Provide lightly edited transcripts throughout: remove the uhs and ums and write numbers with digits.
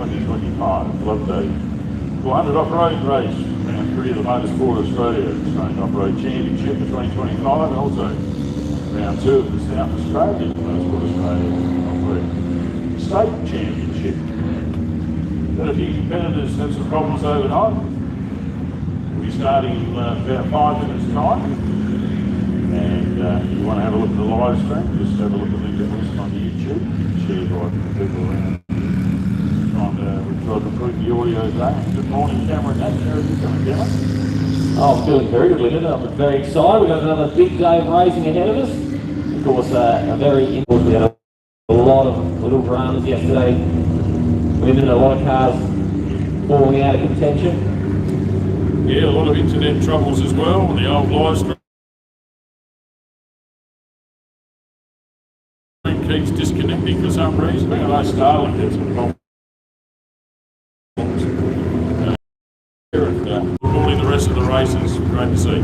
2025 Loveday 400 off-road race, round 3 of the Motorsport Australia Australian Off-Road Championship for 2025, and also round 2 of the South Australian Motorsport Australia Off-Road State Championship. But a few competitors had some problems overnight. We'll be starting in about 5 minutes time, and if you want to have a look at the live stream, just have a look at the list on YouTube, shared by people around. We've tried to improve the audio there. Good morning, Cameron. How are you coming, Cameron? Oh, I'm feeling very good, Lyndon. I'm very excited. We've got another big day of racing ahead of us. Of course, a very important. We had a lot of little dramas yesterday. Lyndon, a lot of cars falling out of contention. Yeah, a lot of internet troubles as well on the old live stream. Keeps disconnecting for some reason. I know Starlink had some problems. Good morning, the rest of the races. Great to see.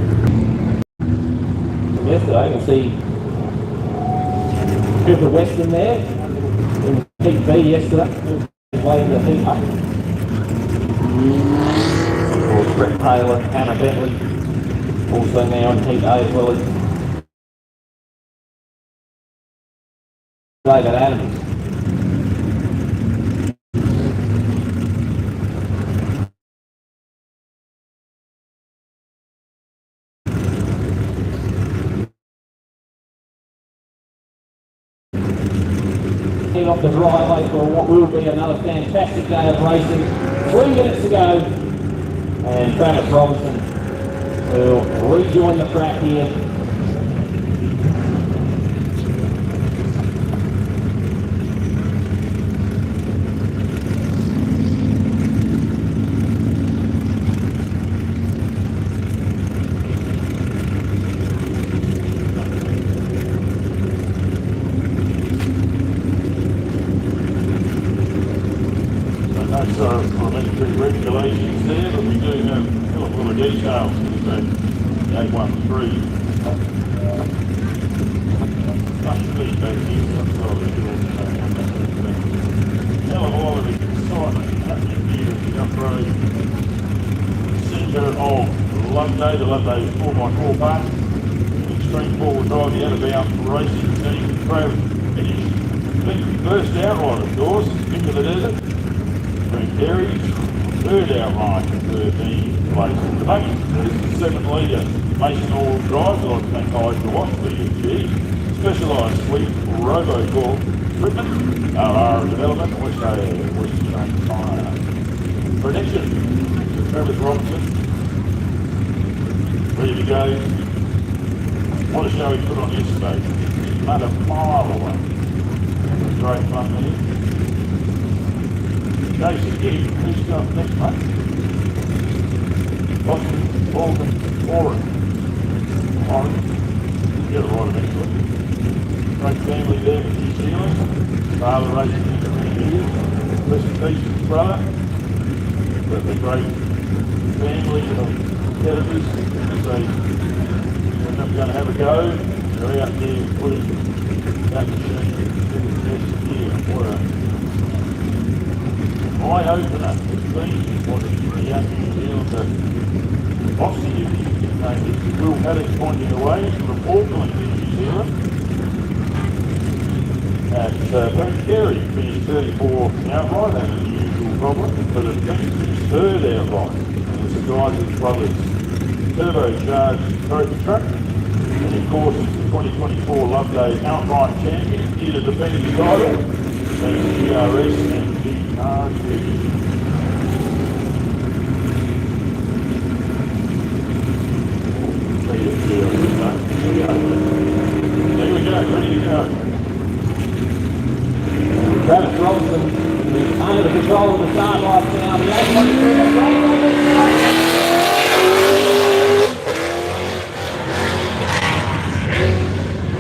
From yesterday, you can see Cooper Weston there in Heat B yesterday, playing the Heat A. Of course, Brett Taylor, Hannah Bentley, also now in Heat A as well as David Adams. Off the driveway for what will be another fantastic day of racing. 3 minutes to go, and Travis Robinson will rejoin the track here. Regulations there, but we do have a couple of details in the A13. Much feedback here, hell of a lot of excitement happening here at the off-road centre of Loveday. The Loveday 4x4 park. Extreme forward drive, the out-of-bounds racing team. Trav finished first outright, of course, into the desert. Green Dairies. Third outright, 13th place. The Bucking is the second leader. Mason all-wheel drive, I'd like to thank Hyde for what BFG. Specialised fleet Robocall equipment, RR development, Western Fire. Prediction, Travis Robinson, ready to go. What a show he put on yesterday. Another mile away. Great fun there. Jason Gibb, who's got next month? Boston, Bolton, Warren. Get it right eventually. Great family there in New Zealand. Father racing in the years. Rest in peace to his brother. But the great family of competitors. So we're not going to have a go. They're out there putting that machine in the best gear. What a eye-opener has been what is the young New Zealander Aussie is Will Paddock pointing away from Auckland in New Zealand. At Carey finished 34 outright, and an unusual problem, but it finished his third outright. And the surprises brothers turbocharged trophy truck, and of course it's the 2024 Loveday outright champion here to defend his title. That's GRS and GRG. There we go, ready to go. Travis Robinson is under the control of the start lights now. The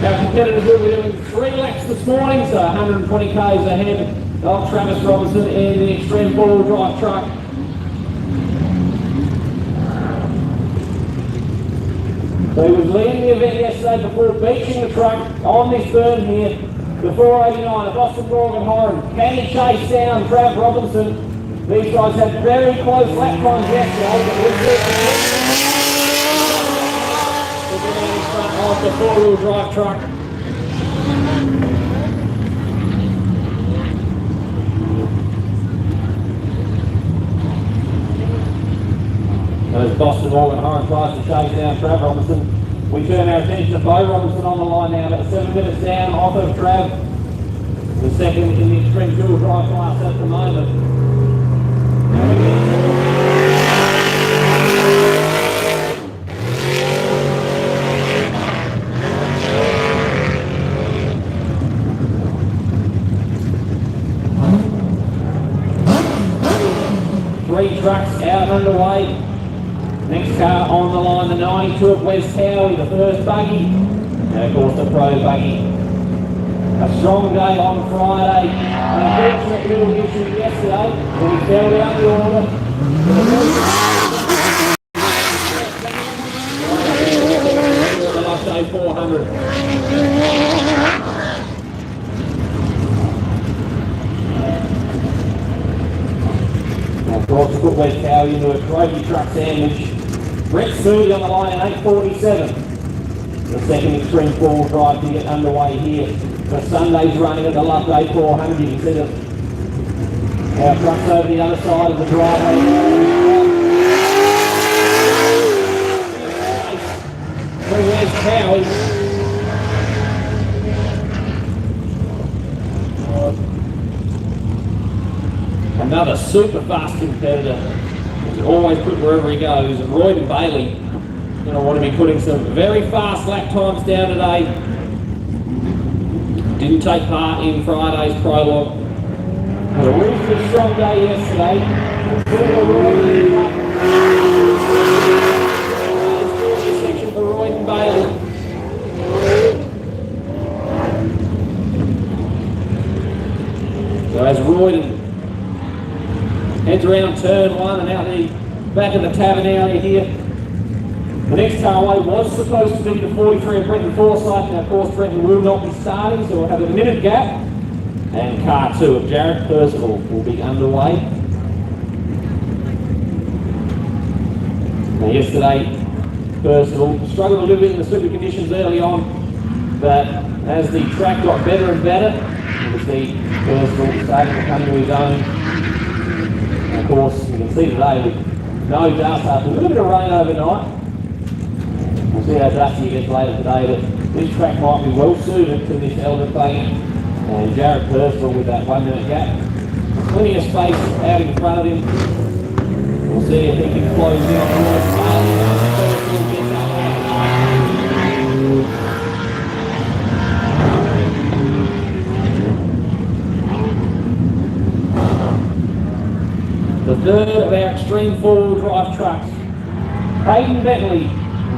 our competitors will be doing 3 laps this morning, so 120 k's ahead of Travis Robinson in the extreme four-wheel drive truck. So he was leading the event yesterday before beaching the truck on this burn here The 489 of Boston Morgan Horan, Candy Chase down, Trav Robinson. These guys had very close lap times yesterday, but we'll see in front of the four-wheel drive truck. As Boston Morgan Horan tries to chase down Trav Robinson, we turn our attention to Bo Robinson on the line now, about 7 minutes down off of Trav. The second in the extreme dual drive class at the moment. 3 trucks out and underway. Next car on the line, the 92 of West Howie, the first buggy, and of course the pro buggy. A strong day on Friday. An unfortunate little issue yesterday when he fell down the order. The Loveday 400. Of course, to put West Howie into a trophy truck sandwich. Brett Sturdy on the line at 8:47. The second extreme four-wheel drive to get underway here. The Sunday's running at the Loveday 400. You can see our trucks over the other side of the driveway. West Howie. Another super fast competitor. He's always put wherever he goes. And Royd and Bailey going to want to be putting some very fast lap times down today. Didn't take part in Friday's prologue. Had a really strong day yesterday. Section for Royd and Bailey. So as Royd heads around turn 1 and out the back of the tavern area here. The next car away was supposed to be the 43 of Brenton Forsyth, and of course Brenton will not be starting, so we'll have a minute gap. And car 2 of Jared Percival will be underway. Now yesterday, Percival struggled a little bit in the super conditions early on, but as the track got better and better, you can see Percival starting to come to his own. Of course, you can see today with no dust after a little bit of rain overnight. We'll see how dusty it gets later today, but this track might be well suited to this element buggy. And Jared Percival with that 1 minute gap. Plenty of space out in front of him. We'll see if he can close in on the The third of our extreme four-wheel drive trucks. Hayden Bentley,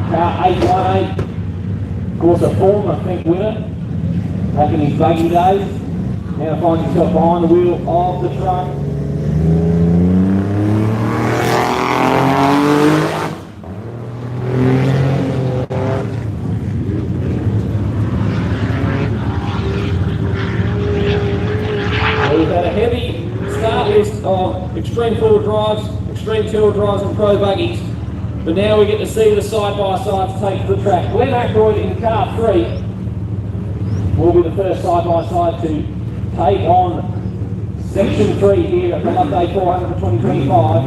car 818. Of course, a former Think winner back in his buggy days. Now finds himself behind the wheel of the truck. We've had a heavy start list of extreme four-wheel drives, extreme two-wheel drives and pro buggies. But now we get to see the side-by-sides take to the track. Glenn Ackroyd in car 3 will be the first side-by-side to take on section 3 here at the Loveday 400 for 2025.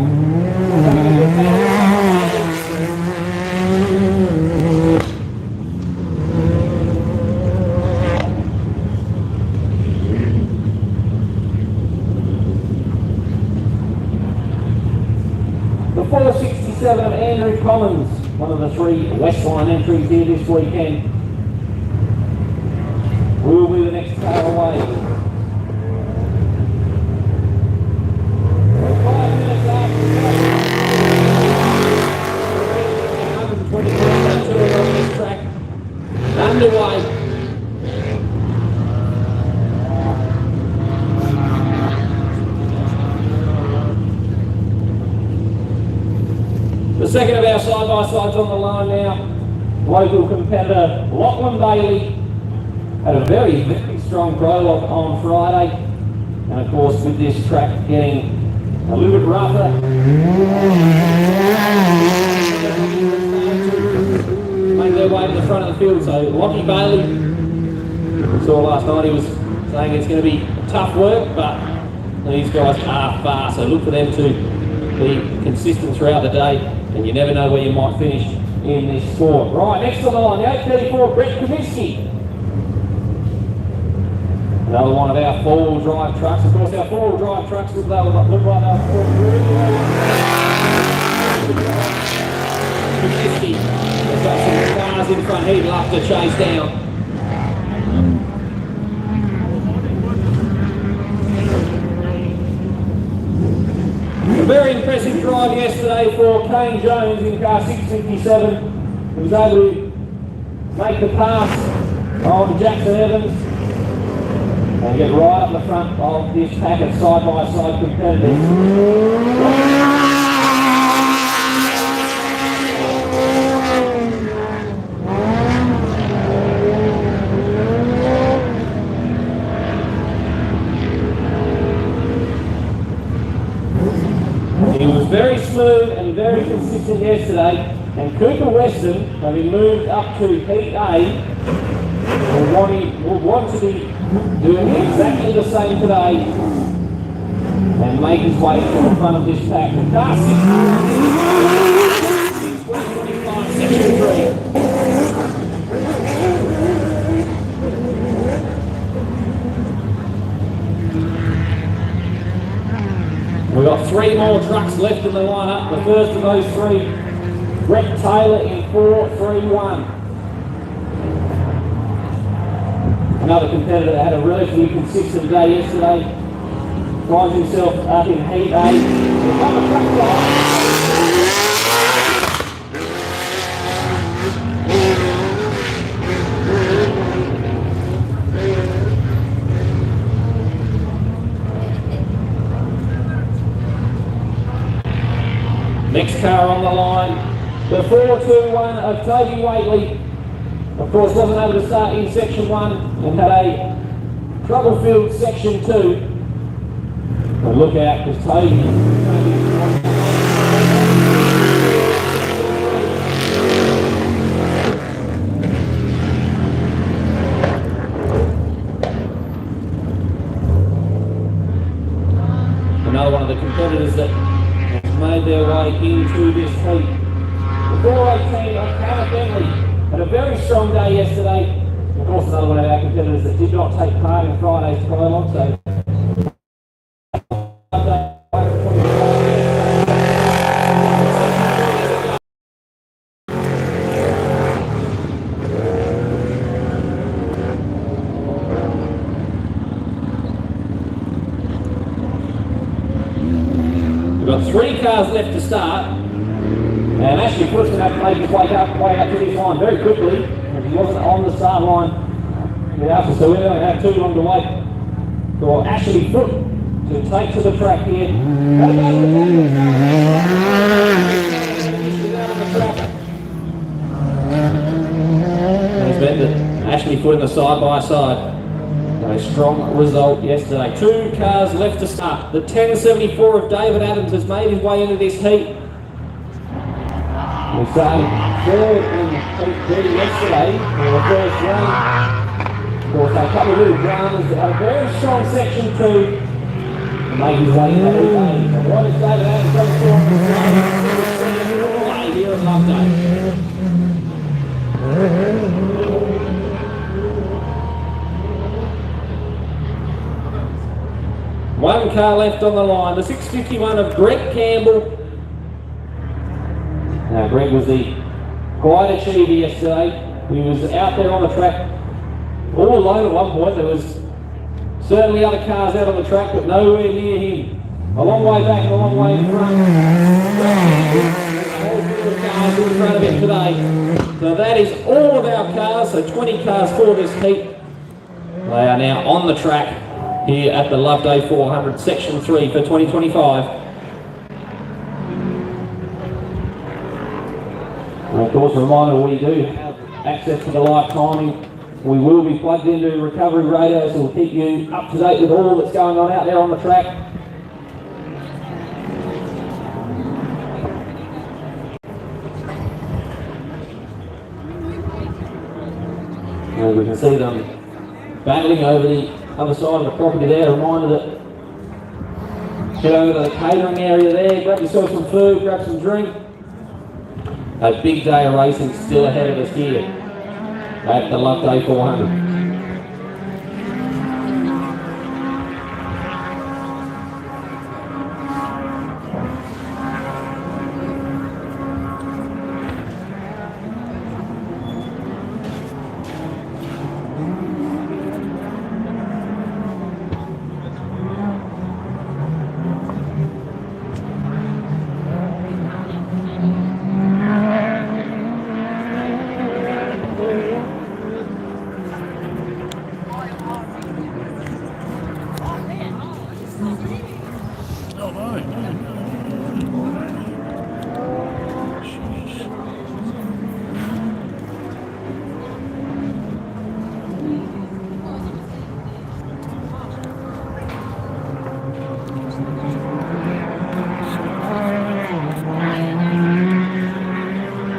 The 467 of Andrew Collins, one of the 3 Westline entries here this weekend, will be the next car away. 5 minutes after the 120 on this track underway. The second of our side-by-sides on the line now, local competitor Lachlan Bailey had a very, very strong prologue on Friday. And of course, with this track getting a little bit rougher, make their way to the front of the field. So Lockie Bailey, we saw last night, he was saying it's going to be tough work, but these guys are fast. So look for them to be consistent throughout the day, and you never know where you might finish in this sport. Right, next on the line, the 834, Brett Kavitsky. Another one of our four-wheel drive trucks. Of course, our four-wheel drive trucks look like they're performing really well. Kavitsky has got some cars in front he'd love to chase down. A very impressive drive yesterday for Kane Jones in car 657. He was able to make the pass on Jackson Evans and get right up the front of this pack of side-by-side competitors. He was very smooth and very consistent yesterday, and Cooper Weston, having moved up to Heat A, will want to be doing exactly the same today and make his way to the front of this pack. The car 2025 Section 3. We've got three more trucks left in the lineup. The first of those three, Brett Taylor in 431. Another competitor that had a relatively consistent day yesterday. Finds himself up in Heat A. Next car on the line, the 421 of Toby Waitley. Of course, wasn't able to start in Section 1 and had a trouble-filled Section 2. But look out, because Toby... Another one of the competitors that has made their way into this heat. The 418 of Callum Bentley had a very strong day yesterday. Of course, another one of our competitors that did not take part in Friday's pylon, so... We've got three cars left to start. And Ashley Foot's going to have to make his way up to this line very quickly. If he wasn't on the start line, so we don't have too long to wait for Ashley Foot to take to the track here. He's meant that Ashley Foot in the side-by-side. A strong result yesterday. Two cars left to start. The 1074 of David Adams has made his way into this heat. We started third in Heat B yesterday for the first round. Of course, a couple of little dramas, a very strong Section 2 to make his way into Heat A. So what is David Adams going to do here at Loveday? One car left on the line, the 651 of Greg Campbell. Now, Greg was the quiet achiever yesterday. He was out there on the track all alone at one point. There was certainly other cars out on the track, but nowhere near him. A long way back and a long way in front. All the cars in front of him today. So that is all of our cars, so 20 cars for this heat. They are now on the track here at the Loveday 400 Section 3 for 2025. And of course, a reminder, we do have access to the live timing We will be plugged into recovery radio, so we'll keep you up to date with all that's going on out there on the track. And we can see them battling over the other side of the property there. A reminder that get over to the catering area there, grab yourself some food, grab some drink. A big day of racing still ahead of us here at the Loveday 400.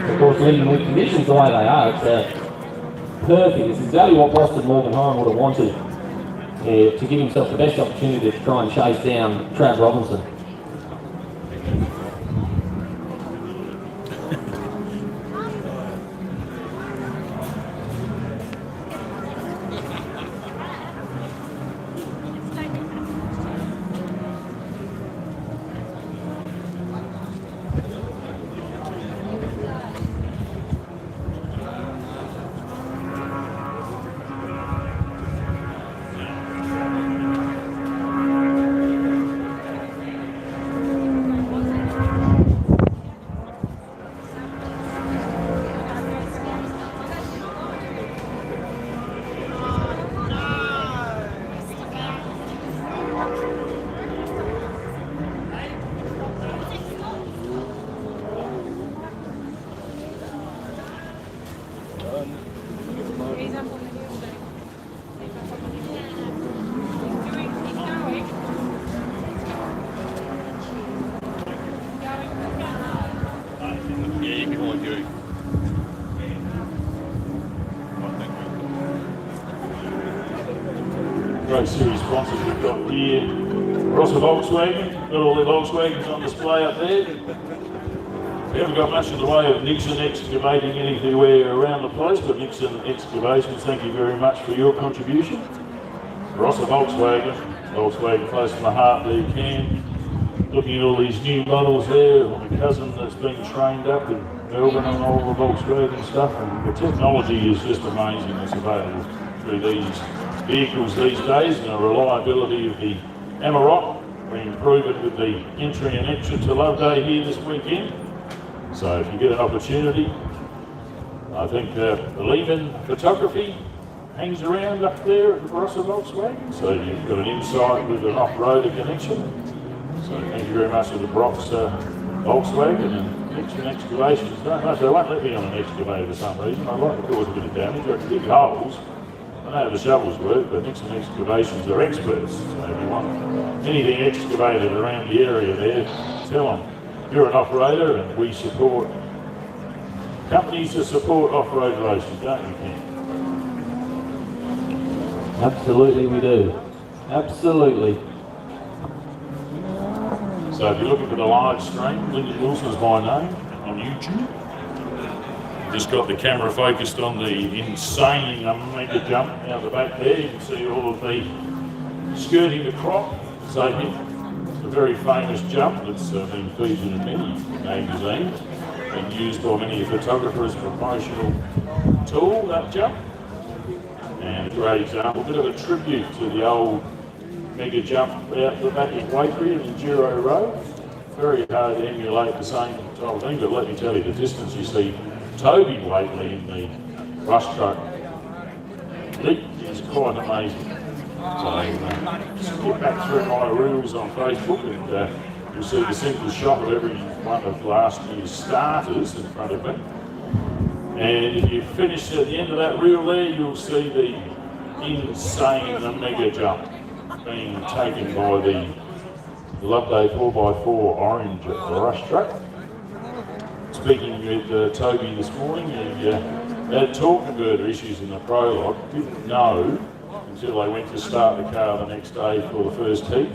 Of course, even with conditions the way they are, it's perfect. It's exactly what Boston Morgan-Hine would have wanted to give himself the best opportunity to try and chase down Trav Robinson. Great series sponsors we've got here. Rossa Volkswagen, got all their Volkswagens on display up there. We haven't got much in the way of Nixon excavating anywhere around the place, but Nixon Excavations, thank you very much for your contribution. Rossa Volkswagen, Volkswagen close to my heart there you can. Looking at all these new models there, my cousin that's been trained up in Melbourne on all the Volkswagen stuff, and the technology is just amazing that's available through these vehicles these days, and the reliability of the Amarok being proven with the entry and exit to Loveday here this weekend. So if you get an opportunity, I think Believe in Photography hangs around up there at the Rossa Volkswagen, so you've got an insight with an off-roader connection. So thank you very much to the Brox Volkswagen and Nixon Excavations. Don't know if they won't let me on an excavator for some reason. I'd like to cause a bit of damage. I can dig holes. I know the shovels work, but Nixon Excavations are experts. So if you want anything excavated around the area there, tell them you're an off-roader and we support companies that support off-road racing, don't you, Ken? Absolutely we do. Absolutely. So if you're looking for the live stream, Lyndon Wilson's my name on YouTube. Just got the camera focused on the insane mega jump out the back there. You can see all of the skirting the crop. So it's a very famous jump that's been featured in many magazines and used by many photographers' promotional tool, that jump. And a great example, a bit of a tribute to the old mega jump out the back of Wakefield in Giro Road. Very hard to emulate the same type of thing, but let me tell you, the distance you see Toby Whately in the rush truck leap is quite amazing. So just get back through my reels on Facebook and you'll see the simple shot of every one of last year's starters in front of me. And if you finish at the end of that reel there, you'll see the insane mega jump being taken by the Loveday 4x4 orange rush truck. Speaking with Toby this morning, he had torque converter issues in the prologue, didn't know until they went to start the car the next day for the first heat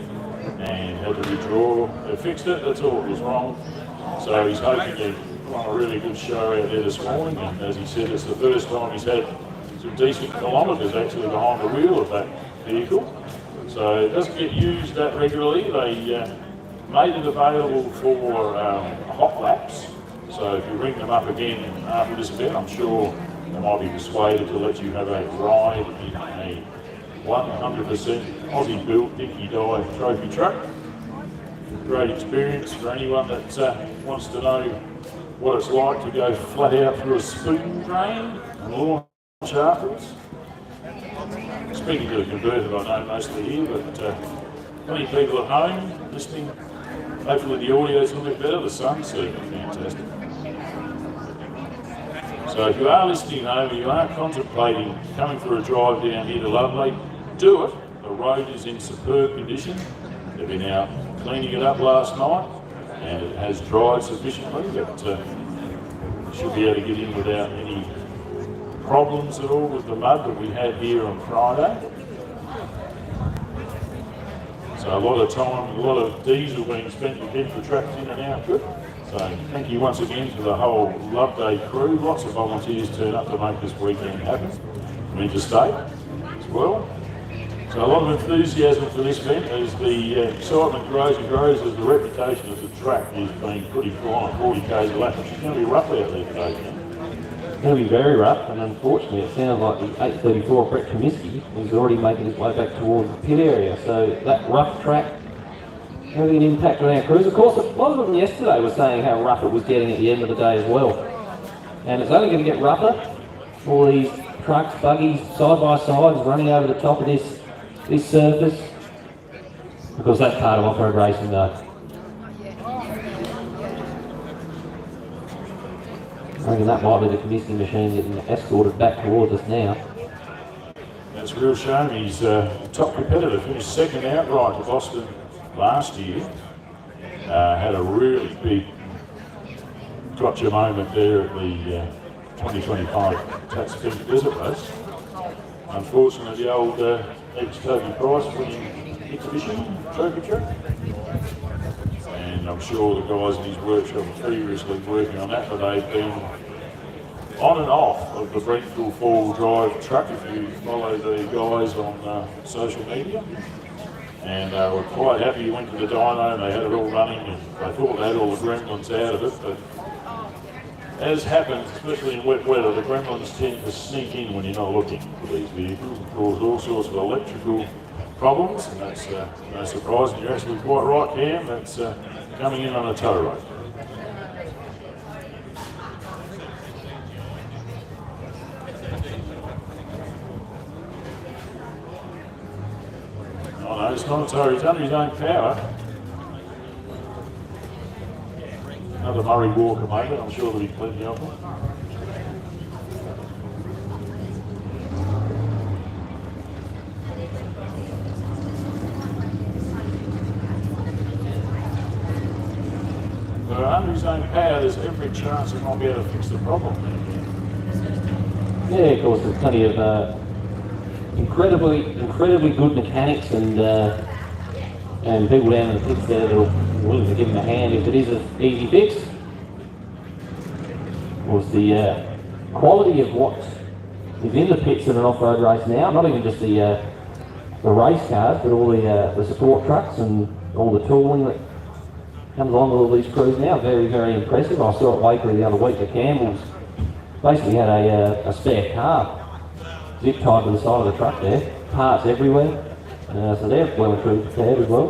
and had to withdraw. They fixed it, the torque was wrong, so he's hoping to run a really good show out there this morning, and as he said, it's the first time he's had some decent kilometres actually behind the wheel of that vehicle. So it doesn't get used that regularly. They made it available for hot laps. So if you ring them up again after this event, I'm sure they might be persuaded to let you have a ride in a 100% Aussie-built Dinky Dive trophy truck. Great experience for anyone that wants to know what it's like to go flat out through a spoon drain and launch afterwards. Speaking to the converted, I know mostly here, but many people at home listening. Hopefully the audio's a little bit better. The sun's certainly fantastic. So if you are listening home and you are contemplating coming for a drive down here to Loveday, do it. The road is in superb condition. They've been out cleaning it up last night and it has dried sufficiently that you should be able to get in without any problems at all with the mud that we had here on Friday. So a lot of time, a lot of diesel being spent to get the tracks in and out good. So thank you once again to the whole Loveday crew. Lots of volunteers turn up to make this weekend happen from interstate as well. So a lot of enthusiasm for this event as the excitement grows and grows as the reputation of the track is being pretty fine, 40 k's a lap, which is going to be rough out there today, It's going to be very rough, and unfortunately it sounds like the 834 Brett Comiskey is already making his way back towards the pit area, so that rough track having an impact on our crews. Of course, a lot of them yesterday were saying how rough it was getting at the end of the day as well. And it's only going to get rougher. All these trucks, buggies, side-by-sides running over the top of this surface. Because that's part of off-road racing though. I reckon that might be the Comiskey machine getting escorted back towards us now. That's a real shame. He's top competitor, finished second outright to Boston last year. Had a really big gotcha moment there at the 2025 Tatsy Desert Race. Unfortunately, the old ex-Toby Price winning exhibition trophy truck. And I'm sure the guys in his workshop are furiously working on that, but they've been on and off of the Brentford four-wheel drive truck if you follow the guys on social media. And we're quite happy you went to the dyno and they had it all running and they thought they had all the gremlins out of it, but as happens, especially in wet weather, the gremlins tend to sneak in when you're not looking for these vehicles and cause all sorts of electrical problems, and that's no surprise, and you're actually quite right, Cam, that's coming in on a tow road. Oh no, it's not a tow, he's under his own power. Another Murray Walker moment, I'm sure there'll be plenty of them. But under his own power, there's every chance he might be able to fix the problem. Yeah, of course, there's plenty of incredibly good mechanics and people down in the pits there that are willing to give him a hand if it is an easy fix. Of course, the quality of what is in the pits in an off-road race now, not even just the race cars, but all the support trucks and all the tooling that comes along with all these crews now, very, very impressive. I saw at Wakery the other week, the Campbells basically had a spare car zip tied to the side of the truck there, parts everywhere, so they're well and truly prepared as well.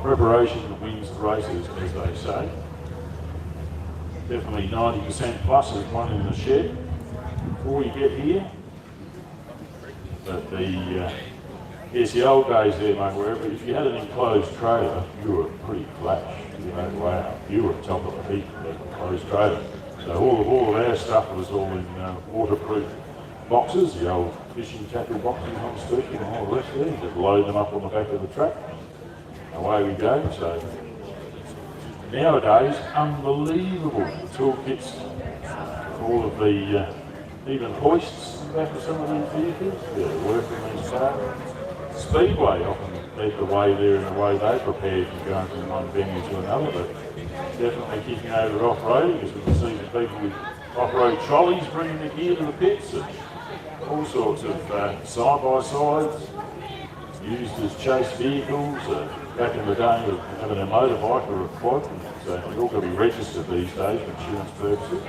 Preparation wins the races, as they say. Definitely 90% plus is one in the shed before you get here. But the Yes, the old days there, mate, where if you had an enclosed trailer, you were pretty flash. You know, wow, you were top of the heap in an enclosed trailer. So all of our stuff was all in waterproof boxes, the old fishing tackle boxes on stick and all the rest of it. You just load them up on the back of the truck. Away we go. So nowadays, unbelievable the toolkits, all of the even hoists back of some of these vehicles. Yeah, working these cars. Speedway often led the way there in the way they prepared from going from one venue to another, but definitely kicking over at off-roading, because we can see the people with off-road trolleys bringing the gear to the pits, and all sorts of side-by-sides used as chase vehicles. Back in the day of having a motorbike or a quad, so it's all got to be registered these days for insurance purposes,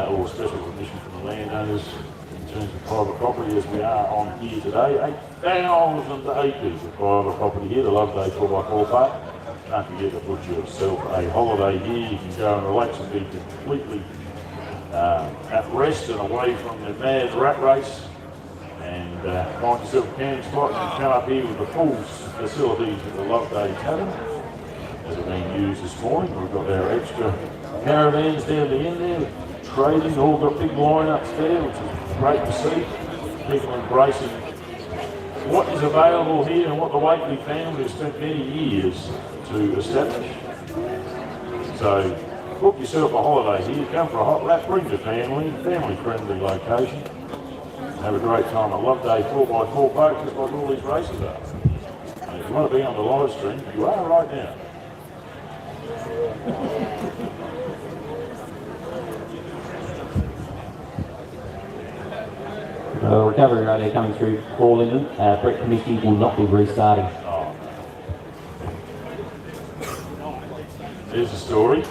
or special permission from the landowners in terms of private property, as we are on here today. 8,000 acres of private property here, the Loveday 4x4 park. Don't forget to put yourself a holiday here. You can go and relax and be completely at rest and away from the mad rat race, and find yourself a camping spot. You can come up here with the full facilities of the Loveday Tavern, as are being used this morning. We've got our extra caravans down the end there, trading, all got big lineups there, which is great to see. People embracing what is available here and what the Wakely family has spent many years to establish. So book yourself a holiday here, come for a hot lap, bring your family, family-friendly location. Have a great time at Loveday 4x4 Park, just like all these races are. And if you want to be on the live stream, you are right now. Recovery radio coming through, Paul Linden. Brett Comiskey will not be restarting. Oh. Here's the story.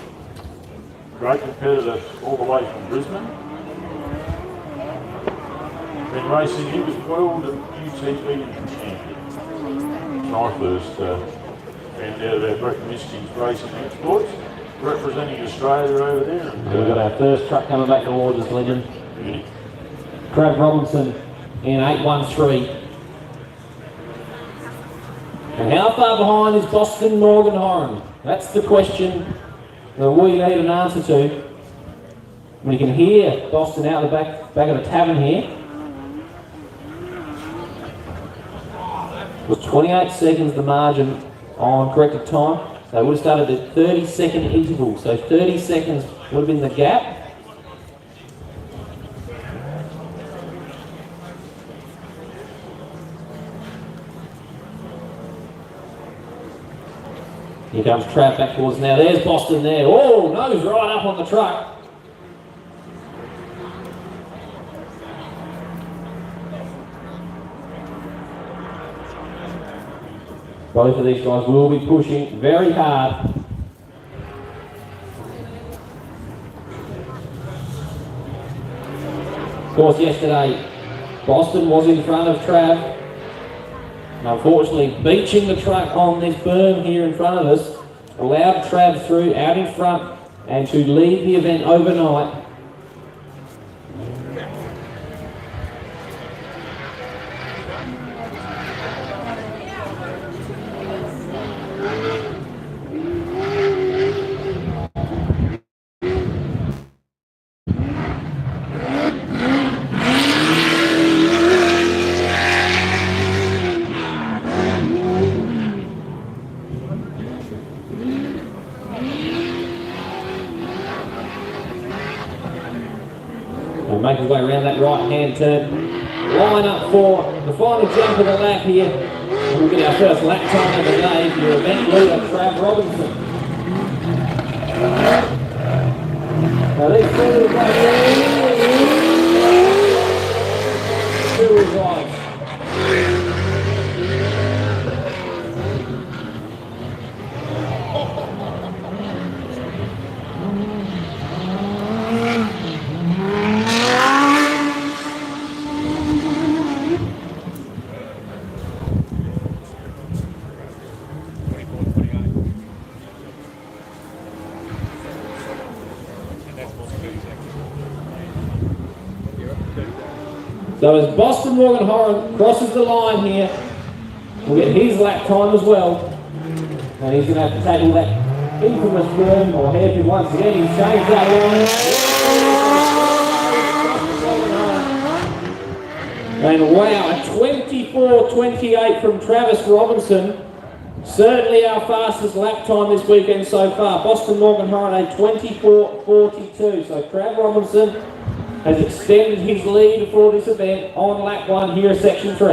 Great competitor all the way from Brisbane. Been racing, he was world UTV champion. When I first found out about Brett Comiskey's racing exploits, representing Australia over there. And, we've got our first truck coming back towards us, Linden. Trav Robinson in 813. And how far behind is Boston Morgan-Horan? That's the question that we need an answer to. We can hear Boston out the back of the tavern here. It was 28 seconds the margin on corrected time. They would have started at 30-second interval, so 30 seconds would have been the gap. Here comes Trav back towards now. There's Boston there. Oh, nose right up on the truck. Both of these guys will be pushing very hard. Of course, yesterday, Boston was in front of Trav. Unfortunately, beaching the truck on this berm here in front of us allowed Trav through out in front and to lead the event overnight. Make his way around that right-hand turn. Line up for the final jump of the lap here. And we'll get our first lap time of the day for your event leader, Trav Robinson. Now these two guys. So as Boston Morgan Horan crosses the line here, we'll get his lap time as well. And he's going to have to tackle that infamous worm or hairpin once again. He's changed that line. And wow, a 24.28 from Travis Robinson. Certainly our fastest lap time this weekend so far. Boston Morgan Horan a 24.42. So Trav Robinson has extended his lead for this event on lap 1 here at section 3.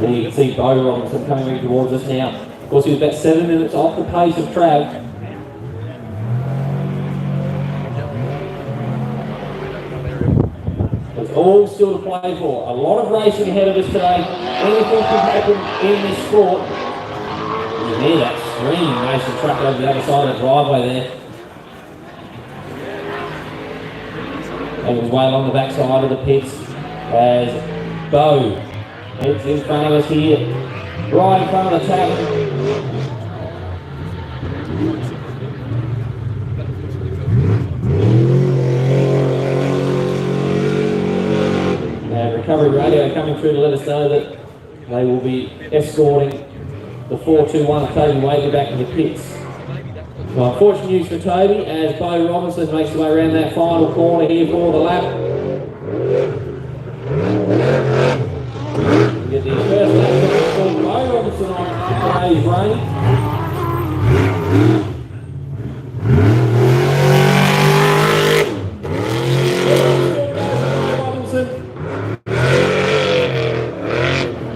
There you can see Bo Robinson coming in towards us now. Of course, he was about 7 minutes off the pace of Trav. It's all still to play for. A lot of racing ahead of us today. Anything can happen in this sport. You hear that screaming racing truck over the other side of the driveway there. And it was way along the backside of the pits as Bo heads in front of us here, right in front of the tavern. Recovery radio coming through to let us know that they will be escorting the 421 Toby Wakely back to the pits. Well, unfortunate news for Toby as Bo Robinson makes his way around that final corner here for the lap. We get the first lap for Bo Robinson on today's rain.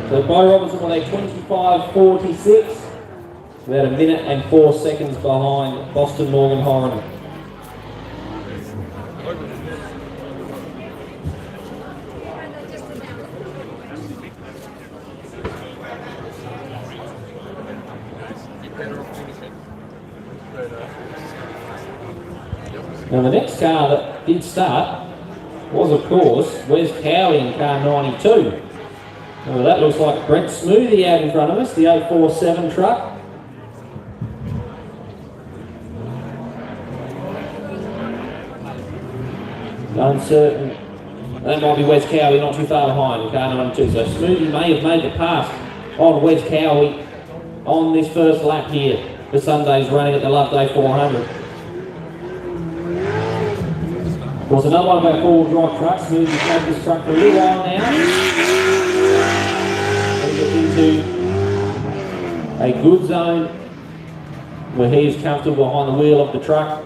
So Bo Robinson with a 25.46, about a minute and 4 seconds behind Boston Morgan Horan. Now the next car that did start was of course Wes Cowie in car 92. Well, that looks like Brent Smoothie out in front of us, the 847 truck. Uncertain. That might be Wes Cowie, not too far behind, car 92. So Smoothie may have made the pass on Wes Cowie on this first lap here for Sunday's running at the Loveday 400. Of course, another one of our four-wheel drive trucks. Smoothie's had this truck for a little while now. Into a good zone where he is comfortable behind the wheel of the truck.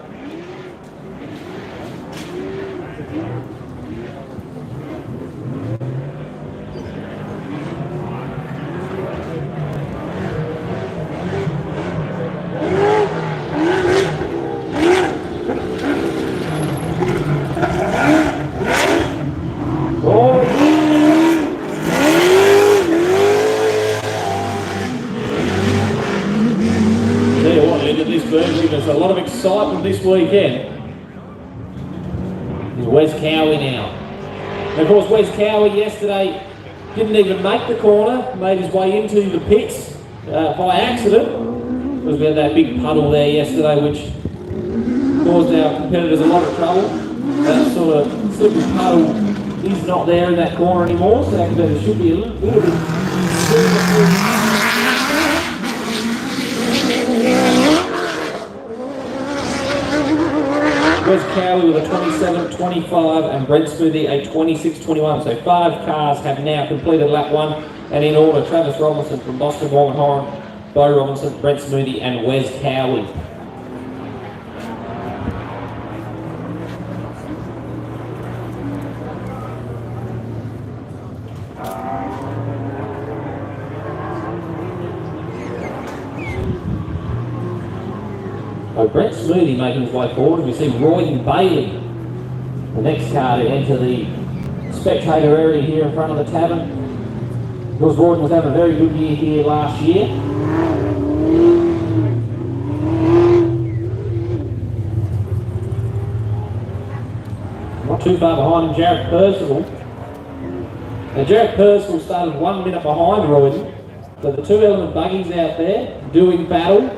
There's a lot of excitement this weekend. There's Wes Cowie now. And of course, Wes Cowie yesterday didn't even make the corner, made his way into the pits by accident. Because we had that big puddle there yesterday, which caused our competitors a lot of trouble. That sort of slippery puddle is not there in that corner anymore, so our competitors should be a little bit Wes Cowie with a 27.25 and Brent Smoothie a 26.21. So 5 cars have now completed lap 1, and in order Travis Robinson from Boston Morgan Horan, Bo Robinson, Brent Smoothie and Wes Cowie. So Brent Smoothie making his way forward. We see Royden Bailey, the next car to enter the spectator area here in front of the tavern. Because Royden was having a very good year here last year. Not too far behind him, Jared Percival. Now Jared Percival started 1 minute behind Royden. So the two element buggies out there doing battle.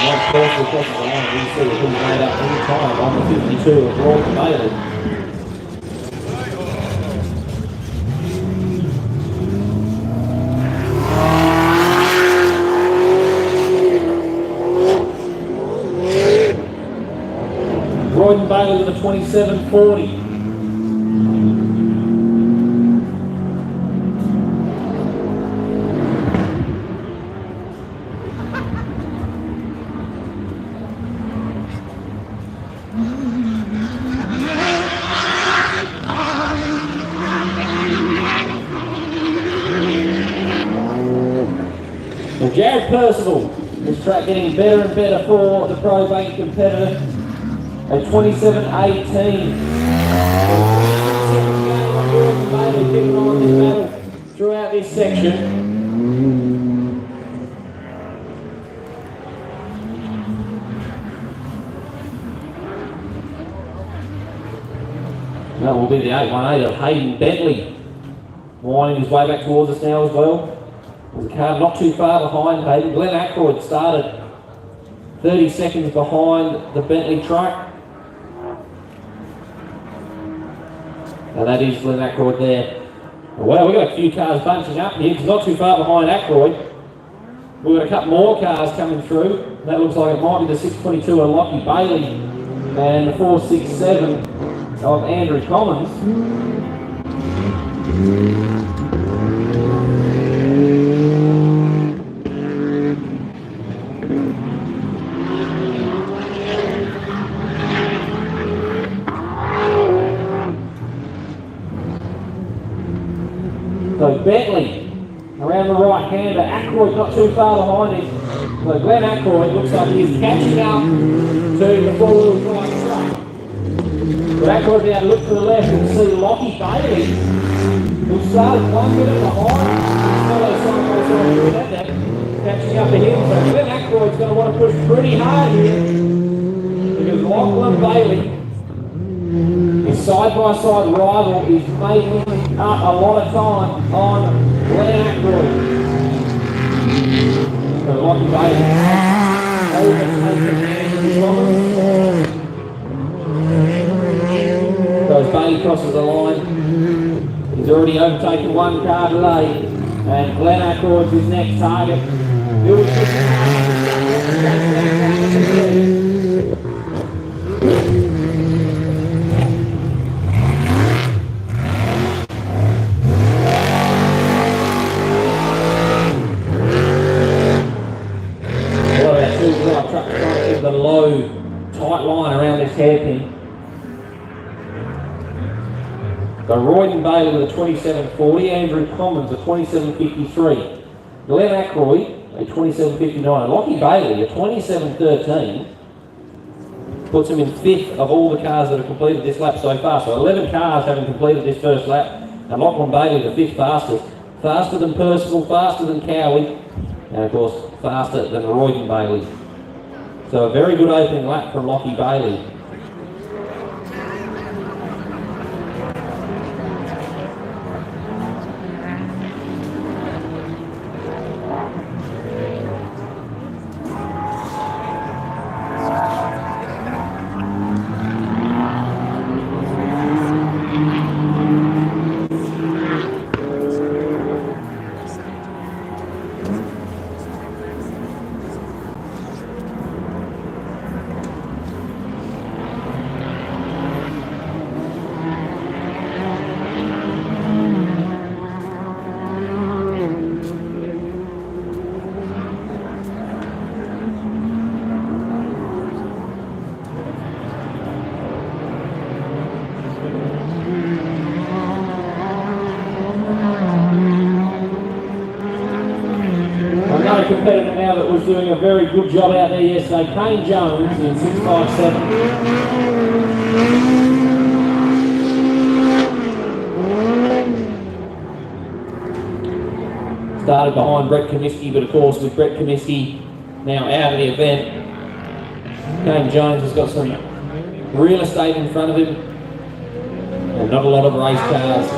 Once First across the line, we see who's made up any time on the 52 of Royal Bailey. Royden Bailey with a 27.40. And Jared Percival, this track getting better and better for the Pro Bank competitor. At 27.18. Throughout this section. That will be the 818 of Hayden Bentley. Winding his way back towards us now as well. There's a car not too far behind Hayden. Glenn Ackroyd started 30 seconds behind the Bentley truck. And that is Glenn Ackroyd there. Well, we've got a few cars bunching up here. It's not too far behind Ackroyd. We've got a couple more cars coming through. That looks like it might be the 622 of Lockie Bailey and the 467 of Andrew Commons. So Bentley around the right hander, Ackroyd not too far behind him. So Glenn Ackroyd looks like he's catching up to the four-wheel drive truck. But Ackroyd now look to the left and see Lockie Bailey, who started 1 minute behind. Catching up to him. So Glenn Ackroyd's going to want to push pretty hard here because Lachlan Bailey, his side-by-side rival, is making up a lot of time on Glenn Ackroyd. So Lockie Bailey overtaking Andrew Commons. So as Bailey crosses the line, he's already overtaken one car today, and Glenn Ackroyd's his next target. He'll be the low, tight line around this hairpin. So Royden Bailey with a 27.40, Andrew Commons a 27.53, Glenn Ackroyd a 27.59, Lockie Bailey a 27.13, puts him in fifth of all the cars that have completed this lap so far. So 11 cars having completed this first lap, and Lachlan Bailey the fifth fastest. Faster than Percival, faster than Cowie, and of course faster than Royden Bailey. So a very good opening lap from Lockie Bailey. Competitor now that was doing a very good job out there yesterday, Kane Jones in 657. Started behind Brett Comiskey, but of course with Brett Comiskey now out of the event, Kane Jones has got some real estate in front of him and not a lot of race cars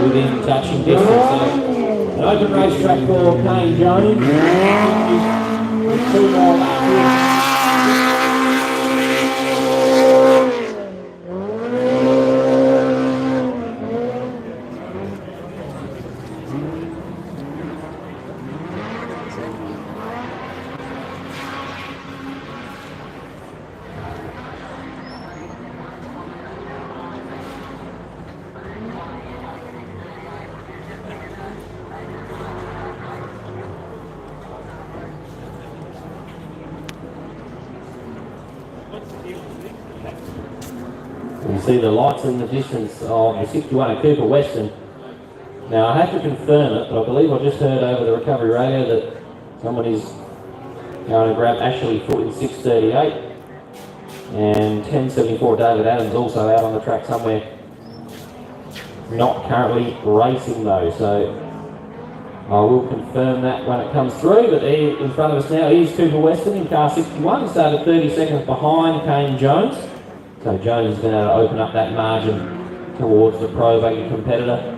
within touching distance. So an open racetrack for Kane Jones. 2 more laps here. You see the lights in the distance of the 61 at Cooper Western. Now I have to confirm it, but I believe I just heard over the recovery radio that someone is going to grab Ashley Foot in 6:38, and 10:74 David Adams also out on the track somewhere. Not currently racing though, so I will confirm that when it comes through. But there in front of us now is Cooper Western in car 61, started 30 seconds behind Kane Jones. So Jones is going to open up that margin towards the Pro Vega competitor.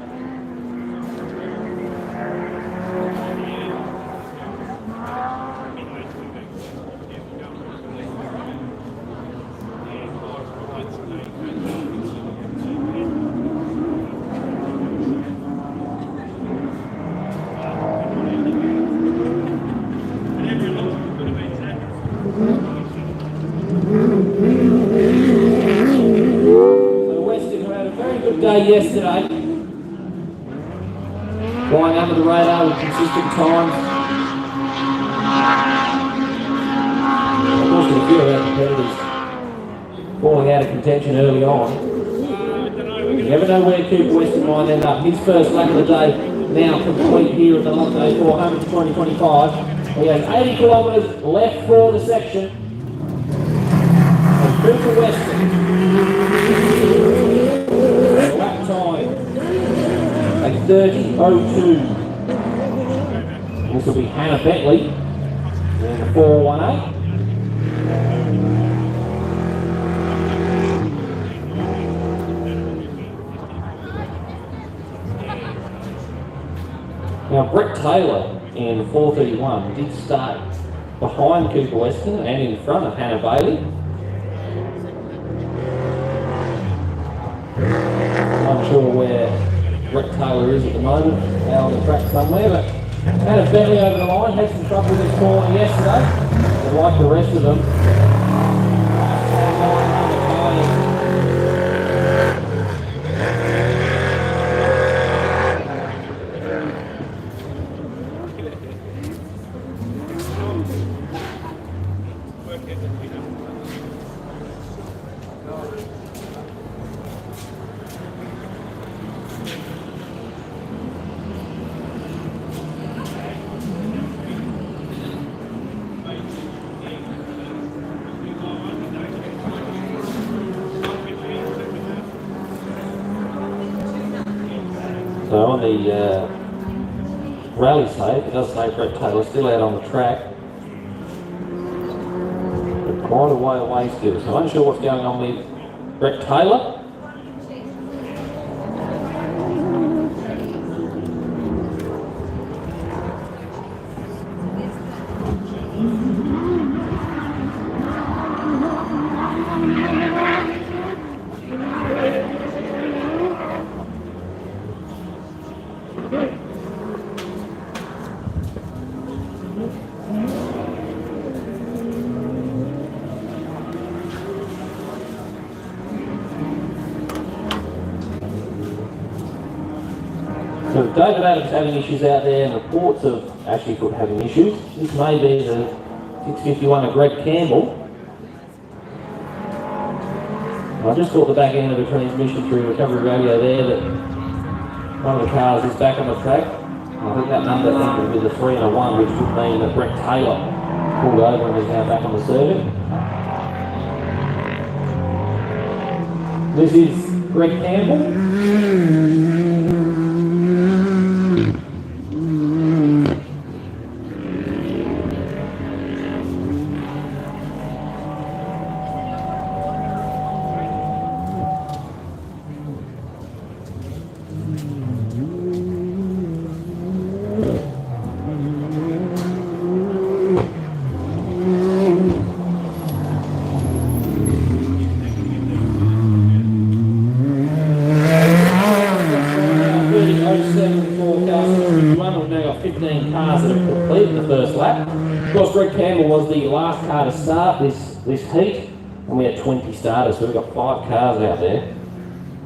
Yesterday, flying under the radar with consistent times. Of course, a few of our competitors falling out of contention early on. You never know where Cooper Western might end up. His first lap of the day now complete here at the Loveday 400 2025. He has 80 kilometres left for the section. And Cooper Western. Lap time at 30:02. This will be Hannah Bentley in the 418. Now Brett Taylor in 4:31 did start behind Cooper Western and in front of Hannah Bailey. I'm not sure where Brett Taylor is at the moment, out on the track somewhere, but Hannah Bentley over the line, had some trouble with his corner yesterday, and like the rest of them. So on the rally save, it does say Brett Taylor still out on the track. But quite a way away still, so I'm unsure what's going on with Brett Taylor. So David Adams having issues out there, and reports of Ashley Foot having issues. This may be the 651 of Greg Campbell. I just caught the back end of the transmission through recovery radio there that one of the cars is back on the track. I think that number ended with a 3 and a 1, which would mean that Brett Taylor pulled over and is now back on the circuit. This is Greg Campbell. cars that have completed the first lap. Of course, Greg Campbell was the last car to start this heat, and we had 20 starters, so we've got 5 cars out there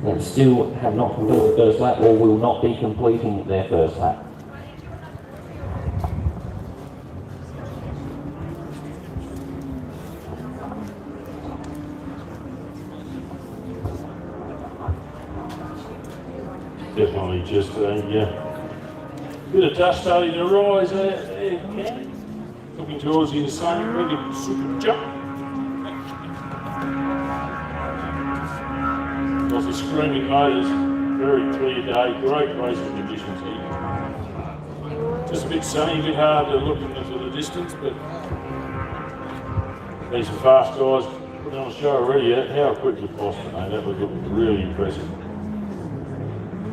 that still have not completed the first lap or will not be completing their first lap. Definitely just a bit of dust starting to rise there, Cam. Looking towards the insane, ready to super jump. Lots of screaming motors, very clear day, great racing conditions here. Just a bit sunny, a bit hard to look into the distance, but these are fast guys putting on a show already. How quickly Boston, mate, that was looking really impressive.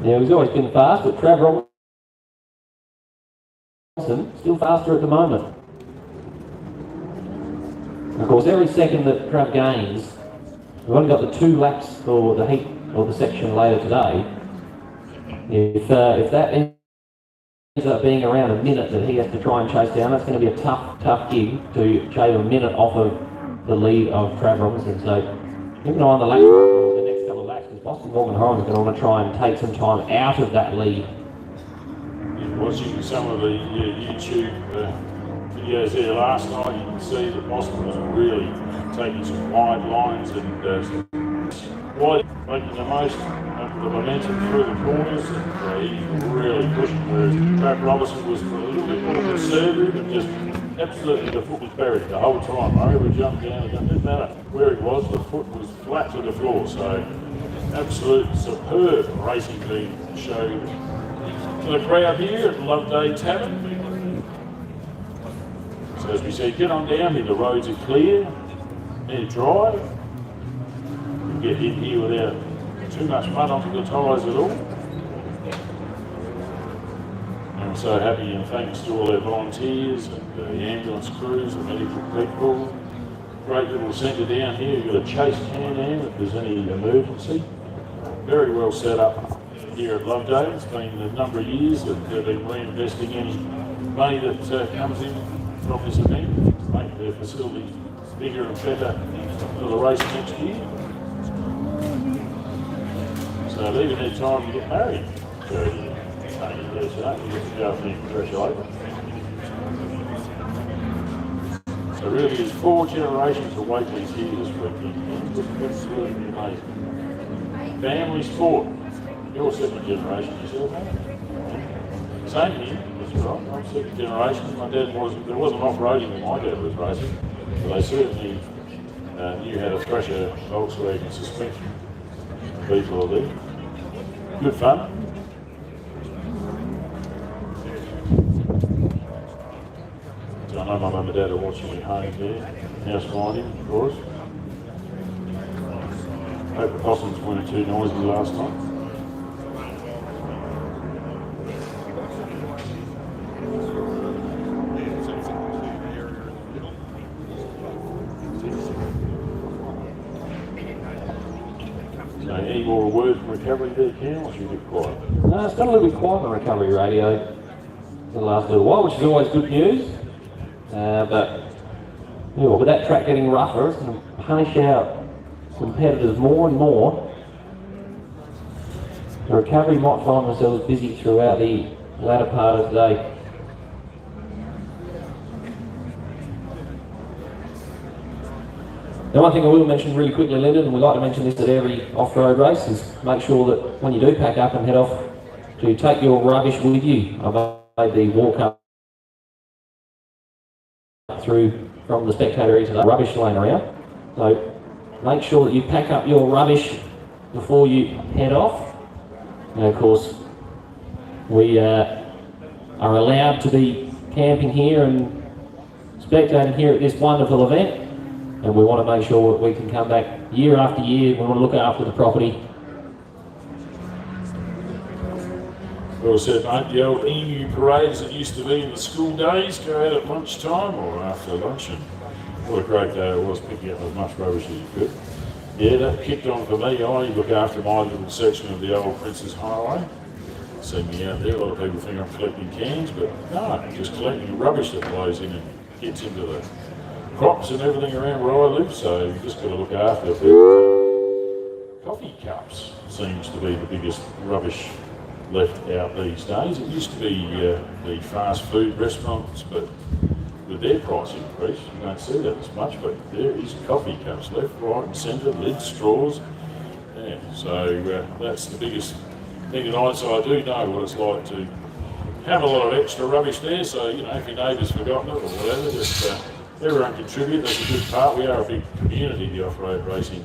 Yeah, he's always been fast, but Trav Robinson still faster at the moment. And of course, every second that Trav gains, we've only got the 2 laps for the heat or the section later today. If that ends up being around a minute that he has to try and chase down, that's going to be a tough gig to shave a minute off of the lead of Trav Robinson. So keep an eye on the lap for the next couple of laps, because Boston Morgan Horan's going to want to try and take some time out of that lead. Watching some of the YouTube videos there last night, you can see that Boston was really taking some wide lines and wide, making the most of the momentum through the corners, and he really pushing, whereas Trav Robinson was a little bit more conservative and just absolutely the foot was buried the whole time. Murray would jump down, it didn't matter where he was, the foot was flat to the floor. So absolute superb racing being shown to the crowd here at Loveday Tavern. So as we said, get on down here, the roads are clear, they're dry. You can get in here without too much mud onto the tyres at all. And I'm so happy and thanks to all our volunteers and the ambulance crews, the medical people. Great little centre down here, you've got a chase can if there's any emergency. Very well set up here at Loveday. It's been a number of years that they've been reinvesting any money that comes in from this event to make their facilities bigger and better for the race next year. So they even had time to get married. So you get to go and congratulate them. So really there's 4 generations of Wakeleys here this weekend. It's absolutely amazing. Family sport. You're 2nd generation yourself, mate? Same here, that's right. I'm 2nd generation. My dad there wasn't off-roading when my dad was racing, but they certainly knew how to thrash a Volkswagen suspension. People are there. Good fun. So I know my mum and dad are watching at home there. House finding, of course. Hope the possums weren't too noisy last night. So any more words from recovery there, Cam, or should we get quiet? No, it's got a little bit quiet on the recovery radio for the last little while, which is always good news. But with that track getting rougher, it's going to punish our competitors more and more. The recovery might find themselves busy throughout the latter part of the day. The one thing I will mention really quickly, Lyndon, and we like to mention this at every off-road race, is make sure that when you do pack up and head off, to take your rubbish with you. I've made the walk up through from the spectator area to the rubbish lane around. So make sure that you pack up your rubbish before you head off. And of course, we are allowed to be camping here and spectating here at this wonderful event. And we want to make sure that we can come back year after year. We want to look after the property. Well said, mate. The old emu parades that used to be in the school days, go out at lunchtime or after lunch. And what a great day it was, picking up as much rubbish as you could. Yeah, that kicked on for me. I look after my little section of the old Prince's Highway. So seen me out there. A lot of people think I'm collecting cans, but no, I'm just collecting rubbish that blows in and gets into the crops and everything around where I live. So you just got to look after it. Coffee cups seems to be the biggest rubbish left out these days. It used to be the fast food restaurants, but with their price increase, you don't see that as much, but there is coffee cups left, right and centre, lids, straws. Yeah, so that's the biggest thing tonight. So I do know what it's like to have a lot of extra rubbish there. So, you know, if your neighbour's forgotten it or whatever, just everyone contribute. That's a good part. We are a big community, the off-road racing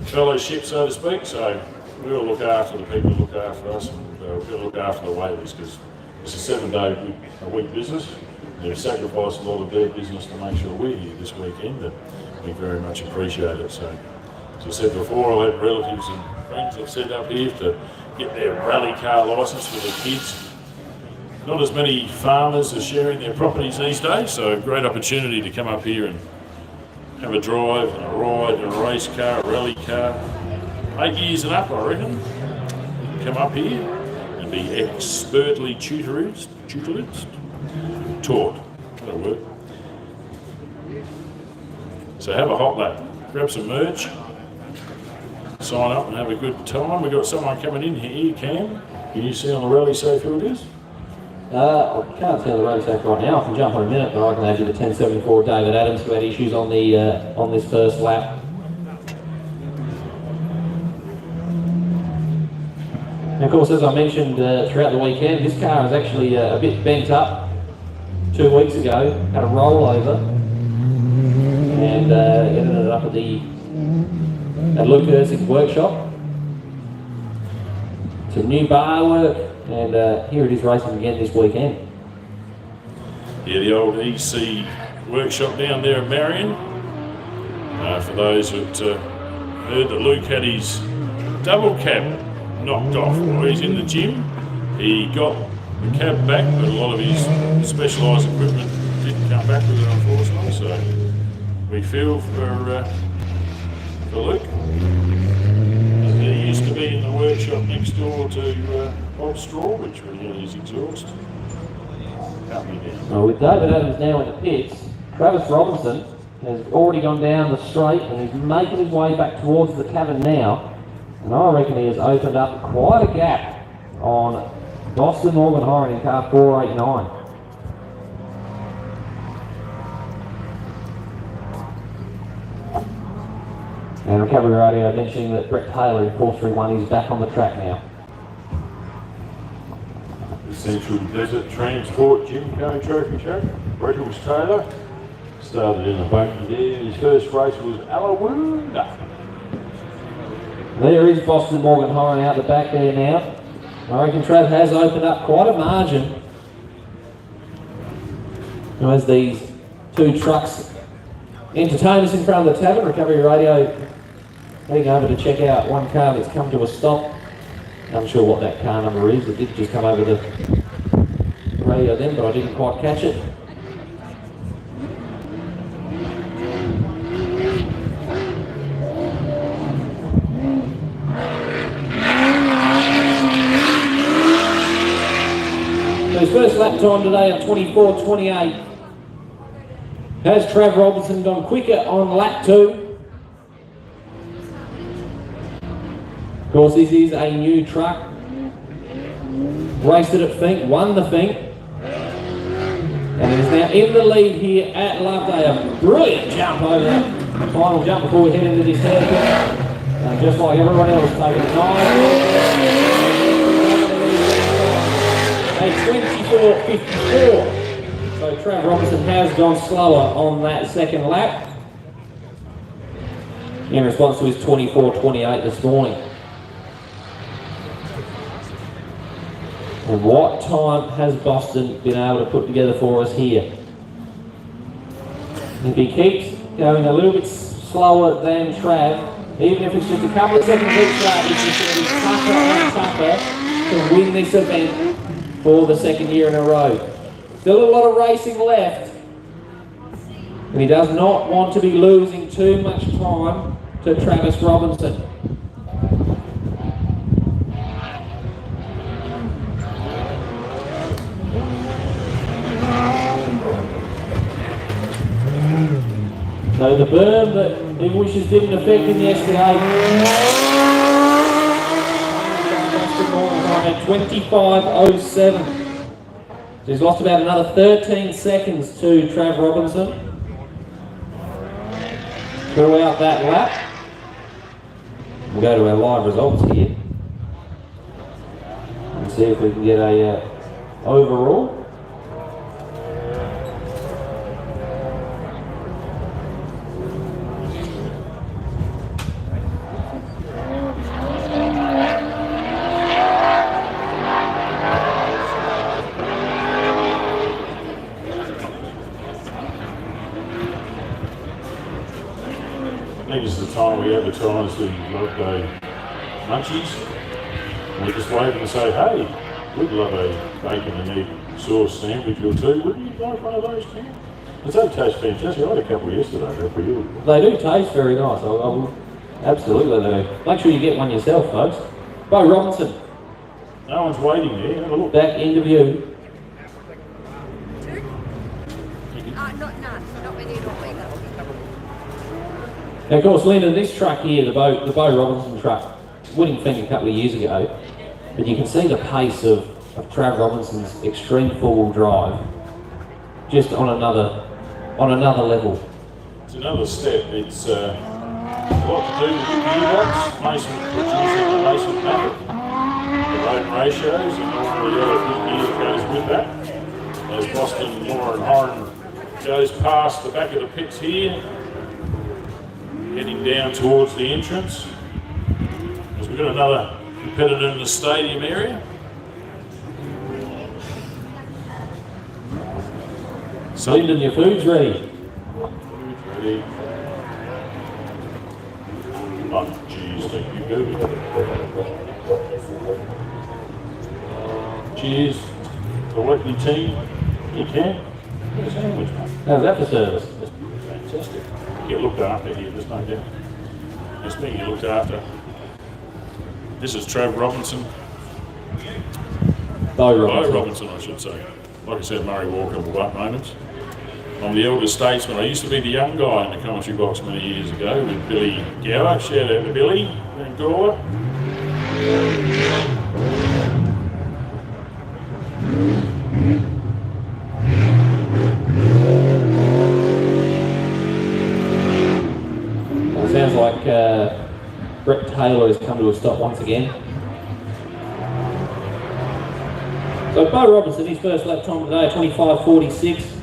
fellowship, so to speak. So we'll look after the people who look after us, and we'll look after the waitlist, because it's a 7-day-a-week business. They sacrifice a lot of their business to make sure we're here this weekend, and we very much appreciate it. So, as I said before, I'll have relatives and friends I've set up here to get their rally car licence for their kids. Not as many farmers are sharing their properties these days, so a great opportunity to come up here and have a drive and a ride and a race car, a rally car. 8 years and up, I reckon. Come up here and be expertly taught. That'll work. So have a hot lap, grab some merch, sign up and have a good time. We've got someone coming in here, Cam. Can you see on the rally safe who it is? I can't see on the road safe right now. I can jump on a minute, but I can add you to 1074 David Adams, who had issues on the on this first lap. And of course, as I mentioned throughout the weekend, this car is actually a bit bent up. 2 weeks ago, had a rollover and ended it up at Luke Ersk's workshop. Some new bar work, and here it is racing again this weekend. Yeah, the old EC workshop down there at Marion. For those that heard that Luke had his double cab knocked off while he's in the gym. He got the cab back, but a lot of his specialised equipment didn't come back with it, unfortunately. So we feel for Luke. He used to be in the workshop next door to Bob Straw, which really is exhaust. Well, with David Adams now in the pits, Travis Robinson has already gone down the straight and is making his way back towards the cabin now. And I reckon he has opened up quite a gap on Boston Morgan Horan in car 489. And recovery radio mentioning that Brett Taylor in 431 is back on the track now. The Central Desert Transport Gymco Trophy Track. Brettles Taylor started in a buggy there. His first race was Alawunda. There is Boston Morgan Horan out the back there now. I reckon Trav has opened up quite a margin. As these two trucks entertain us in front of the tavern, recovery radio heading over to check out one car that's come to a stop. I'm not sure what that car number is. It did just come over the radio then, but I didn't quite catch it. His first lap time today of 24.28. Has Trav Robinson gone quicker on lap 2? Of course, this is a new truck. Raced it at Fink, won the Fink. And is now in the lead here at Loveday. A brilliant jump over that final jump before we head into this haircut. And just like everyone else, taking a nice. A 24.54. So Trav Robinson has gone slower on that second lap in response to his 24.28 this morning. And what time has Boston been able to put together for us here? If he keeps going a little bit slower than Trav, even if it's just a couple of seconds each lap, it's just going to be tougher and tougher to win this event for the second year in a row. Still a lot of racing left, and he does not want to be losing too much time to Travis Robinson. So the berm that he wishes didn't affect him yesterday. 25.07. So he's lost about another 13 seconds to Trav Robinson throughout that lap. We'll go to our live results here and see if we can get a overall. This is the time we advertise the Loveday munchies. And we just wave and say, hey, we'd love a bacon and egg sauce sandwich or two. Wouldn't you like one of those, Tim? They taste fantastic. I had a couple yesterday. They're pretty good. They do taste very nice. I will absolutely they do. Make sure you get one yourself, folks. Bo Robinson. No one's waiting there. Have a look. Back interview. Not with you, not with Now, of course, Linda, this truck here, the Bo Robinson truck, winning thing a couple of years ago, but you can see the pace of Trav Robinson's extreme four-wheel drive, just on another level. It's another step. It's a lot to do with the gearbox, Mason producing the Mason method, the road ratios, and all the other gear that goes with that. As Boston, Moore and Horan goes past the back of the pits here, heading down towards the entrance. As we've got another competitor in the stadium area. So, Lyndon, your food's ready. Food's ready. Oh, geez, thank you, Gooby. Cheers. The working team. You can. Get a sandwich, mate. How's that for service? Fantastic. Get looked after here, there's no doubt. It's me you looked after. This is Trav Robinson. Bo Robinson. Bo Robinson, I should say. Like I said, Murray Walker will wait moments. I'm the elder statesman. I used to be the young guy in the commentary box many years ago with Billy Gower. Shout out to Billy and Gower. It sounds like Brett Taylor has come to a stop once again. So Bo Robinson, his first lap time today, 25.46.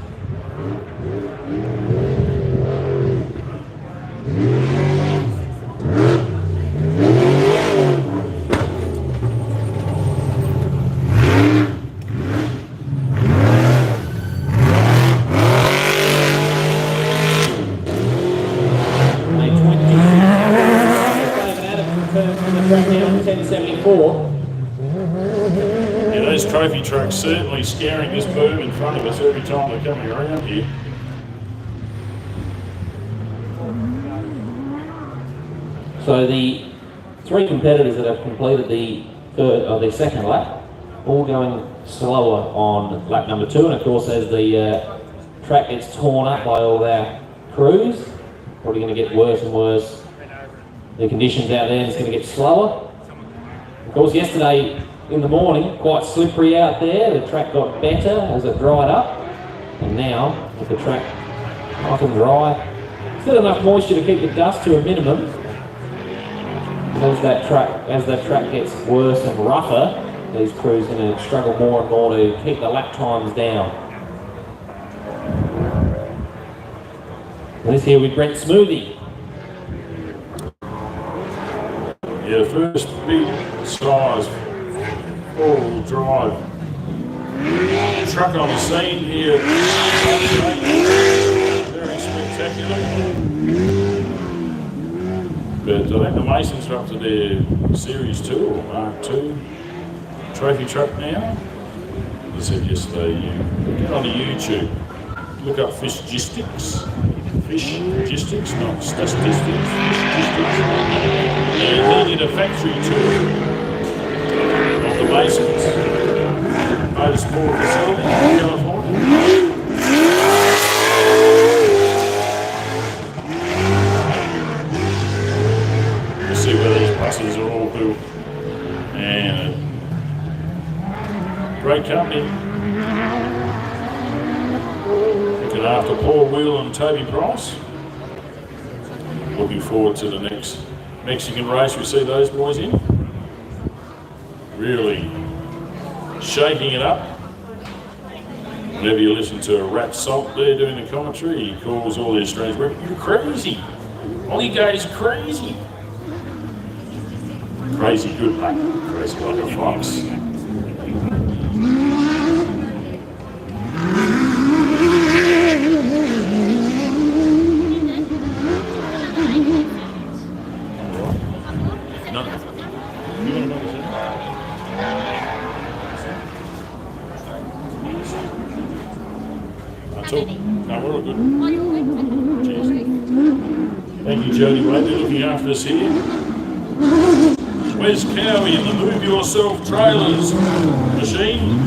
Yeah, those trophy trucks certainly scaring this boom in front of us every time they're coming around here. So the three competitors that have completed the second lap, all going slower on lap number 2, and of course as the track gets torn up by all our crews, probably going to get worse and worse. The conditions out there, it's going to get slower. Of course, yesterday in the morning, quite slippery out there. The track got better as it dried up, and now with the track nice and dry, still enough moisture to keep the dust to a minimum. As that track gets worse and rougher, these crews are going to struggle more and more to keep the lap times down. And this here with Brent Smoothie. Yeah, first big size four-wheel drive truck on the scene here. Very spectacular. But I think the Masons are up to their Series 2 or Mark 2 trophy truck now. As I said yesterday, get on the YouTube, look up Fish-gistics. Fish-gistics, not statistics, Fish-gistics. And they did a factory tour of the Masons motorsport facility in California. great company. Looking after Paul Wheel and Toby Price. Looking forward to the next Mexican race we see those boys in. Really shaking it up. Whenever you listen to a Rat Salt there doing the commentary, he calls all the Australians, "You're crazy. Ollie Gay's crazy." Crazy good luck. Crazy like a fox. No, we're all good. Cheers. Thank you, Jody Wade, looking after us here. Where's Cowie in the Move Yourself Trailers machine?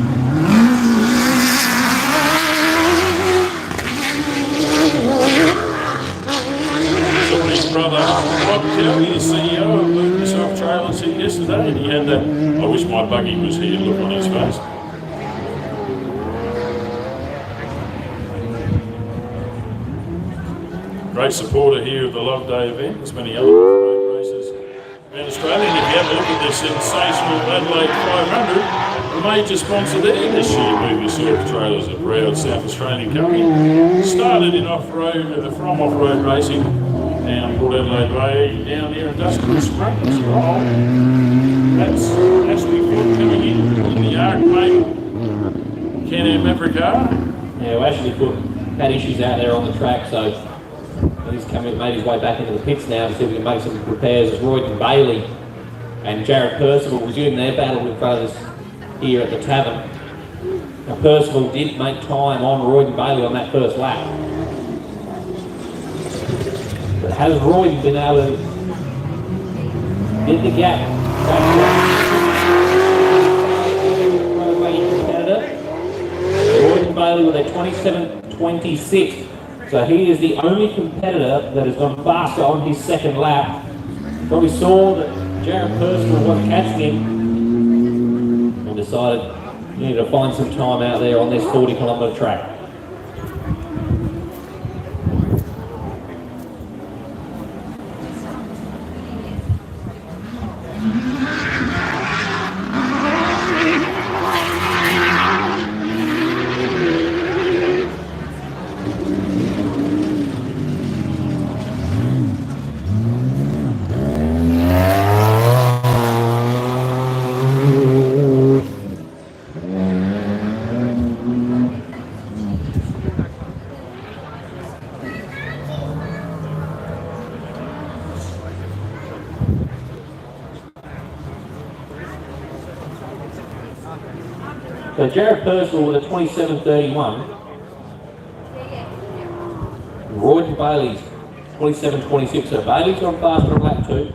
Somebody's brother, Rob Cowie, the CEO of Move Yourself Trailers, here yesterday, and he had that, "I wish my buggy was here," look on his face. Great supporter here of the Loveday event. There's many other great races around Australia. And if you have a look at this sensational Adelaide 500, the major sponsor there this year, Move Yourself Trailers, a proud South Australian company. Started in off-road, from off-road racing down Port Adelaide Way, down near Industrial Springs. Oh, that's Ashley Ford coming in the Arc Mate Can-Am Maverick car. Yeah, well, Ashley Ford had issues out there on the track, so he's made his way back into the pits now to see if we can make some repairs. As Royden Bailey and Jared Percival resume their battle in front of us here at the tavern. Now Percival did make time on Royden Bailey on that first lap. But has Royden been able to get the gap? Royden Bailey with a 27.26. So he is the only competitor that has gone faster on his second lap. Probably saw that Jared Percival wasn't catching him and decided you need to find some time out there on this 40-kilometre track. So Jared Percival with a 27.31. Royden Bailey's 27.26. So Bailey's gone faster on lap 2,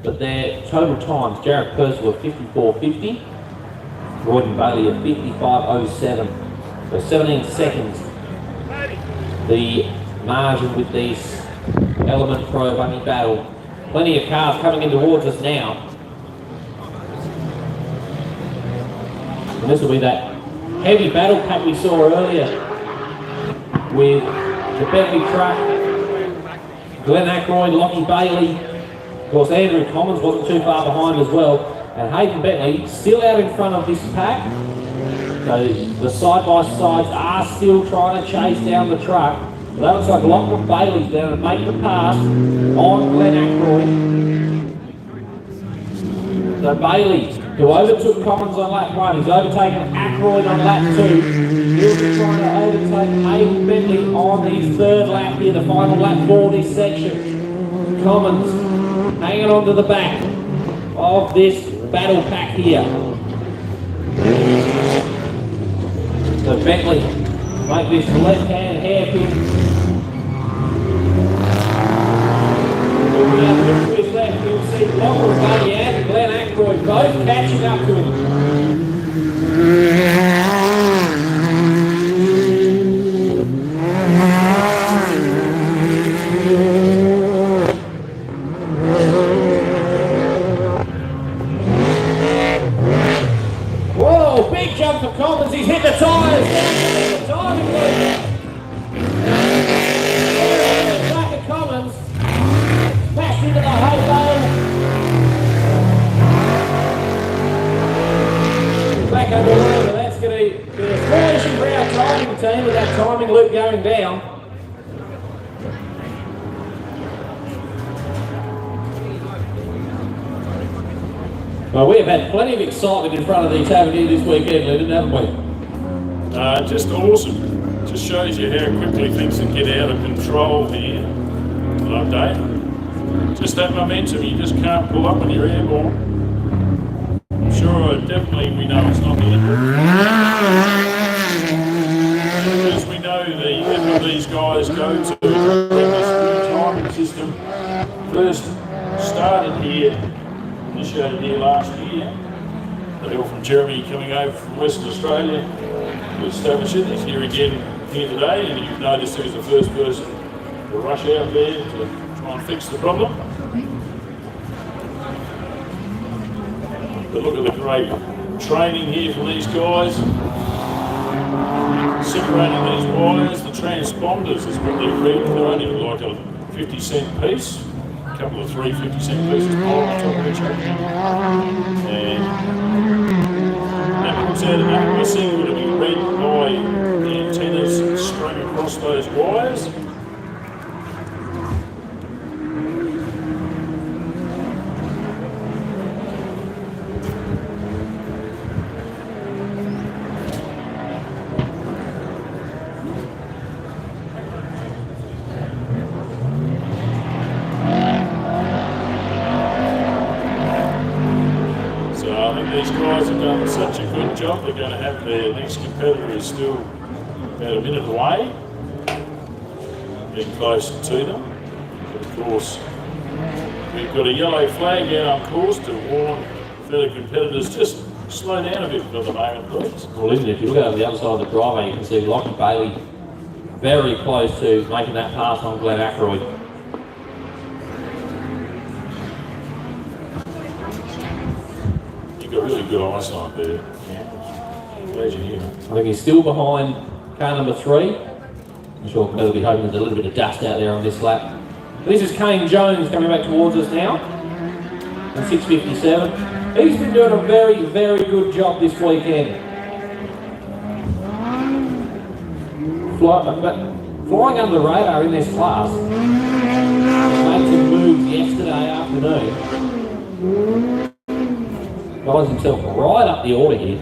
but their total times, Jared Percival at 54.50, Royden Bailey at 55.07. So 17 seconds. The margin with this Element Pro Bunny battle. Plenty of cars coming in towards us now. And this will be that heavy battle pack we saw earlier with the Bentley truck, Glenn Ackroyd, Lockie Bailey, of course Andrew Commons wasn't too far behind as well, and Hayden Bentley still out in front of this pack. So the side-by-sides are still trying to chase down the truck. But that looks like Lachlan Bailey's going to make the pass on Glenn Ackroyd. So Bailey, who overtook Commons on lap 1, he's overtaken Ackroyd on lap 2. He'll be trying to overtake Hayden Bentley on his third lap here, the final lap for this section. Commons hanging on to the back of this battle pack here. So Bentley make this left-hand hairpin. Moving up to his left, you'll see Lachlan Bailey and Glenn Ackroyd both catching up to him. Whoa! Oh, big jump for Commons. He's hit the tyres. The timing loop. Back at Commons. Smashed into the halo. Back under water. That's going to be a small issue for our timing team with that timing loop going down. Well, we have had plenty of excitement in front of the Tavernier this weekend, Lyndon, haven't we? Just awesome. Just shows you how quickly things can get out of control here. Loveday. Just that momentum, you just can't pull up when you're airborne. I'm sure, definitely, we know it's not deliberate. Because we know the level these guys go to when this new timing system first started here. Initiated here last year. The hill from Jeremy coming over from Western Australia to establish it. He's here again here today, and you've noticed he was the first person to rush out there to try and fix the problem. But look at the great training here from these guys. Separating these wires, the transponders is what they're reading. They're only like a 50-cent piece. A couple of 3 50-cent pieces piled on top of each other. And that puts out an accuracy that will be read by the antennas strung across those wires. These guys have done such a good job. They're going to have their next competitor is still about a minute away, getting closer to them. But of course, we've got a yellow flag out on course to warn fellow competitors just slow down a bit for the moment, please. Well, isn't it? If you look over the other side of the driveway, you can see Lockie Bailey very close to making that pass on Glenn Ackroyd. Got really good eyesight there. Yeah. Glad you're here. I think he's still behind car number 3. I'm sure they'll be hoping there's a little bit of dust out there on this lap. This is Kane Jones coming back towards us now. In 6:57. He's been doing a very, very good job this weekend. Flying under the radar in this class. Made some moves yesterday afternoon. Guys himself right up the order here.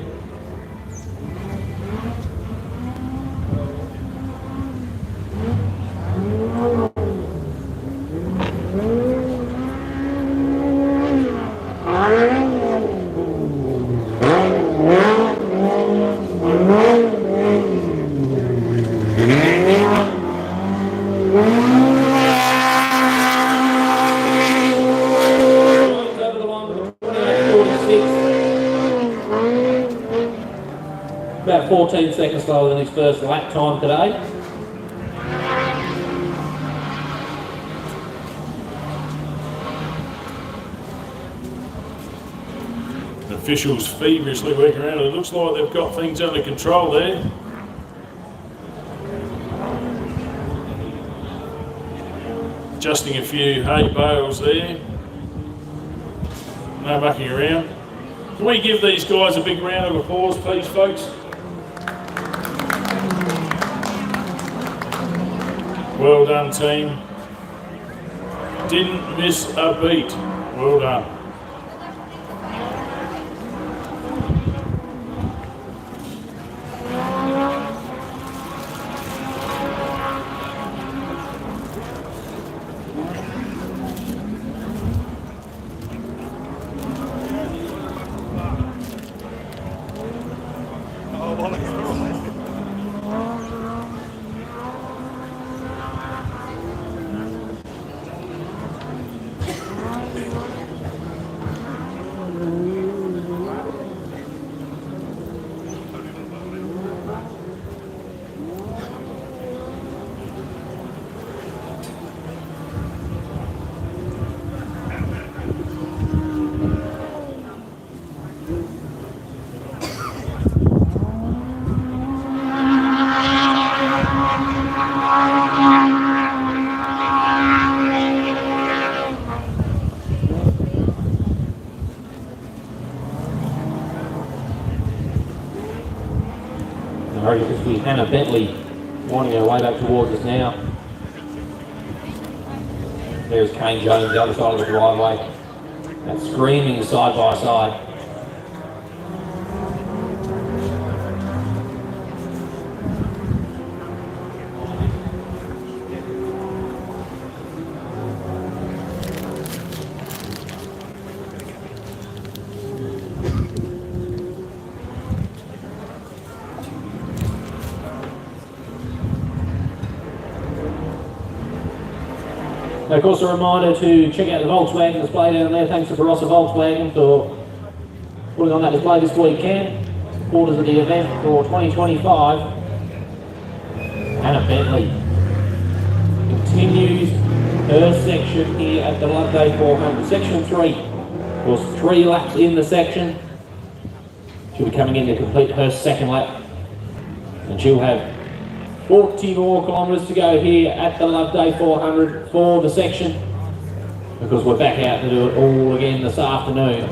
About 14 seconds slower than his first lap time today. The officials feverishly working around. It looks like they've got things under control there. Adjusting a few hay bales there. No mucking around. Can we give these guys a big round of applause, please, folks? Well done, team. Didn't miss a beat. Well done. very good to see Hannah Bentley winding her way back towards us now. There's Kane Jones, the other side of the driveway. That's screaming side by side. Of course, a reminder to check out the Volkswagen display down there. Thanks to Barossa Volkswagen for putting on that display this weekend. Supporters of the event for 2025. Hannah Bentley continues her section here at the Loveday 400. Section 3. Of course, 3 laps in the section. She'll be coming in to complete her second lap. And she'll have 40 more kilometres to go here at the Loveday 400 for the section, because we're back out to do it all again this afternoon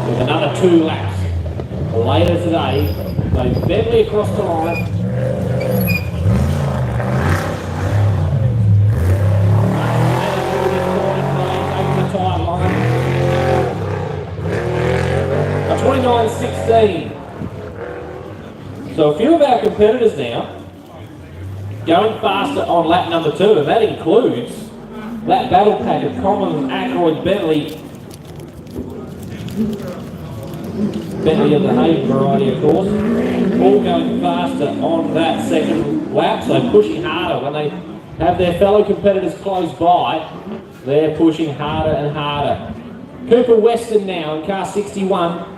with another 2 laps later today. So Bentley across the line. Over the tyre line. A 29.16. So a few of our competitors now going faster on lap number 2, and that includes that battle pack of Commons, Ackroyd, Bentley of the Haven variety, of course, all going faster on that second lap, so pushing harder. When they have their fellow competitors close by, they're pushing harder and harder. Cooper Weston now in car 61.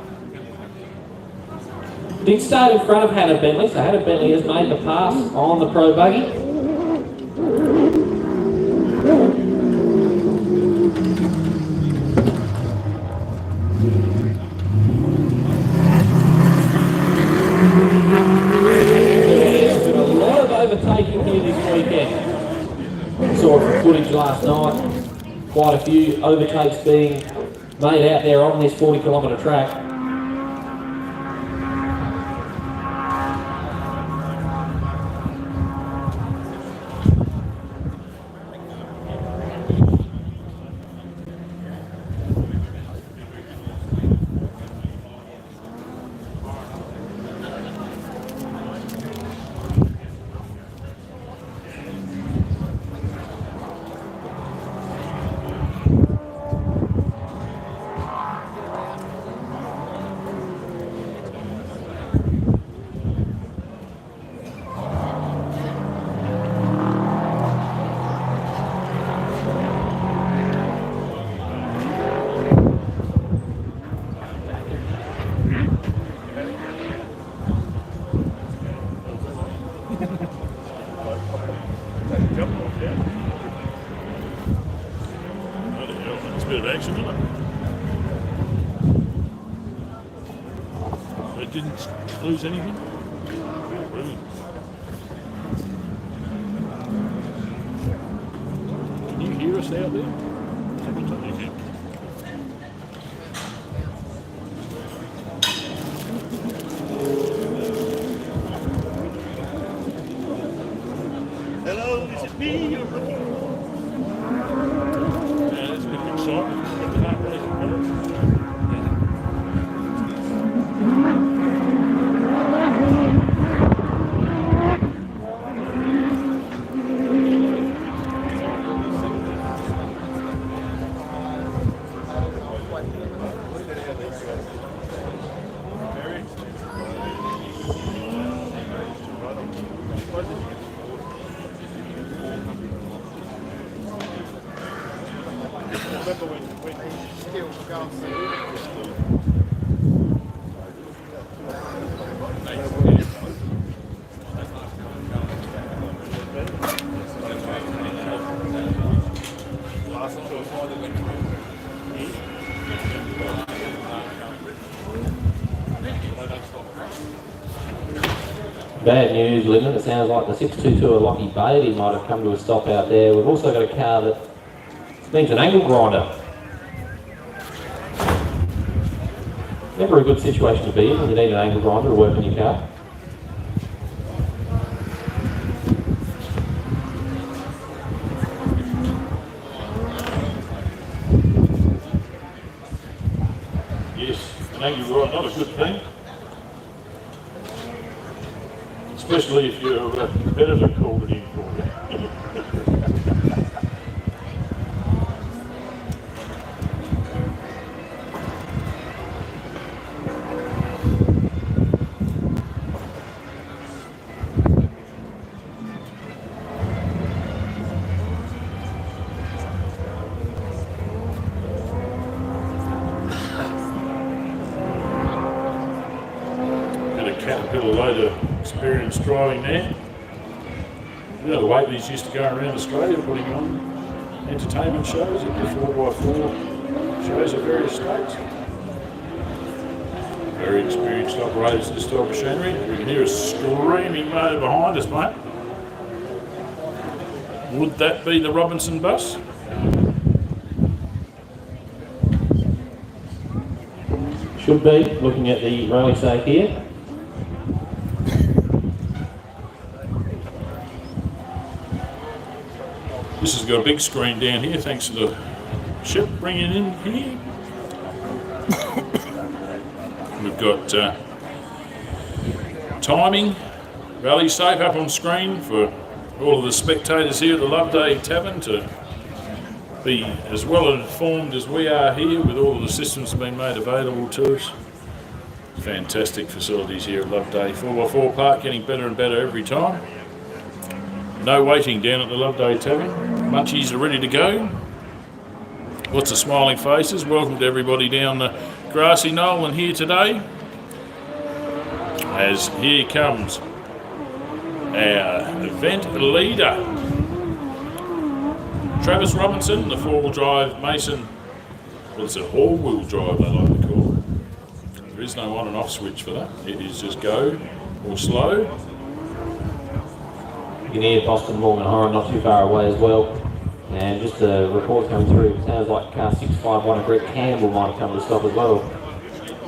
Did start in front of Hannah Bentley, so Hannah Bentley has made the pass on the Pro Buggy. There's been a lot of overtaking here this weekend. Saw some footage last night. Quite a few overtakes being made out there on this 40-kilometre track. It's a bit of action, isn't it? It didn't lose anything. Brilliant. Can you hear us out there? You can. Hello, this is me, your rookie. Yeah, it's a bit of excitement. Got the heart racing going. Bad news, Lyndon. It sounds like the 622 of Lockie Bailey might have come to a stop out there. We've also got a car that needs an angle grinder. Never a good situation to be in when you need an angle grinder to work on your car. Thank you, Rod. Not a good thing. Especially if your competitor called it in for you. Caterpillar load of experienced driving there. You know the way these used to go around Australia putting on entertainment shows at the 4x4 shows of various states. Very experienced operators of this type of machinery. We can hear a screaming motor behind us, mate. Would that be the Robinson bus? Should be, looking at the rally safe here. This has got a big screen down here thanks to the ship bringing in here. We've got timing, rally safe up on screen for all of the spectators here at the Loveday Tavern to be as well informed as we are here with all of the systems being made available to us. Fantastic facilities here at Loveday 4x4 Park, getting better and better every time. No waiting down at the Loveday Tavern. Munchies are ready to go. Lots of smiling faces. Welcome to everybody down the grassy knoll and here today. As here comes our event leader, Travis Robinson, the four-wheel drive Mason. Well, it's an all-wheel drive they like to call it. There is no on and off switch for that. It is just go or slow. You can hear Boston Morgan Horan not too far away as well. And just a report coming through, it sounds like car 651 and Greg Campbell might have come to stop as well.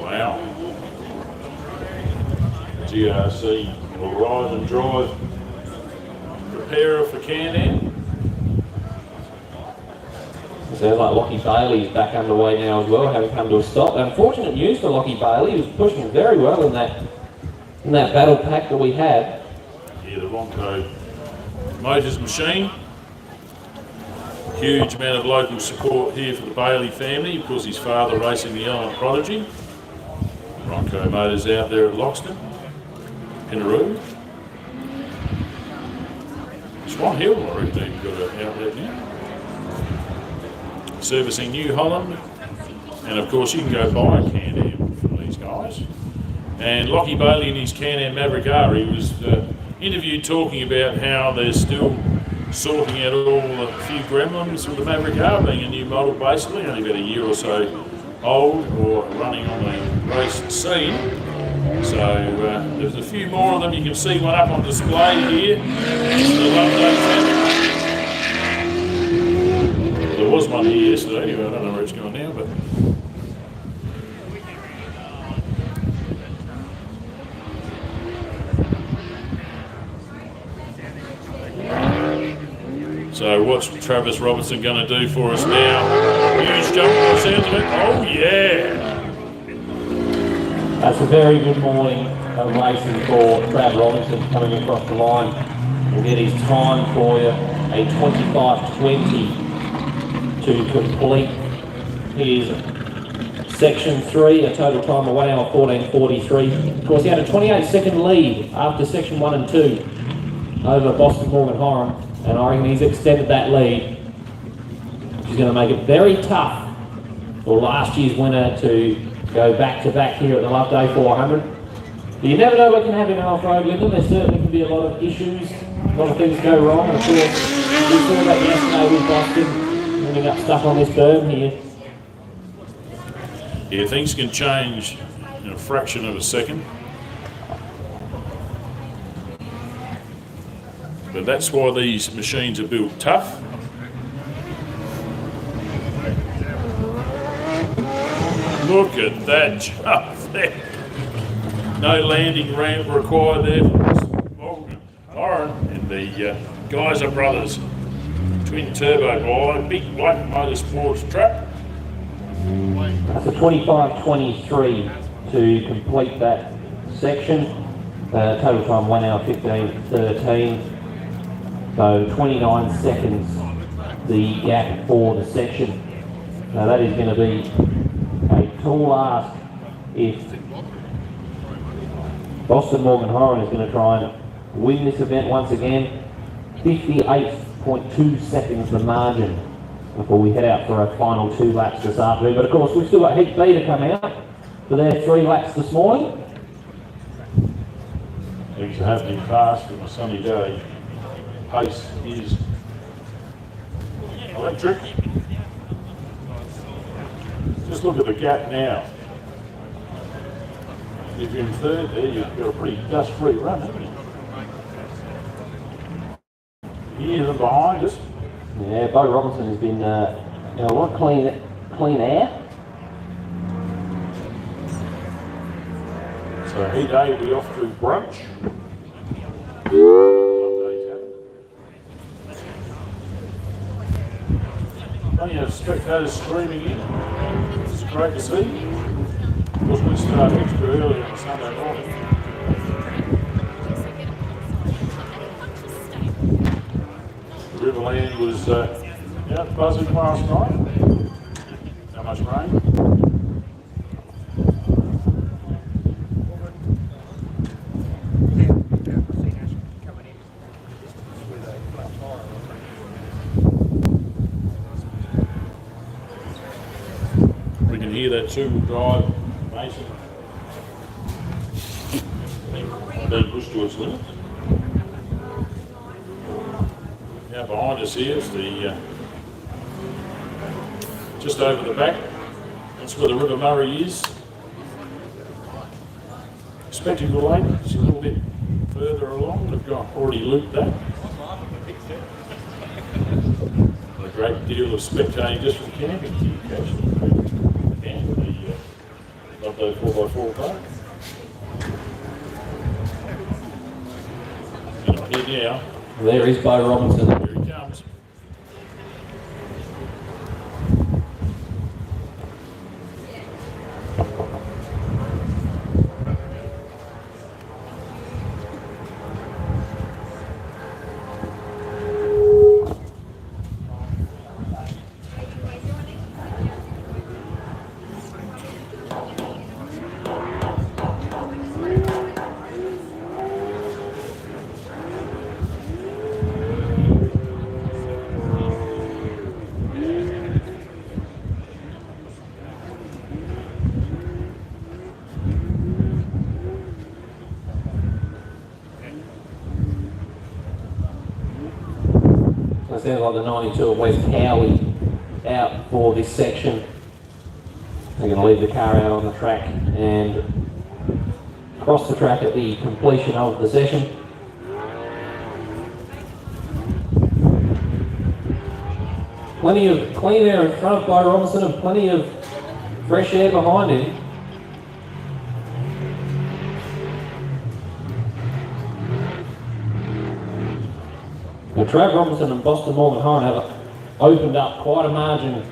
Wow. GRC will ride and drive preparer for Can-Am. Sounds like Lockie Bailey's back underway now as well, having come to a stop. Unfortunate news for Lockie Bailey, he was pushing very well in that battle pack that we had. Yeah, the Ronco Motors machine. Huge amount of local support here for the Bailey family because his father racing the Element Prodigy. Ronco Motors out there at Loxton, Pinaroo. Swan Hill lorry team got an outlet now. Servicing New Holland, and of course you can go buy a Can-Am from these guys. And Lockie Bailey in his Can-Am Maverick R, he was interviewed talking about how they're still sorting out all the few gremlins with the Maverick R, being a new model basically, only about a year or so old or running on the race scene. So there's a few more of them. You can see one up on display here. The Loveday Tavern. There was one here yesterday, anyway, I don't know where it's gone now, but so what's Travis Robinson going to do for us now? Huge jump on the sounds of it. Oh yeah! That's a very good morning of racing for Trav Robinson coming across the line. We'll get his time for you, a 25.20 to complete his section 3, a total time of 1 hour 14.43. Of course, he had a 28-second lead after section 1 and 2 over Boston Morgan Horan, and I reckon he's extended that lead, which is going to make it very tough for last year's winner to go back-to-back here at the Loveday 400. But you never know what can happen in off-road, Lyndon. There certainly can be a lot of issues, a lot of things go wrong, and of course, we saw that yesterday with Boston, ending up stuck on this berm here. Yeah, things can change in a fraction of a second. But that's why these machines are built tough. Look at that jump there. No landing ramp required there for Morgan Horan and the Geyser Brothers twin turbo by big black motorsports trap. That's a 25.23 to complete that section. Total time 1 hour 15:13. So 29 seconds the gap for the section. Now that is going to be a tall ask if Boston Morgan Horan is going to try and win this event once again. 58.2 seconds the margin before we head out for our final 2 laps this afternoon. But of course we've still got Heat B to come out for their 3 laps this morning. Things are happening fast on a sunny day. Pace is electric. Just look at the gap now. If you're in third there, you've got a pretty dust-free run, haven't you? Here and behind us. Yeah, Bo Robinson has been a lot of clean air. So Heat A will be off to brunch. Plenty of spectators streaming in. It's great to see. Of course, we start extra early on a Sunday morning. Riverland was out buzzing last night. How much rain? We can hear that two-wheel drive Mason being pushed to its limit. Now behind us here is the just over the back. That's where the River Murray is. Spectacle Lake is a little bit further along. They've already looped that. A great deal of spectating just from camping here, actually. And the Loveday 4x4 park. And I'm here now. There is Bo Robinson. Here he comes. It sounds like the 92 of West Howie out for this section. They're going to leave the car out on the track and cross the track at the completion of the session. Plenty of clean air in front of Bo Robinson and plenty of fresh air behind him. Well, Trav Robinson and Boston Morgan Horan have opened up quite a margin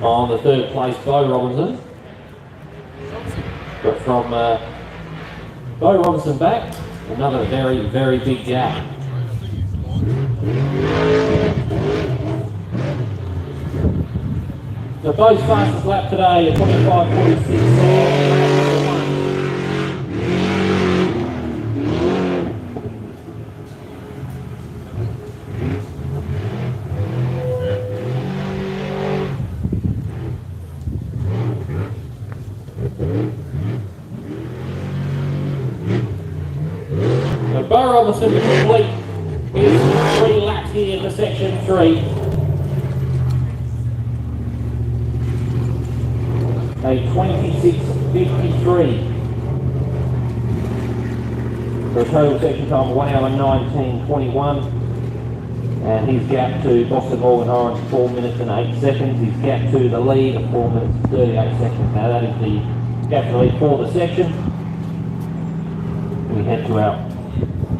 on the third place Bo Robinson. But from Bo Robinson back, another very, very big gap. So Bo's fastest lap today at 25.46. Bo Robinson to complete his 3 laps here for section 3. A 26.53 for a total section time of 1 hour 19.21, and his gap to Boston Morgan Horan 4 minutes and 8 seconds. His gap to the lead of 4 minutes and 38 seconds. Now that is the gap to the lead for the section. We head to our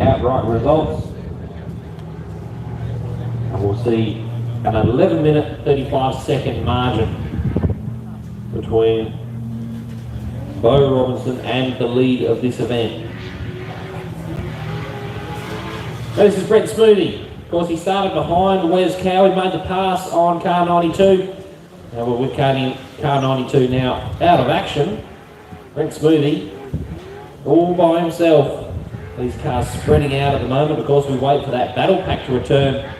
outright results, and we'll see an 11 minute 35 second margin between Bo Robinson and the lead of this event. This is Brent Smoothie. Of course, he started behind Wes Cow. He made the pass on car 92. Now we're with car 92 now out of action. Brent Smoothie all by himself. These cars spreading out at the moment. Of course, we wait for that battle pack to return,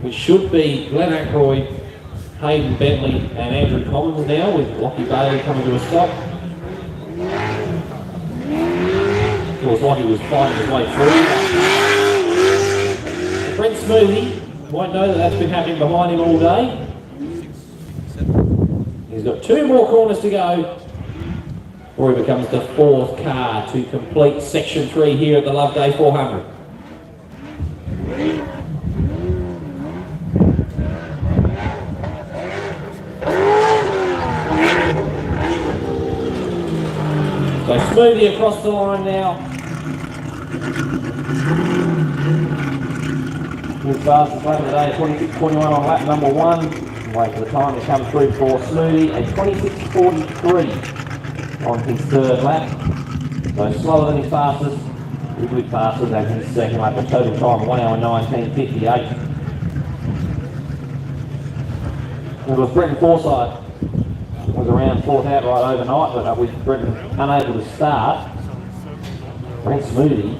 which should be Glenn Ackroyd, Hayden Bentley and Andrew Collins now, with Lockie Bailey coming to a stop. Of course, Lockie was fighting his way through. Brent Smoothie won't know that that's been happening behind him all day. He's got 2 more corners to go before he becomes the 4th car to complete section 3 here at the Loveday 400. So Smoothie across the line now. His fastest lap of the day at 26.21 on lap number 1. Wait for the time to come through for Smoothie at 26.43 on his 3rd lap. So slower than his fastest, good faster than his 2nd lap. A total time of 1 hour 19.58. It was Brenton Forsyth was around 4th outright overnight, but with Brenton unable to start, Brent Smoothie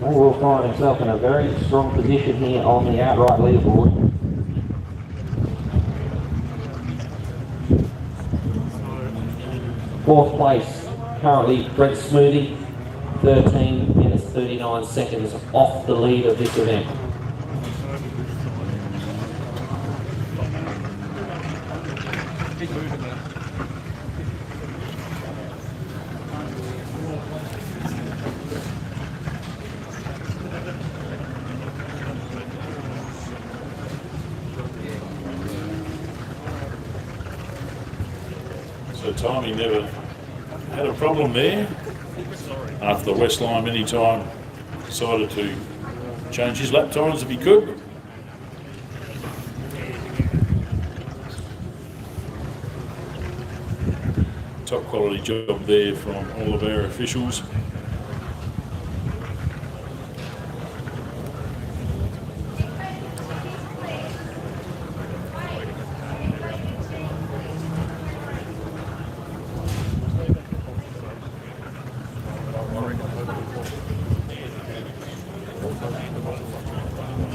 will find himself in a very strong position here on the outright leaderboard. Fourth place, currently Brent Smoothie, 13 minutes 39 seconds off the lead of this event. So Tommy never had a problem there after the West Line many time decided to change his lap times if he could. Top quality job there from all of our officials.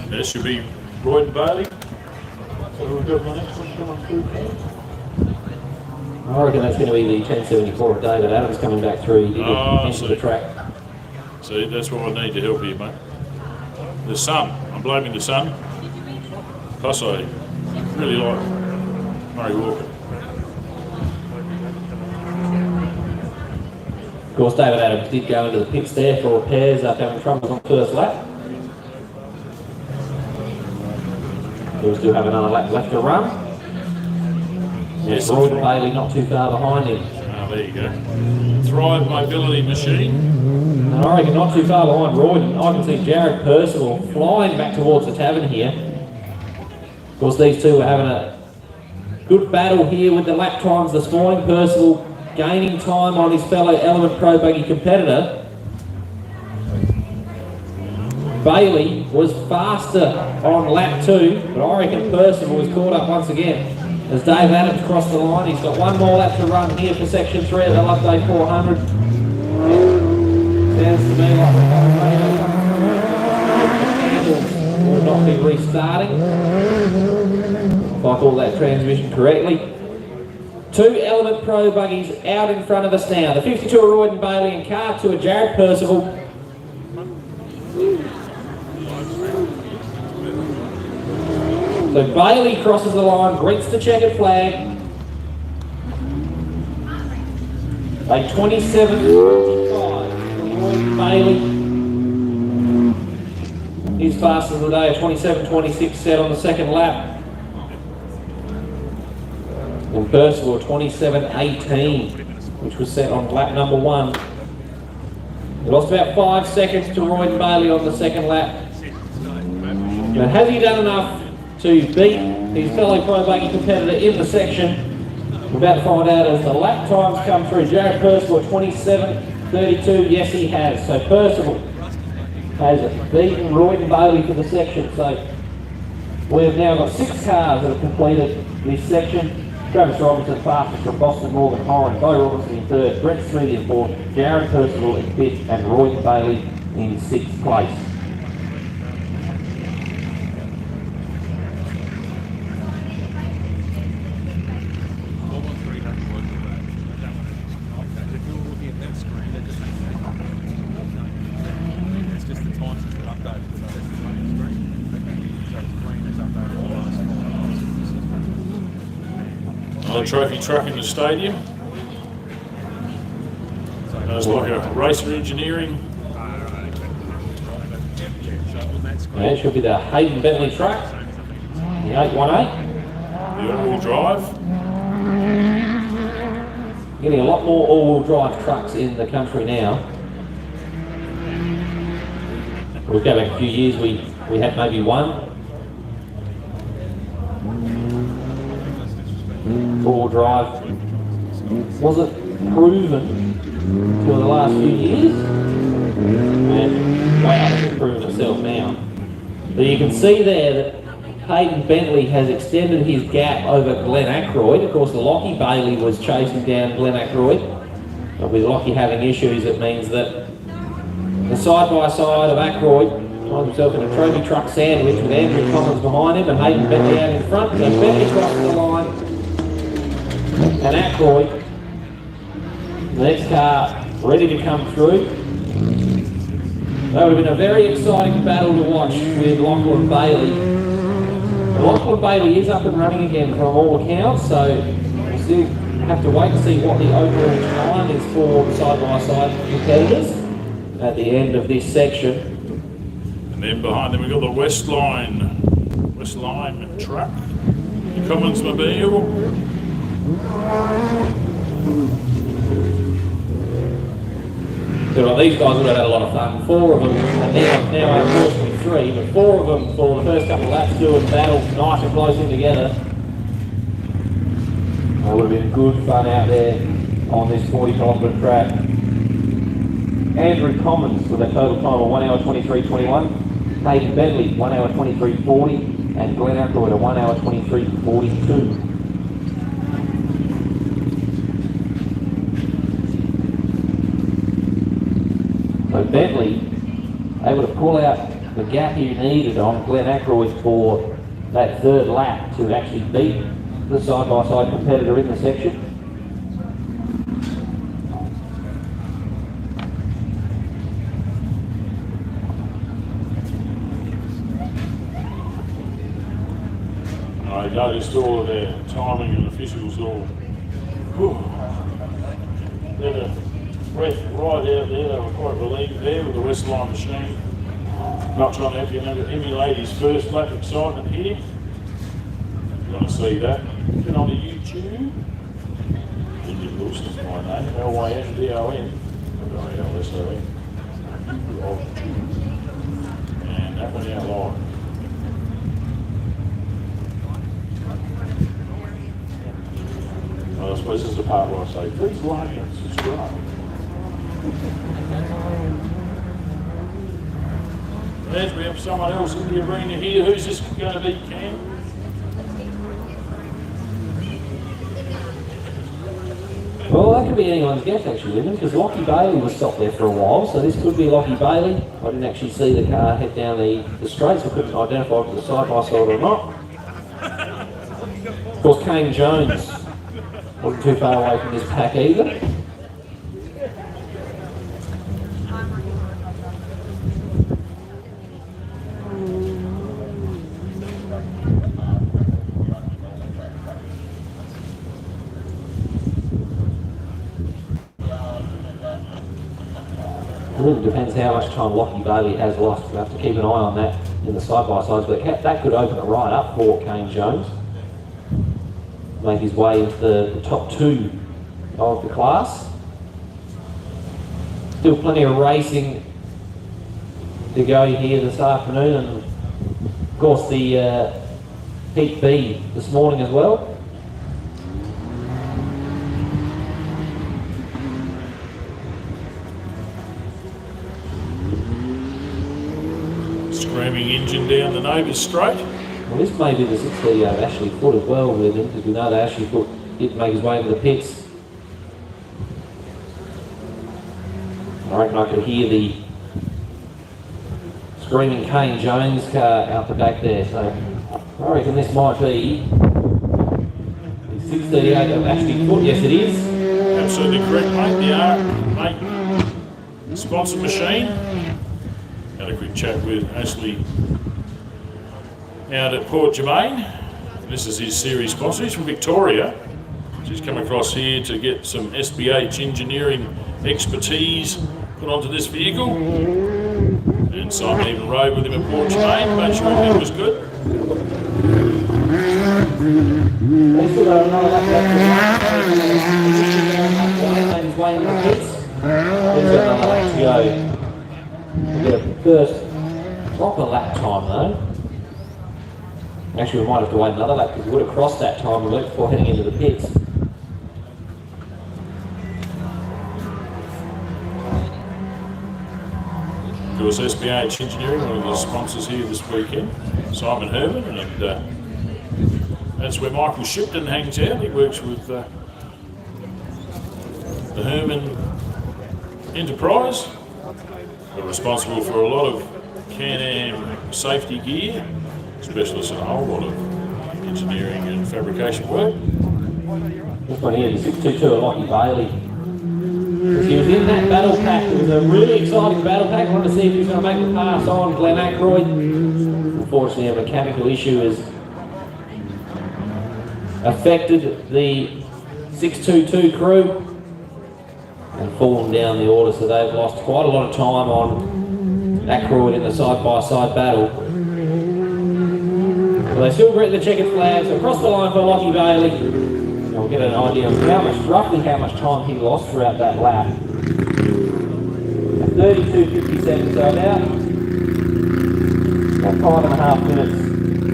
That should be Royd Bailey. So we've got the next one coming through. I reckon that's going to be the 1074 of David Adams coming back through into the track. See, that's what I need to help you, mate. The sun. I'm blaming the sun. Plus, I really like Murray Walker. Of course, David Adams did go into the pits there for repairs after having troubles on first lap. He'll still have another lap left to run. Yes, Roy Bailey not too far behind him. Ah, there you go. Thrive Mobility Machine. And I reckon not too far behind Roy. I can see Jared Percival flying back towards the tavern here. Of course, these two are having a good battle here with the lap times this morning. Percival gaining time on his fellow Element Pro Buggy competitor. Bailey was faster on lap 2, but I reckon Percival was caught up once again. As Dave Adams crossed the line, he's got one more lap to run here for section 3 of the Loveday 400. Sounds to me like the will not be restarting, if I call that transmission correctly. 2 Element Pro buggies out in front of us now. The 52 are Royd and Bailey and car 2 are Jared Percival. So Bailey crosses the line, greets the checkered flag. A 27.25. Bailey. His fastest of the day, a 27.26 set on the second lap. And Percival, a 27.18, which was set on lap number 1. He lost about 5 seconds to Royd and Bailey on the second lap. Now, has he done enough to beat his fellow pro buggy competitor in the section? We're about to find out as the lap times come through. Jared Percival 27.32, yes he has. So Percival has beaten Royden Bailey for the section. So we've now got 6 cars that have completed this section. Travis Robinson fastest from Boston, Morgan Horan, Bo Robinson in 3rd, Brent Smithy in 4th, Jared Percival in 5th, and Royden Bailey in 6th place. Trophy truck in the stadium. It's like a racer engineering. Yeah, it should be the Hayden Bentley truck, the 818. The all-wheel drive. Getting a lot more all-wheel drive trucks in the country now. We'll go back a few years, we had maybe one. All-wheel drive wasn't proven until the last few years, and way out to prove itself now. But you can see there that Hayden Bentley has extended his gap over Glenn Ackroyd. Of course, Lockie Bailey was chasing down Glenn Ackroyd, but with Lockie having issues, it means that the side-by-side of Ackroyd finds himself in a trophy truck sandwich with Andrew Collins behind him and Hayden Bentley out in front. So Bentley crosses the line. And Ackroyd, the next car ready to come through. That would have been a very exciting battle to watch with Lachlan Bailey. And Lachlan Bailey is up and running again from all accounts, so we'll still have to wait to see what the overall time is for the side-by-side competitors at the end of this section. And then behind them we've got the Westline truck, the Commons Mobile. So these guys would have had a lot of fun. 4 of them, and now unfortunately 3, but 4 of them for the first couple of laps doing battle nice and close in together. It would have been good fun out there on this 40-kilometre track. Andrew Commons with a total time of 1 hour 23.21. Hayden Bentley 1 hour 23.40, and Glenn Ackroyd a 1 hour 23.42. So Bentley able to pull out the gap he needed on Glenn Ackroyd for that 3rd lap to actually beat the side-by-side competitor in the section. I noticed all of their timing and the physicals all. They had a breath right out there, they were quite relieved there with the Westline machine. Not trying to emulate his first lap excitement here. You want to see that? Get on to YouTube. Indian Wilson is my name, L-Y-N-D-O-N. L-S-O-N. And that went out live. I suppose this is the part where I say, please like and subscribe. As we have someone else in the arena here, who's this going to be, Cam? Well, that could be anyone's guess actually, because Lockie Bailey was stopped there for a while, so this could be Lockie Bailey. I didn't actually see the car head down the straight, so I couldn't identify if it was side-by-side or not. Of course, Kane Jones wasn't too far away from this pack either. It really depends how much time Lockie Bailey has lost. We'll have to keep an eye on that in the side-by-sides, but that could open it right up for Kane Jones. Make his way into the top 2 of the class. Still plenty of racing to go here this afternoon, and of course the Heat B this morning as well. Screaming engine down the neighbour's straight. Well, this may be the 638 Ashley Foot as well, with him, because we know that Ashley Foot did make his way to the pits. I reckon I could hear the screaming Kane Jones car out the back there, so I reckon this might be the 638 of Ashley Foot. Yes, it is. Absolutely correct, mate. The ARC, mate, sponsored machine. Had a quick chat with Ashley out at Port Germain. This is his series sponsor. He's from Victoria. He's come across here to get some SBH engineering expertise put onto this vehicle. And Simon even rode with him at Port Germain, made sure everything was good. They still got another lap left to his way in the pits. He's got another lap to go. We'll get a first proper lap time though. Actually, we might have to wait another lap because we would have crossed that time we went before heading into the pits. Of course, SBH Engineering, one of the sponsors here this weekend, Simon Herman, and that's where Michael Shipton hangs out. He works with the Herman Enterprise. They're responsible for a lot of Can-Am safety gear, specialists in a whole lot of engineering and fabrication work. This one here, the 622 of Lockie Bailey. He was in that battle pack. It was a really exciting battle pack. I wanted to see if he was going to make the pass on Glen Ackroyd. Unfortunately, a mechanical issue has affected the 622 crew and fallen down the order, so they've lost quite a lot of time on Ackroyd in the side-by-side battle. But they still greet the checkered flags across the line for Lockie Bailey. And we'll get an idea of roughly how much time he lost throughout that lap. 32.57, so about 5.5 minutes.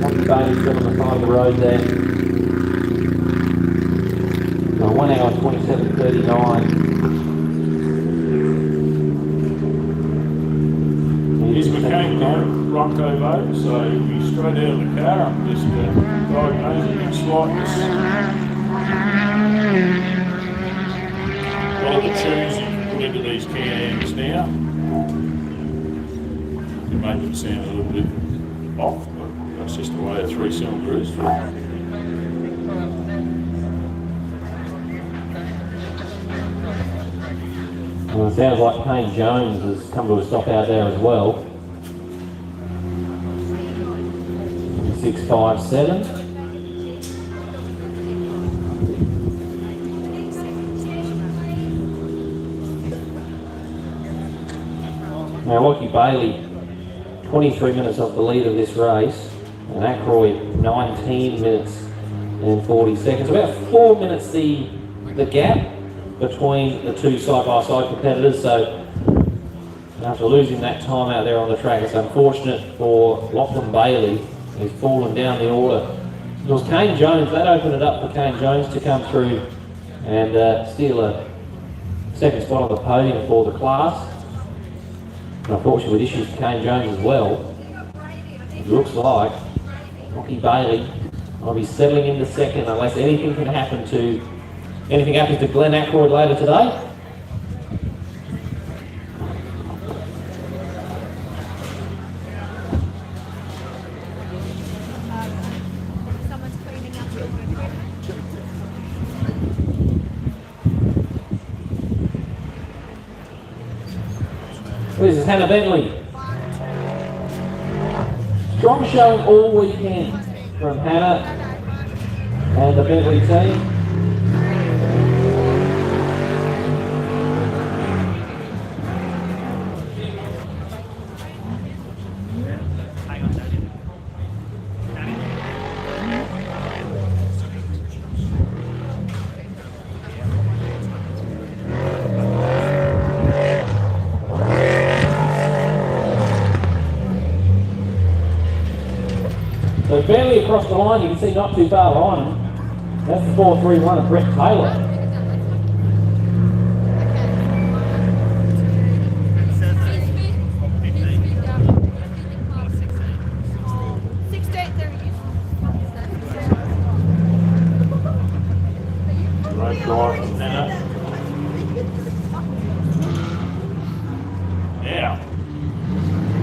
Lockie Bailey's still on the side of the road there. 1 hour 27.39. His mechanic rocked over, so he's straight out of the car. I'm just diagnosing his slightness. One of the tunes you can put into these Can-Ams now can make them sound a little bit off, but that's just the way a 3-cylinder is. Well, it sounds like Kane Jones has come to a stop out there as well. 6.57. Now Lockie Bailey, 23 minutes off the lead of this race, and Ackroyd 19 minutes and 40 seconds. About 4 minutes the gap between the two side-by-side competitors, so after losing that time out there on the track, it's unfortunate for Lachlan Bailey. He's fallen down the order. It was Kane Jones, that opened it up for Kane Jones to come through and steal a second spot on the podium for the class. And unfortunately with issues for Kane Jones as well, it looks like Lockie Bailey will be settling into second unless anything happens to Glen Ackroyd later today. Someone's cleaning up your equipment. This is Hannah Bentley. Strong showing all weekend from Hannah and the Bentley team. So Bentley across the line, you can see not too far behind him. That's the 4.31 of Brett Taylor.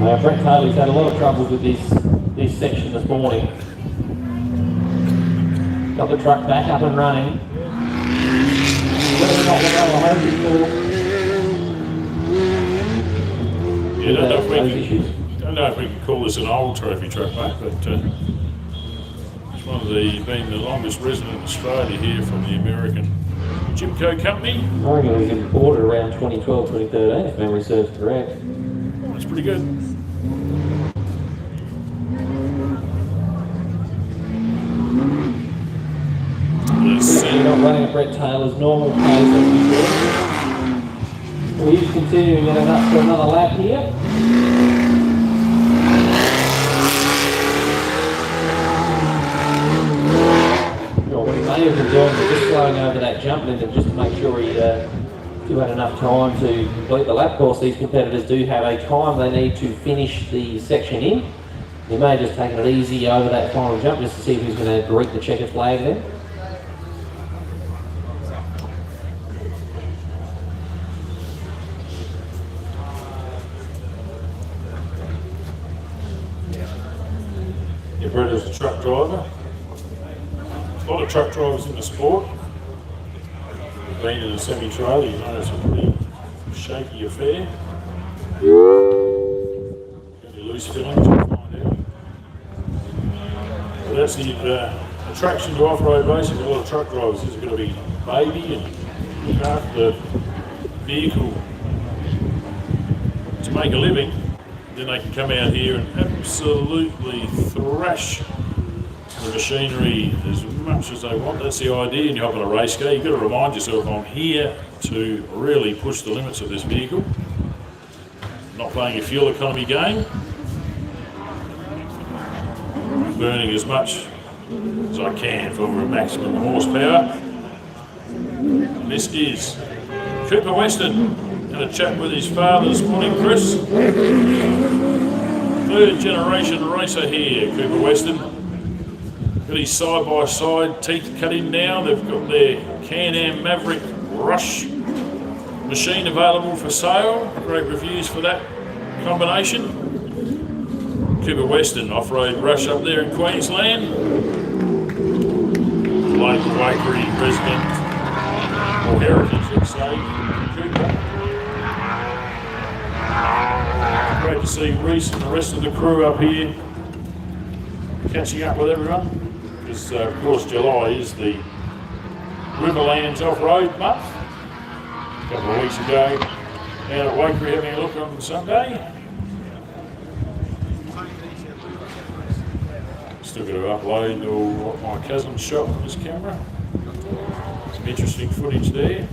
Brett Taylor's had a lot of trouble with this section this morning. Got the truck back up and running. Whether or not we're Yeah, don't know if we can call this an old trophy truck, mate, but it's been the longest resident in Australia here from the American Jimco company. I reckon we can order around 2012, 2013 if memory serves correct. That's pretty good. We're not running at Brett Taylor's normal pace as before. We're continuing it up for another lap here. Well, what he may have been doing was just slowing over that jump limit just to make sure he still had enough time to complete the lap. Of course, these competitors do have a time they need to finish the section in. He may have just taken it easy over that final jump just to see if he's going to greet the checkered flag then. Yeah, Brett is a truck driver. A lot of truck drivers in the sport. Being in a semi-trailer, you know it's a pretty shaky affair. Any loose fillings, you'll find out. But that's the attraction to off-road racing. A lot of truck drivers is going to be baby and look after the vehicle to make a living. Then they can come out here and absolutely thrash the machinery as much as they want. That's the idea. And you hop on a race car, you've got to remind yourself, I'm here to really push the limits of this vehicle. Not playing a fuel economy game. Burning as much as I can for maximum horsepower. And this is Cooper Weston. Had a chat with his father this morning, Chris. Third generation racer here, Cooper Weston. Got his side-by-side teeth cut in now. They've got their Can-Am Maverick Rush machine available for sale. Great reviews for that combination. Cooper Weston, off-road rush up there in Queensland. Local Wakery resident, or heritage, let's say, Cooper. Great to see Reese and the rest of the crew up here catching up with everyone, because of course July is the Riverlands off-road month. A couple of weeks ago out at Wakery having a look on Sunday. Still got to upload all what my cousin shot on his camera. Some interesting footage there.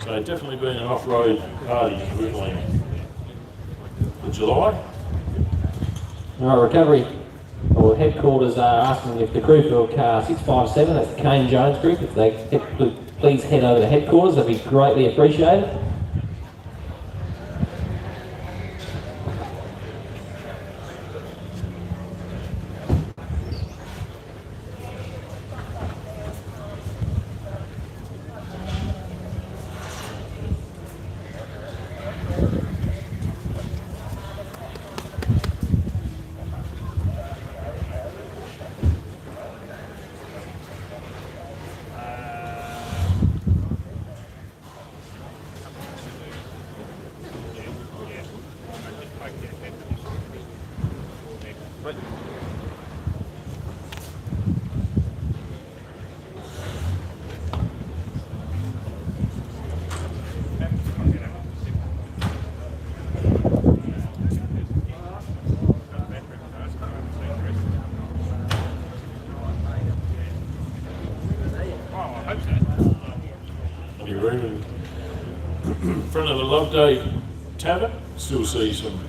So definitely been an off-road party originally for July. All right, recovery or headquarters are asking if the crew for car 657, that's the Kane Jones group, if they could please head over to headquarters, that'd be greatly appreciated. In front of the Loveday Tavern, still see some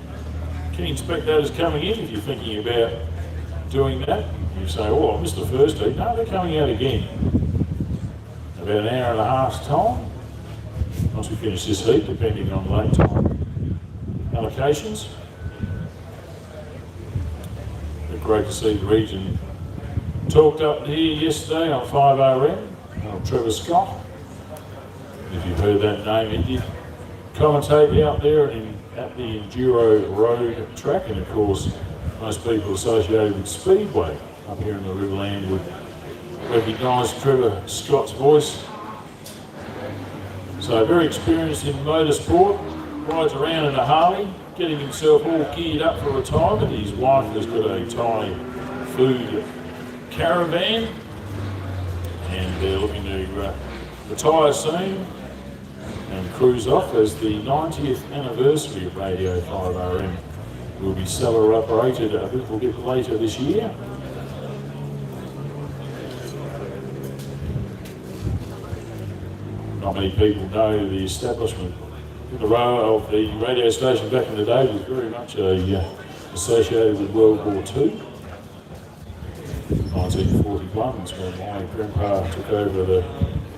keen spectators coming in. If you're thinking about doing that, you say, oh, I missed the first heat. No, they're coming out again. About an hour and a half's time, once we finish this heat, depending on late time allocations. But great to see the region talked up here yesterday on 5RM. Trevor Scott. If you've heard that name, he did commentate out there at the Enduro Road track, and of course most people associated with Speedway up here in the Riverland would recognise Trevor Scott's voice. So very experienced in motorsport, rides around in a Harley, getting himself all geared up for retirement. His wife has got a Thai food caravan, and they're looking to retire soon and cruise off as the 90th anniversary of Radio 5RM will be celebrated a little bit later this year. Not many people know the establishment of the radio station back in the day was very much associated with World War II. 1941 is when my grandpa took over the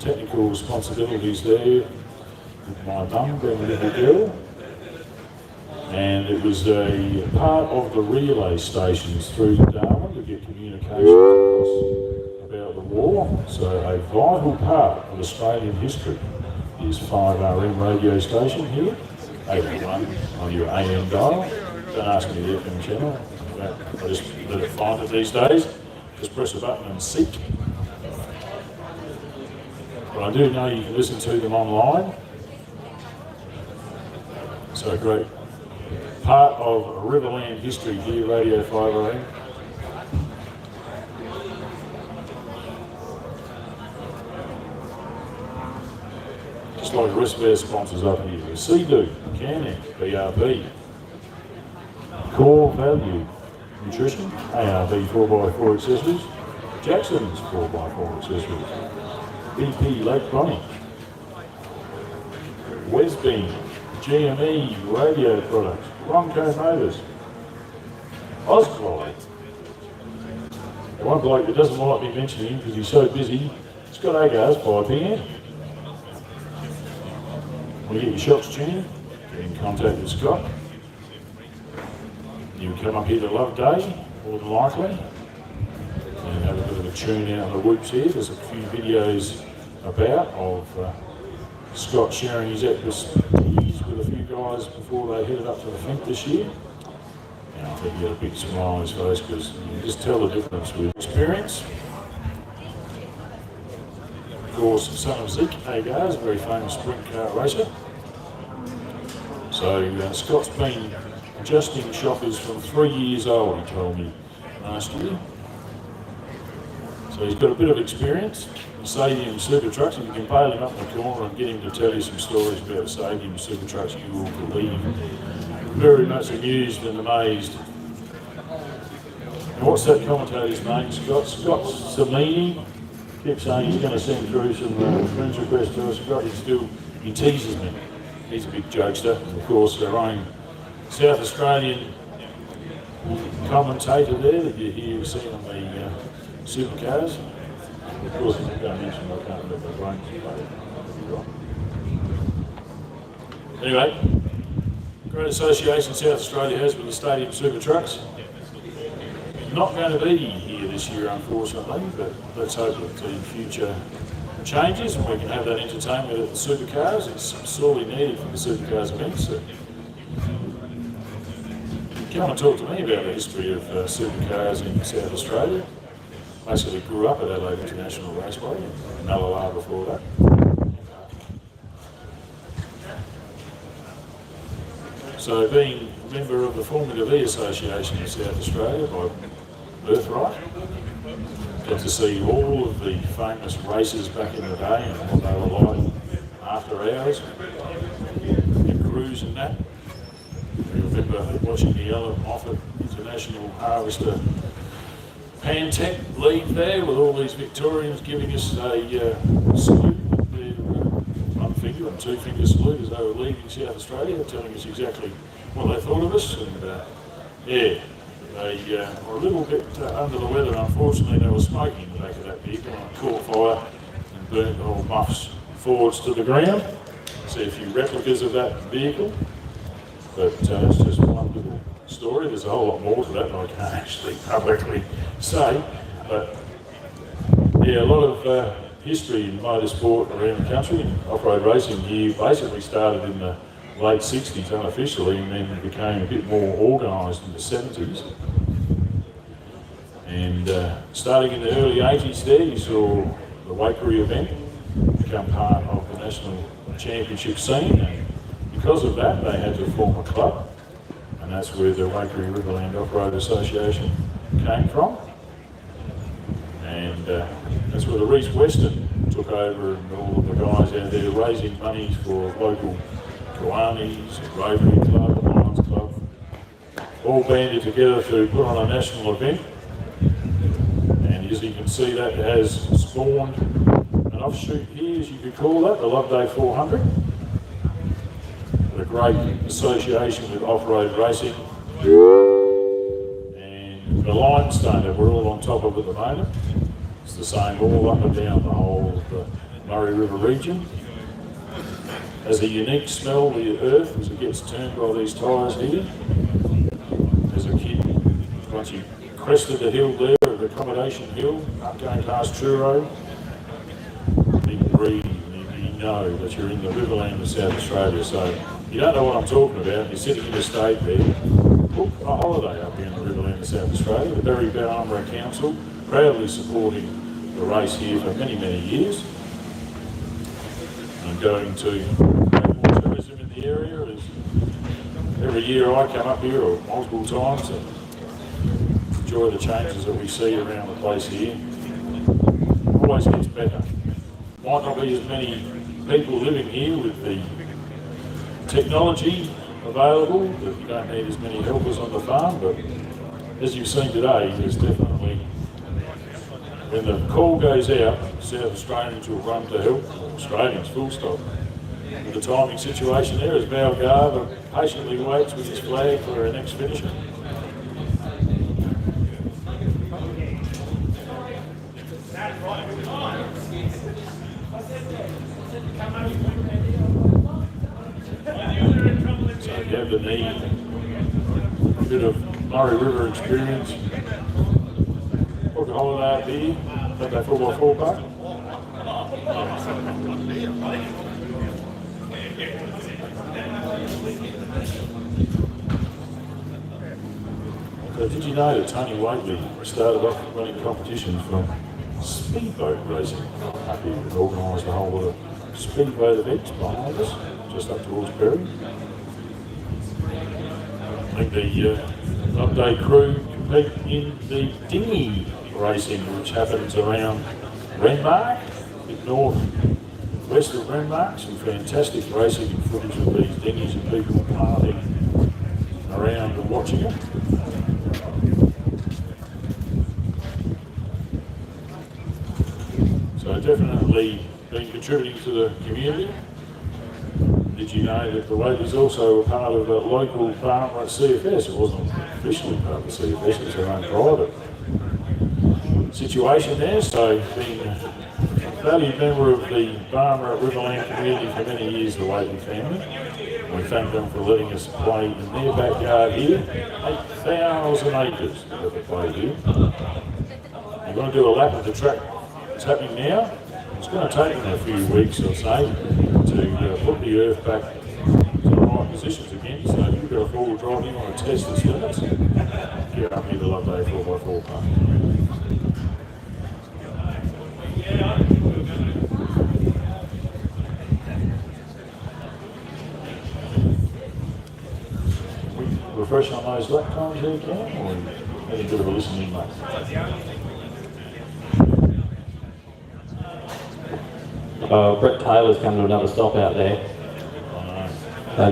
technical responsibilities there with my mum being a little girl. And it was a part of the relay stations through to Darwin to get communication across about the war. So a vital part of Australian history is 5RM radio station here, 81 on your AM dial. Don't ask me the FM channel, I just let it find it these days. Just press a button and seek. But I do know you can listen to them online. So great part of Riverland history here, Radio 5RM. Just like the rest of our sponsors up here. Sea-Doo, Canon, BRB, Core Value Nutrition, ARB 4x4 accessories, Jackson's 4x4 accessories, BP Lake Bonnie, Wesbeam, GME radio products, Ronco Motors, Osclide. One bloke that doesn't like me mentioning him because he's so busy, Scott Agar's 5PM. When you get your shots tuned, get in contact with Scott. You come up here to Loveday, more than likely, and have a bit of a tune out on the whoops here. There's a few videos about of Scott sharing his expertise with a few guys before they headed up to the Fink this year. And I think he had a big smile on his face because you can just tell the difference with experience. Of course, son of Zeke Agar is a very famous sprint car racer. So Scott's been adjusting shockers from 3 years old, he told me last year. So he's got a bit of experience. The Stadium Super Trucks, if you can bail him up in the corner and get him to tell you some stories about the Stadium Super Trucks, you will believe. Very much amused and amazed. And what's that commentator's name, Scott? Scott Samini. Kept saying he's going to send through some friends requests to us. Scott, he teases me. He's a big jokester. And of course, our own South Australian commentator there that you hear seen on the supercars. Of course, I'm going to mention I can't remember the brains. Anyway, great association South Australia has with the Stadium Super Trucks. Not going to be here this year, unfortunately, but let's hope that the future changes and we can have that entertainment at the supercars. It's sorely needed for the supercars events. Come and talk to me about the history of supercars in South Australia. Basically grew up at Adelaide International Raceway and Nullala before that. So being a member of the Formula V Association in South Australia by birthright, got to see all of the famous races back in the day and what they were like after hours, and crews and that. I remember watching the Ellen Moffat International Harvester Pantech leave there with all these Victorians giving us a salute with their one finger and two finger salute as they were leaving South Australia, telling us exactly what they thought of us. And yeah, they were a little bit under the weather. Unfortunately, they were smoking in the back of that vehicle and it caught fire and burnt all muffs forwards to the ground. See a few replicas of that vehicle, but it's just one little story. There's a whole lot more to that that I can't actually publicly say, but yeah, a lot of history in motorsport around the country. Off-road racing here basically started in the late 60s unofficially, and then became a bit more organised in the 70s. And starting in the early 80s there, you saw the Wakery event become part of the national championship scene, and because of that they had to form a club, and that's where the Wakery Riverland Off-Road Association came from. And that's where the Reese Western took over, and all of the guys out there raising money for local Kiwanis, Rotary Club, Lions Club, all banded together to put on a national event. And as you can see, that has spawned an offshoot here, as you could call that, the Loveday 400. A great association with off-road racing. And the limestone that we're all on top of at the moment, it's the same all up and down the whole of the Murray River region. Has a unique smell, the earth, as it gets turned by these tyres here. As a kid, once you crested the hill there, the accommodation hill, up going past Truro, you breathe and you know that you're in the Riverland of South Australia. So you don't know what I'm talking about, you're sitting in the state there, book a holiday up here in the Riverland of South Australia. The Berry Barmera Council proudly supporting the race here for many, many years. I'm going to have more tourism in the area. Every year I come up here, or multiple times, and enjoy the changes that we see around the place here. Always gets better. Might not be as many people living here with the technology available, that you don't need as many helpers on the farm, but as you've seen today, there's definitely, when the call goes out, South Australians will run to help, or Australians, full stop. With the timing situation there, as Valgarve patiently waits with his flag for our next finisher. So if you have the need, a bit of Murray River experience, book a holiday up here, Loveday 4x4 park. So did you know that Tony Whately started off running competitions from speedboat racing up here, and organised a whole lot of speedboat events behind us, just up towards Berry. I think the Loveday crew compete in the dinghy racing, which happens around Renmark, a bit north west of Renmark. Some fantastic racing and footage of these dinghies and people partying around and watching it. So definitely been contributing to the community. Did you know that the Whately's also a part of the local Barmera CFS? It wasn't officially part of the CFS, it's their own private situation there. So being a valued member of the Barmera Riverland community for many years, the Whately family. We thank them for letting us play in their backyard here. 8,000 acres that they play here. We're going to do a lap of the track. It's happening now. It's going to take them a few weeks or so to put the earth back to the right positions again. So if you've got a four-wheel drive, you want to test this limits, get up here to Loveday 4x4 park. Refresh on those lap times there, Cam, or any bit of a listening, mate? Brett Taylor's come to another stop out there.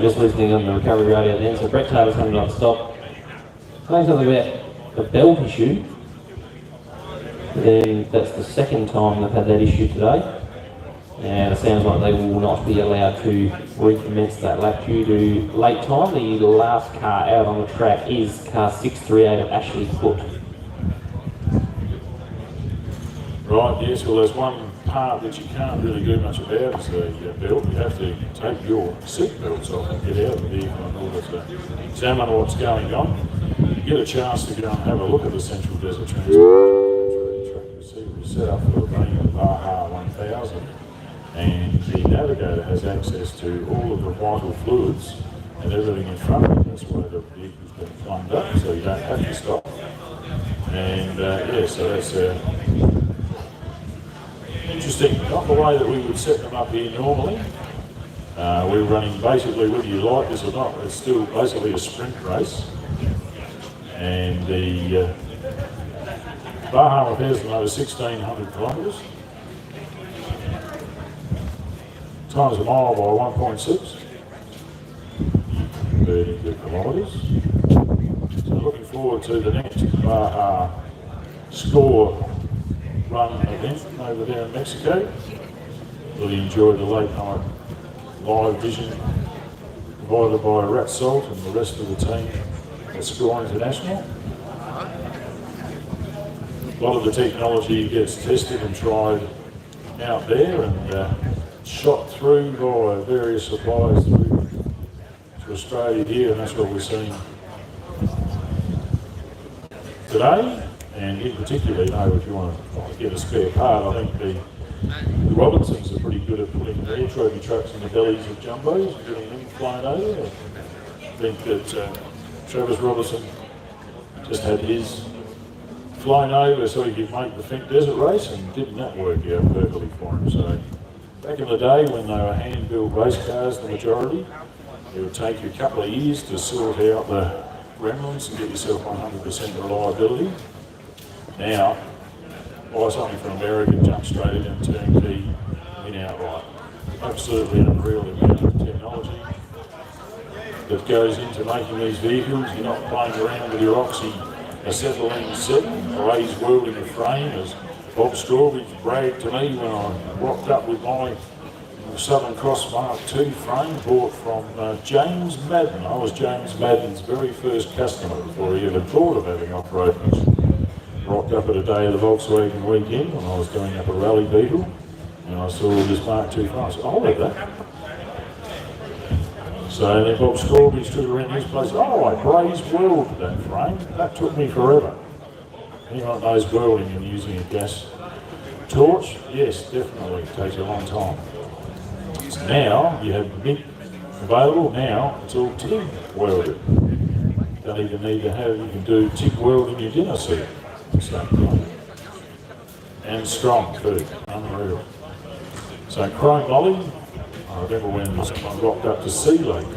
Just listening on the recovery radio then. So Brett Taylor's come to another stop. Saying something about the belt issue. Then that's the second time they've had that issue today. And it sounds like they will not be allowed to recommence that lap due to late time. The last car out on the track is car 638 of Ashley Foot. Right, yes, well there's one part that you can't really do much about is the belt. You have to take your seat belts off and get out of the vehicle in order to examine what's going on. You get a chance to go and have a look at the Central Desert Transport track to see set up for running the Baja 1000, and the navigator has access to all of the vital fluids and everything in front of you. That's why the vehicle's been plumbed up, so you don't have to stop. And yeah, so that's interesting. Not the way that we would set them up here normally. We're running basically, whether you like this or not, it's still basically a sprint race. And the Baja 1000 over 1,600 kilometres. Times a mile by 1.6. 32 kilometres. So looking forward to the next Baja score run event over there in Mexico. Really enjoyed the late night live vision provided by Rat Salt and the rest of the team at Sky International. A lot of the technology gets tested and tried out there and shot through by various suppliers through to Australia here, and that's what we're seeing today. And in particular, you know, if you want to get a spare part, I think the Robinsons are pretty good at putting their trophy trucks in the bellies of jumbos and getting them flying over. I think that Travis Robinson just had his flying over so he could make the Fink Desert race, and didn't that work out perfectly for him. So back in the day when they were hand-built race cars, the majority, it would take you a couple of years to sort out the gremlins and get yourself 100% reliability. Now, buy something from America, jump straight in and turnkey, win outright. Absolutely unreal amount of technology that goes into making these vehicles. You're not playing around with your Oxy acetylene 7 or A's welding a frame, as Bob Strawbridge bragged to me when I rocked up with my Southern Cross Mark II frame bought from James Madden. I was James Madden's very first customer before he even thought of having off-road. Rocked up at a day of the Volkswagen weekend when I was going up a rally Beetle, and I saw this Mark II frame. I said, I'll have that. So then Bob Strawbridge took around his place. Oh, I brazed welded that frame. That took me forever. Anyone knows welding and using a gas torch? Yes, definitely. It takes a long time. So now you have MIG available. Now it's all TIG welded. Don't even need to have, you can do TIG weld in your dinner suit. And strong too, unreal. So chrome molly, I remember when someone rocked up to Sea Lake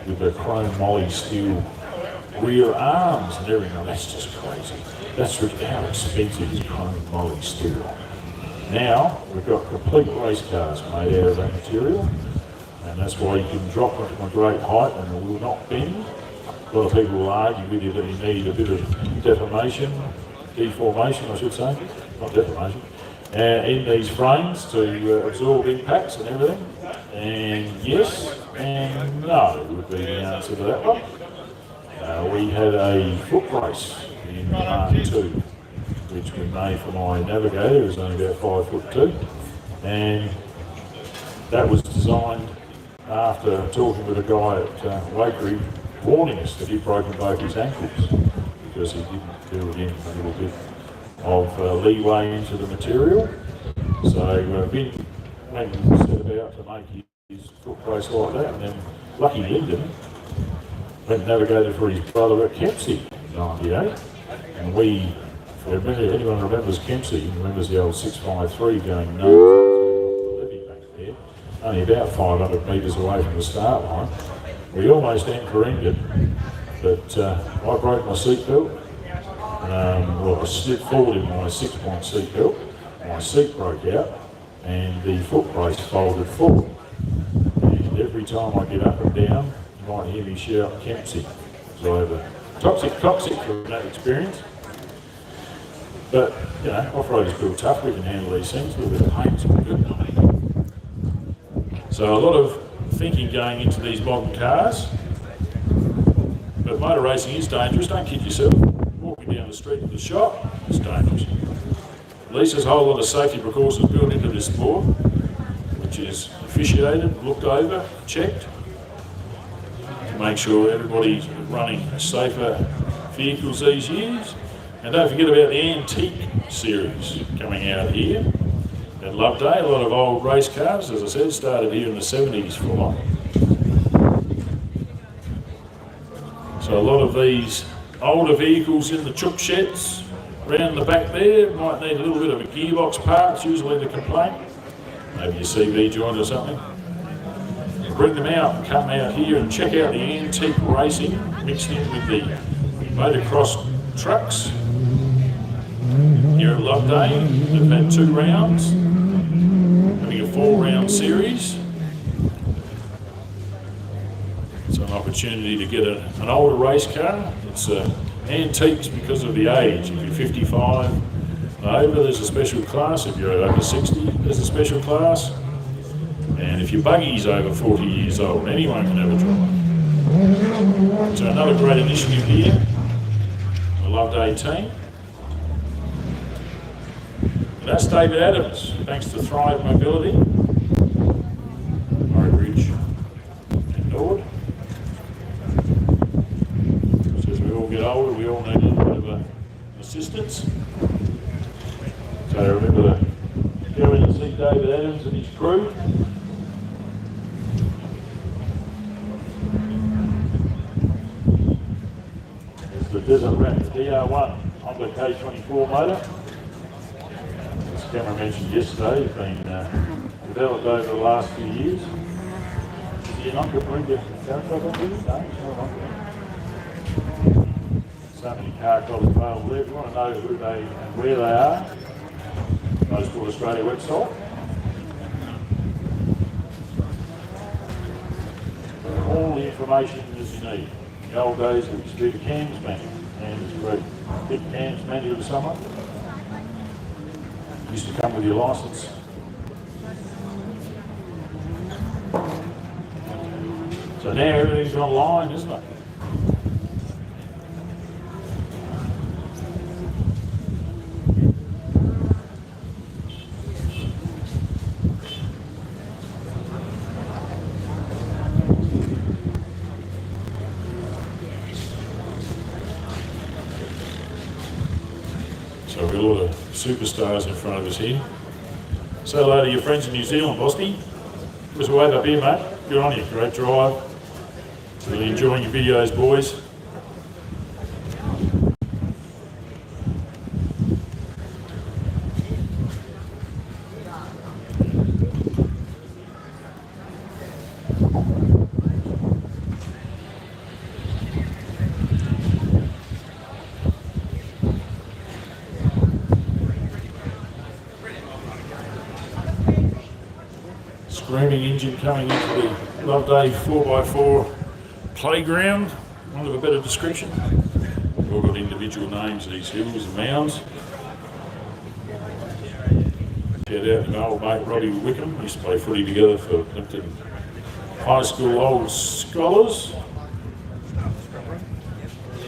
with the chrome molly steel rear arms and everything. Oh, that's just crazy. That's how expensive is chrome molly steel. Now we've got complete race cars made out of that material, and that's why you can drop them from a great height and it will not bend. A lot of people will argue with you that you need a bit of deformation, I should say, not deformation, in these frames to absorb impacts and everything. And yes and no would be the answer to that one. We had a foot race in Mark II, which we made for my navigator, who was only about 5'2", and that was designed after talking with a guy at Wakery warning us that he'd broken both his ankles because he didn't build in a little bit of leeway into the material. So Ben went and set about to make his foot brace like that, and then Lucky Lyndon went and navigated for his brother at Kempsey in '98. And we, if anyone remembers Kempsey, remembers the old 653 going no the levee back there, only about 500 metres away from the start line. We almost anchor-ended, but I broke my seatbelt. Well, I slipped forward in my 6-point seatbelt, my seat broke out, and the foot brace folded forward. And every time I get up and down, you might hear me shout Kempsey. So I have a toxic from that experience. But, you know, off-road is still tough, we can handle these things, a little bit of paint's good. So a lot of thinking going into these modern cars, but motor racing is dangerous, don't kid yourself. Walking down the street with a shot, it's dangerous. At least there's a whole lot of safety precautions built into this sport, which is officiated, looked over, checked, to make sure everybody's running safer vehicles these years. And don't forget about the antique series coming out here at Loveday. A lot of old race cars, as I said, started here in the 70s for a while. So a lot of these older vehicles in the chook sheds around the back there might need a little bit of a gearbox parts, usually the complaint. Maybe your CV joint or something. Bring them out, come out here and check out the antique racing mixed in with the motocross trucks. Here at Loveday, they've had 2 rounds, having a 4-round series. It's an opportunity to get an older race car. It's antiques because of the age. If you're 55 and over, there's a special class. If you're over 60, there's a special class. And if your buggy's over 40 years old, anyone can have a drive. So another great initiative here, the Loveday team. And that's David Adams, thanks to Thrive Mobility, Ridge and Nord. So as we all get older, we all need a little bit of assistance. So remember to go in and see David Adams and his crew. The Desert Rat DR1 Honda K24 motor. As Cameron mentioned yesterday, it's been developed over the last few years. Is he an Honda breeder character? No, it's not an Honda. So many car clubs available there. If you want to know who they and where they are, Motorsport Australia website. All the information as you need. In the old days, it used to be the CAMS manual, and it's great big CAMS manual to someone. Used to come with your licence. So now everything's online, isn't it? So we've got a lot of superstars in front of us here. Say hello to your friends in New Zealand, Bosty. Give us a wave up here, mate. Good on you, great drive. Really enjoying your videos, boys. Screaming engine coming into the Loveday 4x4 playground, want of a better description. We've all got individual names, these hills and mounds. Shout out to my old mate Robbie Wickham, we used to play footy together for Limpton High School Old Scholars.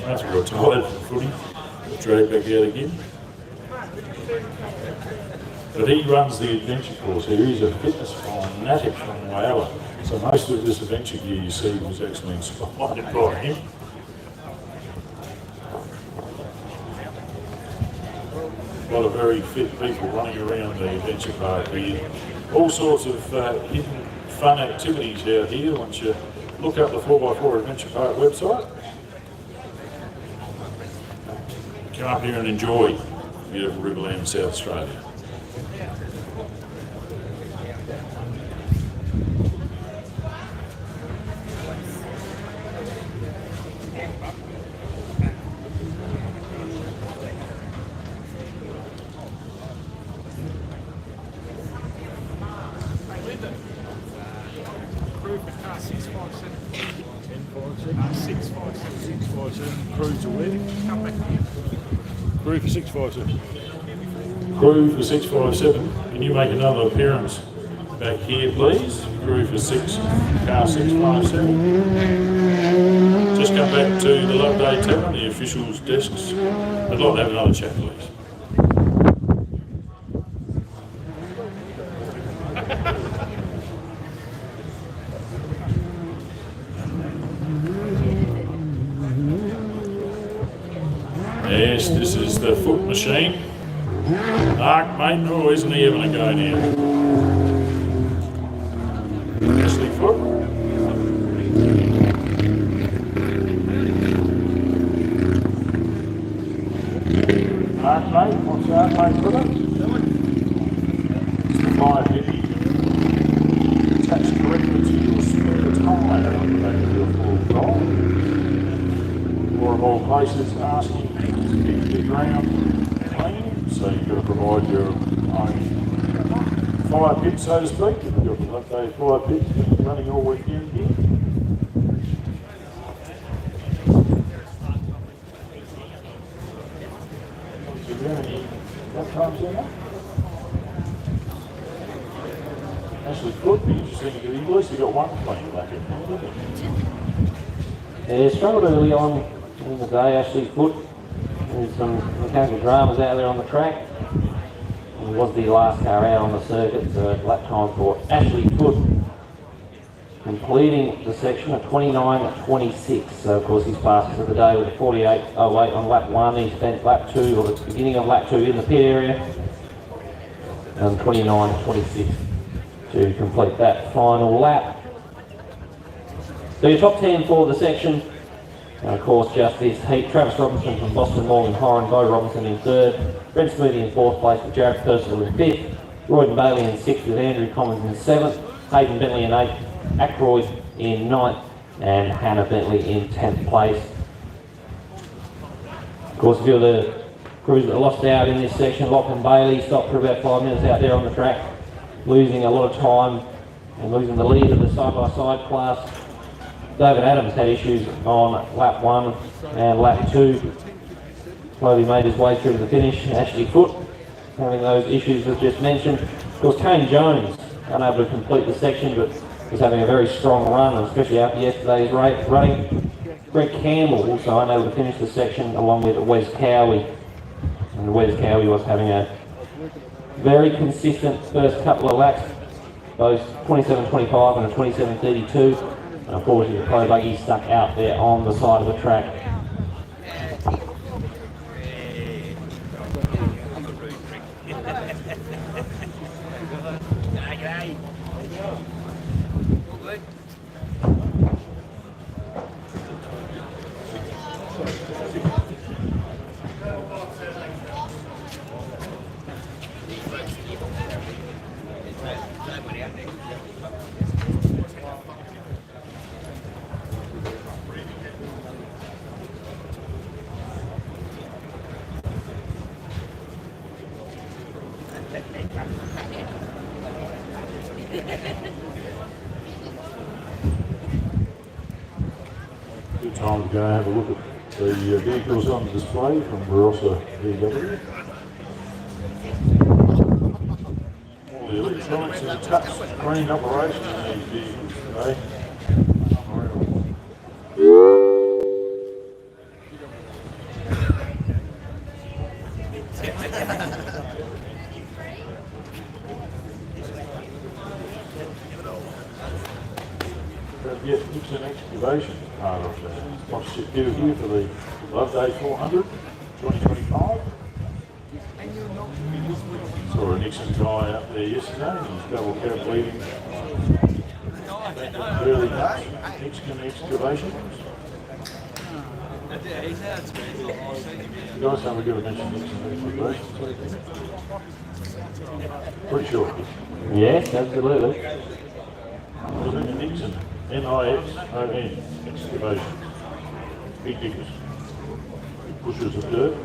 After we got tired from footy, got dragged back out again. But he runs the adventure course here. He's a fitness fanatic from Whyalla. So most of this adventure gear you see was actually inspired by him. A lot of very fit people running around the adventure park here. All sorts of hidden fun activities out here once you look up the 4x4 Adventure Park website. Come up here and enjoy beautiful Riverland, South Australia. Crew to win. Come back here. Crew for 657. Crew for 657. Can you make another appearance back here, please? Crew for car 657. Just come back to the Loveday Tavern, the officials' desks. I'd like to have another chat, please. Yes, this is the foot machine. Mark, mate, oh, isn't he having a go now? Ashley Foot. Mark, mate, what's that, mate, for it? It's the 550. Attached correctly to your spare tyre on the back of your full roll. Or of all places, asking to keep the ground clean, so you've got to provide your own fire pit, so to speak. You've got the Loveday fire pit running all weekend here. Is there any that times in there? Actually, could be interesting because at least you got one plane back in there. Yeah, struggled early on in the day, Ashley Foot. There's some mechanical dramas out there on the track. It was the last car out on the circuit, so lap time for Ashley Foot, completing the section at 29.26. So of course he's passed for the day with a 48.08 on lap 1. He spent lap 2, or the beginning of lap 2 in the pit area, and 29.26 to complete that final lap. So your top 10 for the section, and of course just this heat: Travis Robinson from Boston, Morgan Horan, Bo Robinson in 3rd, Brent Smoothy in 4th place with Jared Percival in 5th, Royden Bailey in 6th with Andrew Collins in 7th, Hayden Bentley in 8th, Ackroyd in 9th, and Hannah Bentley in 10th place. Of course, a few of the crews that lost out in this section: Lachlan Bailey stopped for about 5 minutes out there on the track, losing a lot of time and losing the lead of the side-by-side class. David Adams had issues on lap 1 and lap 2. Slowly made his way through to the finish. Ashley Foot having those issues as just mentioned. Of course, Kane Jones unable to complete the section, but was having a very strong run, especially after yesterday's running. Greg Campbell also unable to finish the section, along with Wes Cowie. And Wes Cowie was having a very consistent first couple of laps, both 27.25 and a 27.32. And unfortunately, the pro buggy stuck out there on the side of the track. Good time to go and have a look at the vehicles on display from Barossa VW. All the electronics and touch screen operation in these vehicles today. Yet Nixon excavation part of the sponsorship deal here for the Loveday 400 2025. Saw a Nixon guy out there yesterday, and he's double cab leading early days. Nixon excavation. You guys haven't got to mention Nixon excavation. Pretty sure. Yes, absolutely. Wasn't it Nixon? N-I-X-O-N, excavation. Big diggers. Big pushers of dirt.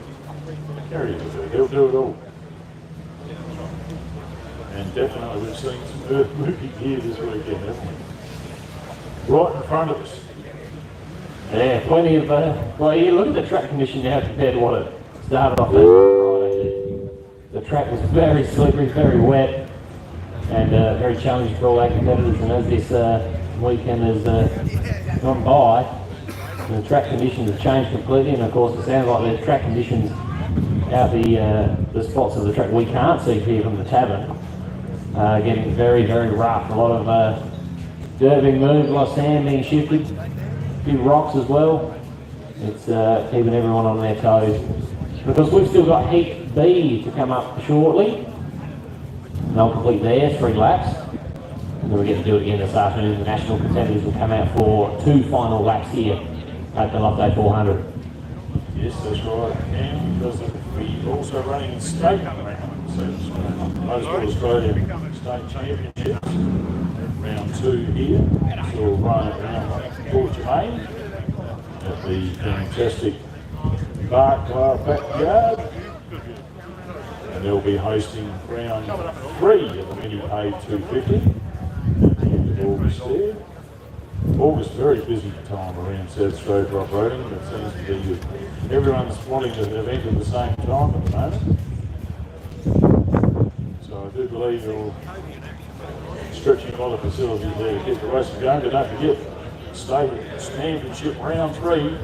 Carriers of dirt. They'll do it all. And definitely we've seen some earth moving here this weekend, haven't we? Right in front of us. Yeah, plenty of, well, you look at the track condition now compared to what it started off as Friday. The track was very slippery, very wet, and very challenging for all our competitors. And as this weekend has gone by, the track conditions have changed completely, and of course it sounds like the track conditions out the spots of the track we can't see here from the tavern getting very, very rough. A lot of dirt being moved, a lot of sand being shifted, a few rocks as well. It's keeping everyone on their toes. because we've still got Heat B to come up shortly. And they'll complete their 3 laps. And then we get to do it again this afternoon. The national contenders will come out for 2 final laps here at the Loveday 400. Yes, that's right. And because we also running state rounds, Motorsport Australia State Championships, round 2 here. So we'll run it around Port Germain at the fantastic Barclay backyard. And they'll be hosting round 3 of the Mini Pay 250 at the end of August there. August, very busy time around South Australia for operating. It seems to be that everyone's wanting to event at the same time at the moment. So I do believe they're stretching a lot of facilities there to get the race going. But don't forget, state championship round 3,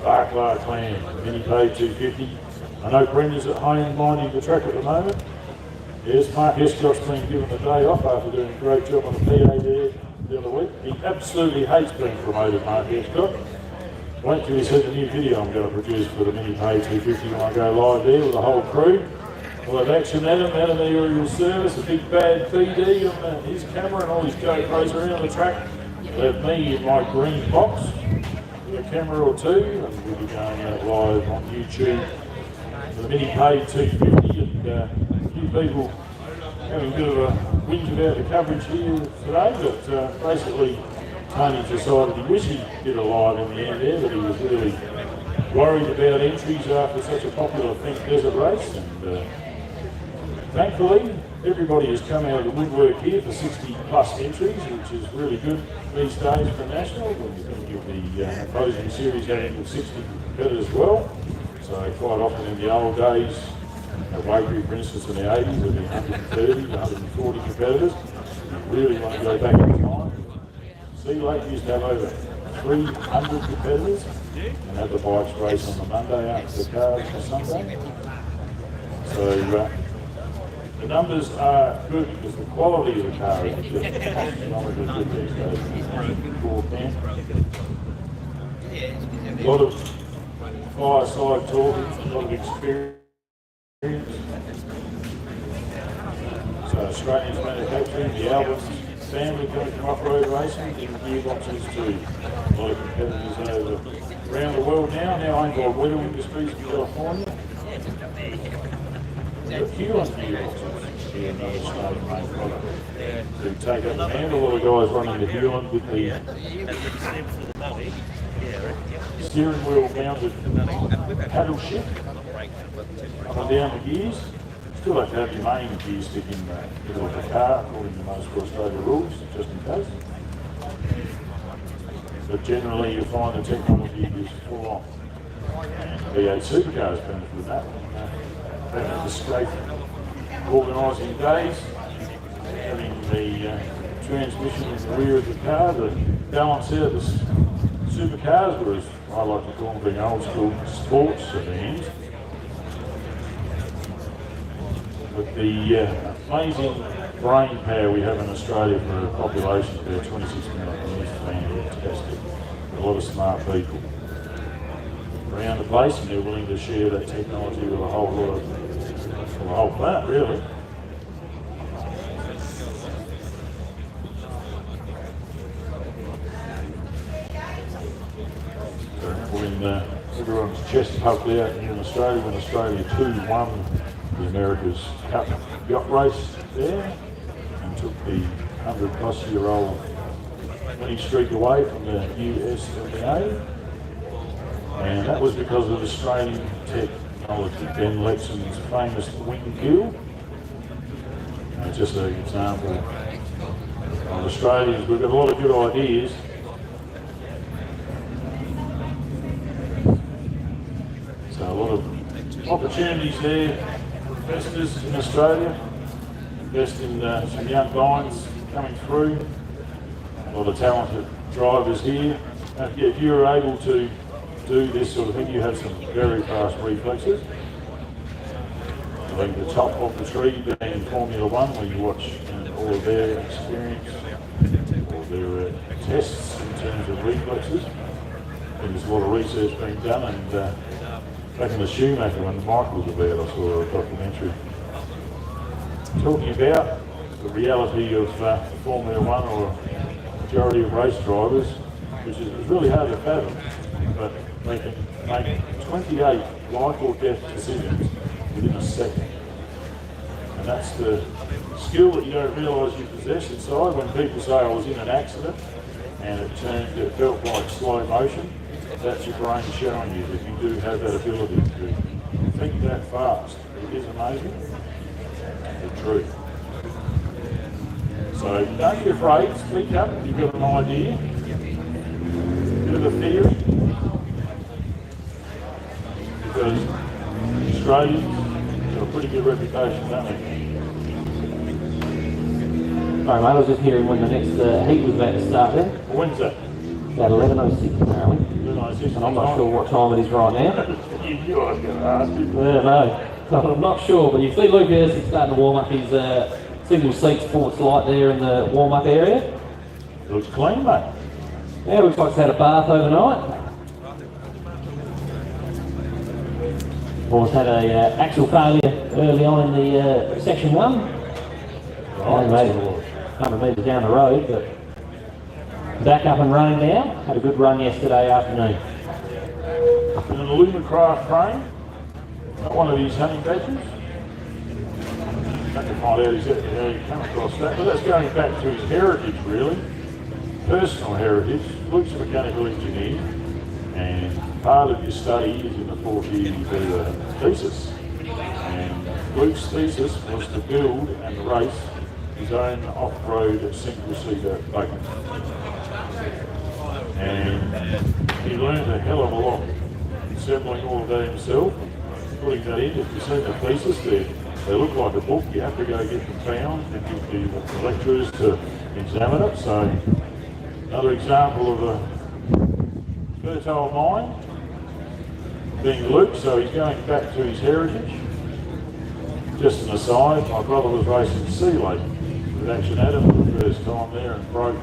Barclay Clan, Mini Pay 250. I know Brenda's at home minding the track at the moment. Yes, Mark Escott's been given the day off after doing a great job on the PA there the other week. He absolutely hates being promoted, Mark Escott. Wait till you see the new video I'm going to produce for the Mini Pay 250 when I go live there with the whole crew. We'll have Action Adam out of the aerial service, a big bad PD on his camera and all his GoPros around the track. We'll have me in my green box with a camera or 2, and we'll be going out live on YouTube for the Mini Pay 250, and a few people having a bit of a whinge about the coverage here today, but basically Tony decided he wished he did a live in the end there, but he was really worried about entries after such a popular Think Desert race, and thankfully everybody has come out of the woodwork here for 60 plus entries, which is really good these days for national. When you think of the Podium series having 60 competitors as well. So quite often in the old days, at Wakery, for instance, in the 80s, there'd be 130, 140 competitors. You really want to go back in time. Sea Lake used to have over 300 competitors and have the bikes race on the Monday after the cars on Sunday. So the numbers are good because the quality of the car is just astronomically good these days. Four camp. A lot of fireside talking, a lot of experience. So Australians manufacturing, the Albert family coming from off-road racing, in gearboxes to a lot of competitors around the world now owned by Weddell Industries in California. We've got Huon gearboxes, here another Australian made product, to take up the hand. A lot of guys running the Huon with the steering wheel mounted paddle shift up and down the gears. Still have to have your main gear stick in the middle of the car according to Motorsport Australia rules, just in case. But generally you find the technology is full on. And V8 supercars benefit from that. The straight organising days, having the transmission in the rear of the car to balance out the supercars, whereas I like to call them being old school sports sedans. With the amazing brain power we have in Australia for a population of about 26 million is fantastic. A lot of smart people around the place, and they're willing to share that technology with a whole lot of, the whole planet, really. When everyone's chest puffed out here in Australia, when Australia 2 won the America's Cup yacht race there and took the 100-plus-year-old winning streak away from the USMA, and that was because of Australian technology. Ben Lexon's famous wing gill. Just an example of Australians. We've got a lot of good ideas. So a lot of opportunities there. Investors in Australia, invest in some young minds coming through, a lot of talented drivers here. If you're able to do this sort of thing, you have some very fast reflexes. I think the top of the tree being Formula One, where you watch all of their experience, all their tests in terms of reflexes. I think there's a lot of research being done, and back in the Schumacher when Michael was about, I saw a documentary talking about the reality of Formula One or majority of race drivers, which is really hard to fathom, but they can make 28 life or death decisions within a second. And that's the skill that you don't realise you possess inside. When people say I was in an accident and it felt like slow motion, that's your brain showing you that you do have that ability to think that fast. It is amazing. The truth. So don't be afraid, speak up if you've got an idea, bit of a theory, because Australians have a pretty good reputation, don't they? Sorry mate, I was just hearing when the next heat was about to start there. When's that? About 11:06 apparently. 11:06. And I'm not sure what time it is right now. You knew I was going to ask you. No, I'm not sure, but you see Lucas, he's starting to warm up his single seat sports light there in the warm-up area. It looks clean, mate. Yeah, looks like he's had a bath overnight. Of course, had a axle failure early on in the section 1. Right, Made 100 metres down the road, but back up and running now. Had a good run yesterday afternoon. in an Alumacraft frame, not one of these honey badgers. I have to find out exactly how you come across that, but that's going back to his heritage really, personal heritage. Luke's a mechanical engineer, and part of your study is in the fourth year you do a thesis. And Luke's thesis was to build and race his own off-road single-seater buggy. And he learned a hell of a lot, assembling all of that himself, putting that in. If you've seen the thesis, they look like a book. You have to go get them found and give the lecturers to examine it. So another example of a fertile mind being Luke, so he's going back to his heritage. Just an aside, my brother was racing Sea Lake with Action Adam for the first time there and broke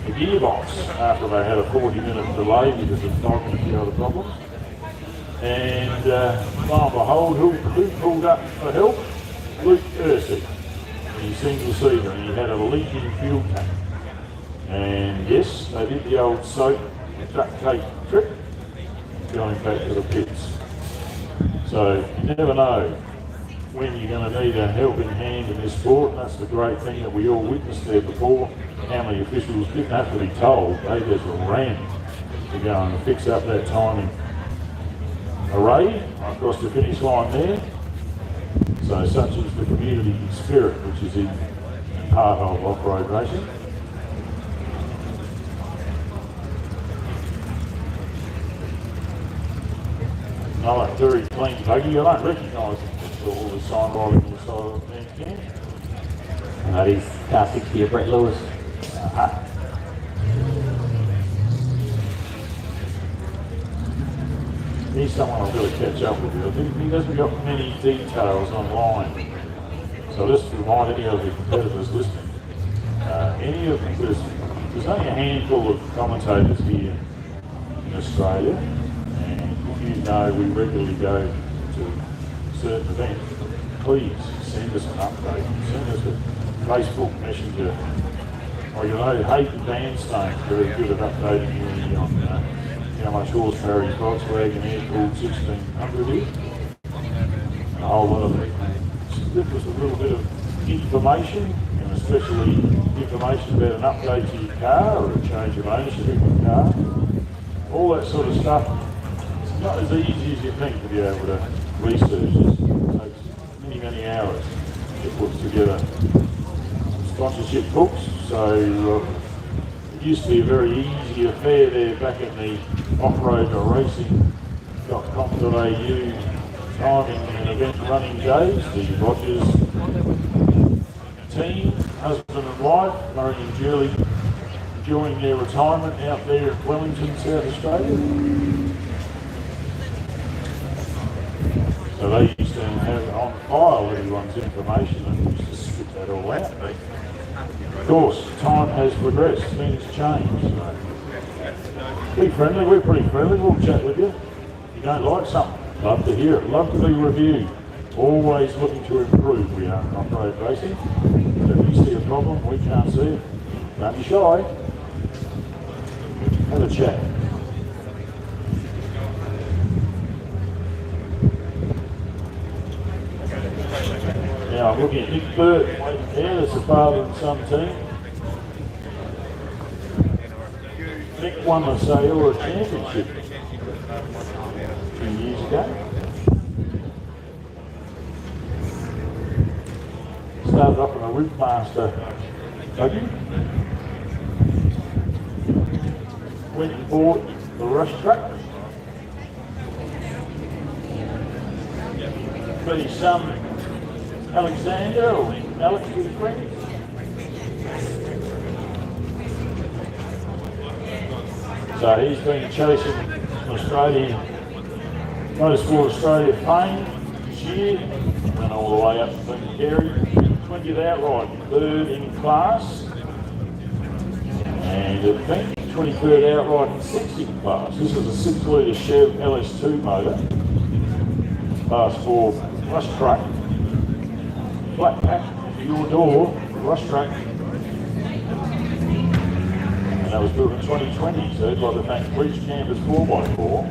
the gearbox after they had a 40-minute delay because of fog and a few other problems. And lo and behold, who pulled up for help? Luke Kersey, in his single-seater, and he had a leaking fuel tank. And yes, they did the old soap duct tape trick, going back to the pits. So you never know when you're going to need a helping hand in this sport. That's the great thing that we all witnessed there before. How many officials didn't have to be told, they just ran to go and fix up that timing. Array across the finish line there. So such is the community spirit which is in part of off-road racing. Another very clean buggy. I don't recognise all the signwriting on the side of the man can. And that is car 60 of Brett Lewis. He's someone I've got to catch up with. I think he hasn't got many details online. So just to remind any of the competitors listening, any of them, there's only a handful of commentators here in Australia, and if you know we regularly go to certain events, please send us an update. Send us a Facebook Messenger. Or you know, Hayden Bandstone's very good at updating you on how much horsepower his Volkswagen Air-cooled 1600 is. And a whole lot of it. Give us a little bit of information, and especially information about an update to your car or a change of ownership of your car. All that sort of stuff. It's not as easy as you think to be able to research this. It takes many, many hours to put together sponsorship books. So it used to be a very easy affair there back in the off-road racing.com.au timing and event running days. The Rogers team, husband and wife, Murray and Julie, enjoying their retirement out there at Wellington, South Australia. So they used to have on file everyone's information and used to spit that all out. Of course, time has progressed, things change. So be friendly, we're pretty friendly, we'll chat with you. If you don't like something, Love to hear it. Love to be reviewed. Always looking to improve. We are in off-road racing. So if you see a problem, we can't see it. Don't be shy. Have a chat. Now I'm looking at Nick Burt waiting there. That's the father and son team. Nick won the Sayora Championship 2 years ago. Started up in a Rootmaster buggy. Went and bought the rush truck. Got his son Alexander, or Alex his friend. So he's been chasing Australian Motorsport Australia fame this year, went all the way up to Glengarry, 20th outright, third in class, and I think 23rd outright in 60 class. This is a 6 litre Chev LS2 motor, class 4 rush truck, flat pack to your door, rush truck. And that was built in 2020, so by the fact bridge campers 4x4,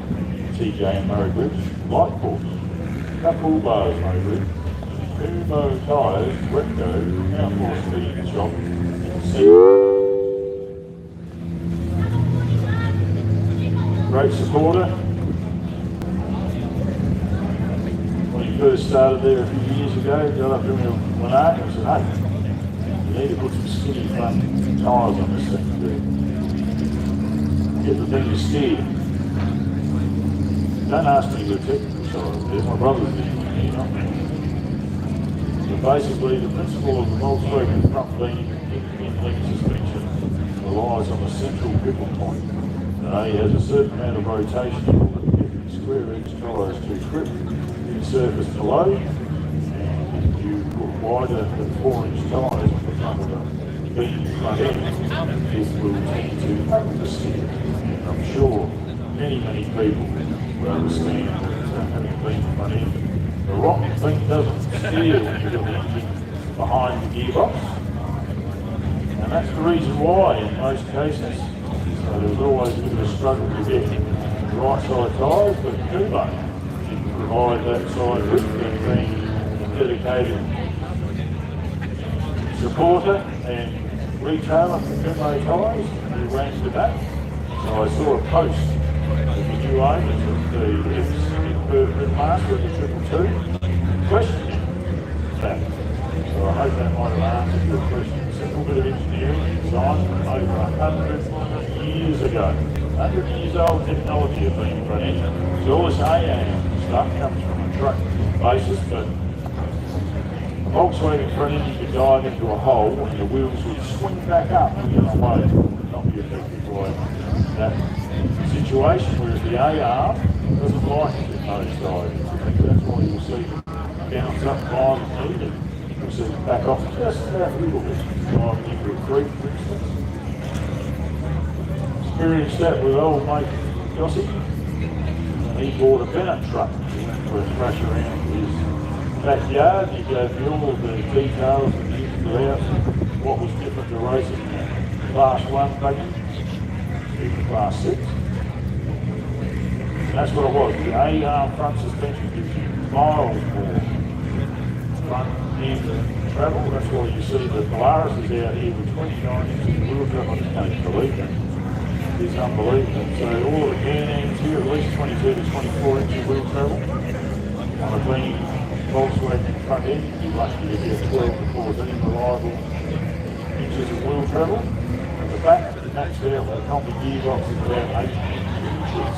TJ and Murray Bridge, light course, couple bars Murray Bridge, Kumo tyres, Repco, outdoor speed shop, great supporter. When he first started there a few years ago, got up to me one night and said, hey, you need to put some skinny front tyres on this thing to get the thing to steer. Don't ask me the technical side of this, my brother's doing, you know. But basically, the principle of the Volkswagen front beam in-link suspension relies on a central pivot point. He has a certain amount of rotation in order to get the square edge tyres to grip the surface below, and if you put wider than 4-inch tyres on the front of the beam front end, it will tend to oversteer. And I'm sure many people will understand that having a beam front end, the rotten thing doesn't steer when you've got the engine behind the gearbox, and that's the reason why in most cases. So there was always a bit of a struggle to get the right side tyres, but Kumo didn't provide that side grip, and being a dedicated supporter and retailer for Kumo tyres, we ran to that. So I saw a post of the new owners of the Ex-Master, the 222, questioning that. So I hope that might have answered your question. A simple bit of engineering design from over 100 years ago. 100 years old technology of being front end. So all this AAM stuff comes from a truck basis, but a Volkswagen front end you could dive into a hole and the wheels would swing back up and get away. Not be affected by that situation, whereas the AR doesn't like it in those sides. That's why you'll see them bounce up violently. You'll see them back off just about a little bit, driving into a creek, for instance. Experienced that with old mate Jossie. He bought a Bennett truck. He went for a crash around his backyard. He gave me all of the details and the ins and outs, what was different to racing Class 1 buggy, even Class 6. And that's what it was. The A-arm front suspension gives you miles more front end travel. That's why you see the Polaris is out here with 29 inches of wheel travel. I just can't believe that. It's unbelievable. So all of the Can-Ams here, at least 22 to 24 inches wheel travel. On a clean Volkswagen front end, you'd be lucky to get 12 to 14 reliable inches of wheel travel. At the back, maxed out with a combi gearbox is about 8 inches.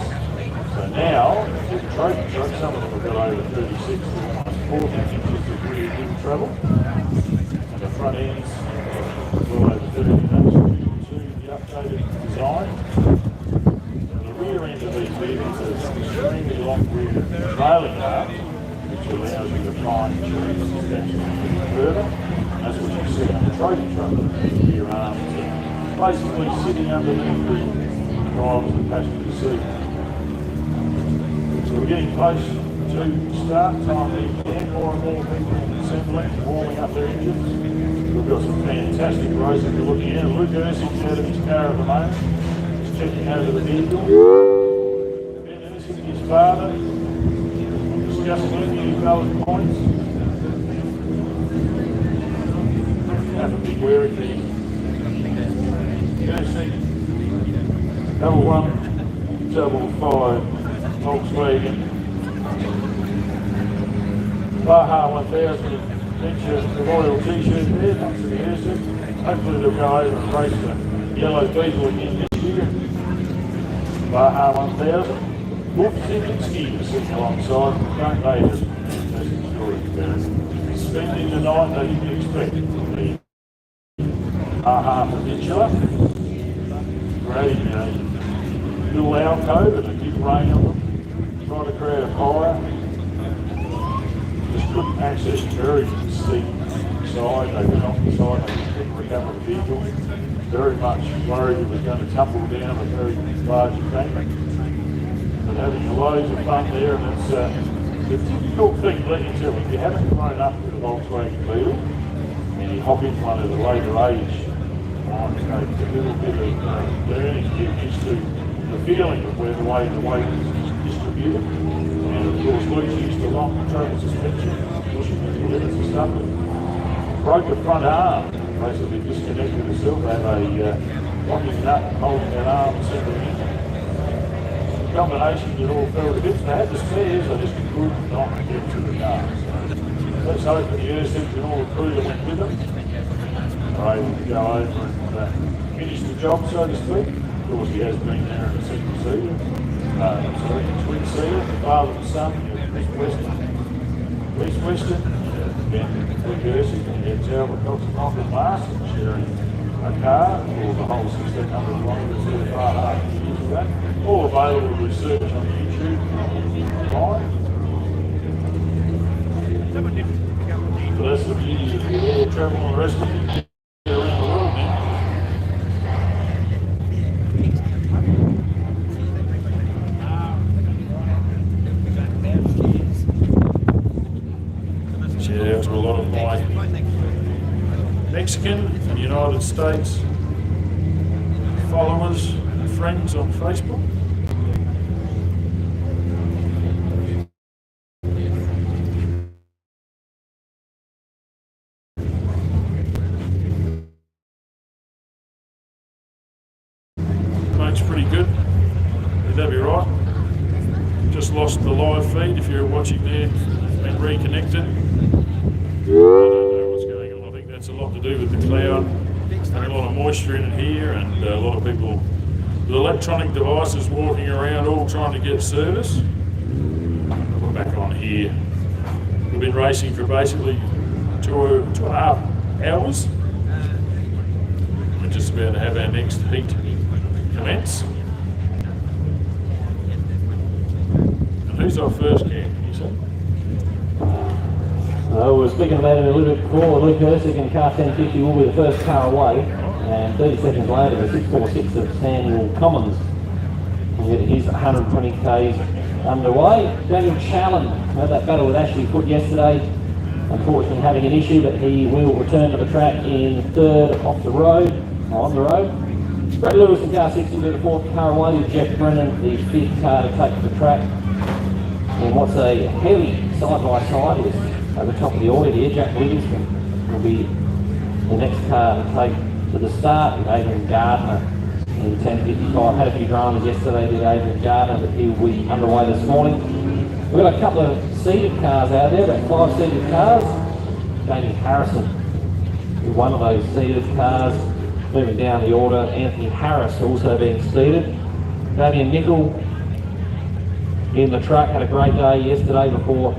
So now, with the trophy truck, some of them have got over 36 to almost 40 inches of rear wheel travel. And the front ends well over 30 inches to the updated design. And the rear end of these vehicles is extremely long rear trailing arm, which allows you to fine tune the suspension further. That's what you see on the trophy truck. The rear arms are basically sitting underneath the driver's and passenger seat. So we're getting close to start time again, more and more people assembling, warming up their engines. We've got some fantastic racing we're looking at. Luke Ursing's out of his car at the moment. He's checking over the vehicle. Ben Ursing, his father, discussing looking at valid points. Have to be wary of these. Ursing, double 1, double 5, Volkswagen. Baja 1000 picture, the Royal t-shirt there, thanks to the Ursing. Hopefully they'll go over and race the yellow diesel again this year. Baja 1000. Wolf Zielinski is sitting alongside, don't they just fantastic story about it. Spending the night they didn't expect the Baja Peninsula. Great, little alcove and a big rain on them. Trying to create a fire. Just couldn't access very steep side. They went off the side, they couldn't recover the vehicle. Very much worried it was going to tumble down a very large embankment. But having loads of fun there, and it's the difficult thing, let you tell, if you haven't grown up with a Volkswagen Beetle and you hop in one at a later age, it takes a little bit of learning to get used to the feeling of where the weight is distributed. And of course, Luke's used to long travel suspension, pushing the limits and stuff. Broke the front arm, basically disconnected herself, had a locking nut holding that arm and sent it in. The combination, it all fell to bits. They had the spares, they just could not get to the car. So let's hope that the Ursings and all the crew that went with them are able to go over and finish the job, so to speak. Of course, he has been there in a second seater. Twin seater, the father and son, Chris Weston. Chris Weston, Ben Ursing, and Albert Cox and Michael Marston sharing a car for the whole 1600 kilometres there at Baja years ago. All available to research on YouTube online. So that's the beauty of the air travel and the rest of it. Around the world now. Shout out to a lot of my Mexican and United States followers and friends on Facebook. Mate's pretty good. That'd be right. Just lost the live feed. If you're watching there, it's been reconnected. I don't know what's going on. I think that's a lot to do with the cloud. Having a lot of moisture in it here, and a lot of people with electronic devices walking around all trying to get service. We're back on here. We've been racing for basically two and a half hours. We're just about to have our next heat commence. And who's our first cam, can you say? We were speaking about it a little bit before. Luke Ursing in car 1050 will be the first car away, and 30 seconds later the 646 of Samuel Commons will get his 120 k's underway. Daniel Challen had that battle with Ashley Foote yesterday, unfortunately having an issue, but he will return to the track in third on the road. Brett Lewis in car 60 to the fourth car away with Jeff Brennan, the fifth car to take to the track. And what's a heavy side-by-side is at the top of the order here, Jack Livingston will be the next car to take to the start with Adrian Gardner in 10.55. Had a few dramas yesterday with Adrian Gardner, but he will be underway this morning. We've got a couple of seated cars out there, about 5 seated cars. Jamie Harrison with one of those seated cars. Moving down the order, Anthony Harris also being seated. Damien Nickel in the truck, had a great day yesterday before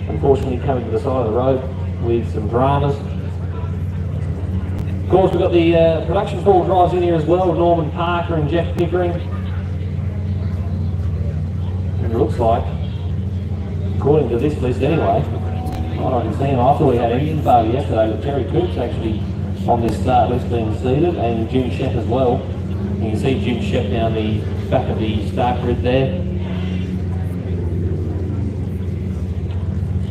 unfortunately coming to the side of the road with some dramas. Of course, we've got the production four drives in here as well, Norman Parker and Jeff Pickering. And it looks like, according to this list anyway, I can see him. I thought we had engine failure yesterday with Terry Coops actually on this start list being seated, and Jim Shep as well. You can see Jim Shep down the back of the start grid there.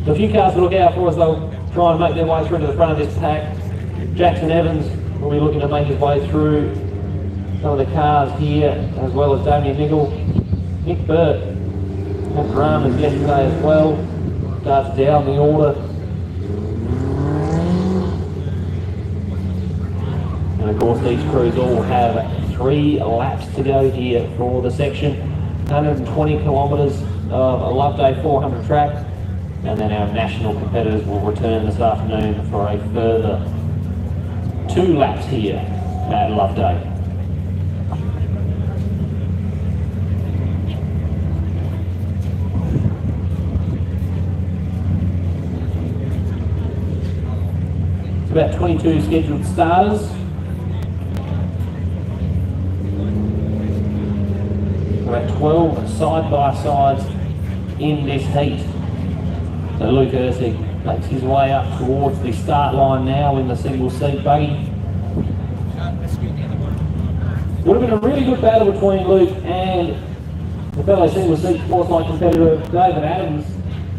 So a few cars to look out for as they'll try and make their way through to the front of this pack. Jackson Evans will be looking to make his way through some of the cars here, as well as Damien Nickel. Nick Burt had dramas yesterday as well. Starts down the order. And of course these crews all have 3 laps to go here for the section. 120 kilometres of a Loveday 400 track. And then our national competitors will return this afternoon for a further 2 laps here at Loveday. It's about 22 scheduled starters. About 12 side-by-sides in this heat. So Luke Ursig makes his way up towards the start line now in the single seat buggy. Would have been a really good battle between Luke and the fellow single seat sportsline competitor David Adams.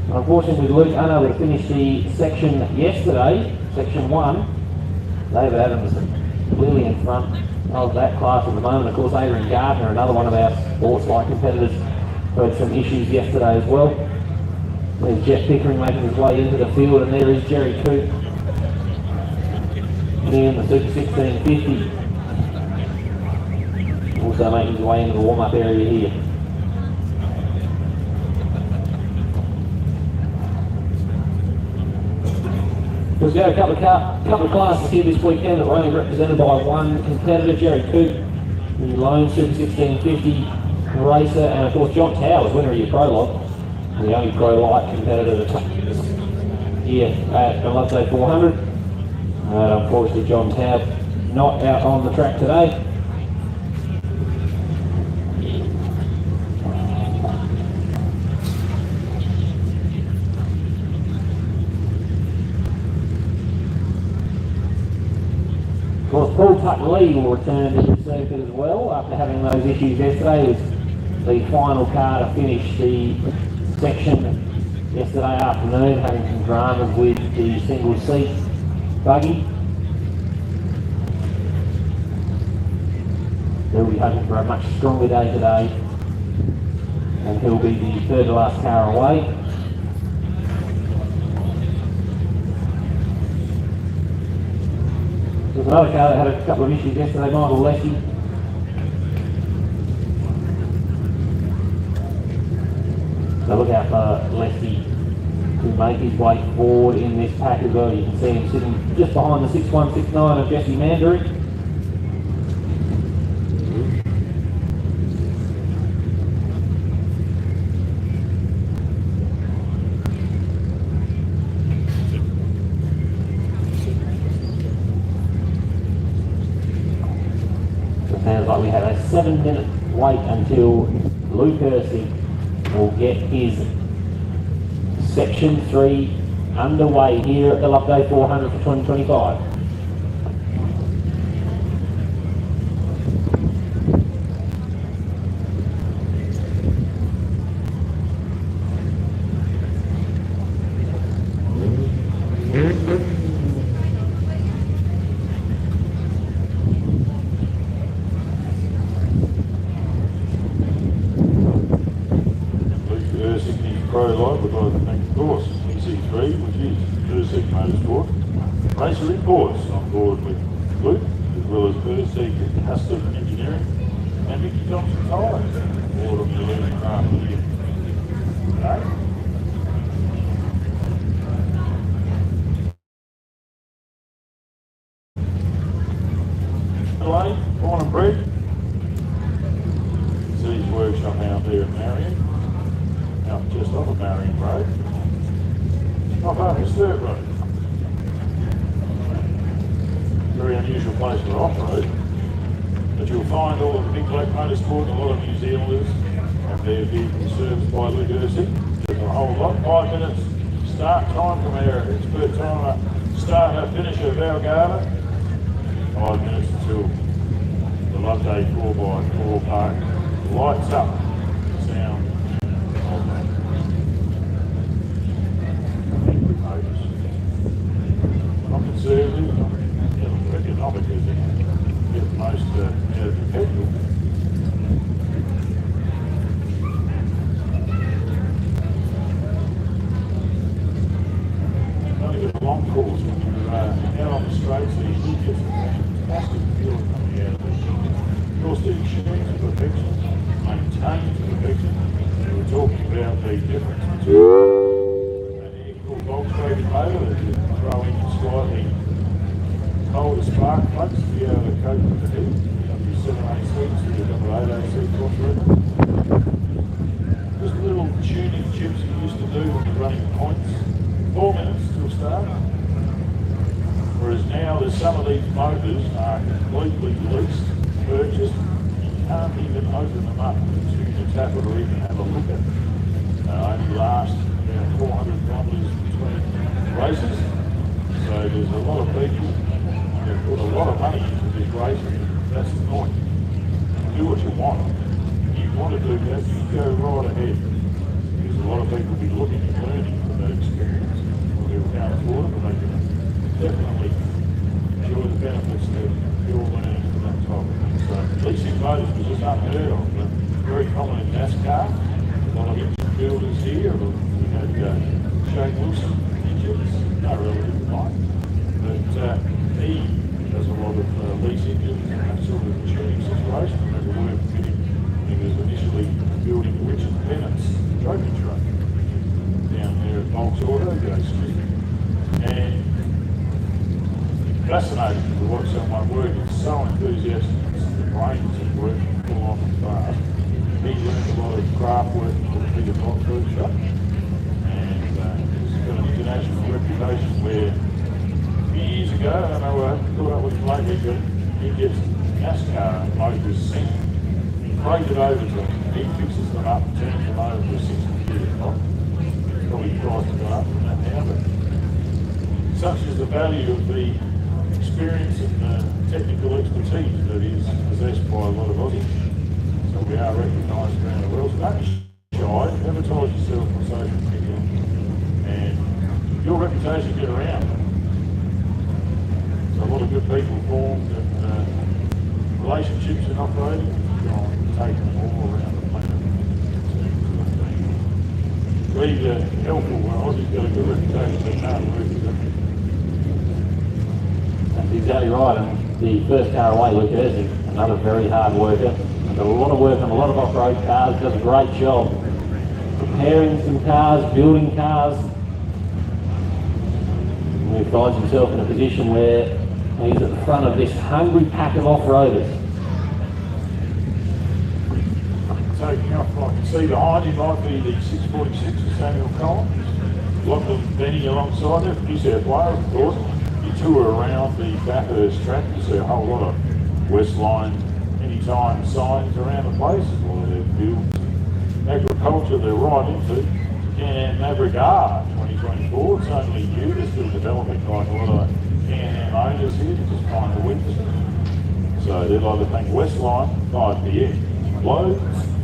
Unfortunately, Luke unable to finish the section yesterday, section 1. David Adams clearly in front of that class at the moment. Of course, Adrian Gardner, another one of our sportsline competitors, who had some issues yesterday as well. There's Jeff Pickering making his way into the field, and there is Jerry Coote in the Super 1650. Also making his way into the warm-up area here. We've got a couple of classes here this weekend that were only represented by one competitor, Jerry Coote, the lone Super 1650 racer, and of course John Towers, winner of your prologue. The only pro light competitor here at the Loveday 400. Unfortunately, John Taub not out on the track today. Of course, Paul Tuck-Lee will return to the circuit as well after having those issues yesterday. It was the final car to finish the section yesterday afternoon, having some dramas with the single seat buggy. He'll be hoping for a much stronger day today, and he'll be the third to last car away. There's another car that had a couple of issues yesterday, Michael Lessie. So look out for Leslie to make his way forward in this pack as well. You can see him sitting just behind the 6169 of Jesse Mandarin. So it sounds like we have a 7-minute wait until Luke Ursig will get his Section 3 underway here at the Loveday 400 for 2025. Racer reports on board with Luke, as well as Ursig Custom Engineering and Mickey Thompson Tyres, all of the 11 craft here today. Adelaide, born and bred. See his workshop out there at Marion, out just off of Marion Road, not far from Sturt Road. Very unusual place for off-road, but you'll find all of the big black motorsport, a lot of New Zealanders have their vehicles serviced by Luke Ursig. There's a whole lot, 5 minutes start time from our expert timer, start and finish of our Garda, 5 minutes until the Loveday 4x4 park lights up. Sound of that. not because they get the most out of the petrol. Only got a long course when you're out on the straights, so you do get some fantastic feeling coming out of this. Of course, the machines are perfection, maintained to perfection. And we're talking about the difference between an air-cooled Volkswagen motor that you throw in slightly colder spark plugs to be able to cope with the heat. Your 7 AC to your 8 AC crossover. Just little tuning chips you used to do when you're running points. 4 minutes to start. Whereas now there's some of these motors are completely leased, purchased. You can't even open them up to tap it or even have a look at them. Only last about 400 kilometres between races. So there's a lot of people that put a lot of money into this racing. That's the point. Do what you want. If you want to do that, you go right ahead. Because a lot of people will be looking and learning from that experience. Well, they can't afford it, but they can definitely enjoy the benefits that you're learning from that type of thing. So leasing motors was just unheard of, but very common in NASCAR. A lot of engine builders here. We had Shane Wilson engines, no relative of mine. But he does a lot of lease engines and that sort of tuning situation. I remember working with him. He was initially building Richard Bennett's trophy truck down there at Volks Auto Street. And fascinating to watch someone work. It's so enthusiastic. The brains are working full on and fast. He learned a lot of craft work for the bigger box workshop. And he's got an international reputation where a few years ago, I know I caught up with him lately, but he gets NASCAR motors sent, freighted over to him, he fixes them up, turns them over to a 60-year clock. Probably priced to go up from that now, but such is the value of the experience and the technical expertise that is possessed by a lot of Aussies. So we are recognised around the world. So don't be shy, advertise yourself on social media, and your reputation get around. So a lot of good people formed and relationships in operating, taking them all around the planet. Really helpful when Aussies got a good reputation, they can't work with them. That's exactly right. And the first car away, Luke Ersing, another very hard worker. Done a lot of work on a lot of off-road cars, does a great job preparing some cars, building cars. And he finds himself in a position where he's at the front of this hungry pack of off-roaders. Taking off, I can see behind him might be the 646 of Samuel Collins. Lachlan Benny alongside there, New South Wales, of course. You tour around the Bathurst track, you see a whole lot of Westline anytime signs around the place, a lot of their fields. Agriculture they're right into. Can-Am Maverick R 2024, it's only new, there's still developing like a lot of Can-Am owners here to just find the weaknesses. So they'd like to thank Westline, 5pm.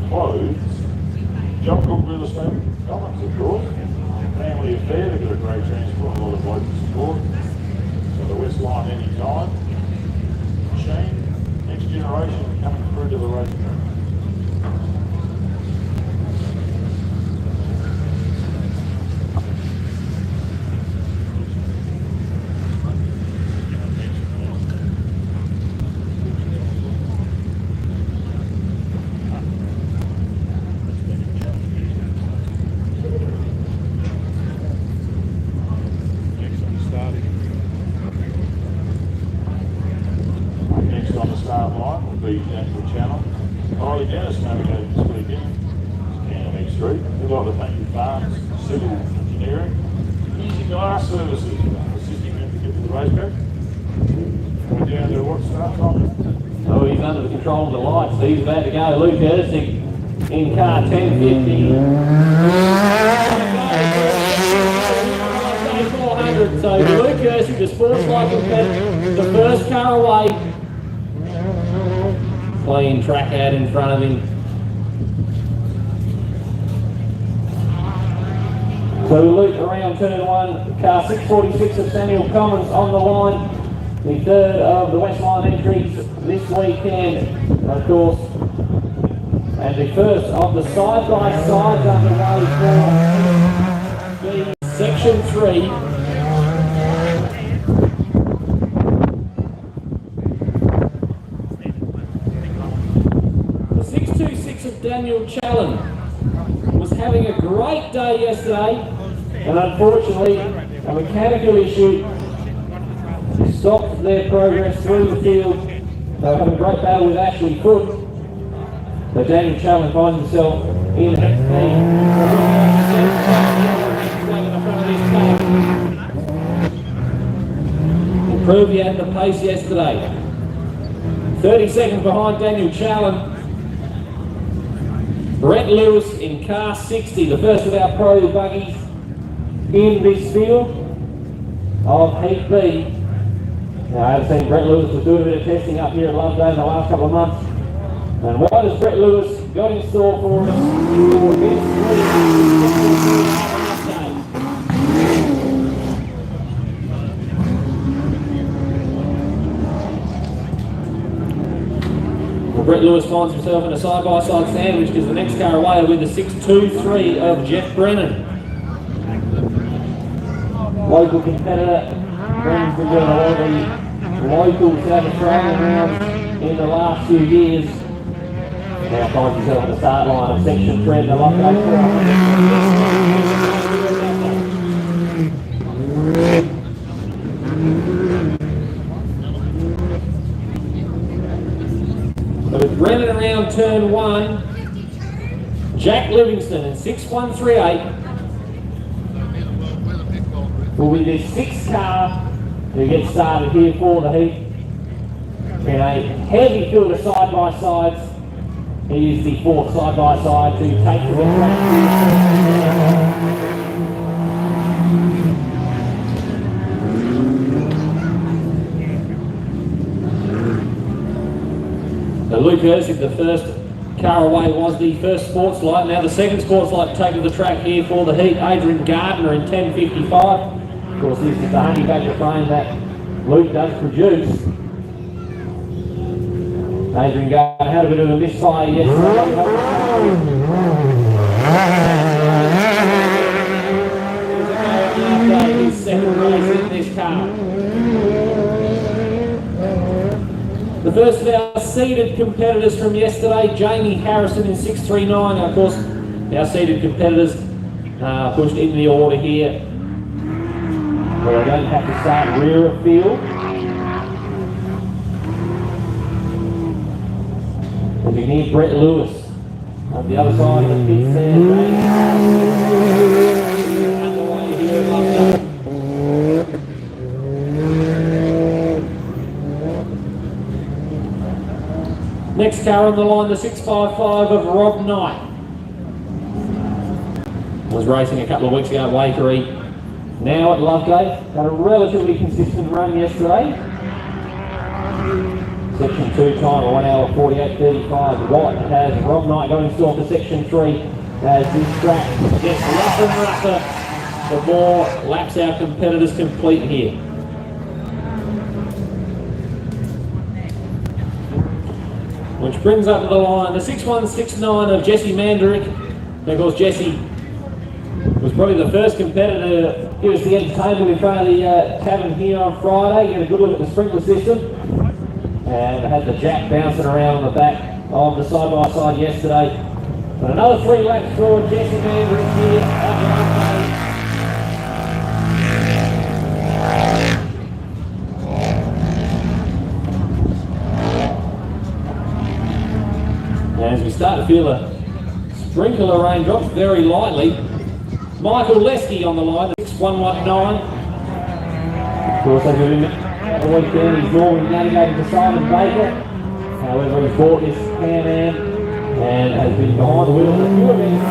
Clothes, John Cook Real Estate, Collins of course. Family affair, they've got a great transport, a lot of local support. So the Westline anytime. Machine, next generation coming through to the racetrack. Oh, he's under the control of the lights, so he's about to go. Luke Ersing in car 1050. 400. So Luke Ersing, the sports license competitor, the first car away. Clean track out in front of him. So we loop around turn one, car 646 of Samuel Collins on the line. the third of the Westline entries this weekend, of course. And the first of the side-by-sides underway for the Section 3. The 626 of Daniel Challen was having a great day yesterday, and unfortunately a mechanical issue stopped their progress through the field. They were having a great battle with Ashley Foote. So Daniel Challen finds himself in the front of his car. Improved, he had the pace yesterday. 30 seconds behind Daniel Challen. Brett Lewis in car 60, the first of our pro buggies in this field of Heat B. Now, I have seen Brett Lewis was doing a bit of testing up here at Loveday in the last couple of months. And what has Brett Lewis got in store for us for this Well, Brett Lewis finds himself in a side-by-side sandwich because the next car away will be the 623 of Jeff Brennan. Local competitor. Brennan's been doing a lot of the local South Australian rounds in the last few years. Now finds himself at the start line of Section 3 of the Loveday. So with Brennan around turn 1, Jack Livingston in 6138 will be the 6th car who gets started here for the heat. In a heavy field of side-by-sides, he is the 4th side-by-side to take the win. So Luke Ursig, the first car away, was the first sports light. Now the second sports light taking the track here for the heat. Adrian Gardner in 10.55. Of course, this is the honey badger frame that Luke does produce. Adrian Gardner had a bit of a misfire yesterday. His second race in this car. The first of our seeded competitors from yesterday, Jamie Harrison in 639. Of course, our seeded competitors pushed into the order here, where they don't have to start rear of field. And we need Brett Lewis on the other side of the pits there. Underway here at Loveday. Next car on the line, the 655 of Rob Knight. Was racing a couple of weeks ago at Waikerie. Now at Loveday. Had a relatively consistent run yesterday. Section 2 time of 1 hour 48.35. What has Rob Knight going still for Section 3 as this track gets rougher and rougher the more laps our competitors complete here. Which brings up to the line the 6169 of Jesse Manderick. And of course Jesse was probably the first competitor to give us the entertainment in front of the tavern here on Friday. Get a good look at the sprinkler system. And had the jack bouncing around on the back of the side-by-side yesterday. But another 3 laps for Jesse Manderick here at Loveday. And as we start to feel a sprinkler raindrops very lightly, Michael Lesky on the line, 6119. Of course, as we the weekend, he's normally navigating to Simon Baker. However, he's bought his Can-Am and has been behind the wheel of a few events.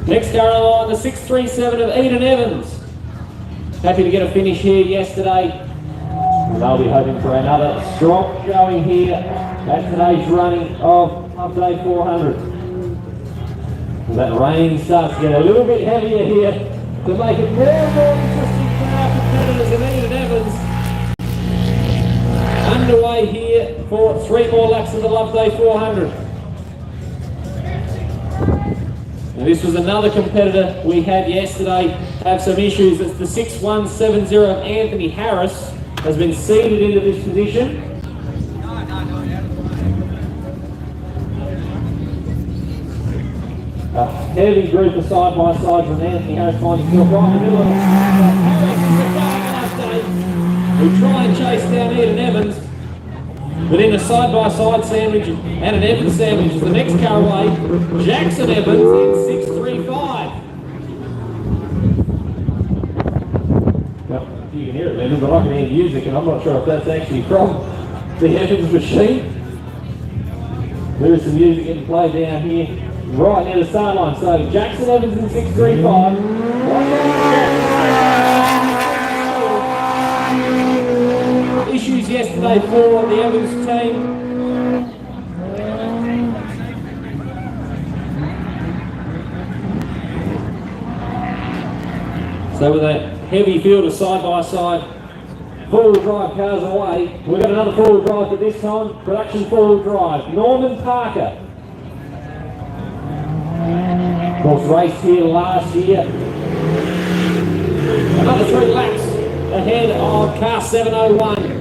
Next car on the line, the 637 of Eden Evans. Happy to get a finish here yesterday. They'll be hoping for another strong showing here at today's running of Loveday 400. As that rain starts to get a little bit heavier here to make it more and more interesting for our competitors. And Ian Evans underway here for 3 more laps of the Loveday 400. Now this was another competitor we had yesterday have some issues. It's the 6170 of Anthony Harris has been seeded into this position. A heavy group of side-by-sides and Anthony Harris finds himself right in the middle of Harris. We try and chase down Ian Evans, but in a side-by-side sandwich and an Evans sandwich is the next car away. Jackson Evans in 635. Well, you can hear it, Lennon, but I can hear music, and I'm not sure if that's actually from the Evans machine. There is some music getting played down here, right near the start line. So Jackson Evans in 635. Issues yesterday for the Evans team. So with a heavy field of side-by-side four-wheel drive cars away, we've got another four-wheel drive, but this time production four-wheel drive. Norman Parker. Of course, raced here last year. Another 3 laps ahead of car 701.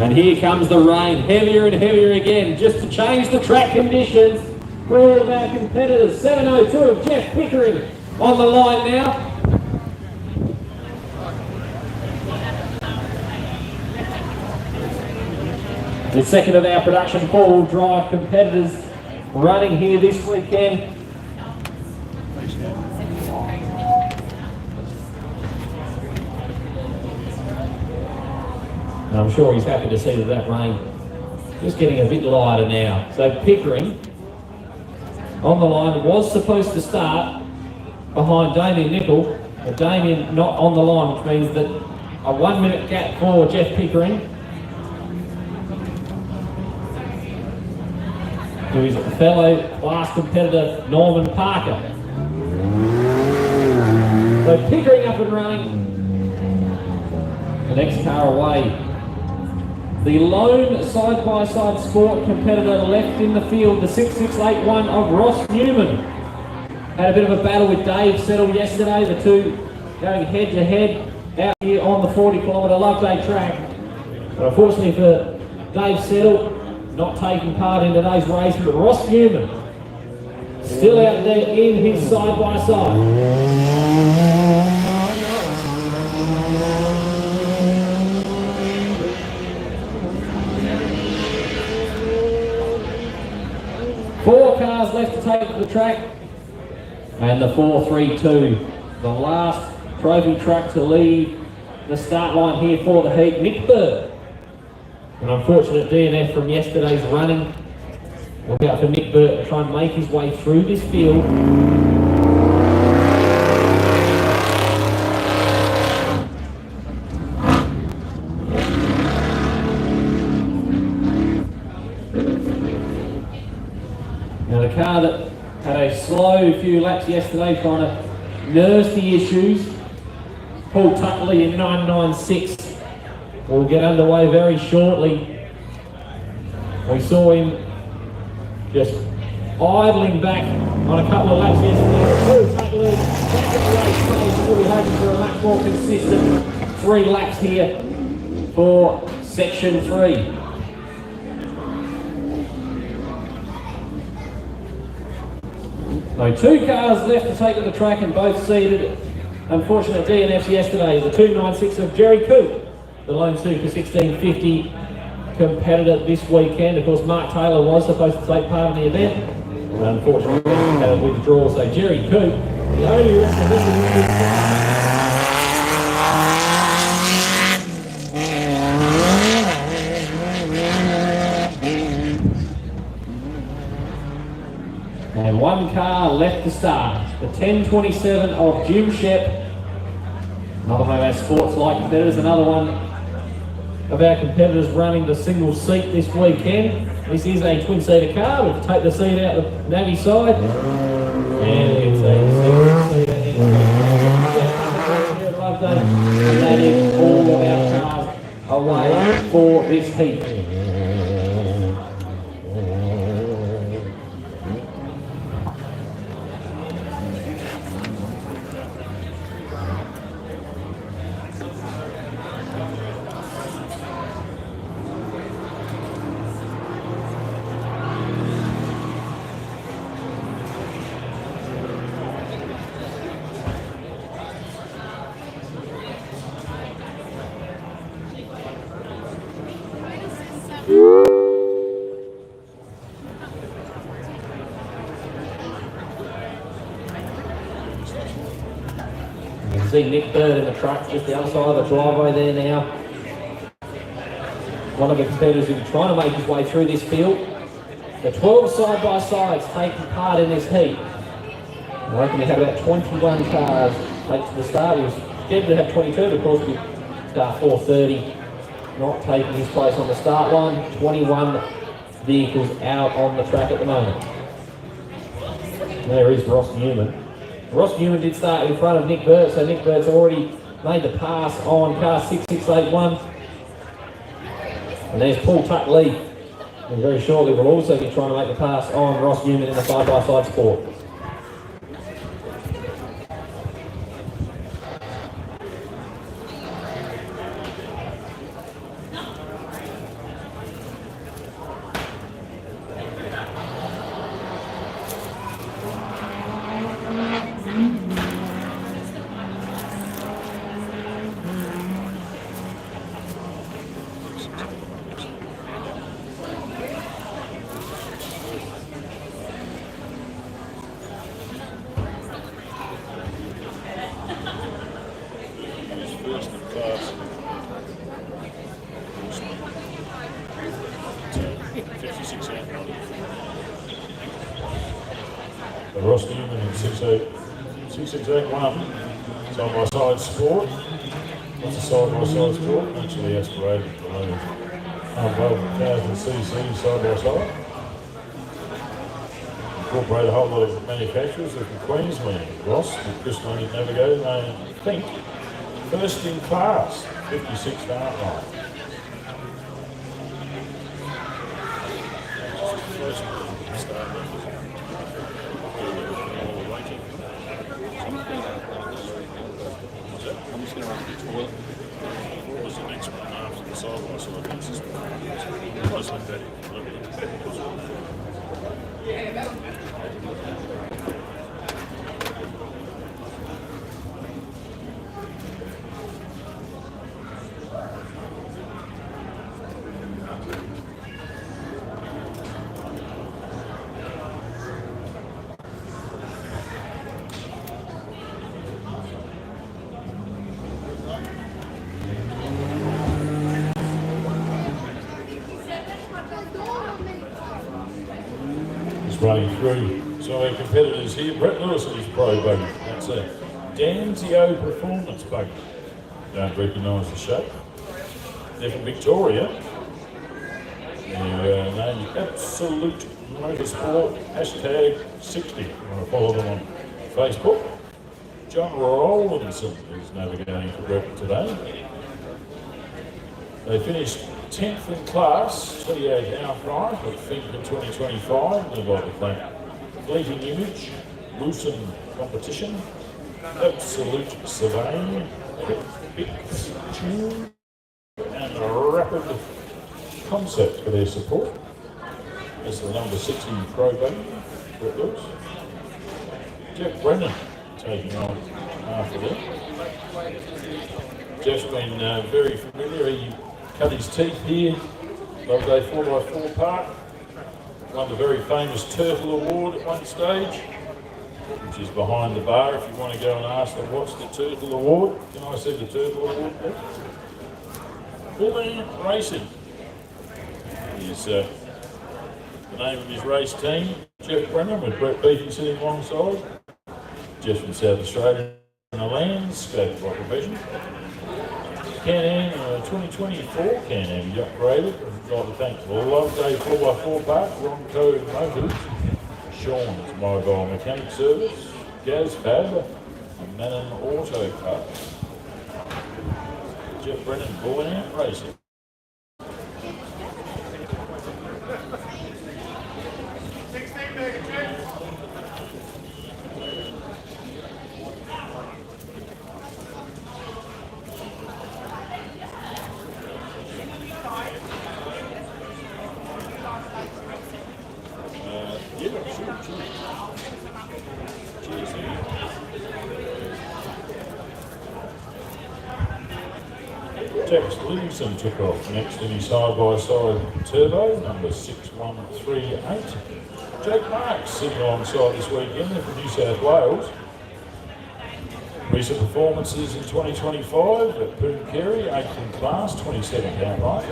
And here comes the rain, heavier and heavier again, just to change the track conditions for all of our competitors. 702 of Jeff Pickering on the line now. The second of our production four-wheel drive competitors running here this weekend. And I'm sure he's happy to see that rain just getting a bit lighter now. So Pickering on the line was supposed to start behind Damien Nicol, but Damien not on the line, which means that a 1 minute gap for Jeff Pickering. To his fellow last competitor, Norman Parker. So Pickering up and running. The next car away. The lone side-by-side sport competitor left in the field, the 6681 of Ross Newman. Had a bit of a battle with Dave Settle yesterday, the two going head-to-head out here on the 40-kilometre Loveday track. But unfortunately for Dave Settle, not taking part in today's race, but Ross Newman still out there in his side-by-side. Four cars left to take to the track, and the 432, the last trophy truck to leave the start line here for the heat. Nick Bird, an unfortunate DNF from yesterday's running. Look out for Nick Bird to try and make his way through this field. Now the car that had a slow few laps yesterday trying to nurse the issues, Paul Tuckley in 996, will get underway very shortly. We saw him just idling back on a couple of laps yesterday. Paul Tuckley back at the race stage, we'll be hoping for a much more consistent 3 laps here for section 3. So 2 cars left to take to the track and both seated. Unfortunate DNFs yesterday. The 296 of Jerry Coop, the lone Super 1650 competitor this weekend. Of course, Mark Taylor was supposed to take part in the event, but unfortunately had a withdrawal. So Jerry Coop, the only rest of this is and 1 car left to start. The 1027 of Jim Shep Another one of our sports-like competitors, another one of our competitors running the single seat this weekend. This is a twin-seater car. We'll take the seat out the navvy side. And it's a single-seater here at Loveday. And that is all of our cars away for this heat. You can see Nick Bird in the truck just the other side of the driveway there now. One of the competitors who's trying to make his way through this field. The 12 side-by-sides taking part in this heat. I reckon we had about 21 cars take to the start. He was scheduled to have 22, but of course we start 4:30, not taking his place on the start line. 21 vehicles out on the track at the moment. There is Ross Newman. Ross Newman did start in front of Nick Burt, so Nick Burt's already made the pass on car 6681. And there's Paul Tuck-Lee. And very shortly we'll also be trying to make the pass on Ross Newman in the side-by-side sport. Ross Newman in 6681, side-by-side sport. What's a side-by-side sport? Actually aspirated to only 12,000cc side-by-side. Incorporate a whole lot of manufacturers from Queensland. Ross, with Chris Leonard Navigator, they think first in class, 56 start line. I'm just going to run to the toilet. What was the next one after the side-by-side? Close like that. Running through. So our competitors here, Brett Lewis and his pro buggy. That's a Danzio performance buggy. Don't recognise the shape. They're from Victoria. Their name is Absolute Motorsport, #60. You want to follow them on Facebook. John Rollinson is navigating for Brett today. They finished 10th in class, 28 outright, at FINCA 2025. They like the claim. Fleeting Image, Lucen Competition, Absolute Surveying, Big Tune, and Rapid Concept for their support. That's the number 60 Pro Buggy, Brett Lewis. Jeff Brennan taking on after that. Jeff's been very familiar. He cut his teeth here, Loveday 4x4 Park. Won the very famous Turtle Award at one stage, which is behind the bar if you want to go and ask them what's the Turtle Award. Can I see the Turtle Award, please? Bully Racing is the name of his race team. Jeff Brennan with Brett Beatty sitting alongside. Jeff from South Australia in the landscape occupation. Can-Am 2024 Can-Am is upgraded. I'd like to thank Loveday 4x4 Park, Ron Code Motors, Sean's Mobile Mechanic Service, Gaz Fab, and Manon Auto Parts. Jeff Brennan, Bull-Amp Racing. Tex Livingston took off next in his side-by-side turbo, number 6138. Jake Marks sitting alongside this weekend from New South Wales. Recent performances in 2025 at Pooncarry, 8th in class, 22nd outright.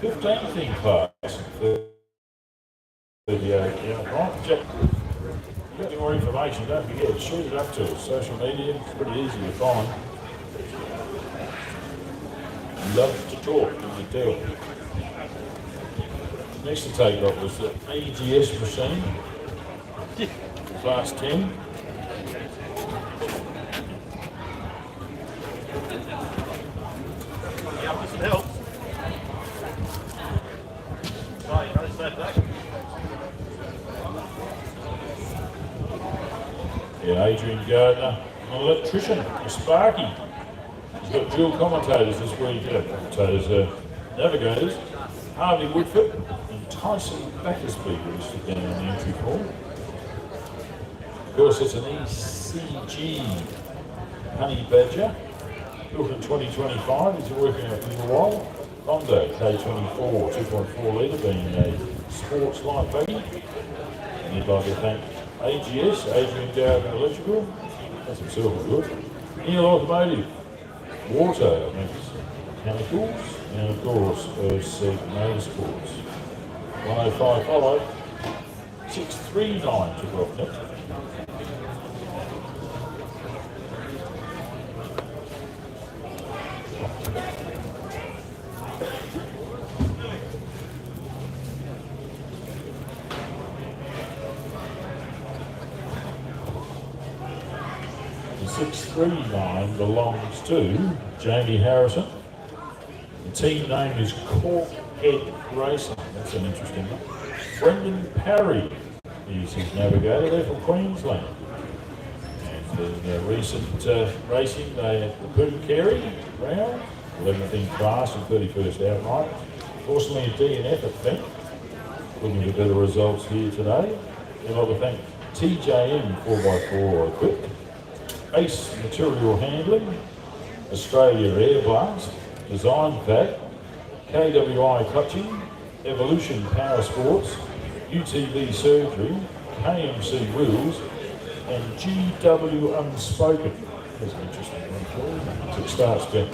15th in class, 38 outright. Jack, if you've got any more information, don't forget, shoot it up to us. Social media, it's pretty easy to find. Love to talk, is the deal. Next to take off was the AGS machine, class 10. Help. Yeah, Adrian Gardner, an electrician, a Sparky. He's got dual commentators this week, navigators, Harvey Woodford and Tyson Battersby who sit down in the entry call. Of course, it's an ECG Honey Badger, built in 2025. He's been working out for a while. Honda K24 2.4 litre, being a sports light buggy. And he'd like to thank AGS, Adrian Gardner Electrical, that's himself a good. Neil Automotive, Water Mechanicals, and of course, OC Motorsports. 105 followed, 639 took off next. The 639 belongs to Jamie Harrison. The team name is Corkhead Racing. That's an interesting one. Brendan Parry is his navigator. They're from Queensland. And in their recent racing, they had the Pooncarry round, 11th in class and 31st outright. Fortunately, a DNF at Fenn. Looking for better results here today. I'd like to thank TJM 4x4 Equip, Ace Material Handling, Australia Air Blast, Design Fab, KWI Clutching, Evolution Power Sports, UTV Surgery, KMC Wheels, and GW Unspoken. That's an interesting one for you. It starts to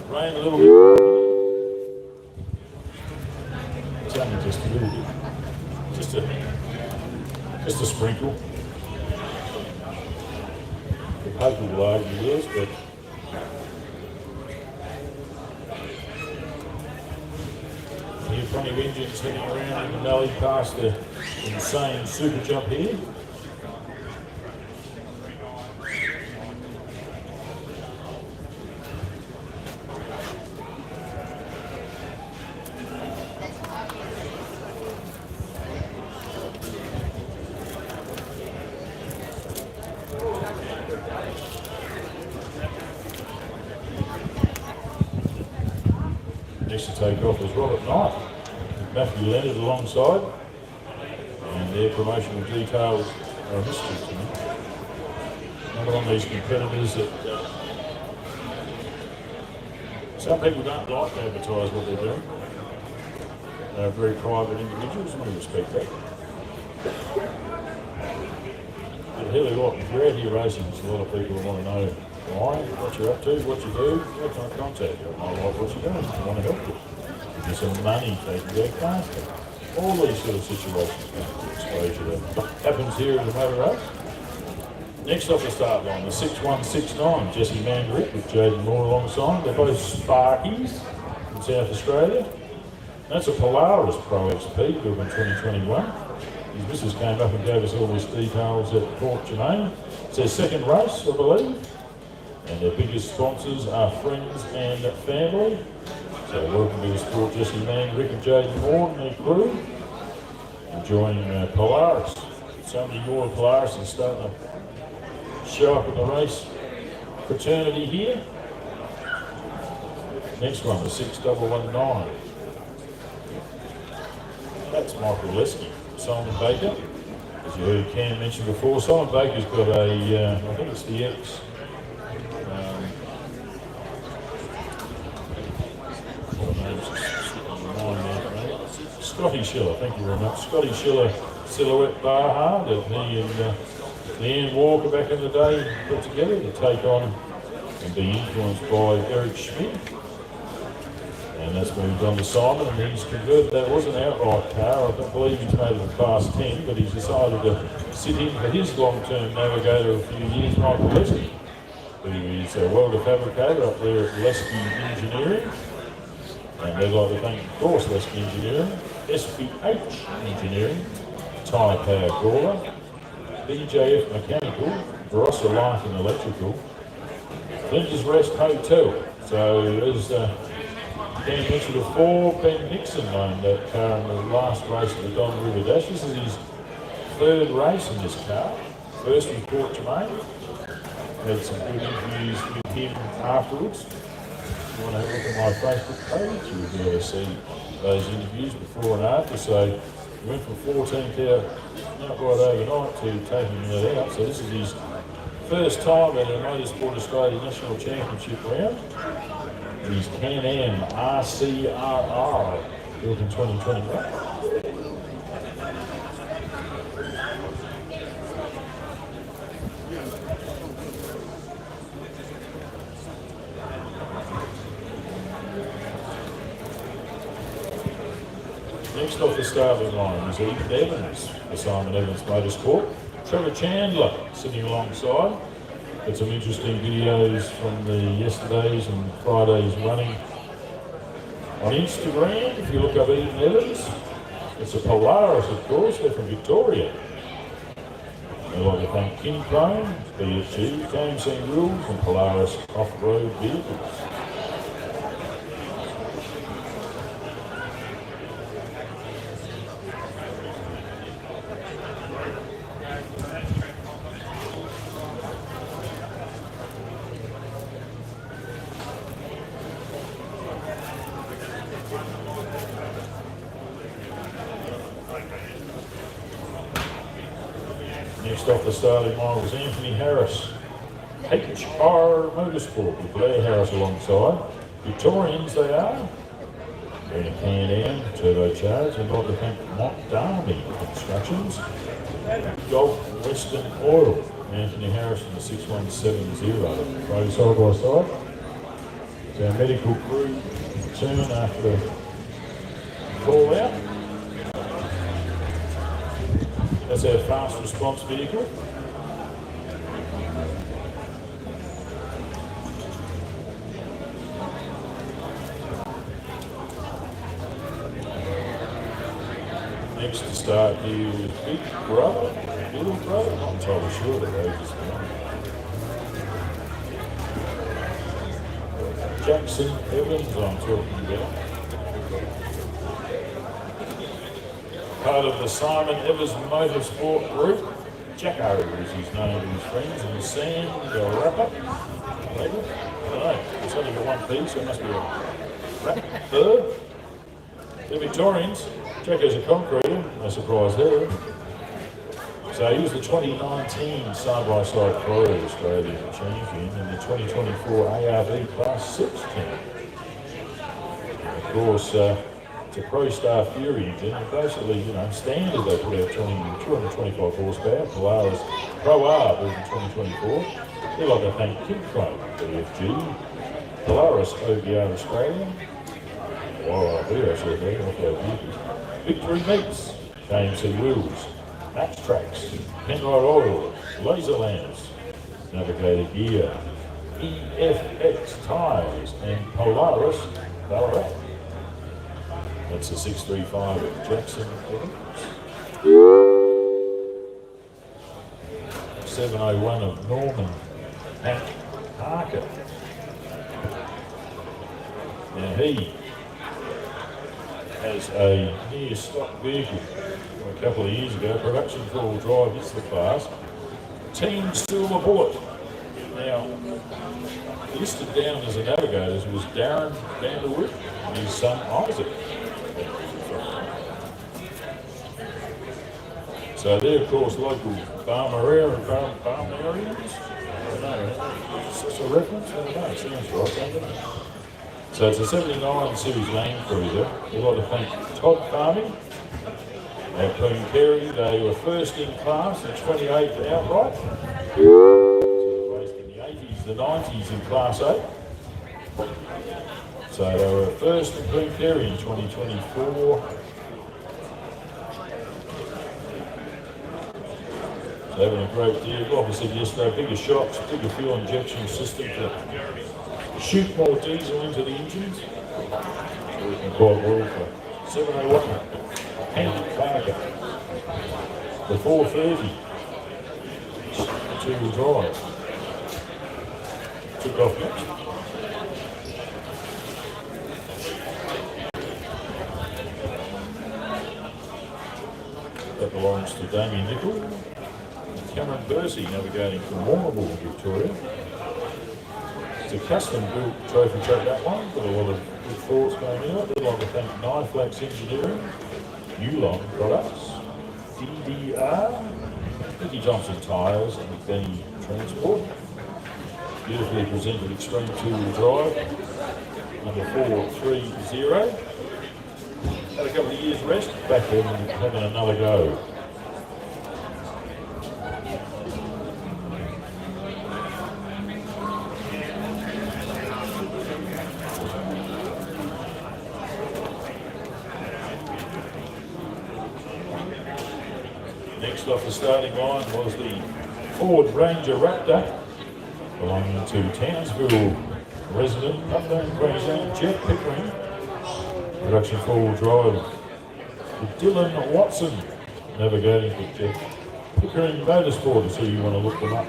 rain a little bit. It's only just a little bit. Just a sprinkle. The paper will argue yes, but here plenty of engines heading around in the valley past the insane super jump here. Next to take off is Robert Knight, Matthew Leonard alongside, and their promotional details are a mystery to me. Another one of these competitors that some people don't like to advertise what they're doing. They're very private individuals, and we respect that. But hell, if you're out here racing, there's a lot of people who want to know why, what you're up to, what you do, how can I contact you? I like what you're doing, I want to help you. Give you some money, they can go faster. All these sort of situations exposure that happens here in the motor race. Next off the start line, the 6169, Jesse Mandrick with Jaden Moore alongside. They're both Sparkies from South Australia. That's a Polaris Pro XP built in 2021. His missus came up and gave us all his details at Port Germain. It's their second race, I believe. And their biggest sponsors are friends and family. So welcome to the sport, Jesse Mandrick and Jaden Moore and their crew. Enjoying Polaris. So many more Polaris is starting to show up in the race fraternity here. Next one, the 6119. That's Michael Lesky, Simon Baker. As you heard Cam mention before, Simon Baker's got a, I think it's the X. Scotty Schiller, thank you very much. Scotty Schiller silhouette bar that he and Leanne Walker back in the day put together to take on and be influenced by Eric Schmidt. And that's moved on to Simon, and he's converted. That was an outright car. I don't believe he's made it a Class 10, but he's decided to sit in for his long-term navigator a few years, Michael Lesky, who is a welder fabricator up there at Lesky Engineering. And they'd like to thank, of course, Lesky Engineering, SPH Engineering, Tyre Power Crawler, BJF Mechanical, Barossa Light and Electrical, Flinders Rest Hotel. So as Dan mentioned before, Ben Nixon owned that car in the last race of the Don River Dash. This is his third race in this car. First with Port Germain. Had some good interviews with him afterwards. If you want to have a look at my Facebook page, you'll be able to see those interviews before and after. So we went from 14th out right overnight to taking that out. So this is his first time at a Motorsport Australia National Championship round. His Can-Am RCRR built in 2021. Next off the starting line is Ethan Evans for Simon Evans Motorsport. Trevor Chandler sitting alongside. Got some interesting videos from the yesterday's and Friday's running on Instagram. If you look up Ethan Evans, it's a Polaris, of course. They're from Victoria. I'd like to thank King Chrome, BFG, KMC Rules, and Polaris Off-Road Vehicles. Next off the starting line was Anthony Harris, HR Motorsport with Blair Harris alongside. Victorians they are. They're in a Can-Am, turbocharged, and I'd like to thank Montdarmy Constructions. Gulf Western Oil, Anthony Harris from the 6170, pro side by side. So our medical crew return after the call out. That's our fast response vehicle. Next to start here with Big Brother, Little Brother, I'm not entirely sure the road is going. Jackson Evans, I'm talking about. Part of the Simon Evans Motorsport Group. Jacko is his name to his friends, and Sam Garappa. I don't know, it's only got one piece, so it must be a wrap. Third. The Victorians. Jacko's a concreter, no surprise there. So he was the 2019 side-by-side Florida Australian champion and the 2024 ARV Class 6 champion. And of course, it's a Pro Star Fury engine, and basically, standard they put out 225 horsepower, Polaris Pro R built in 2024. They'd like to thank Kimco, BFG, Polaris OBR Australia, Victory Meats, KMC Wheels, Max Tracks, Penrite Oil, Laser Lamps, Navigator Gear, EFX Tyres, and Polaris Ballarat. That's the 635 at Jackson Evans. 701 of Norman Hank Harker. Now he has a near stock vehicle from a couple of years ago, production 4-wheel drive is the class. Team Silver Bullet. Now, listed down as a navigator was Darren Vanderwood and his son Isaac. So they're of course local farmer and farmarians. I don't know, is this a reference? I don't know, it sounds right, doesn't it? So it's a 79 Series Land Cruiser. We'd like to thank Todd Farming at Poon Kerry. They were first in class and 28th outright. So they raced in the 80s, the 90s in Class A. So they were first in Poon Kerry in 2024. So having a great deal. Like I said yesterday, bigger shocks, bigger fuel injection system to shoot more diesel into the engines. Working quite well for 701 Hank Carter. The 430 two-wheel drive. Took off next. That belongs to Damien Nicol. Cameron Bursey navigating from Warrnambool, Victoria. It's a custom-built trophy truck, that one, with a lot of good thoughts going in it. We'd like to thank Knifelax Engineering, Ulon Products, DDR, Dickie Johnson Tyres, and Benny Transport. Beautifully presented Extreme 2-wheel drive, number 430. Had a couple of years rest, back in and having another go. Next off the starting line was the Ford Ranger Raptor, belonging to Townsville resident, Loveday, Queensland, Jeff Pickering. Production 4-wheel drive to Dylan Watson, navigating with Jeff Pickering Motorsport, so you want to look them up,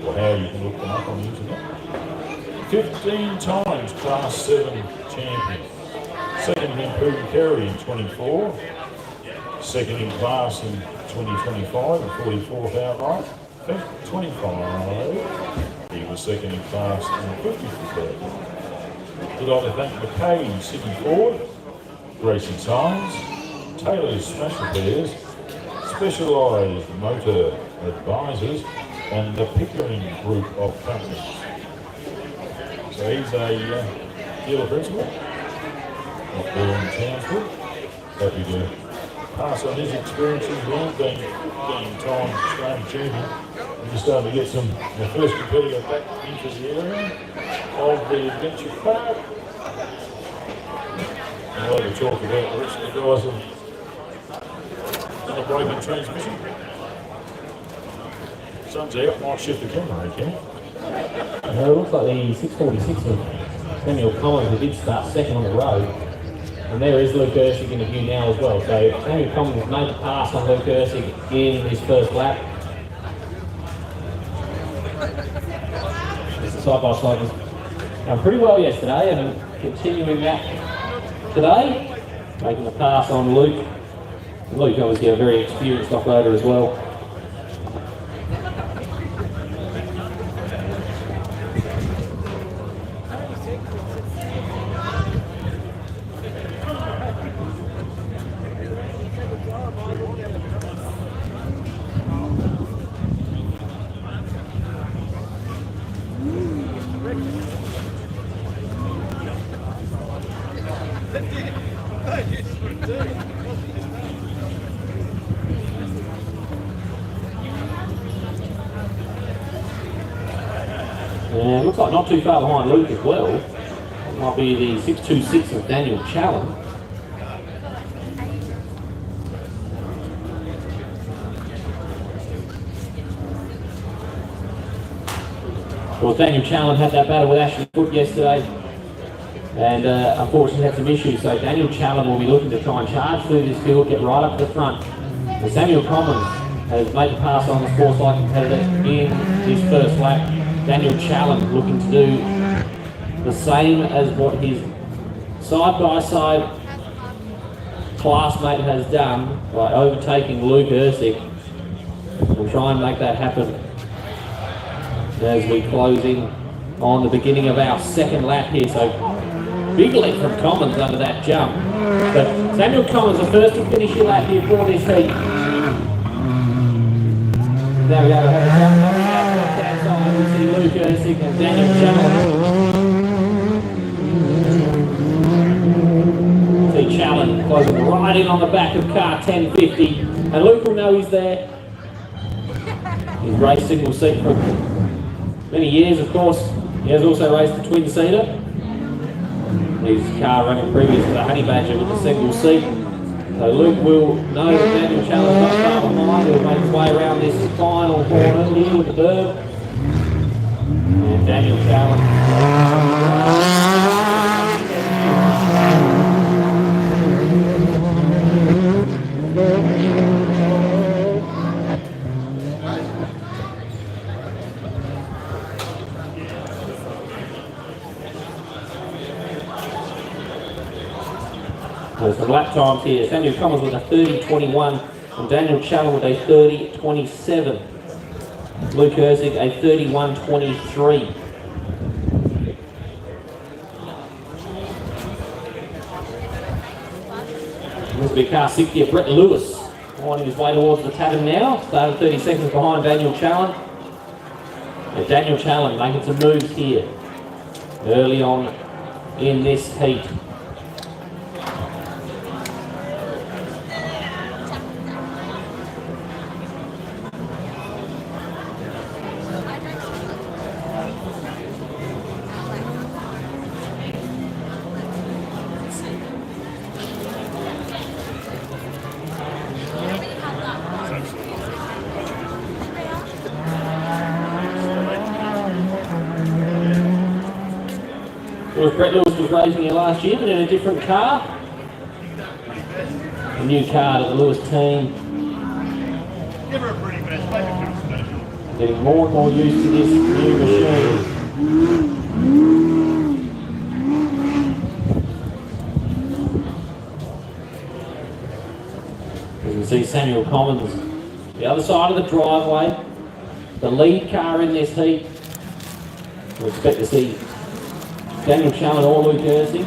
or how you can look them up on the internet. 15 times Class 7 champion. Second in Poon Kerry in 24. Second in class in 2025 and 44th outright. I think 25. He was second in class in 55th. We'd like to thank McKay Sydney Ford, Racing Signs, Taylor's Smash Repairs, Specialised Motor Advisors, and the Pickering Group of Companies. So he's a dealer principal up there in Townsville. Happy to pass on his experiences, being time Australian champion. We're starting to get some the first competitor back into the area of the adventure park. And we'll have to talk about the rest of the guys on the broken transmission. Sun's out, might shift the camera again. It looks like the 646 of Daniel Collins, who did start second on the road. And there is Luke Ursig in the view now as well. So Daniel Collins made the pass on Luke Ursig in his first lap. Side-by-side was done pretty well yesterday, and continuing that today, making the pass on Luke. Luke obviously a very experienced offloader as well. And looks like not too far behind Luke as well. It might be the 626 of Daniel Challen. Well, Daniel Challen had that battle with Ashley Foot yesterday, and unfortunately had some issues. So Daniel Challen will be looking to try and charge through this field, get right up to the front. And Samuel Commons has made the pass on the sports-like competitor in his first lap. Daniel Challen looking to do the same as what his side-by-side classmate has done by overtaking Luke Ersick. We'll try and make that happen as we close in on the beginning of our second lap here. So big lead from Commons under that jump. But Samuel Commons, the first to finish your lap here for this heat. There we go, have a jump on the outside side. We see Luke Ersick and Daniel Challen. See Challen closing right in on the back of car 1050. And Luke will know he's there. He's raced single seat for many years, of course. He has also raced the twin-seater. His car running previous to the Honey Badger with the single seat. So Luke will know that Daniel Challen's not far behind. He'll make his way around this final corner here with the berm. And Daniel Challen. There's some lap times here. Samuel Commons with a 30.21 and Daniel Challen with a 30.27. Luke Ersick a 31.23. This will be car 60 of Brett Lewis, winding his way towards the tavern now. Started 30 seconds behind Daniel Challen. And Daniel Challen making some moves here early on in this heat. Brett Lewis was racing here last year, but in a different car. A new car to the Lewis team. Getting more and more used to this new machine. You can see Samuel Commons, the other side of the driveway, the lead car in this heat. We expect to see Daniel Challen or Luke Ersick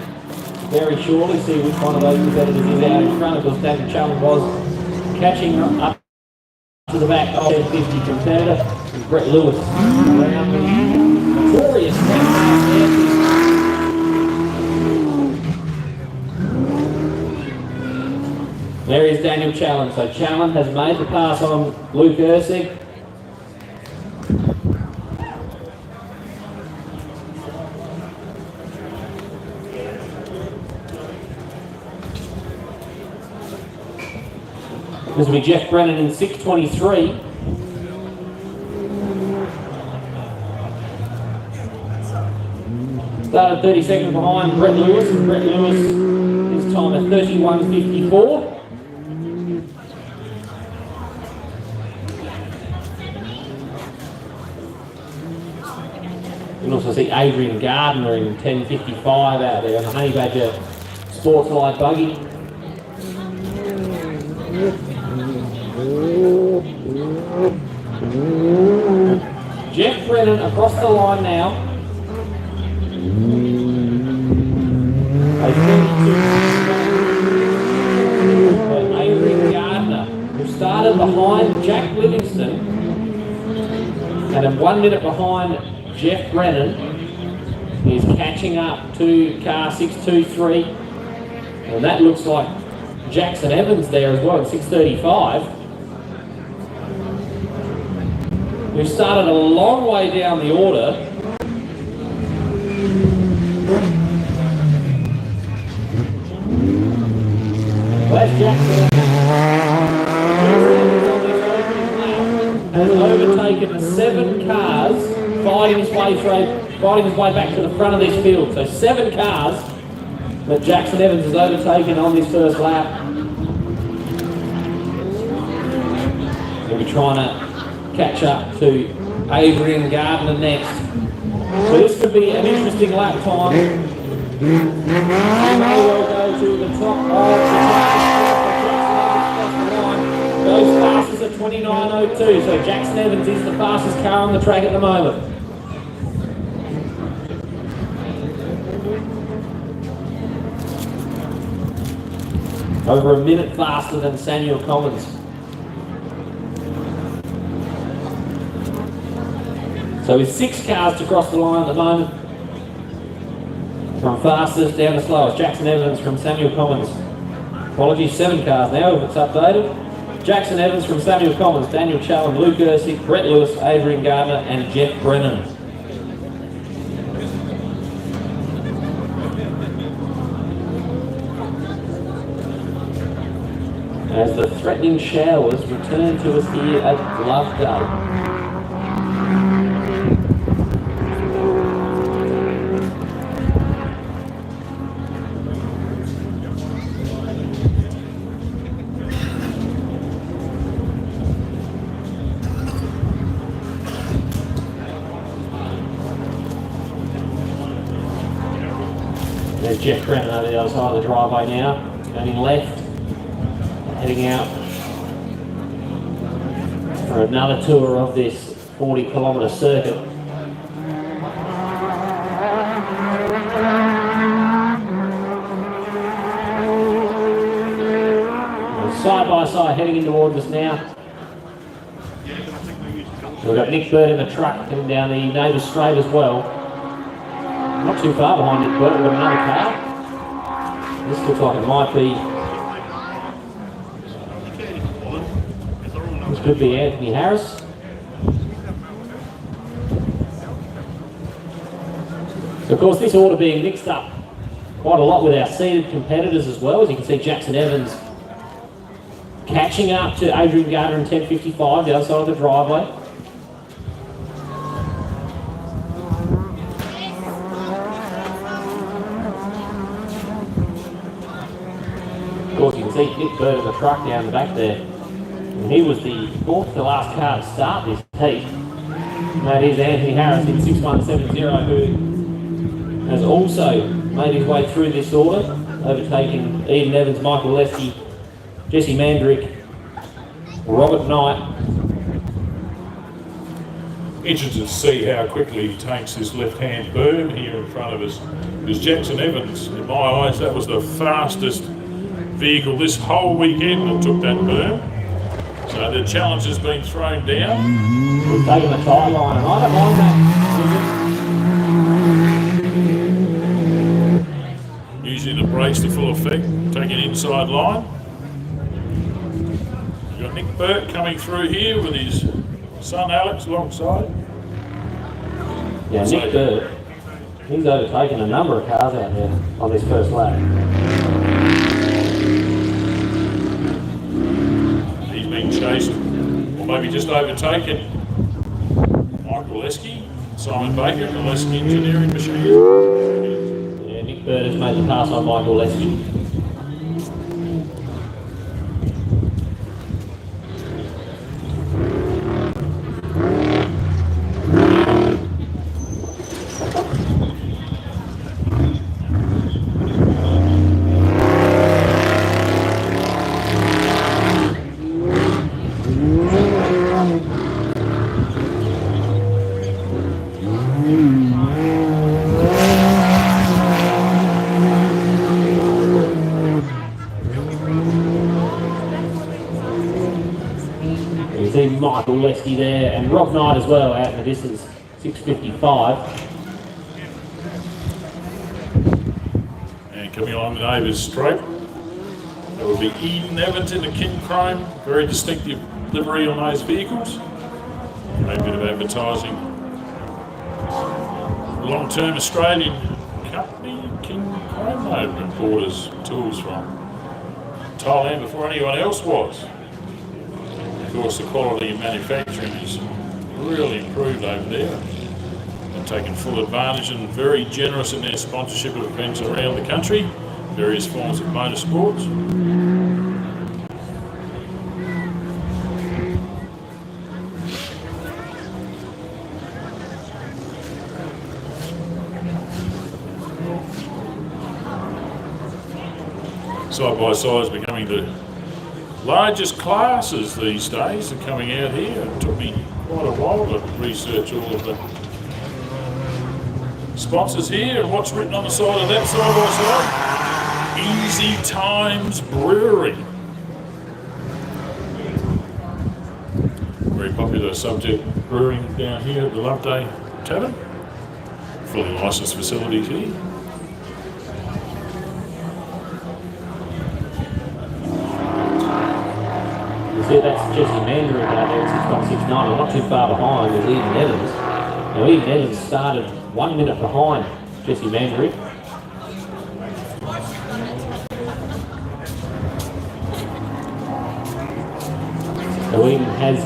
very shortly, see which one of those competitors is out in front. Of course, Daniel Challen was catching up to the back of the 50 competitor. And Brett Lewis around the notorious there is Daniel Challen. So Challen has made the pass on Luke Ersick. This will be Jeff Brennan in 6.23. Started 30 seconds behind Brett Lewis, and Brett Lewis his time at 31.54. You can also see Adrian Gardner in 10.55 out there on the Honey Badger Sports Light buggy. Jeff Brennan across the line now. Adrian Gardner, who started behind Jack Livingston and at 1 minute behind Jeff Brennan, is catching up to car 623, and that looks like Jackson Evans there as well at 6.35. We've started a long way down the order. That's Jackson has overtaken 7 cars fighting his way through, fighting his way back to the front of this field. So 7 cars that Jackson Evans has overtaken on this first lap. He'll be trying to catch up to Adrian Gardner next. So this could be an interesting lap time. He may well go to the top of the line. Those fastest at 29.02, so Jackson Evans is the fastest car on the track at the moment. Over a minute faster than Samuel Collins. So with 6 cars to cross the line at the moment, from fastest down to slowest, Jackson Evans from Samuel Collins. Apologies, 7 cars now, if it's updated. Jackson Evans from Samuel Collins, Daniel Challen, Luke Ersick, Brett Lewis, Adrian Gardner and Jeff Brennan. As the threatening showers return to us here at Loveday. There's Jeff Brennan over the other side of the driveway now, turning left, heading out for another tour of this 40-kilometre circuit. Side by side heading in towards us now. We've got Nick Bird in the truck coming down the Neighbours Straight as well. Not too far behind Nick Bird, we've got another car. This looks like it might be. This could be Anthony Harris. Of course, this order being mixed up quite a lot with our seeded competitors as well. As you can see, Jackson Evans catching up to Adrian Gardner in 10.55, the other side of the driveway. Of course, you can see Nick Bird in the truck down the back there. And he was the 4th to last car to start this heat. And that is Anthony Harris in 6170, who has also made his way through this order, overtaking Eden Evans, Michael Lesky, Jesse Mandrick, Robert Knight. Interested to see how quickly he takes this left-hand berm here in front of us. Because Jackson Evans, in my eyes, that was the fastest vehicle this whole weekend that took that berm. So the challenge has been thrown down. We've taken the tyre line, and I don't mind that. Usually the brakes to full effect, taking inside line. We've got Nick Burt coming through here with his son Alex alongside. Yeah, Nick Burt, he's overtaken a number of cars out there on this first lap. He's been chased, or maybe just overtaken, Michael Lesky, Simon Baker, the Lesky Engineering Machine. Yeah, Nick Burt has made the pass on Michael Lesky. Michael Lesky there, and Rob Knight as well out in the distance, 6.55. And coming along the Neighbours Straight, that would be Eden Evans in the King Chrome, very distinctive livery on those vehicles. A bit of advertising. Long-term Australian company, King Chrome, they've bought us tools from Thailand before anyone else was. Of course, the quality of manufacturing is really improved over there. and taking full advantage and very generous in their sponsorship of events around the country, various forms of motorsports. Side-by-sides becoming the largest classes these days are coming out here. It took me quite a while to research all of the sponsors here and what's written on the side of that side-by-side. Easy Times Brewery. Very popular subject brewing down here at the Loveday Tavern. Fully licensed facilities here. See, that's Jesse Mandarin out there at 6.69, not too far behind with Eden Evans. Now, Eden Evans started 1 minute behind Jesse Mandarin. So Eden has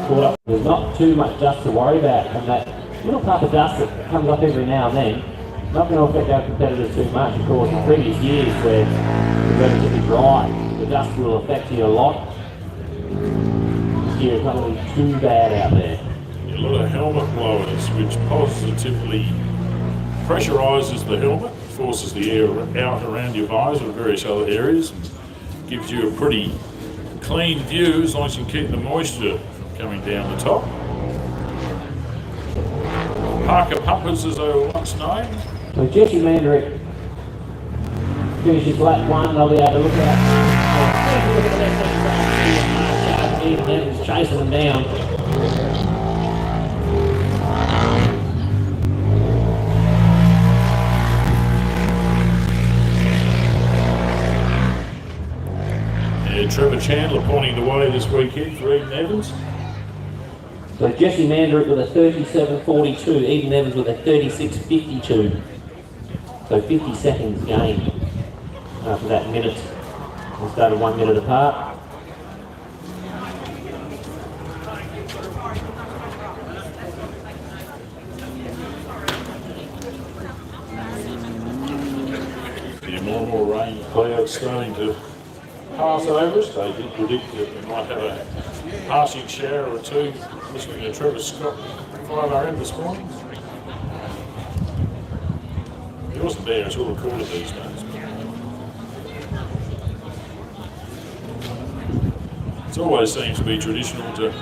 caught up. There's not too much dust to worry about, and that little puff of dust that comes up every now and then, not going to affect our competitors too much. Of course, in previous years where it's relatively dry, the dust will affect you a lot. It's not really too bad out there. A lot of helmet blowers, which positively pressurizes the helmet, forces the air out around your visor and various other areas, and gives you a pretty clean view as long as you can keep the moisture coming down the top. Parker pumpers, as they were once known. So Jesse Mandarin finishes lap 1, they'll be able to look at Eden Evans chasing them down. Yeah, Trevor Chandler pointing the way this weekend for Eden Evans. So Jesse Mandarin with a 37.42, Eden Evans with a 36.52. So 50 seconds gain after that minute. They started 1 minute apart. More and more rain clouds starting to pass over us. They did predict that we might have a passing shower or two, listening to Trevor Scott 5RM this morning. He wasn't there, it's all recorded these days. It always seems to be traditional to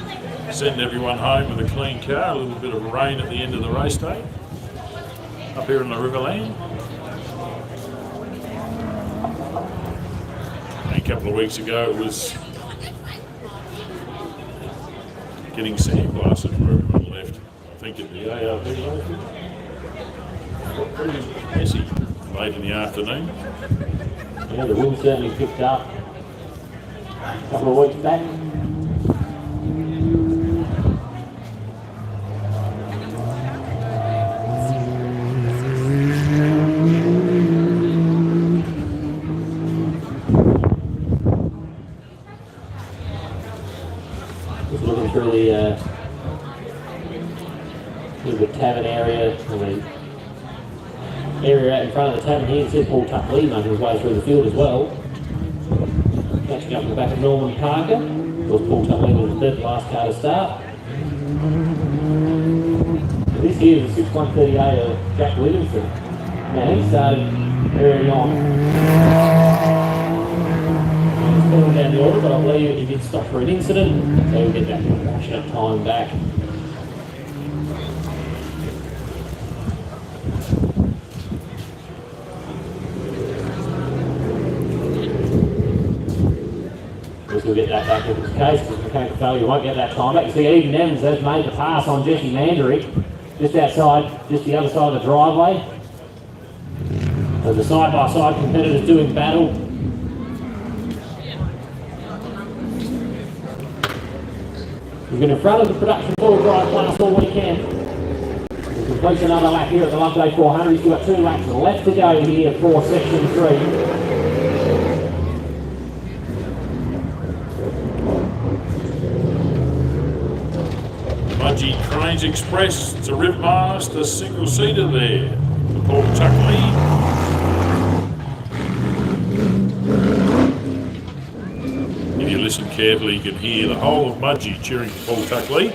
send everyone home with a clean car, a little bit of rain at the end of the race day, up here in the Riverland. A couple of weeks ago it was getting sandblasted where everyone left. I think at the ARB local. Got pretty messy late in the afternoon. Yeah, the wind certainly picked up a couple of weeks back. Just looking through the tavern area, and the area out in front of the tavern here. It says Paul Tuck Lee making his way through the field as well. Catching up in the back of Norman Parker. Of course, Paul Tuck Lee was the third last car to start. This here is the 6138 of Jack Williamson. Now he started early on. Down the order, but I believe he did stop for an incident, so we'll get that compassionate time back. We'll get that back if it's the case, because mechanical failure won't get that time back. You see Eden Evans has made the pass on Jesse Mandarin, just outside, just the other side of the driveway. So the side-by-side competitors doing battle. We've been in front of the production full drive class all weekend. He completes another lap here at the Loveday 400. He's got 2 laps left to go here for section 3. Mudgee Cranes Express, it's a Rip Master single-seater there. The Paul Tuck lead. If you listen carefully, you can hear the whole of Mudgee cheering for Paul Tuck lead.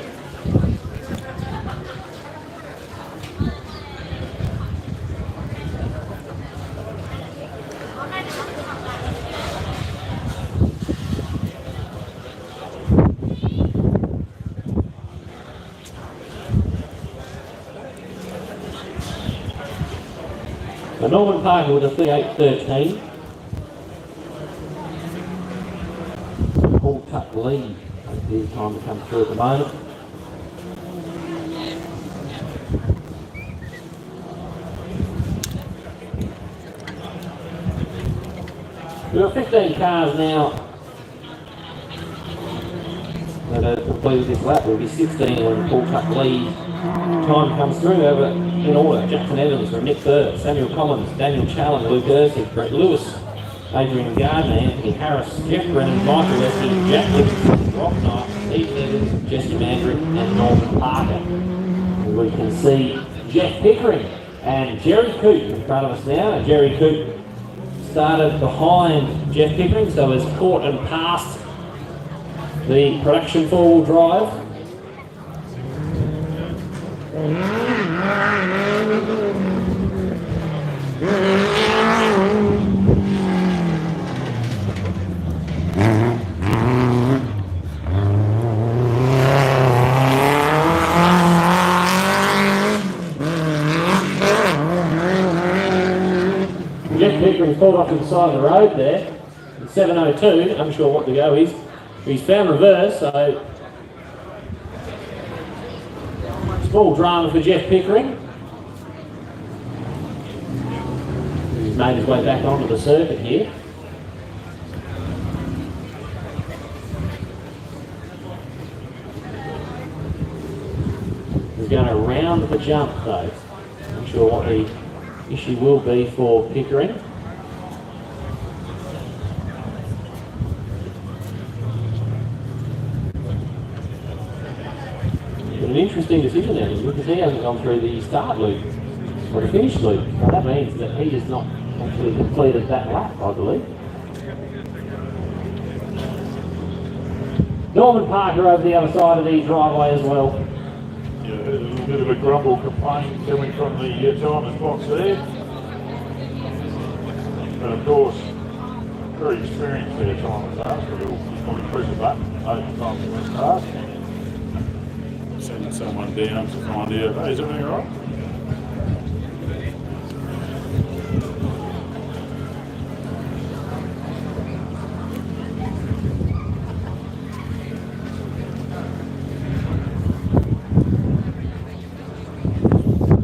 Norman Parker with a 38.13. Paul Tuck lead. His time to come through at the moment. There are 15 cars now that have completed this lap. There will be 16 when Paul Tuck lead time comes through. Over in order: Jackson Evans from Nick Burke, Samuel Collins, Daniel Challen, Luke Erskine, Brett Lewis, Adrian Gardner, Anthony Harris, Jeff Brennan, Michael Leslie, Jack Livingstone, Rob Knight, Steve Evans, Jesse Mandrick and Norman Parker. And we can see Jeff Pickering and Jerry Coop in front of us now. And Jerry Coop started behind Jeff Pickering, so has caught and passed the production four-wheel drive. Jeff Pickering pulled off to the side of the road there in 7.02, unsure what to go. He's found reverse, so small drama for Jeff Pickering. He's made his way back onto the circuit here. He's going around the jump though. Not sure what the issue will be for Pickering. An interesting decision there because he hasn't gone through the start loop or the finish loop. Now that means that he has not actually completed that lap, I believe. Norman Parker over the other side of the driveway as well. Yeah, there's a little bit of a grumble complaint coming from the timer's box there. But of course, very experienced there, timer's asked, but he'll probably press a button, open time to start. Sending someone down to find out, hey, is everything all right?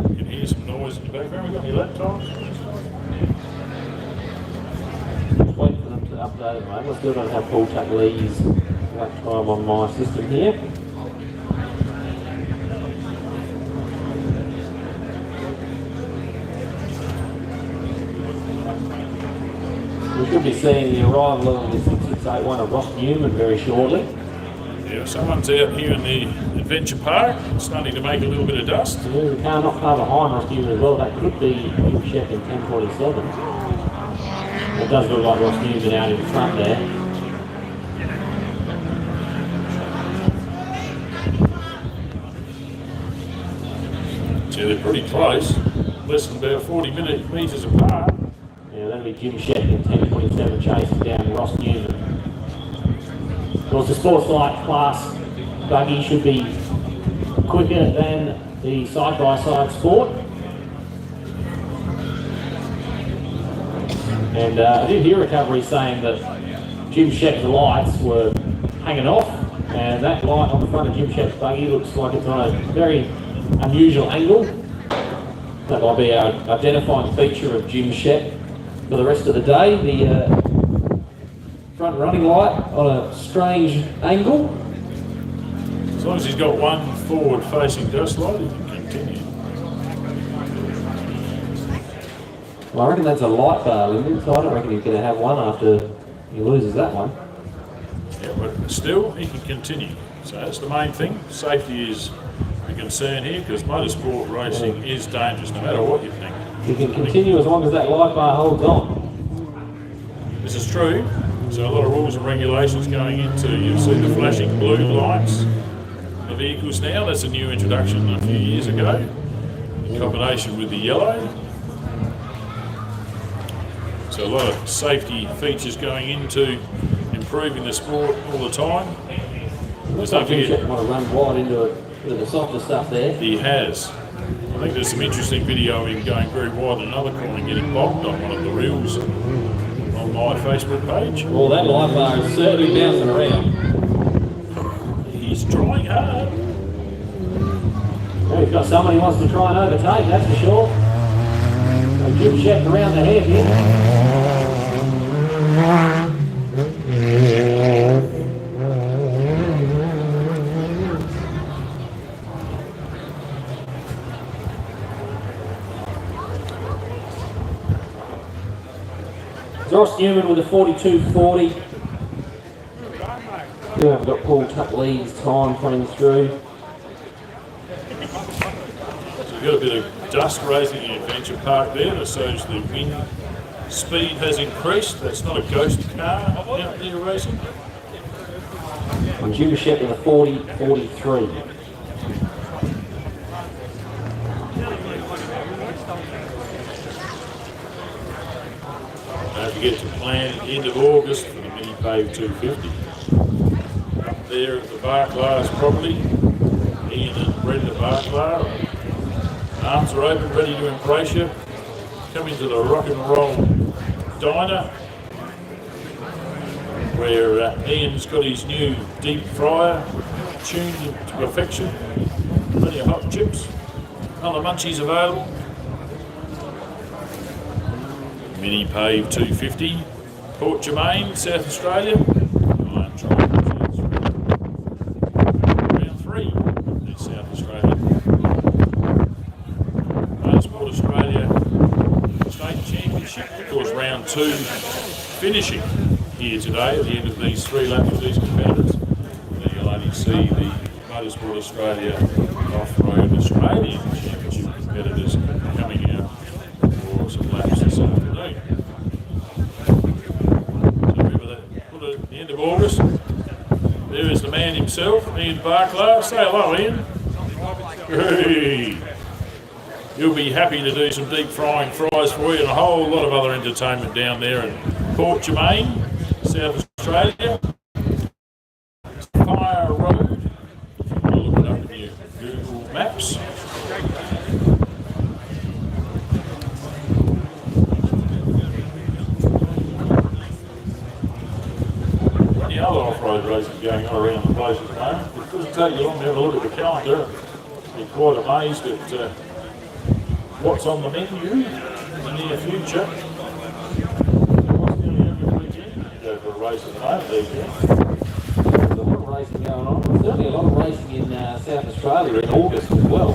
You can hear some noise in the background. We got any laptops? Just wait for them to update them, mate. Let's do it on how Paul Tuck leads lap time on my system here. We should be seeing the arrival of the 6681 of Ross Newman very shortly. Yeah, someone's out here in the adventure park, starting to make a little bit of dust. There's a car not far behind Ross Newman as well. That could be Jim Sheck in 1047. It does look like Ross Newman out in front there. Yeah, they're pretty close, less than about 40 metres apart. Yeah, that'll be Jim Sheck in 1027 chasing down Ross Newman. Of course, the Sports Light class buggy should be quicker than the side-by-side sport. And I did hear recovery saying that Jim Sheck's lights were hanging off, and that light on the front of Jim Sheck's buggy looks like it's on a very unusual angle. That might be our identifying feature of Jim Sheck for the rest of the day. The front running light on a strange angle. As long as he's got one forward-facing dust light, he can continue. Well, I reckon that's a light bar limit, so I don't reckon he's going to have one after he loses that one. Yeah, but still, he can continue. So that's the main thing. Safety is a concern here because motorsport racing is dangerous no matter what you think. You can continue as long as that light bar holds on. This is true. So a lot of rules and regulations going into, you'll see the flashing blue lights in the vehicles now. That's a new introduction a few years ago in combination with the yellow. So a lot of safety features going into improving the sport all the time. Just don't forget, Want to run wide into the softer stuff there. he has. I think there's some interesting video of him going very wide in another corner and getting bogged on one of the reels on my Facebook page. Well, that light bar is certainly bouncing around. He's trying hard. Well, he's got someone he wants to try and overtake, that's for sure. So Jim checked around the head here. Ross Newman with a 42.40. We haven't got Paul Tutley's time coming through. So we've got a bit of dust raising in Adventure Park there. That shows the wind speed has increased. That's not a ghost car out there racing. And Jim Shep with a 40.43. Don't forget to plan end of August for the mini pave 250. Up there at the Barclays property, Ian and Brenda Barclay. Arms are open, ready to embrace you. Come into the rock and roll diner where Ian's got his new deep fryer tuned to perfection. Plenty of hot chips. Other munchies available. Mini pave 250, Port Germain, South Australia. Round 3 in South Australia. Motorsport Australia State Championship, of course, round 2 finishing here today at the end of these 3 laps of these competitors. Then you'll only see the Motorsport Australia Off-Road Australian Championship competitors coming out for some laps this afternoon. So at the end of August, there is the man himself, Ian Barclay. Say hello, Ian. Hey. You'll be happy to do some deep frying fries for you and a whole lot of other entertainment down there in Port Germain, South Australia. Fire Road. You'll look it up in your Google Maps. The other off-road racing going on around the place at the moment. It doesn't take you long to have a look at the calendar. You're quite amazed at what's on the menu in the near future. What's nearly every weekend you go for a race at the moment these days. There's a lot of racing going on. There's certainly a lot of racing in South Australia in August as well.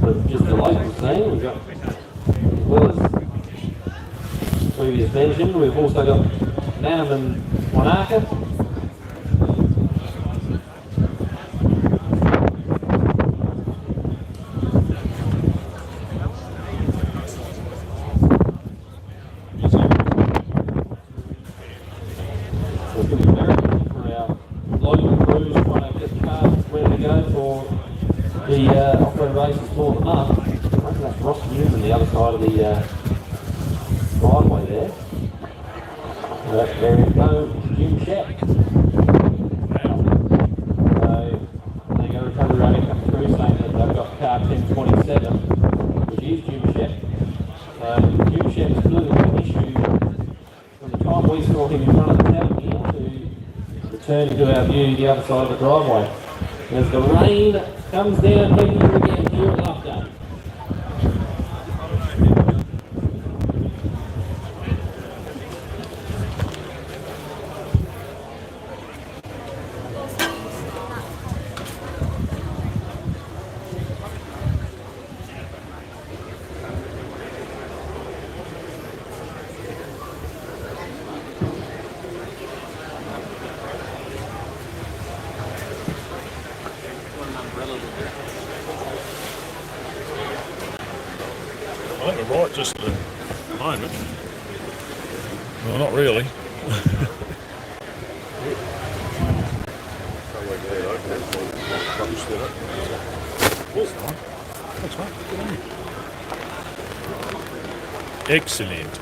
So just the local scene, we've got, as well as previous mentioned, we've also got Nanham and Wanaka. Off-road races for the month. I think that's Ross Newman on the other side of the driveway there. There we go, Jim Shep. So, they got a recovery rally coming through saying that they've got car 1027, which is Jim Shep. Jim Shep's fluid issue from the time we saw him in front of the town here to return to our view the other side of the driveway. As the rain comes down heavy again here at Loveday. I think we're right just at the moment. Well, not really. Excellent.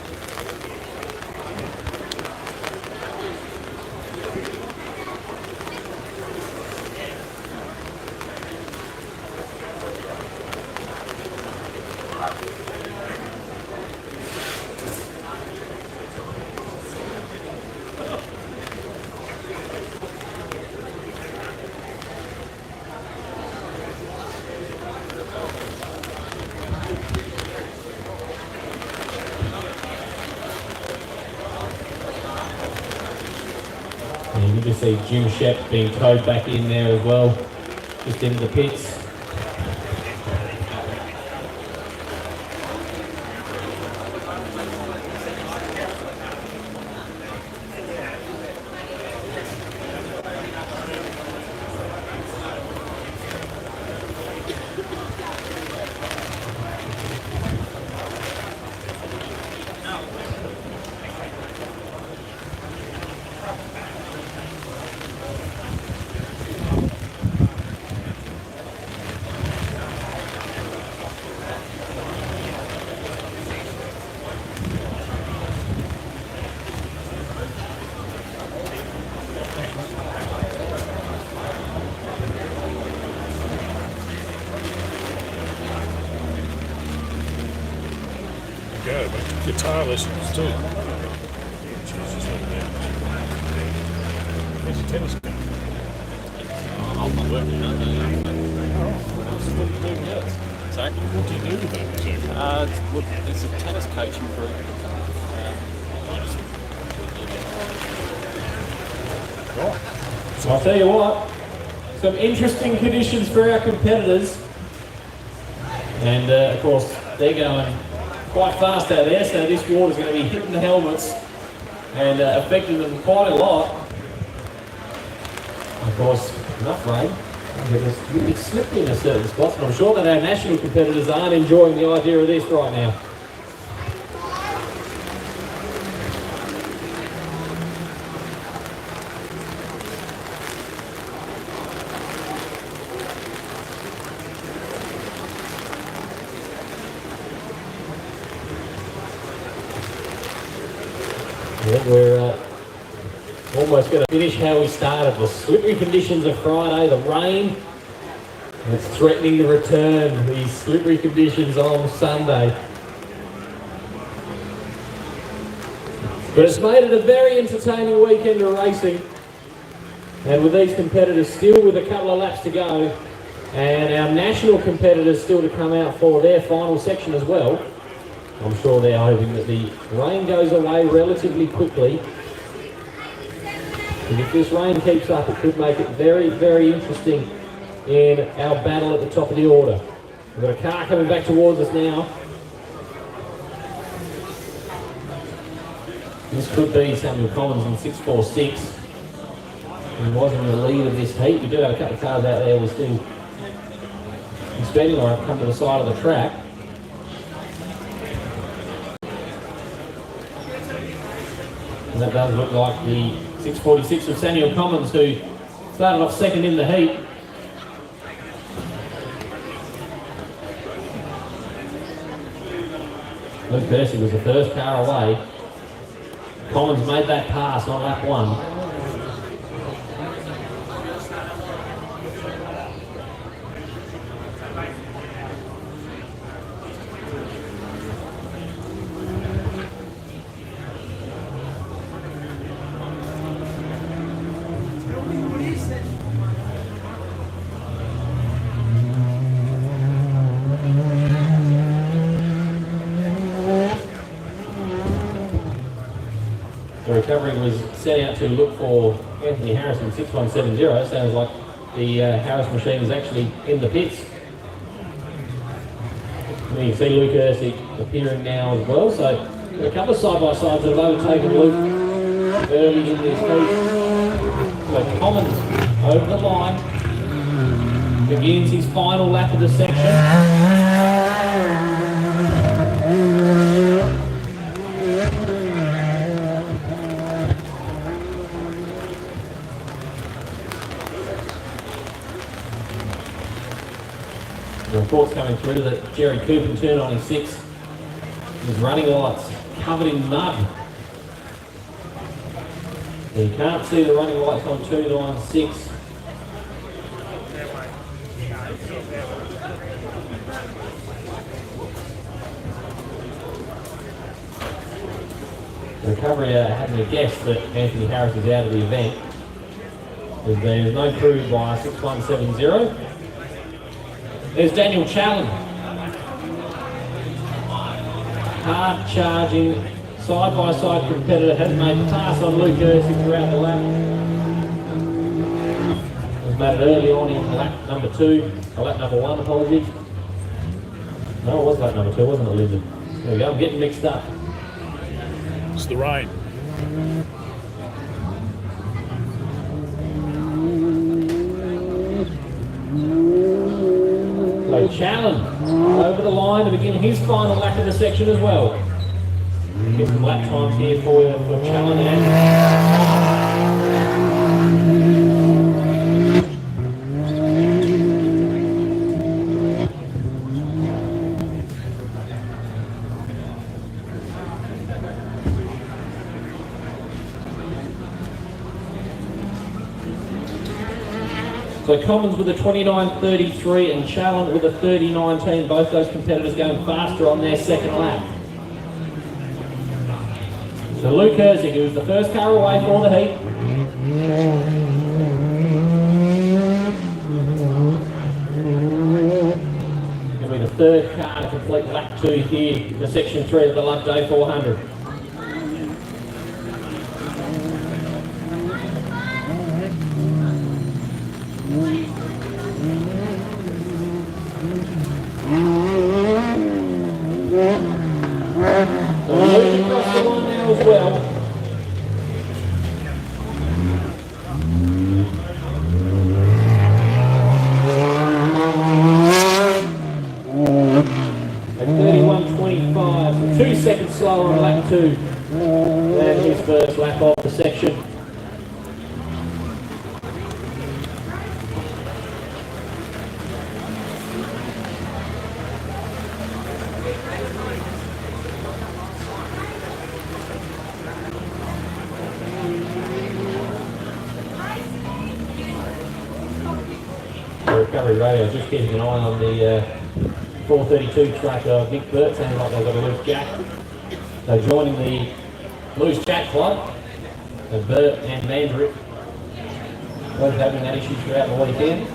And you can just see Jim Shep being towed back in there as well, just into the pits. Go, but guitar lessons too. Jesus, what a man. There's a tennis game. Sorry? What do you do with that? It's a tennis coaching group. Right. I'll tell you what, some interesting conditions for our competitors. And of course, they're going quite fast out there, so this water's going to be hitting the helmets and affecting them quite a lot. Of course, enough rain. It's slippery in a certain spots, but I'm sure that our national competitors aren't enjoying the idea of this right now. Yeah, we're almost going to finish how we started. The slippery conditions of Friday, the rain, and it's threatening to return these slippery conditions on Sunday. But it's made it a very entertaining weekend of racing. And with these competitors still with a couple of laps to go, and our national competitors still to come out for their final section as well, I'm sure they're hoping that the rain goes away relatively quickly. And if this rain keeps up, it could make it very, very interesting in our battle at the top of the order. We've got a car coming back towards us now. This could be Samuel Collins in 646. He was in the lead of this heat. We do have a couple of cars out there. We're still inspecting or come to the side of the track. And that does look like the 646 of Samuel Collins, who started off second in the heat. Luke Percy was the first car away. Collins made that pass on lap one. The recovery was set out to look for Anthony Harrison 6170. Sounds like the Harris machine is actually in the pits. And you can see Luke Ersick appearing now as well. So there are a couple of side-by-sides that have overtaken Luke early in this heat. So Collins over the line. begins his final lap of the section. The reports coming through that Jerry Cooper turned on his 6. His running lights covered in mud. You can't see the running lights on 296. The recovery having a guess that Anthony Harris is out of the event. There's no crew by 6170. There's Daniel Challen. Hard charging, side by side competitor, has made a pass on Luke Ursig throughout the lap. Was made it early on in lap number 2, or lap number 1, apologies. No, it was lap number 2, wasn't it, Lyndon? There we go, I'm getting mixed up. It's the rain. So Challen over the line to begin his final lap of the section as well. Get some lap times here for Challen and so Commons with a 29.33 and Challen with a 30.19, both those competitors going faster on their second lap. So Luke Ursig, who's the first car away for the heat. Going to be the third car to complete lap 2 here for section 3 of the Loveday 400. So Luke across the line now as well. At 31.25, so 2 seconds slower on lap 2 than his first lap off the section. Recovery radio, just keeping an eye on the 432 track of Nick Burt. Sounds like they've got a loose jack. So joining the loose jack club, Burt and Mandrick, both having that issue throughout the weekend.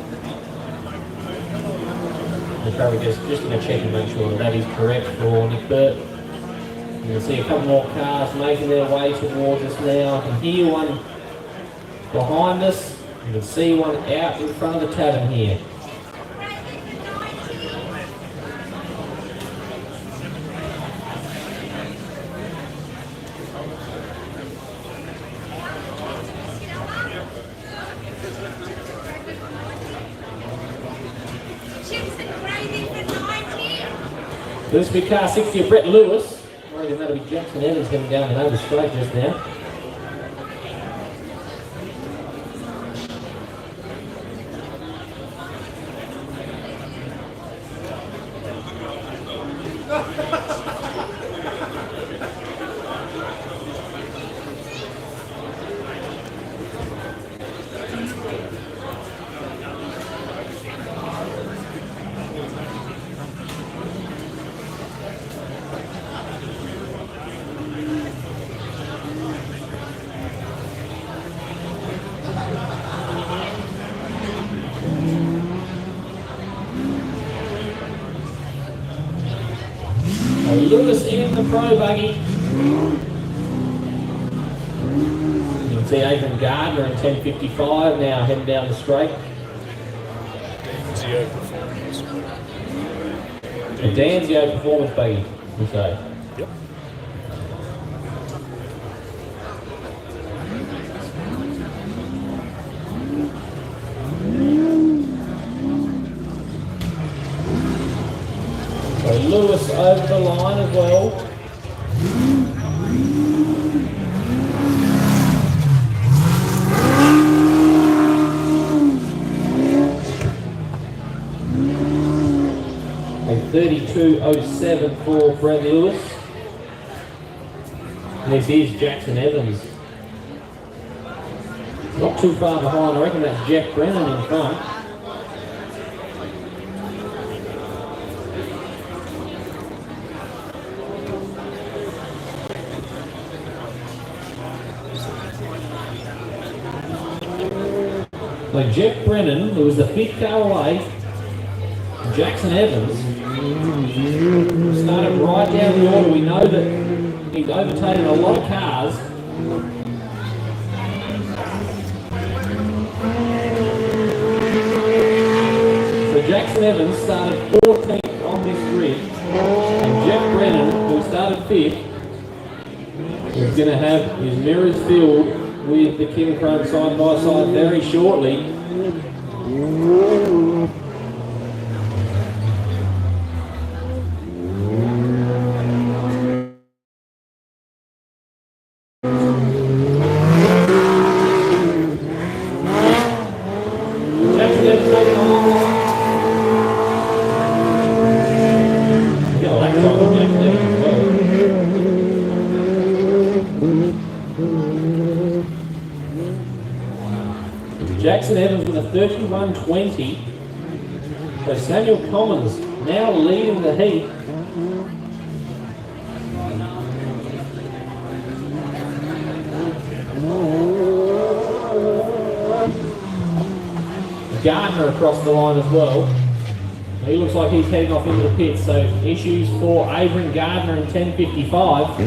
Recovery just going to check and make sure that is correct for Nick Burt. You can see a couple more cars making their way towards us now. I can hear one behind us. You can see one out in front of the tavern here. This will be car 60 of Brett Lewis. I reckon that'll be Jackson Evans coming down the nose straight just now. Lewis in the pro buggy. You can see Adrian Gardner in 10.55 now heading down the straight. The Danzio performance buggy, we say. Yep. So Lewis over the line as well. A 32.07 for Brett Lewis. This is Jackson Evans. Not too far behind, I reckon that's Jeff Brennan in front. So Jeff Brennan, who was the 5th car away, Jackson Evans, started right down the order. We know that he's overtaken a lot of cars. So Jackson Evans started 14th on this grid, and Jeff Brennan, who started 5th, is going to have his mirrors filled with the Kim Chrome side by side very shortly. Jackson Evans with a 31.20. So Samuel Commons now leading the heat. Gardner across the line as well. He looks like he's heading off into the pits. So issues for Adrian Gardner in 10.55.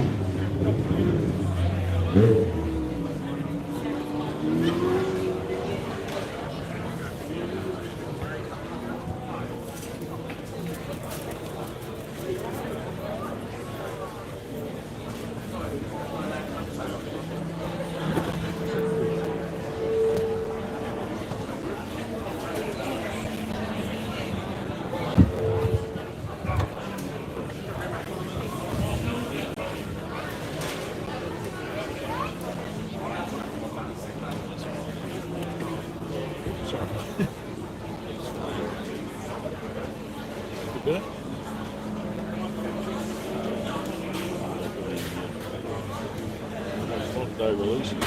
Good. Loveday releasing.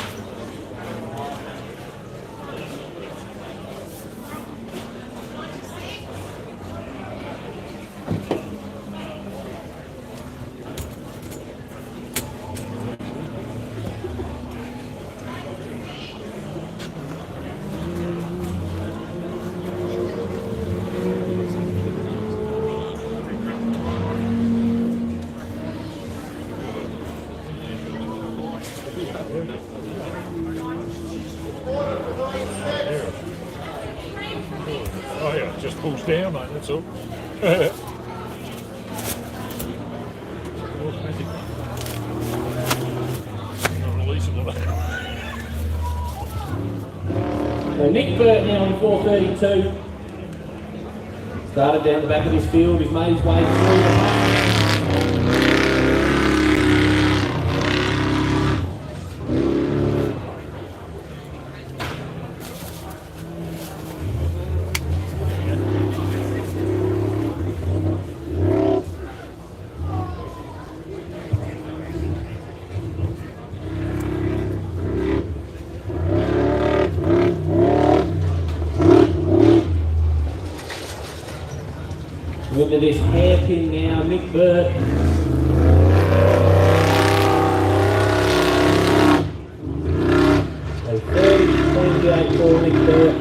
Oh yeah, it just pulls down, mate, that's all. So Nick Burt now on 432. Started down the back of this field, he's made his way through the pack. Into this hairpin now, Nick Burt. So 30-28 for Nick Burt.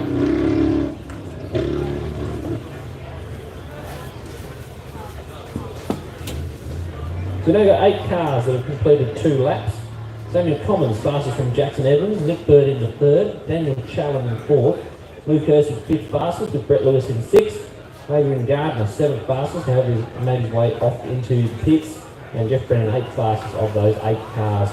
So now we've got 8 cars that have completed 2 laps. Samuel Commons fastest from Jackson Evans, Nick Burt in the 3rd, Daniel Challen in 4th, Luke Hurst in 5th fastest with Brett Lewis in 6th. Adrian Gardner, 7th fastest, however, he's made his way off into the pits, and Jeff Brennan, 8th fastest of those 8 cars.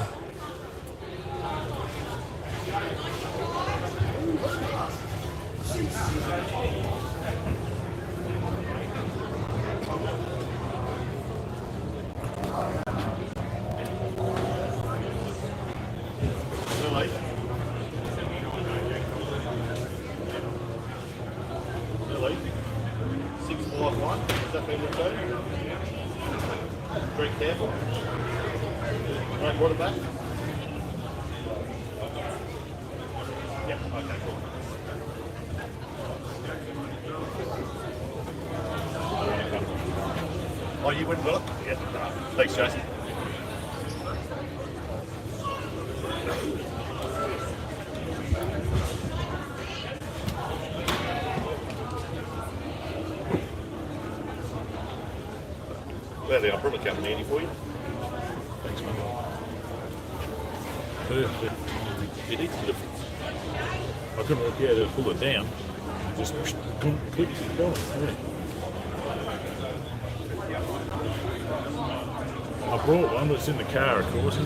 lead. 651. Has that been returned? Very careful. Right, water back. Yep, okay, cool. Oh, you went well? Yeah. Thanks, Jason. There, the umbrella coming handy for you. Thanks, mate. Perfect. It is the difference. I couldn't work out how to pull it down. Just click it going. Yeah. I brought one, but it's in the car, of course.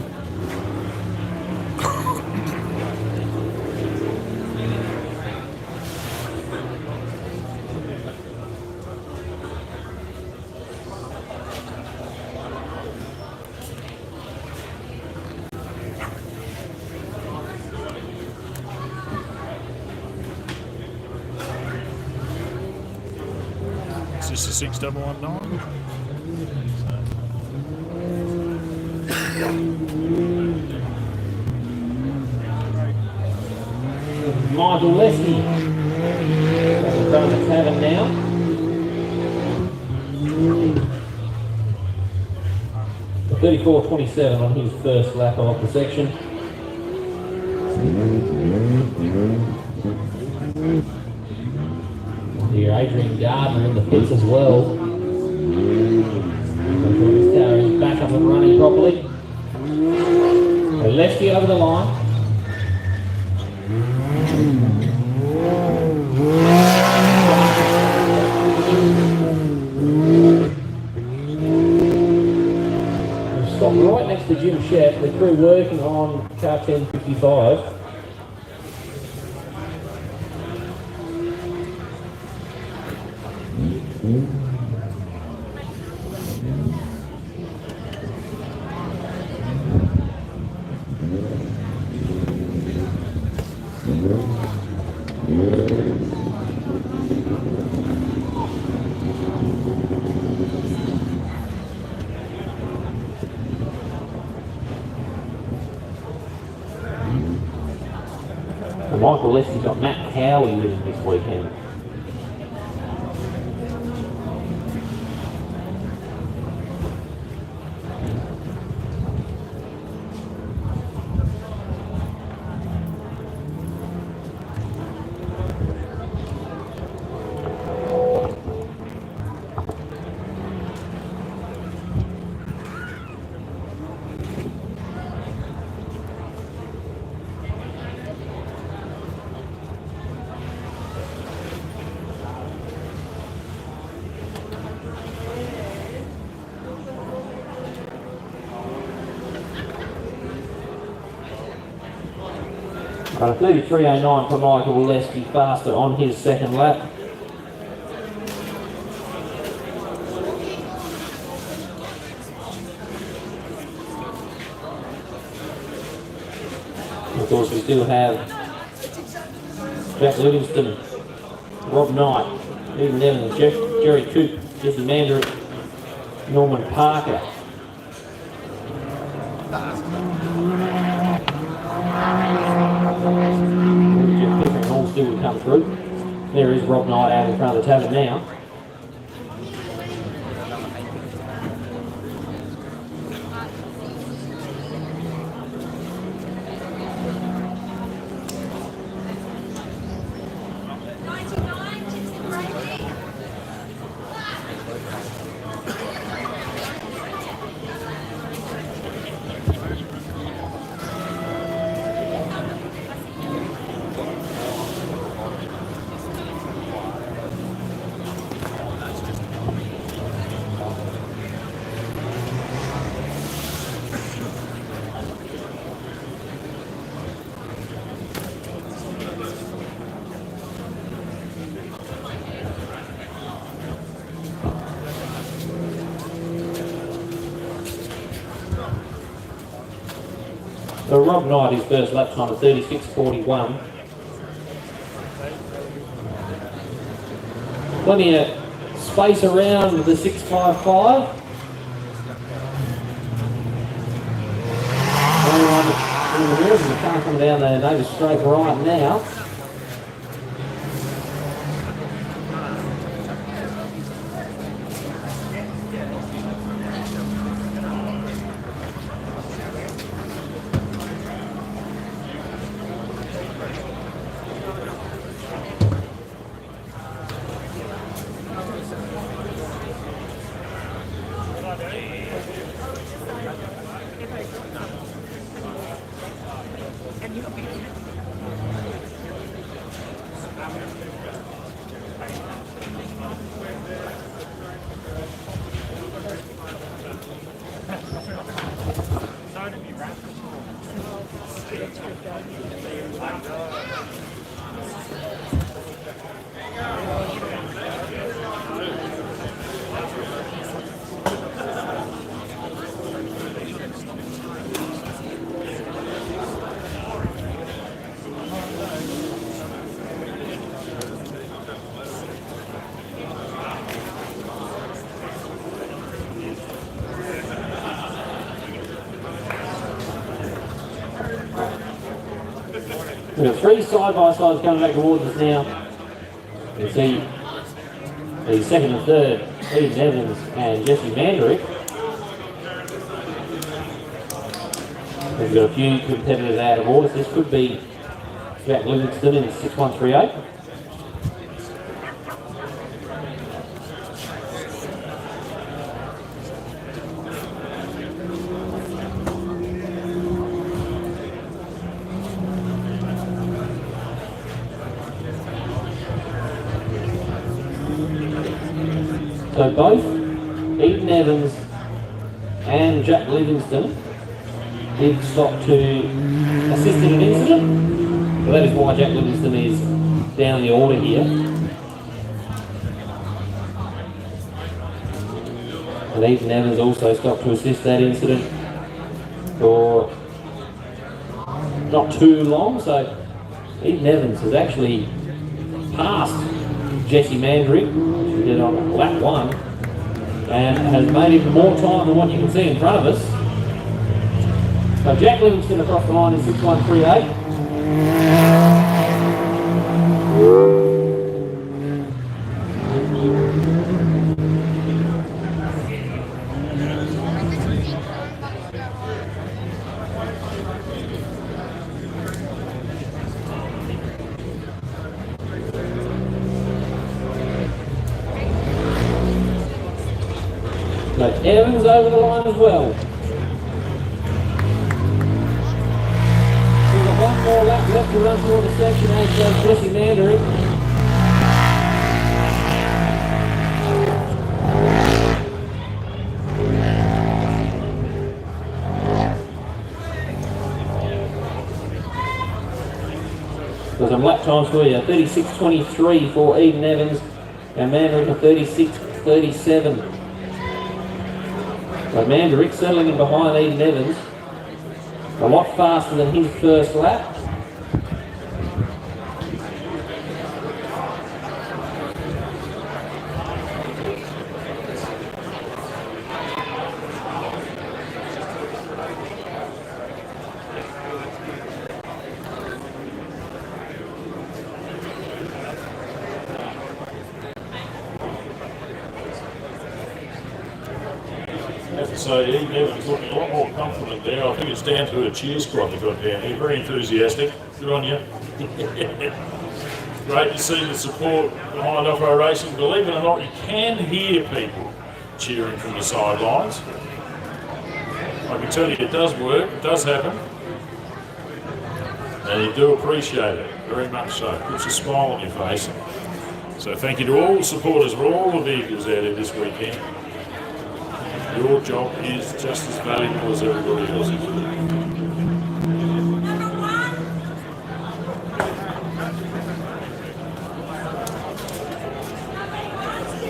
Is this a 6119? Michael Lesky. That's in front of the tavern now. The 34.27 on his first lap of the section. Here, Adrian Gardner in the pits as well. His tower is back up and running properly. So Lesky over the line. Stop right next to Jim Shep, the crew working on car 1055. And Michael Leslie's got Matt Cowie with him this weekend. But a 33.09 for Michael Lesky, faster on his second lap. Of course, we still have Jack Livingston, Rob Knight, even Devon, Jerry Coop, Jesse Mandarin, Norman Parker. All still would come through. There is Rob Knight out in front of the tavern now. So Rob Knight, his first lap time of 36.41. Plenty of space around the 655. The horses can't come down the Davis Straight right now. We've got three side-by-sides coming back towards us now. You can see the second and third, Eden Evans and Jesse Mandrick. We've got a few competitors out of order. This could be Jack Livingston in 6138. So both Eden Evans and Jack Livingston did stop to assist in an incident. Well, that is why Jack Livingston is down the order here. And Eden Evans also stopped to assist that incident for not too long. So Eden Evans has actually passed Jesse Mandrick, who did on lap 1, and has made even more time than what you can see in front of us. So Jack Livingston across the line in 6138. But Evans over the line as well. We've got one more lap left to run through the section 8, Jesse Mandrick. There's some lap times for you. 36.23 for Eden Evans and Mandrick at 36.37. So Mandrick settling in behind Eden Evans, a lot faster than his first lap. So Eden Evans looking a lot more confident there. I think it's down to her cheer squad they got down here. Very enthusiastic. Good on you. Great to see the support behind off-road racing. Believe it or not, you can hear people cheering from the sidelines. I can tell you it does work, it does happen. And you do appreciate it, very much so. Puts a smile on your face. So thank you to all the supporters for all the vehicles out there this weekend. Your job is just as valuable as everybody else's.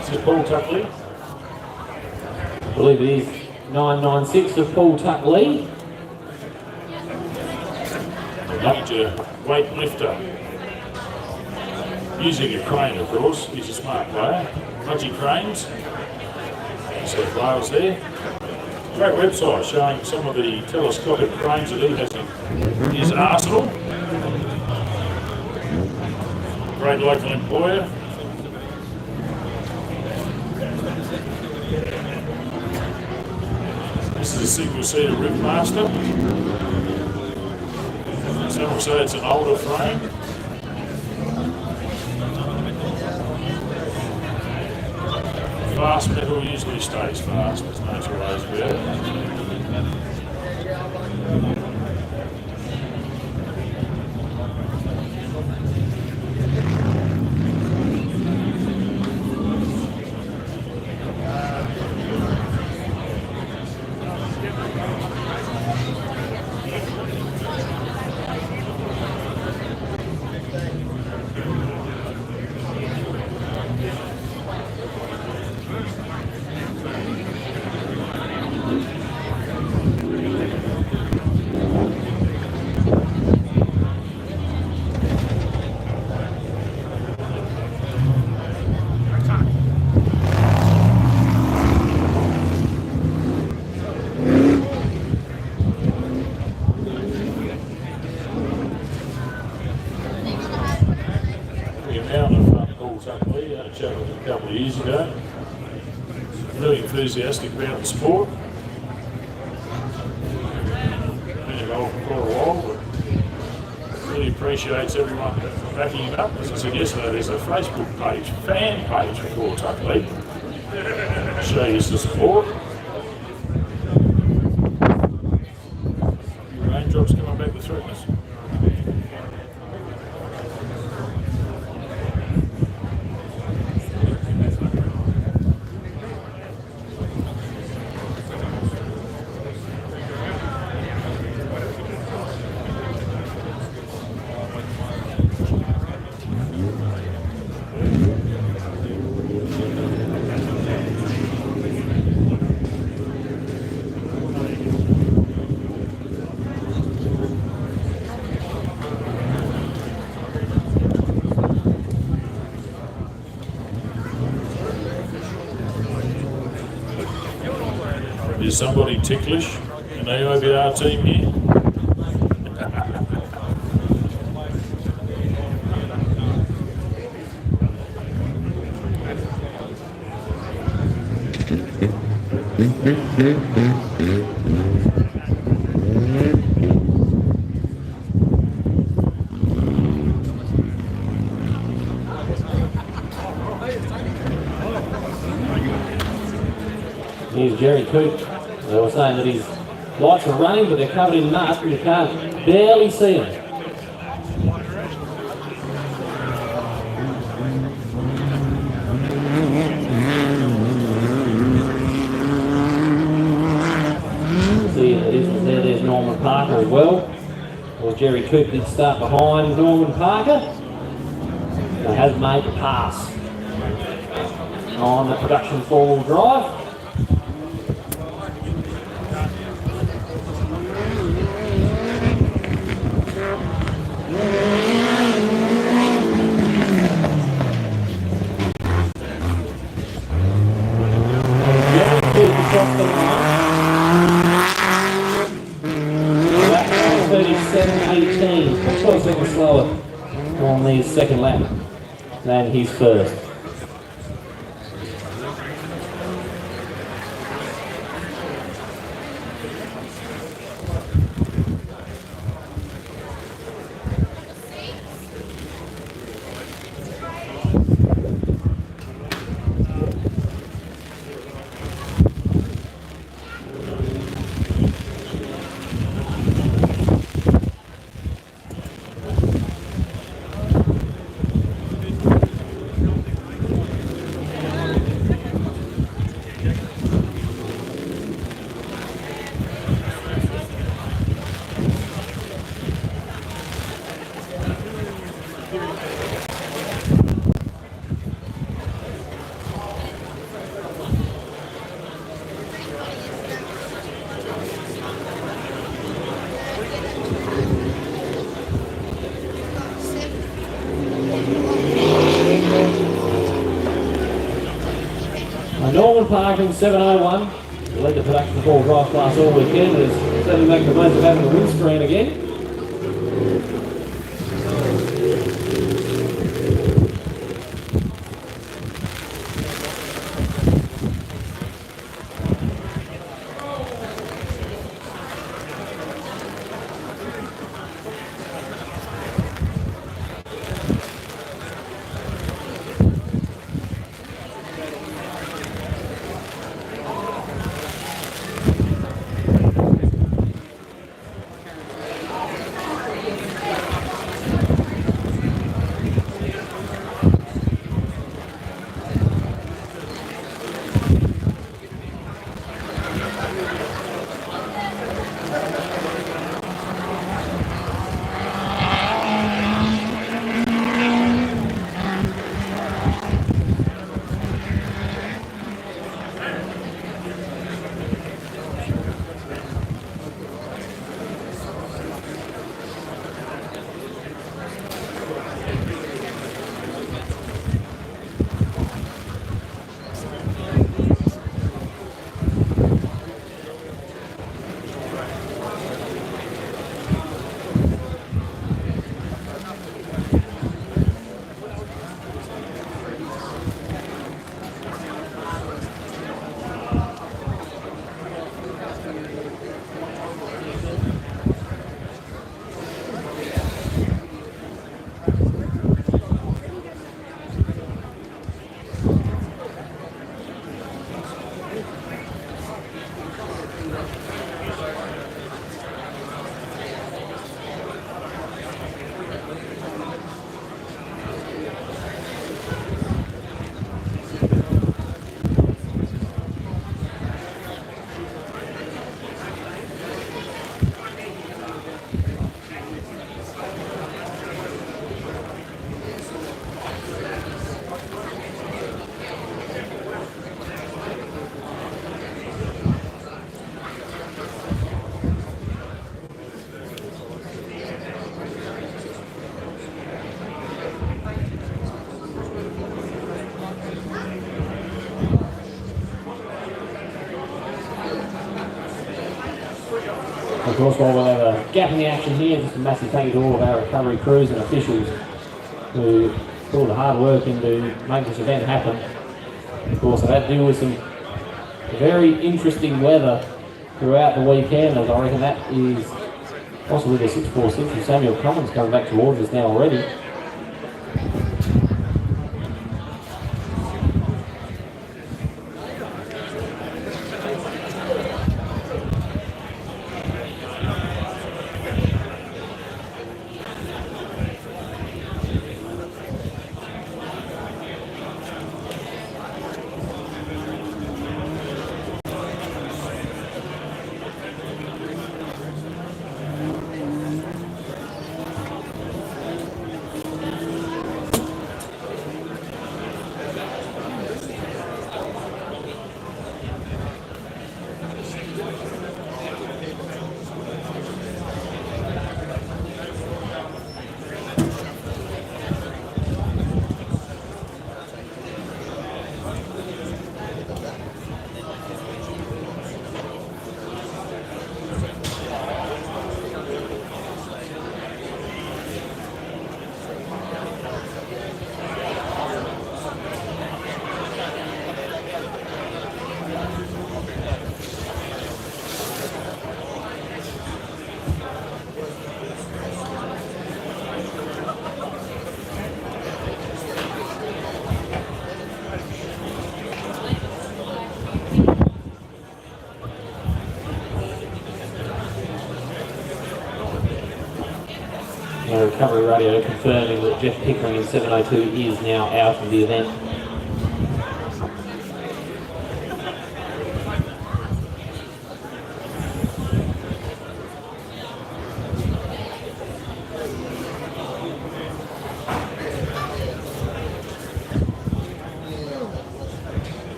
Is it Paul Tuckley? I believe it is 996 of Paul Tuckley. A major weightlifter Using a crane, of course. He's a smart player. Pudgy Cranes. South Wales there. Great website showing some of the telescopic cranes that he has in his arsenal. Great local employer. This is a single-seater Riftmaster. Some will say it's an older frame. Fast metal usually stays fast, there's no two ways about it. A couple of years ago. Really enthusiastic about the sport. Been involved for quite a while, but really appreciates everyone backing him up. As I said yesterday, there's a Facebook page, fan page for Court Athlete. Show you the support. Raindrops coming back to threaten us. Is somebody ticklish in the OBR team here? Here's Jerry Cook. They were saying that his lights are running, but they're covered in mud and you can't barely see them. See, there's Norman Parker as well. Well, Jerry Cook did start behind Norman Parker. He has made the pass on the production four-wheel drive. Across the line. That's 37.18, 12 seconds slower on the second lap than his first. Norman Parkin 701. He led the production of all drive class all weekend. Is certainly making the most of having the windscreen again. Of course, while we'll have a gap in the action here, just a massive thank you to all of our recovery crews and officials who put all the hard work into making this event happen. Of course, I've had to deal with some very interesting weather throughout the weekend, as I reckon that is possibly the 646 from Samuel Cummins coming back towards us now already. Recovery radio confirming that Jeff Pickering in 702 is now out of the event.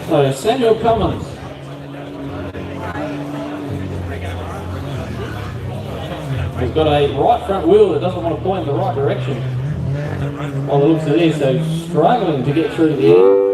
So Samuel Cummins got a right front wheel that doesn't want to point in the right direction. On the looks of this, so struggling to get through to the end.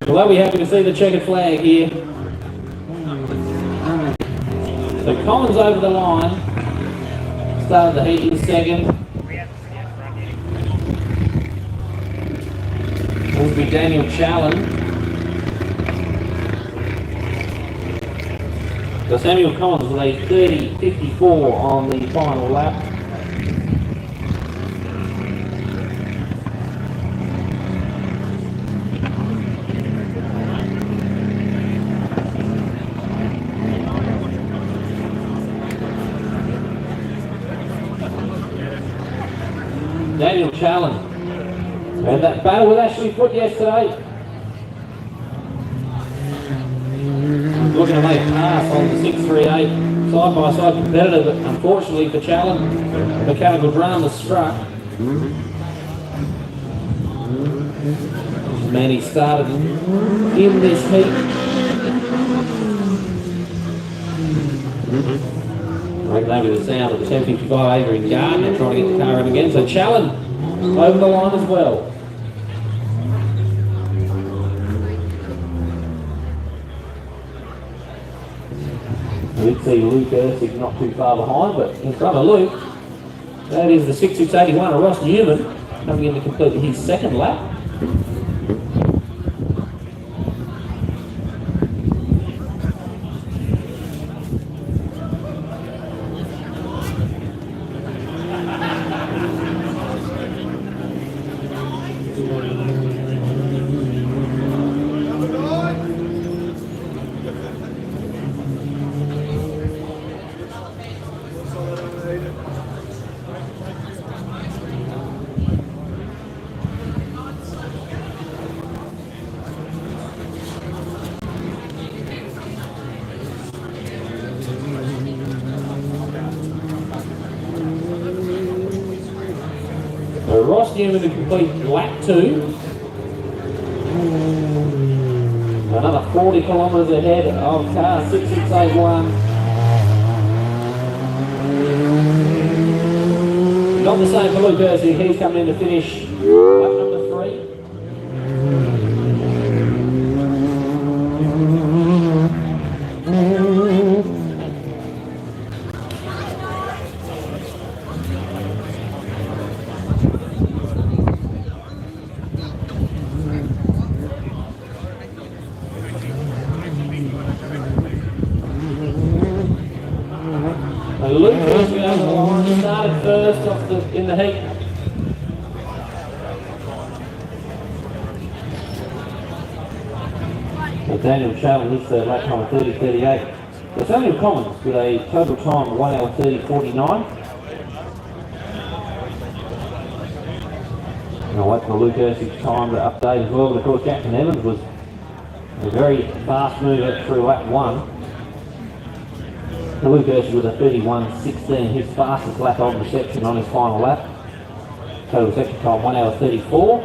Well, we're happy to see the checkered flag here. So Collins over the line. Started the heat in second. Will be Daniel Challen. So Samuel Collins with a 30.54 on the final lap. Daniel Challen. And that battle with Ashley Foote yesterday. Looking to make a pass on the 638 side-by-side competitor, but unfortunately for Challen, mechanical drama struck. Manny started in this heat. I reckon that was the sound of the 1055 Adrian Gardner trying to get the car in again. So Challen over the line as well. We did see Luke Ersig not too far behind, but in front of Luke, that is the 6681 of Ross Newman coming in to complete his second lap. Ross Newman to complete lap 2. Another 40 kilometres ahead of car 6681. Not the same for Luke Ersig, he's coming in to finish lap number 3. Luke Ersig over the line, started first in the heat. So Daniel Challen, his lap time of 30.38. So Samuel Collins with a total time of 1 hour 30.49. And I'll wait for Luke Ersig's time to update as well, but of course Captain Evans was a very fast mover through lap 1. Luke Ersig with a 31.16, his fastest lap of the section on his final lap. Total section time 1 hour 34.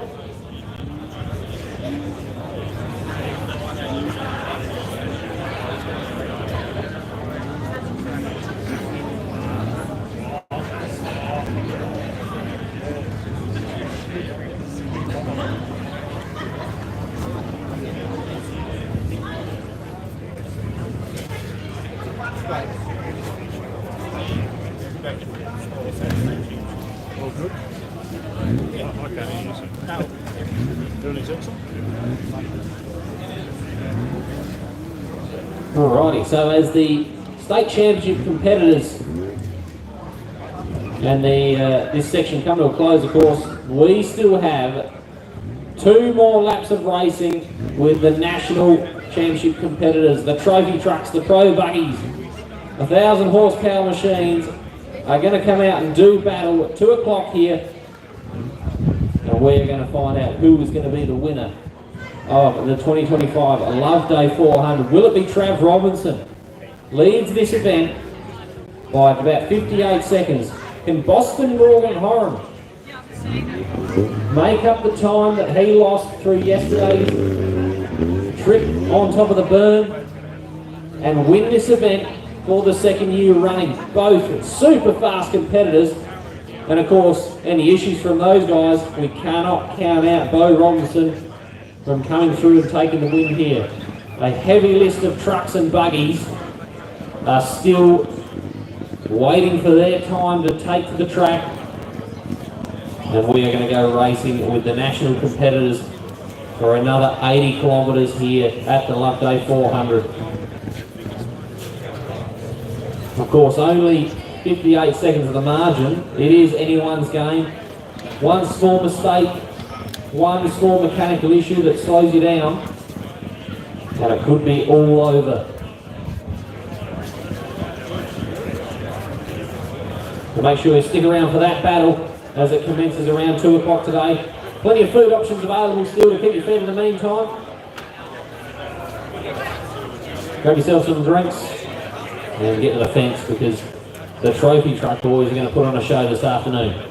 Alrighty, so as the state championship competitors and this section come to a close, of course, we still have 2 more laps of racing with the national championship competitors, the trophy trucks, the pro buggies, 1,000 horsepower machines are going to come out and do battle at 2 o'clock here, and we're going to find out who is going to be the winner of the 2025 Loveday 400. Will it be Trav Robinson? Leads this event by about 58 seconds. Can Boston Morgan Horan make up the time that he lost through yesterday's trip on top of the burn and win this event for the second year running? Both super fast competitors, and of course any issues from those guys, we cannot count out Bo Robinson from coming through and taking the win here. A heavy list of trucks and buggies are still waiting for their time to take to the track, and we are going to go racing with the national competitors for another 80 kilometres here at the Loveday 400. Of course, only 58 seconds of the margin. It is anyone's game. One small mistake, one small mechanical issue that slows you down, and it could be all over. So make sure you stick around for that battle as it commences around 2 o'clock today. Plenty of food options available still to keep you fed in the meantime. Grab yourself some drinks and get to the fence, because the trophy truck boys are going to put on a show this afternoon.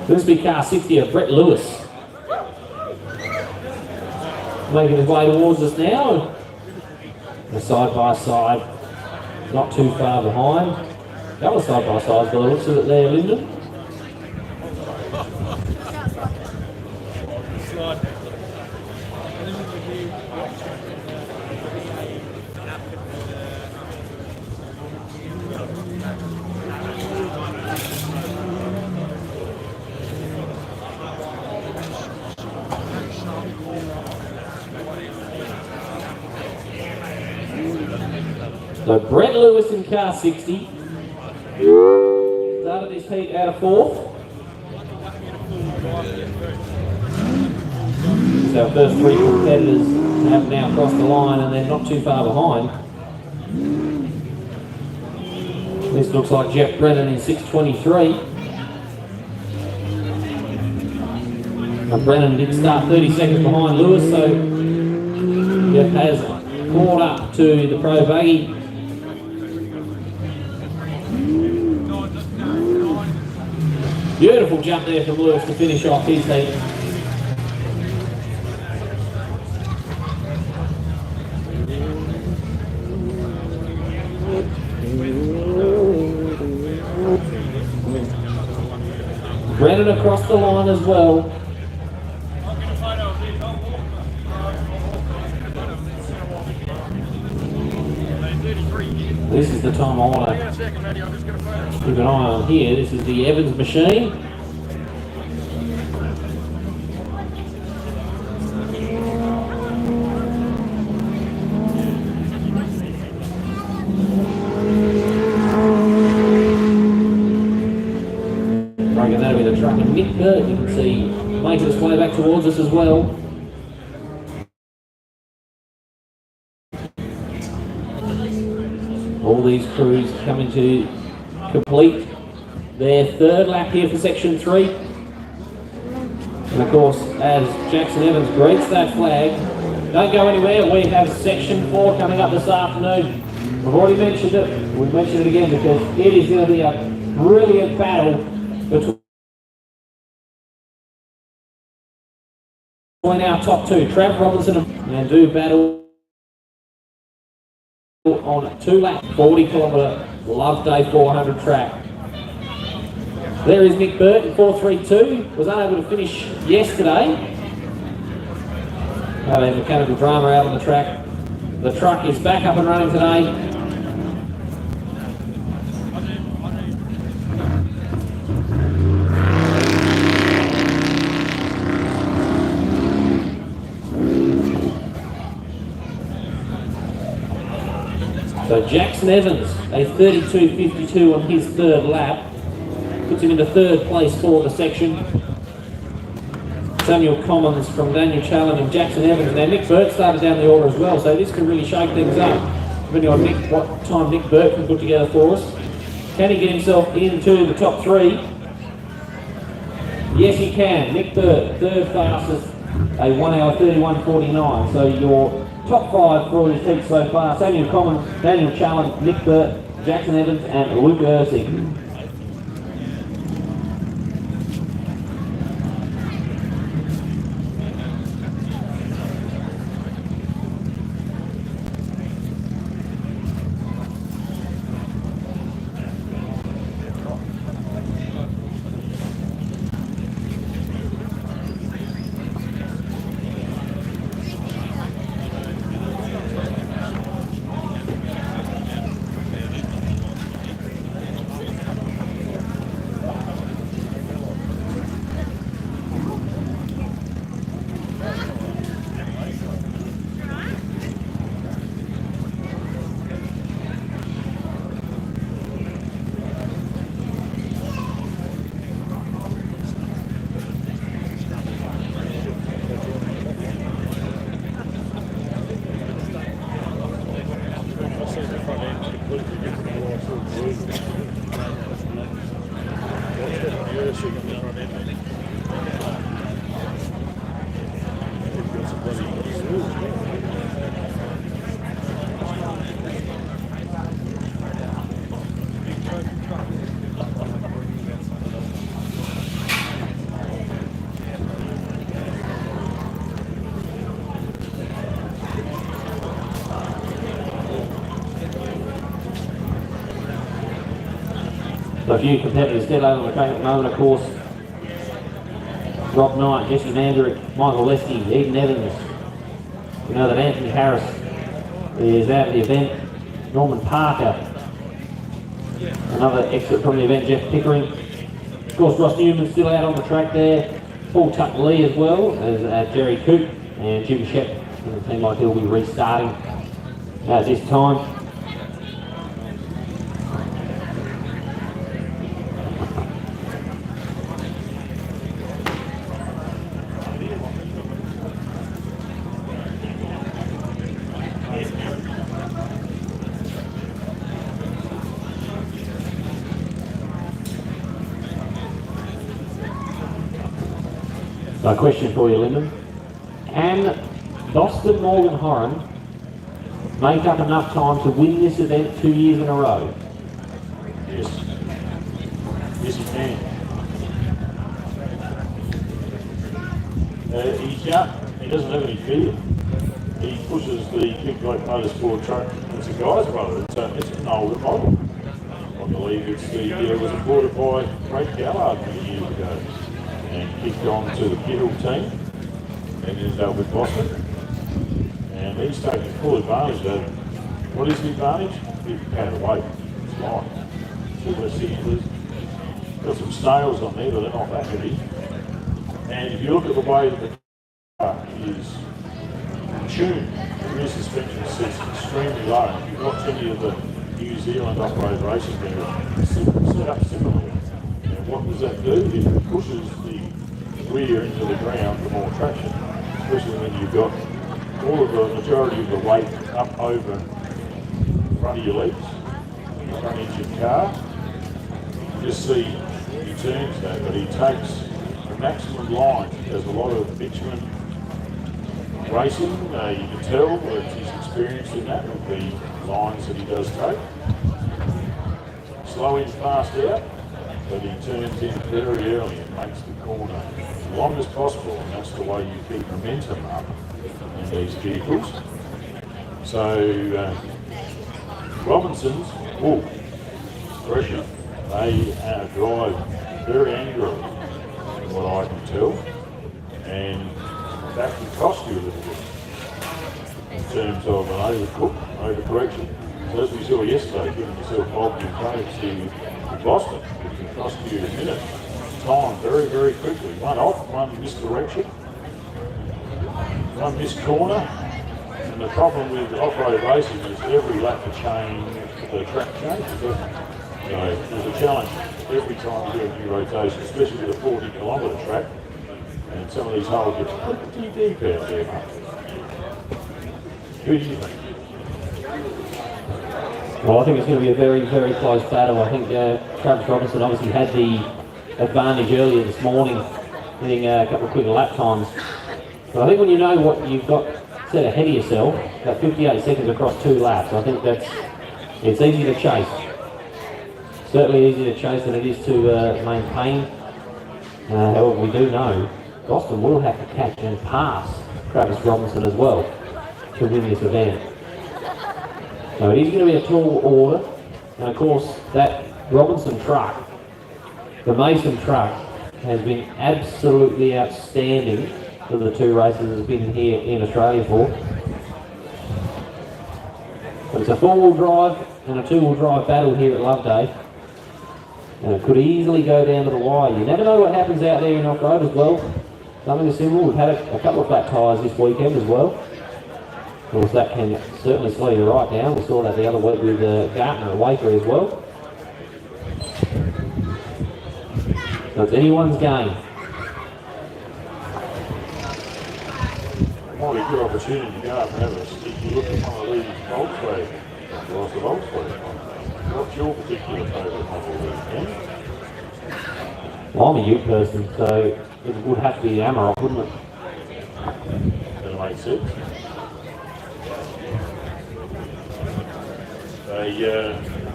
This will be car 60 of Brett Lewis. Making his way towards us now. The side by side, not too far behind. A couple of side by sides by the looks of it there, Lyndon. So Brett Lewis in car 60 started his heat out of 4th. So our first 3 competitors have now crossed the line, and they're not too far behind. This looks like Jeff Brennan in 6:23. Now Brennan did start 30 seconds behind Lewis, so Jeff has caught up to the pro buggy. Beautiful jump there from Lewis to finish off his heat. Brennan across the line as well. This is the time I want to keep an eye on here. This is the Evans machine. I reckon that'll be the truck in Mick Burt. You can see making its way back towards us as well. All these crews coming to complete their 3rd lap here for section 3. And of course, as Jackson Evans greets that flag, don't go anywhere, we have section 4 coming up this afternoon. We've already mentioned it, we've mentioned it again, because it is going to be a brilliant battle between our top 2, Trav Robinson and do battle on 2 lap, 40 kilometre Loveday 400 track. There is Mick Burt in 4.32, was unable to finish yesterday. Had a mechanical drama out on the track. The truck is back up and running today. So Jackson Evans, a 32.52 on his 3rd lap, puts him into 3rd place for the section. Samuel Commons from Daniel Challen and Jackson Evans. Now Nick Burt started down the order as well, so this could really shake things up. Depending on what time Nick Burt can put together for us. Can he get himself into the top 3? Yes, he can. Nick Burt, third fastest, a 1 hour 31.49. So your top 5 for this heat so far: Samuel Commons, Daniel Challen, Nick Burt, Jackson Evans, and Luke Ursig. So a few competitors still over the track at the moment, of course. Rob Knight, Jesse Manderick, Michael Lesky, Eden Evans. We know that Anthony Harris is out of the event. Norman Parker, another extra from the event. Jeff Pickering. Of course, Ross Newman's still out on the track there. Paul Tuck Lee as well as Jerry Coop and Jim Shep. And it seems like he'll be restarting at this time. So a question for you, Lyndon. Can Boston Morgan Horan make up enough time to win this event 2 years in a row? Yes. Yes, he can. He's young. He doesn't have any fear. He pushes the Big Bloke Motorsport truck. It's a guy's brother. It's an older model. I believe it was imported by Craig Gallard many years ago and kicked on to the Kittle team and ended up with Boston. And he's taking full advantage of it. What is the advantage? He's pound of weight. It's light. 2 cylinders. Got some snails on there, but they're not that heavy. And if you look at the way that the car is tuned, the rear suspension sits extremely low. If you watch any of the New Zealand off-road racing, they're set up similarly. And what does that do? It pushes the rear into the ground for more traction, especially when you've got all of the majority of the weight up over the front of your legs, the front edge of the car. You just see he turns that, but he takes the maximum line. He does a lot of bitumen racing. You can tell that he's experienced in that with the lines that he does take. Slow in, fast out, but he turns in very early and makes the corner as long as possible, and that's the way you keep momentum up in these vehicles. So Robinsons, pressure, they drive very angrily, from what I can tell, and that can cost you a little bit in terms of an overcorrection. So as we saw yesterday, giving yourself Podium points to Boston, it can cost you a minute time very, very quickly. One off, one misdirection, one missed corner. And the problem with off-road racing is every lap the track changes, doesn't it? So there's a challenge every time you do a new rotation, especially with a 40-kilometre track. And some of these holes get pretty deep out there, mate. Who do you think? Well, I think it's going to be a very, very close battle. I think Travis Robinson obviously had the advantage earlier this morning, hitting a couple of quick lap times. But I think when you know what you've got set ahead of yourself, about 58 seconds across 2 laps, I think it's easy to chase. Certainly easier to chase than it is to maintain. However, we do know Boston will have to catch and pass Travis Robinson as well to win this event. So it is going to be a tall order, and of course that Robinson truck, the Mason truck, has been absolutely outstanding for the 2 races it's been here in Australia for. But it's a 4-wheel drive and a 2-wheel drive battle here at Loveday, and it could easily go down to the wire. You never know what happens out there in off-road as well. Something similar. We've had a couple of flat tyres this weekend as well. Of course, that can certainly slow you right down. We saw that the other week with Gartner at Waker as well. So it's anyone's game. Might be a good opportunity to go up and have a sticky look at one of these Volkswagen. Lost the Volkswagen. What's your particular favourite model there, Ken? Well, I'm a Ute person, so it would have to be the Amarok, wouldn't it? That'll make sense.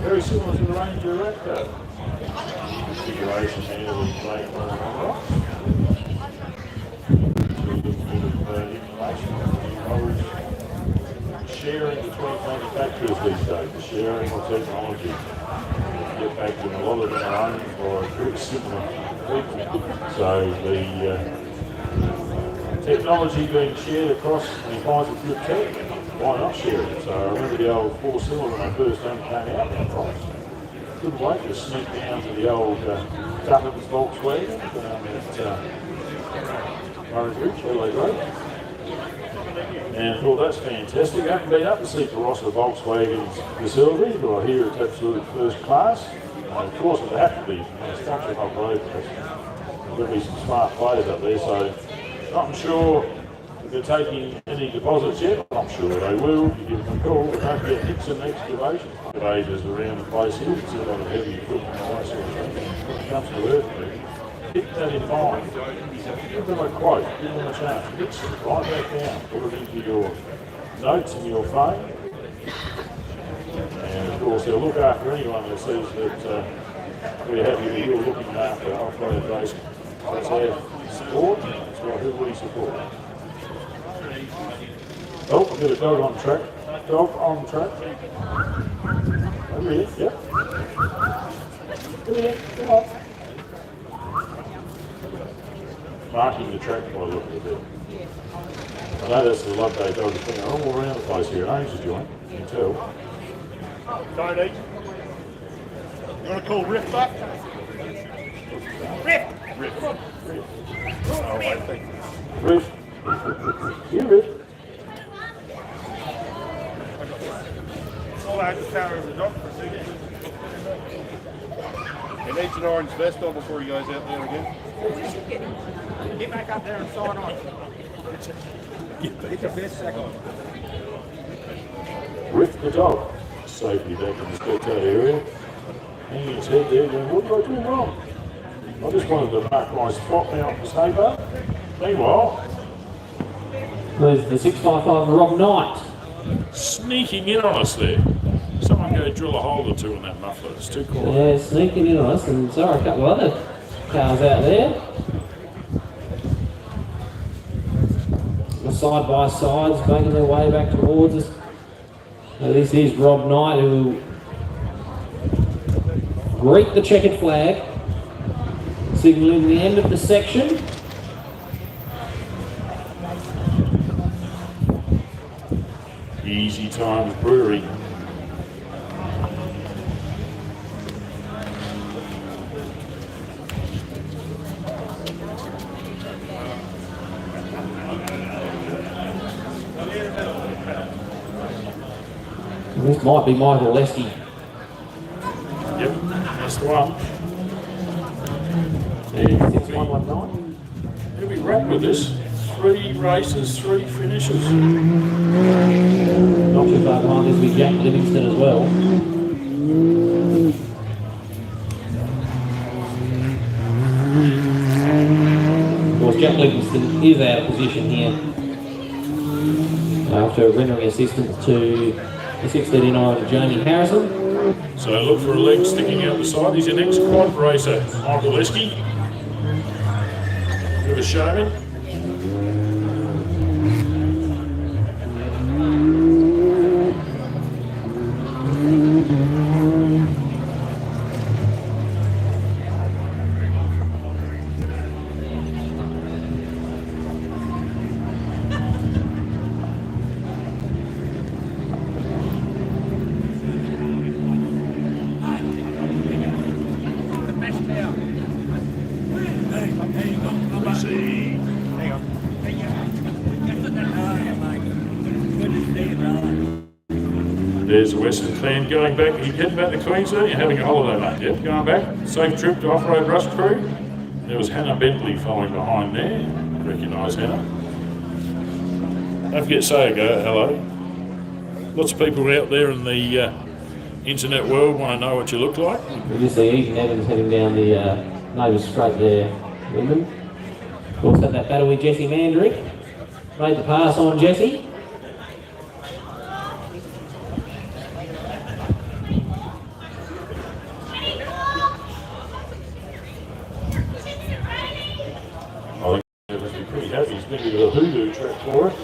Very similar to the Ranger Raptor. Configuration here with late one and on. Information. Sharing between manufacturers these days, the sharing of technology. Get back to a lot of them are owned by very similar people. So the technology being shared across the finds a good tech, why not share it? So I remember the old 4-cylinder when I first came out that price. Couldn't wait to sneak down to the old Tucker's Volkswagen down at Orange Ridge, LA Road. And thought that's fantastic. I haven't been up to see Barossa Volkswagen's facility, but I hear it's absolute first class. And of course it would have to be, it's functional off-road. There'll be some smart players up there, so not sure if they're taking any deposits yet. I'm sure they will. You give them a call. They don't get Nixon excavation. Excavations around the place here. You can see a lot of heavy equipment and all that sort of thing. When it comes to earth, keep that in mind. Give them a quote. Give them a chance. Nixon, write that down. Put it into your notes in your phone. And of course, they'll look after anyone that says that we're happy that you're looking after off-road racing. That's our support. That's what who we support. Oh, I've got a dog on track. Dog on track. Over here, yep. Come here, come on. Marking the track by the look of it. I know that's the Loveday dog thing. They're all around the place here. Ames is joint, you can tell. Tony, you want to call Riff back? Riff! Riff. Oh, I think. Riff. You Riff. All I had to counter the dog for a second. He needs an orange vest on before he goes out there again. Get back up there and sign on. Get your vest back on. Riff the dog. Safely back in the spectator area. Hanging his head there going, what did I do wrong? I just wanted to mark my spot now on the stay bar. Meanwhile, There's the 655 Rob Knight. Sneaking in on us there. Someone go drill a hole or two in that muffler. It's too quiet. Yeah, sneaking in on us, and saw a couple of other cars out there. The side by sides making their way back towards us. So this is Rob Knight, who greet the checkered flag, signalling the end of the section. Easy Times Brewery. This might be Michael Lesky. Yep, that's the one. Yeah, 6119. He'll be wrapped with this. 3 races, 3 finishes. Not too far behind this with Jack Livingston as well. Of course, Jack Livingston is out of position here after rendering assistance to the 639 Jamie Harrison. So look for a leg sticking out the side. He's your next quad racer, Michael Leske. Bit of a showing. There's the Western clan going back. Are you heading back to Queensland? You're having a holiday, mate. Yep, going back. Safe trip to Off-Road Rush Crew. There was Hannah Bentley following behind there. Recognise Hannah. Don't forget to say hello. Lots of people out there in the internet world want to know what you look like. You see Ethan Evans heading down the neighbours straight there, Wyndham. Also had that battle with Jesse Mandrick. Made the pass on Jesse. Pretty happy. He's been to the hoodoo track for it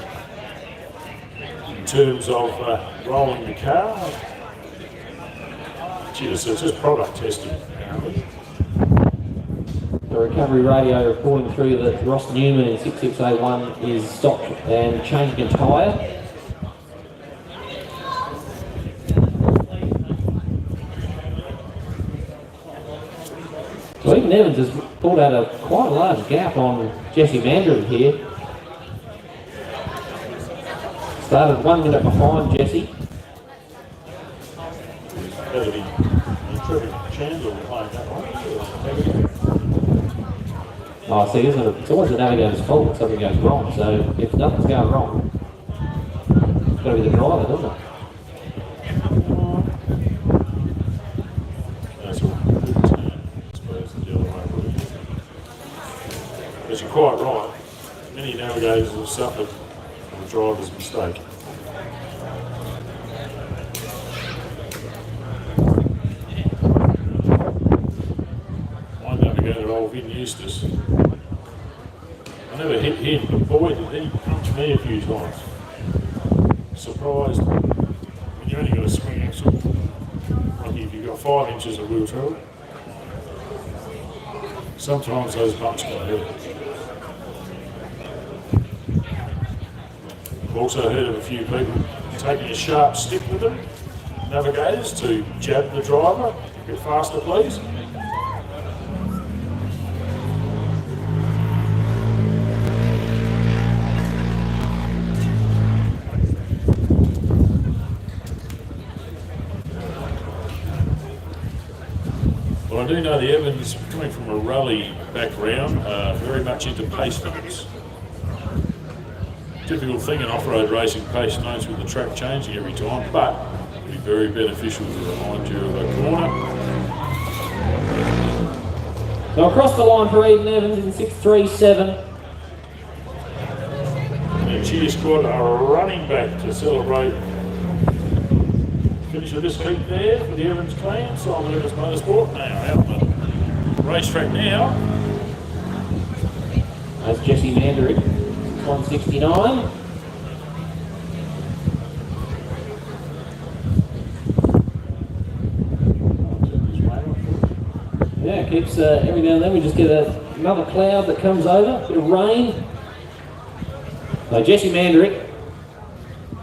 in terms of rolling the car. Geez, it's just product testing. The recovery radio reporting through that Ross Newman in 6601 is stopped and changing a tyre. So even Evans has pulled out quite a large gap on Jesse Mandrick here. Started 1 minute behind Jesse. That'll be terrific Chandler behind that one. Oh, see, isn't it? It's always the navigator's fault when something goes wrong. So if nothing's going wrong, it's got to be the driver, doesn't it? That's all. But you're quite right. Many navigators have suffered from a driver's mistake. One navigator, old Vin Eustace, I never hit him, but boy did he punch me a few times. Surprised when you only got a swing axle. Like if you've got 5 inches of wheel travel. Sometimes those bumps can hurt. I've also heard of a few people taking a sharp stick with them, navigators, to jab the driver. A bit faster, please. Well, I do know the Evans, coming from a rally background, very much into pace notes. Typical thing in off-road racing, pace notes with the track changing every time, but it'd be very beneficial to remind you of a corner. So across the line for Eden Evans in 637. And Cheer Squad are running back to celebrate finish of this heat there for the Evans clan. Simon Evans Motorsport now out on the racetrack now. That's Jesse Mandrick, 169. Yeah, it keeps every now and then we just get another cloud that comes over, a bit of rain. So Jesse Mandrick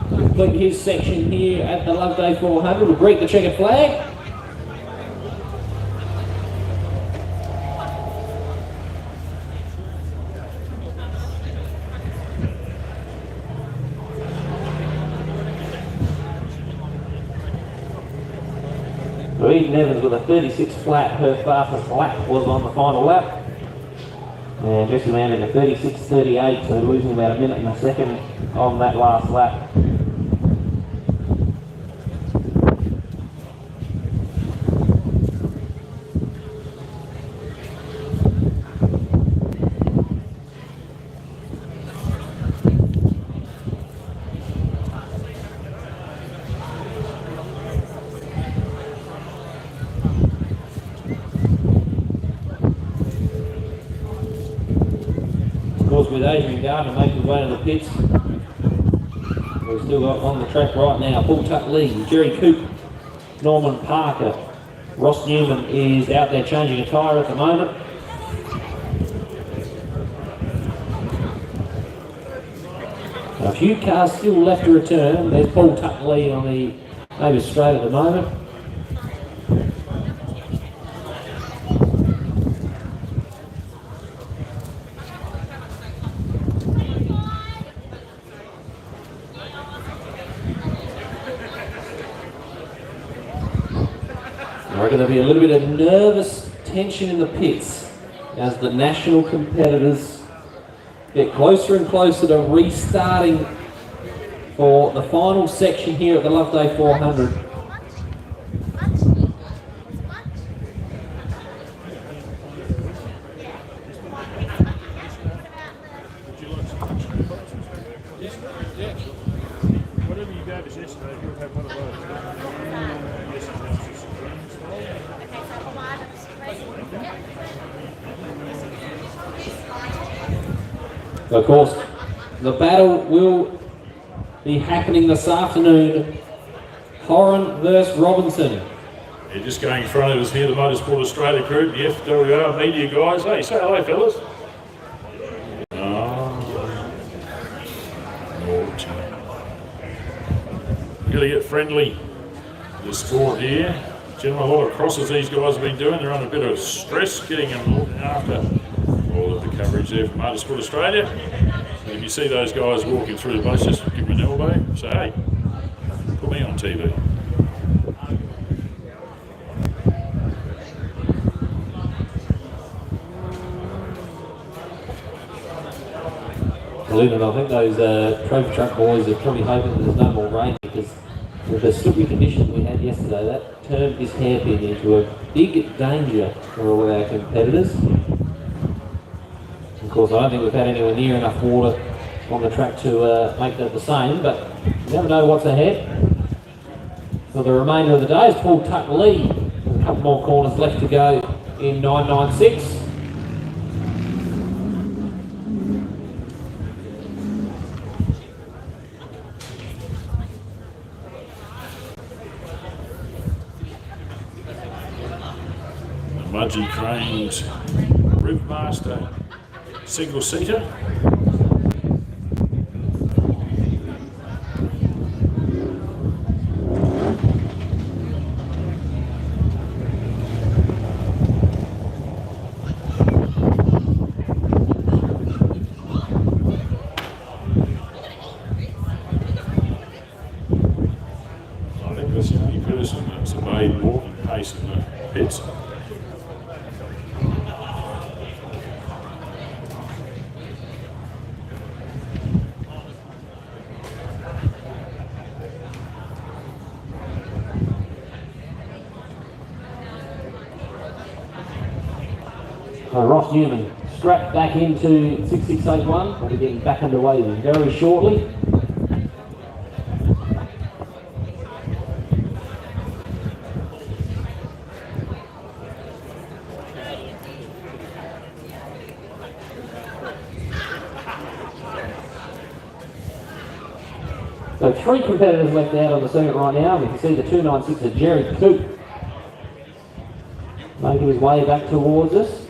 complete his section here at the Loveday 400. We'll greet the checkered flag. Eden Evans with a 36 flat, her fastest lap was on the final lap. And Jesse landed at 36.38, so losing about a minute and a second on that last lap. Of course, with Adrian Gardner making his way to the pits, we've still got on the track right now Paul Tuck Lee, Jerry Coop, Norman Parker, Ross Newman is out there changing a tyre at the moment. A few cars still left to return. There's Paul Tuck Lee on the maybe straight at the moment. I reckon there'll be a little bit of nervous tension in the pits as the national competitors get closer and closer to restarting for the final section here at the Loveday 400. Whatever you gave us yesterday, we'll have one of those. Of course, the battle will be happening this afternoon. Horan versus Robinson. Yeah, just going in front of us here, the Motorsport Australia crew, the FWR media guys. Hey, say hello, fellas. Really get friendly with the sport here. Gentlemen, a lot of crosses these guys have been doing. They're under a bit of stress getting and looking after all of the coverage there from Motorsport Australia. So if you see those guys walking through the place, just give them an elbow. Say, hey, put me on TV. Believe it or not, I think those trophy truck boys are probably hoping that there's no more rain, because with the slippery conditions we had yesterday, that turned this hairpin into a big danger for all our competitors. Of course, I don't think we've had anywhere near enough water on the track to make that the same, but you never know what's ahead. For the remainder of the day, it's Paul Tuck Lee. A couple more corners left to go in 996. Mudgee Cranes Ribmaster single seater. I think that's the only person that's obeyed walking pace in the pits. Ross Newman strapped back into 6681. We'll be getting back underway very shortly. So 3 competitors left out on the circuit right now. We can see the 296 of Jerry Coop making his way back towards us.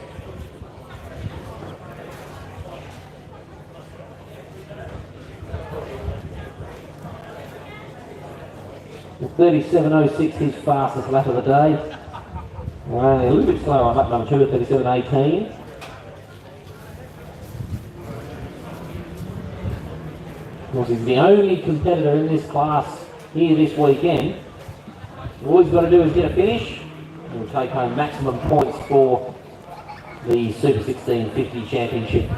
The 37.06, his fastest lap of the day. We're only a little bit slower on lap number 2 at 37.18. Of course, he's the only competitor in this class here this weekend. All he's got to do is get a finish and take home maximum points for the Super 1650 Championship.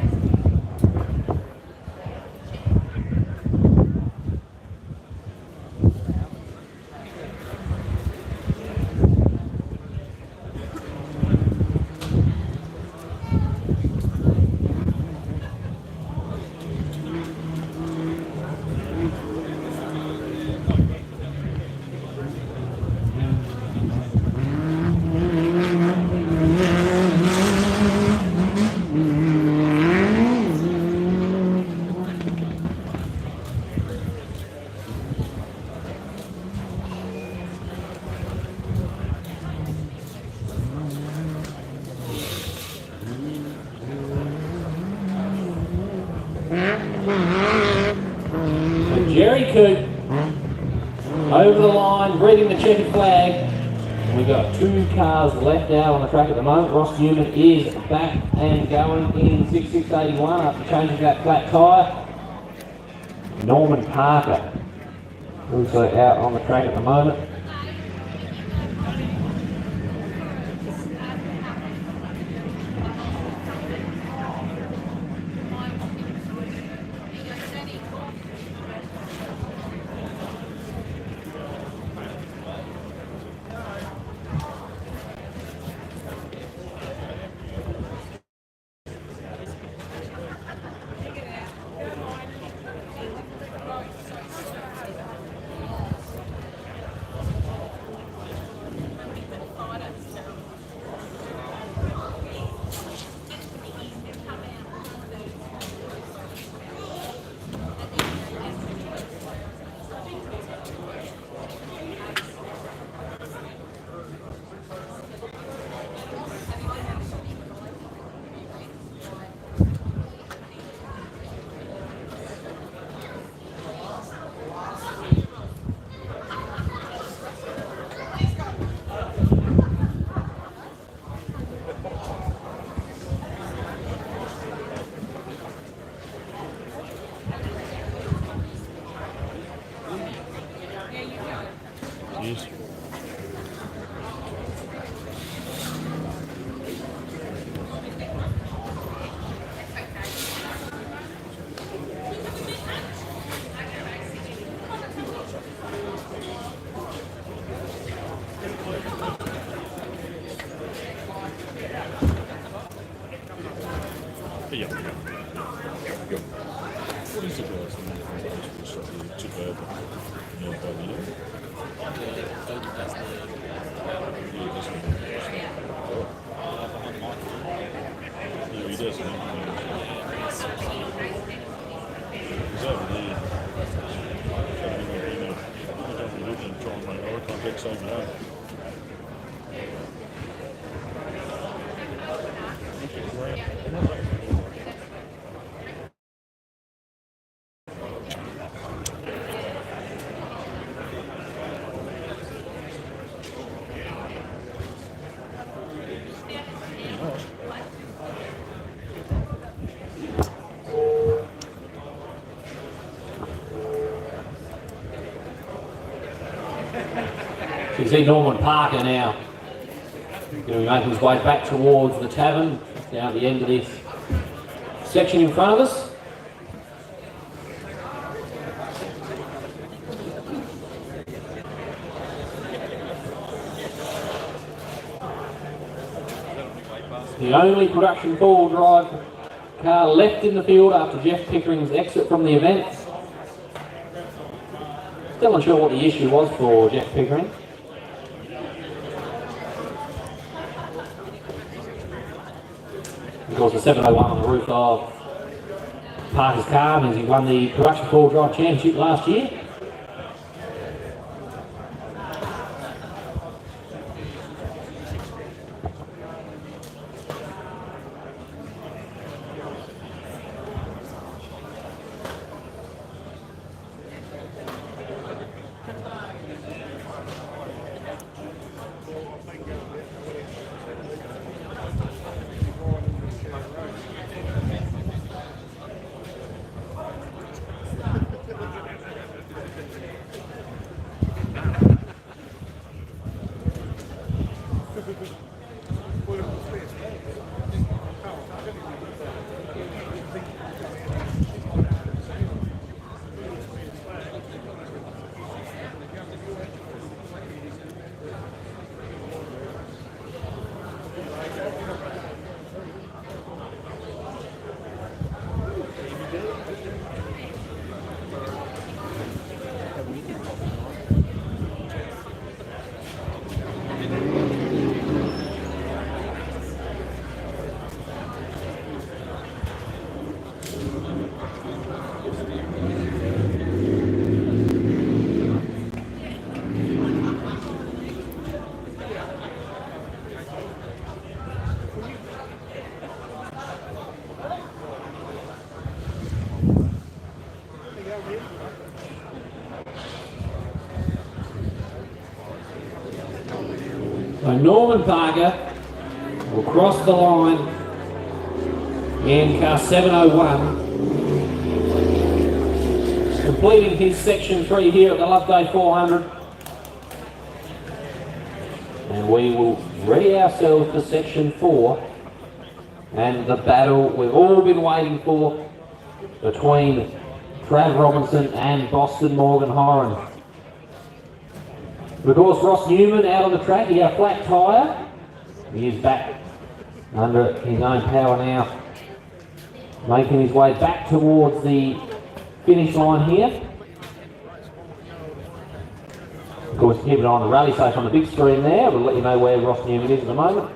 And Jerry Coot over the line, reading the checkered flag. We've got 2 cars left out on the track at the moment. Ross Newman is back and going in 6681 after changing that flat tyre. Norman Parker also out on the track at the moment. Yes. Yeah. What is the guy's name? Who took over Podium? Yeah, he does. He's over there. Try and make eye contact, save you home. You can see Norman Parker now going to be making his way back towards the tavern, down at the end of this section in front of us. The only production four-wheel drive car left in the field after Jeff Pickering's exit from the event. Still unsure what the issue was for Jeff Pickering. Of course, the 701 on the roof of Parker's car means he won the production four-wheel drive championship last year. So Norman Parker will cross the line in car 701, completing his section 3 here at the Loveday 400. And we will ready ourselves for section 4 and the battle we've all been waiting for between Trav Robinson and Boston Morgan Horan. Of course, Ross Newman out on the track. He had a flat tyre. He is back under his own power now, making his way back towards the finish line here. Of course, keep an eye on the rally safe on the big screen there. We'll let you know where Ross Newman is at the moment.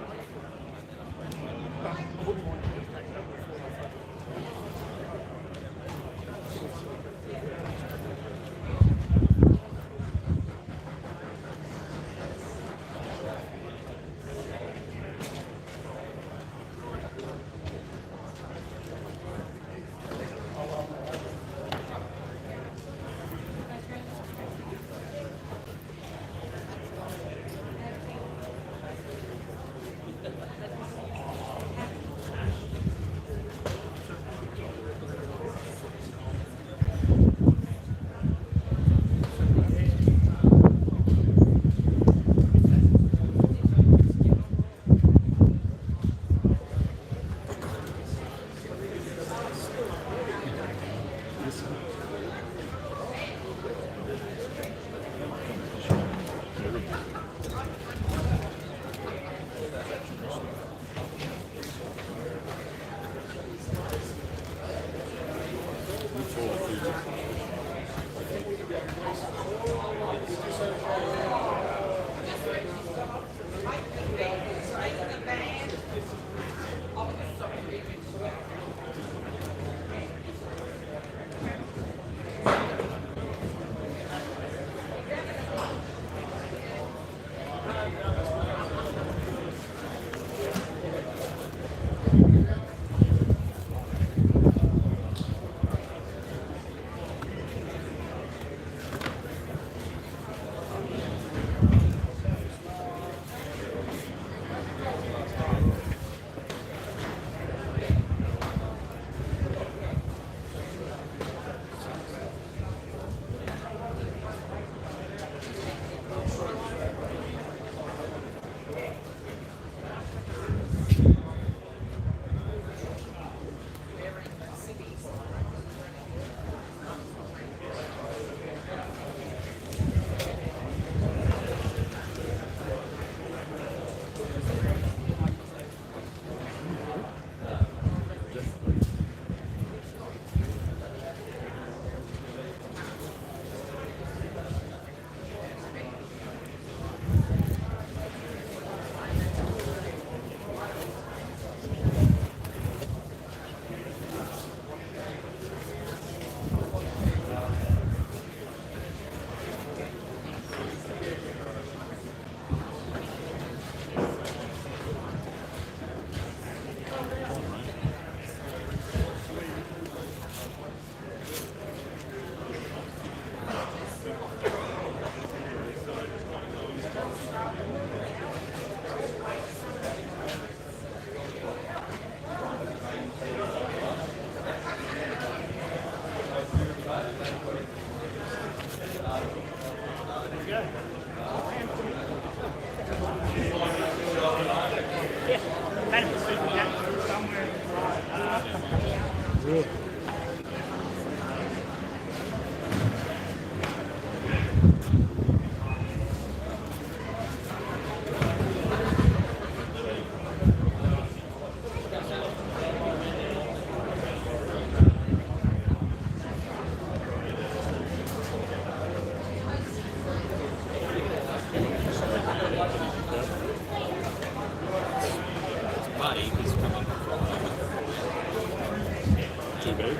Too big?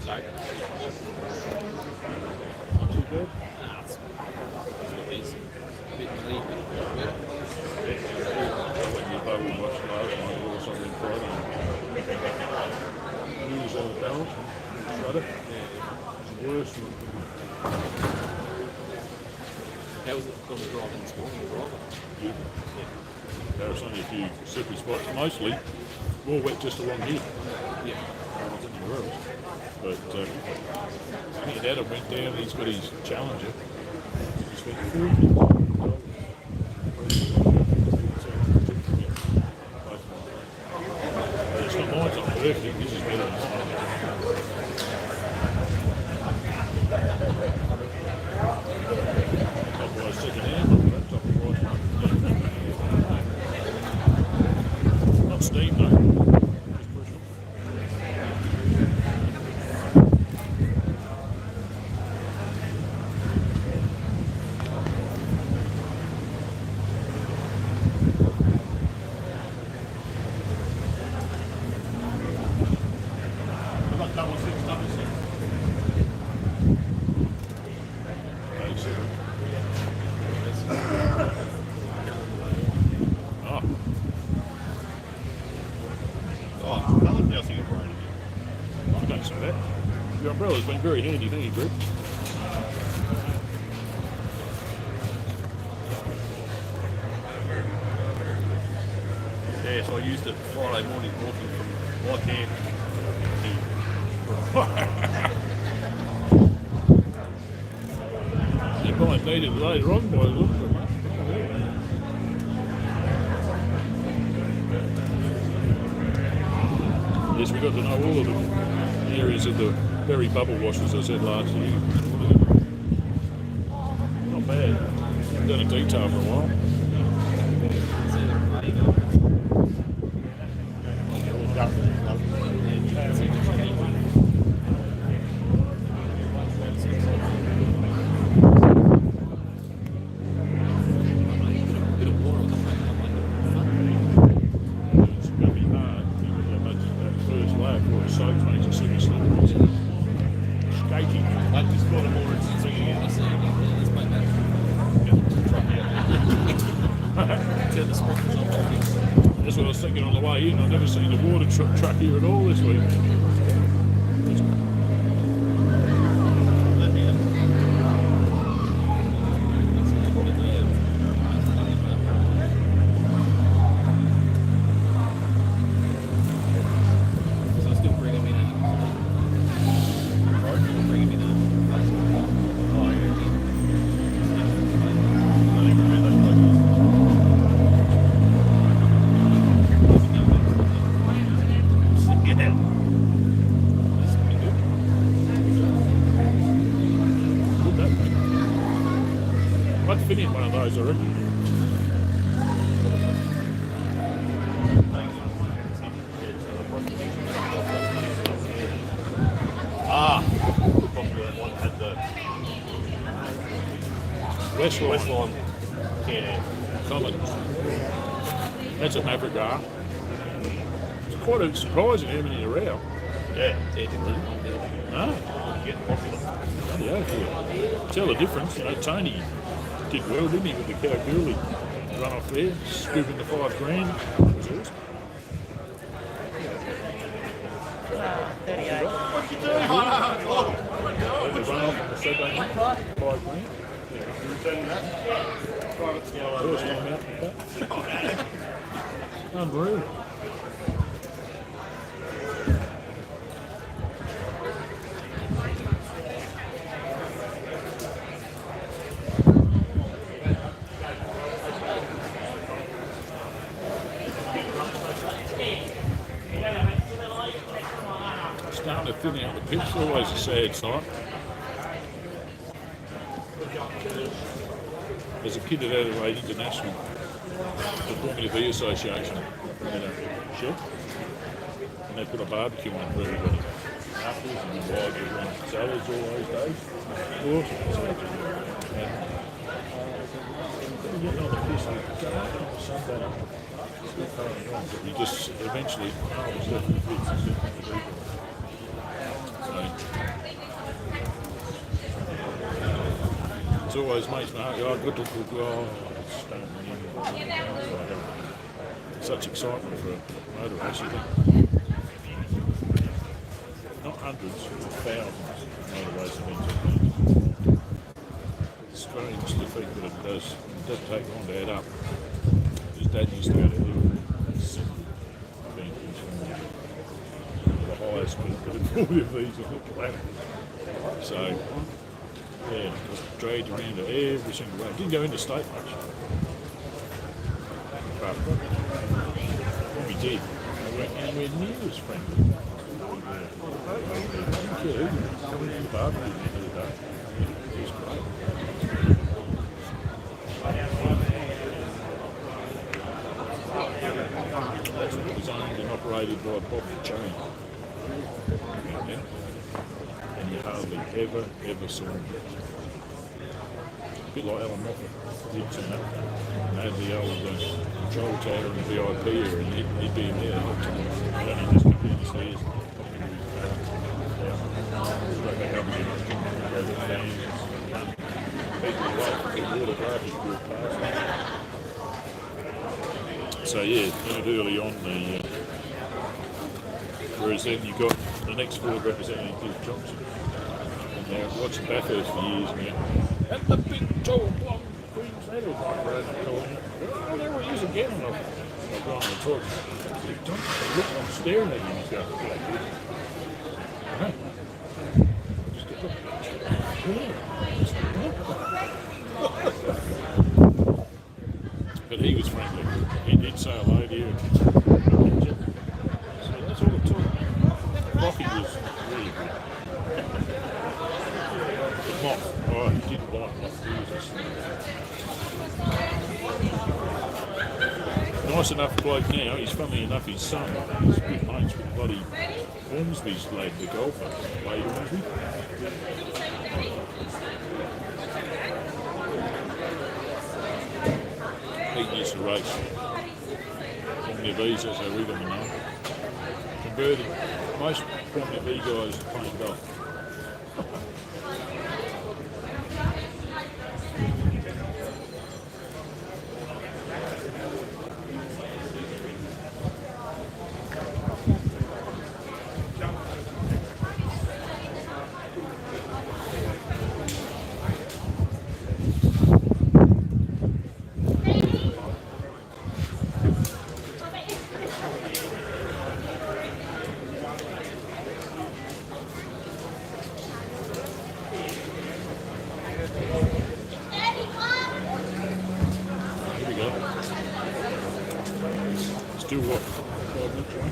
No. Not too good? How was it on the drive in this morning? Yeah. There was only a few slippery spots, mostly more wet just along here. Yeah. Anywhere else. But I think Adam went down, he's got his Challenger. He just went through. It's not mine's not perfect, this is better than mine. Top right second hand, top right. Not steam though. Just push it. I've got double six. Oh, I like the thing of Brian. I don't say that. The umbrella's been very handy, thank you, Greg. Yeah, so I used it Friday morning walking from my camp You might need it later on by the look of it. Yes, we got to know all of the areas of the berry bubble wash, as I said last year. Not bad. Haven't done a detail for a while. It's going to be hard. How much that first lap or the soap makes it super slippery. Skating. I just got them all in swinging out. Turn the sprinklers on. That's what I was thinking on the way in. I've never seen the water truck here at all this week. So still bring him in. Bring him in. Oh, yeah. I think we're really yeah. Good that. I'd fit in one of those, I reckon. Ah, probably that one had the Westline. Yeah. Commons. That's a Maverick R. It's quite surprising how many are out. Yeah. Ah, Getting popular. bloody hell, yeah. Tell the difference. You know, Tony did well, didn't he, with the Kalgoorlie run off there, scooping the $5 grand. It was awesome. The run off on the Saturday night, $5 grand. First time out with that. Unreal. Starting to thin out the pitch, it's always a sad sight. There's a kid at Adelaide International, the Formula V Association, had a chef, and they put a barbecue on for everybody. Afterwards, and the wives were running salads all those days. Awesome. And getting on the piss on Sunday. You just eventually, I was left with kids and sitting on the deep. It's always makes my heart go, good to go. Such excitement for a motor race, you think. Not hundreds, but thousands of motor race events. It's strange, the think that it does take long to add up. His dad used to go to England. The highest capability of these on the planet. So, yeah, just dragged around to every single one. Didn't go into state much. But when we did, we weren't anywhere near as friendly. Coming in the bar at the end of the day. It was great. That's what was owned and operated by Bob the Chain. And you hardly ever saw him. A bit like Alan Moffat did, you know. They had the old control tower and VIP area, and he'd be in there all the time. And then he'd just come downstairs, straight back up again, go to the fans. People away, the water garbage walk past. So yeah, early on whereas then you got the next Ford representing Bill Johnson. And now watching Bathurst for years now. And the big tall blonde Queen's Medal. Oh, there he is again. And I've gone and talked. Bill Johnson, I'm staring at him. He's going, but he was friendly. He'd say hello to you. So that's all it took. Rocky was really good. But Moff, oh, he didn't like Moff. He was just nice enough bloke now. He's funny enough, his son is good mates with bloody Ormsby's lad, the golfer, Wade Ormsby. He used to race Formula V's, that's how we got to know. Converted. Most Formula V guys are playing golf. Still what? 5 minutes away.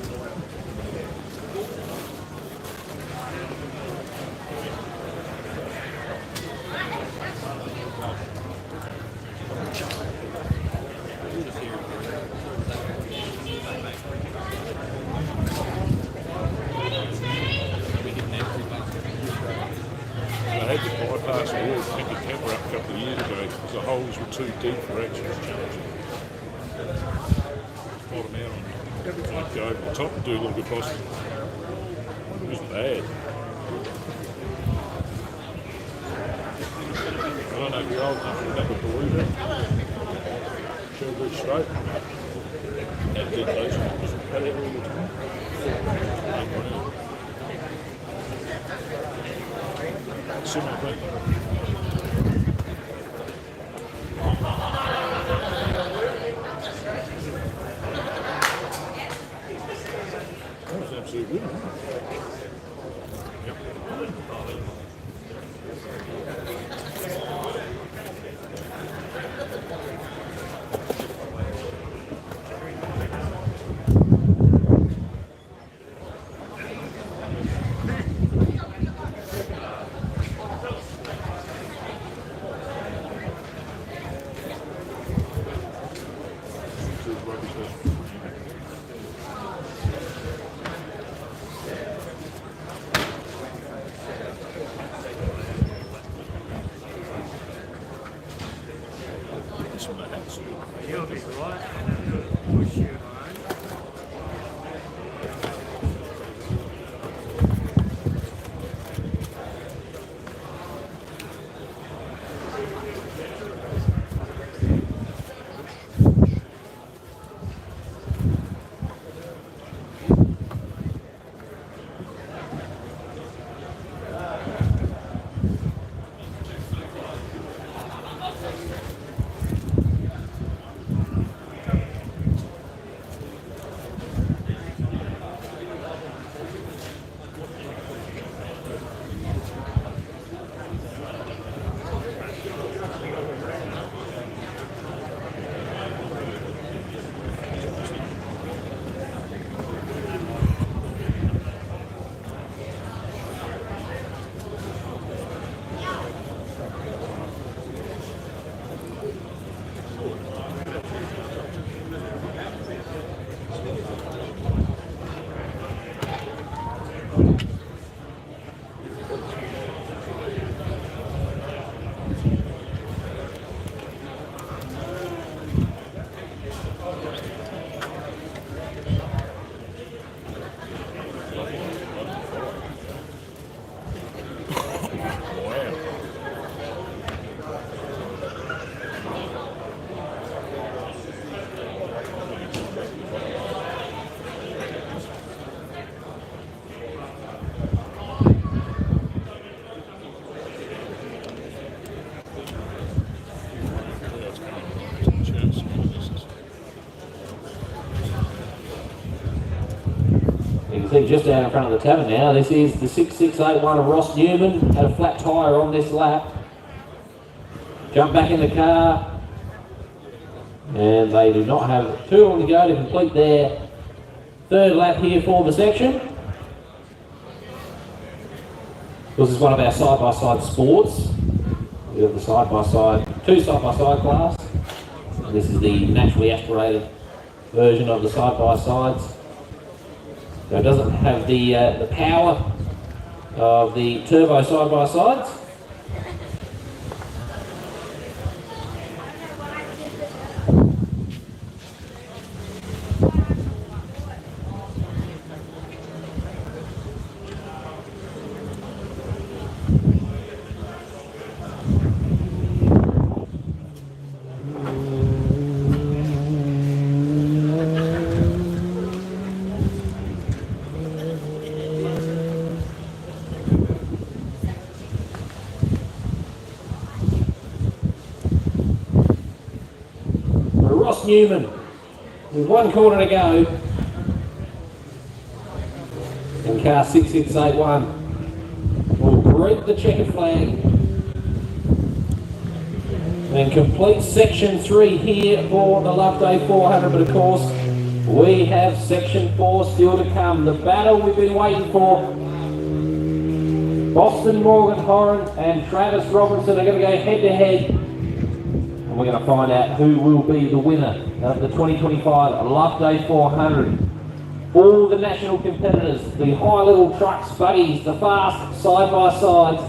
They had to bypass the wall, pick a camera up a couple of years ago because the holes were too deep for actions challenging. Bottom out on like go over the top and do a little bit of crossing. It wasn't bad. I don't know if you're old enough to remember Podium. Shelby straight. That did those ones. Had it all the time. Similar thing. That was absolutely good. Yep. You'll be right. Push you, man. can see just out in front of the tavern now. This is the 6681 of Ross Newman. Had a flat tyre on this lap. Jump back in the car. And they do not have 2 on the go to complete their 3rd lap here for the section. This is one of our side-by-side sports. We have the side-by-side, 2 side-by-side class. And this is the naturally aspirated version of the side-by-sides. So it doesn't have the power of the turbo side-by-sides. Ross Newman with 1 corner to go. And car 6681 will greet the checkered flag and complete section 3 here for the Loveday 400. But of course, we have section 4 still to come. The battle we've been waiting for. Boston Morgan Horan and Travis Robinson are going to go head to head. We're going to find out who will be the winner of the 2025 Loveday 400. All the national competitors, the high-level trucks, buggies, the fast side-by-sides,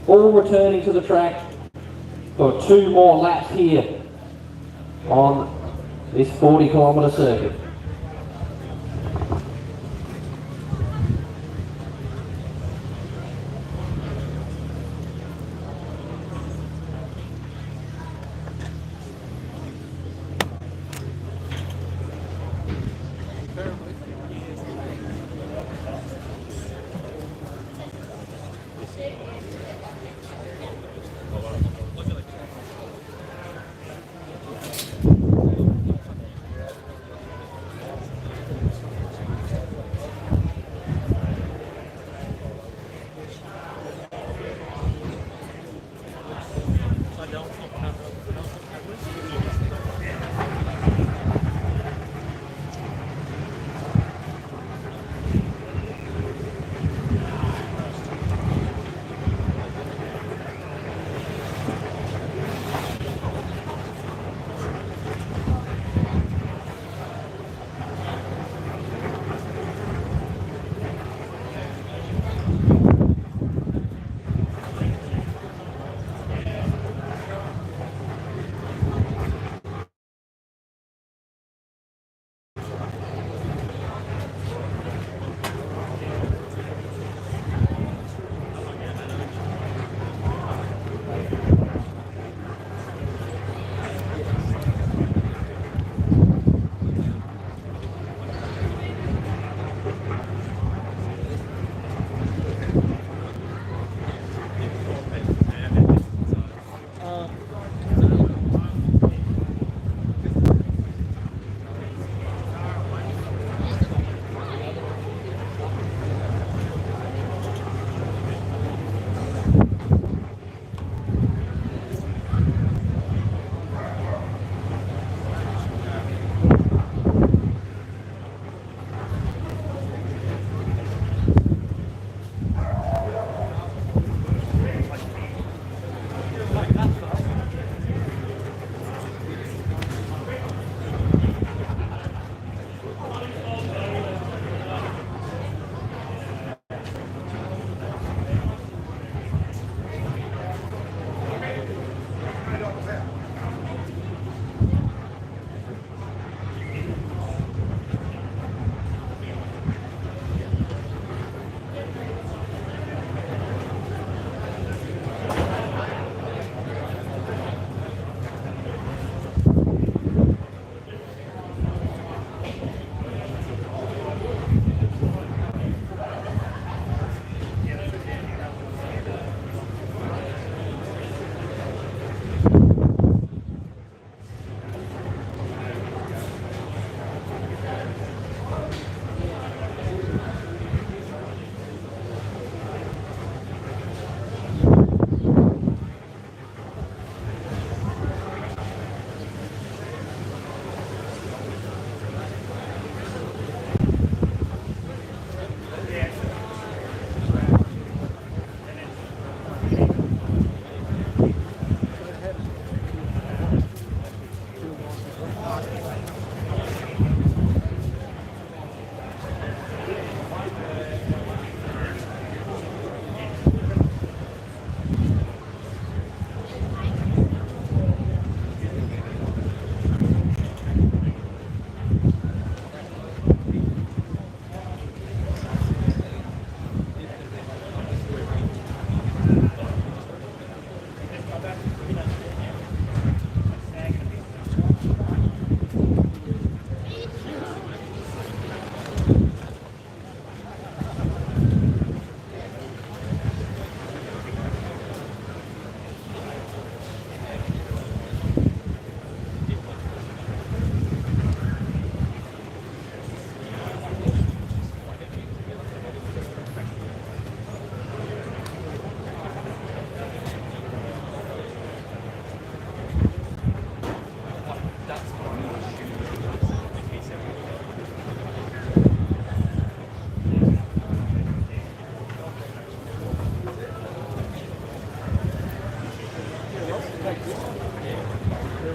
all returning to the track for 2 more laps here on this 40-kilometre circuit.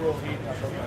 You'll heat up.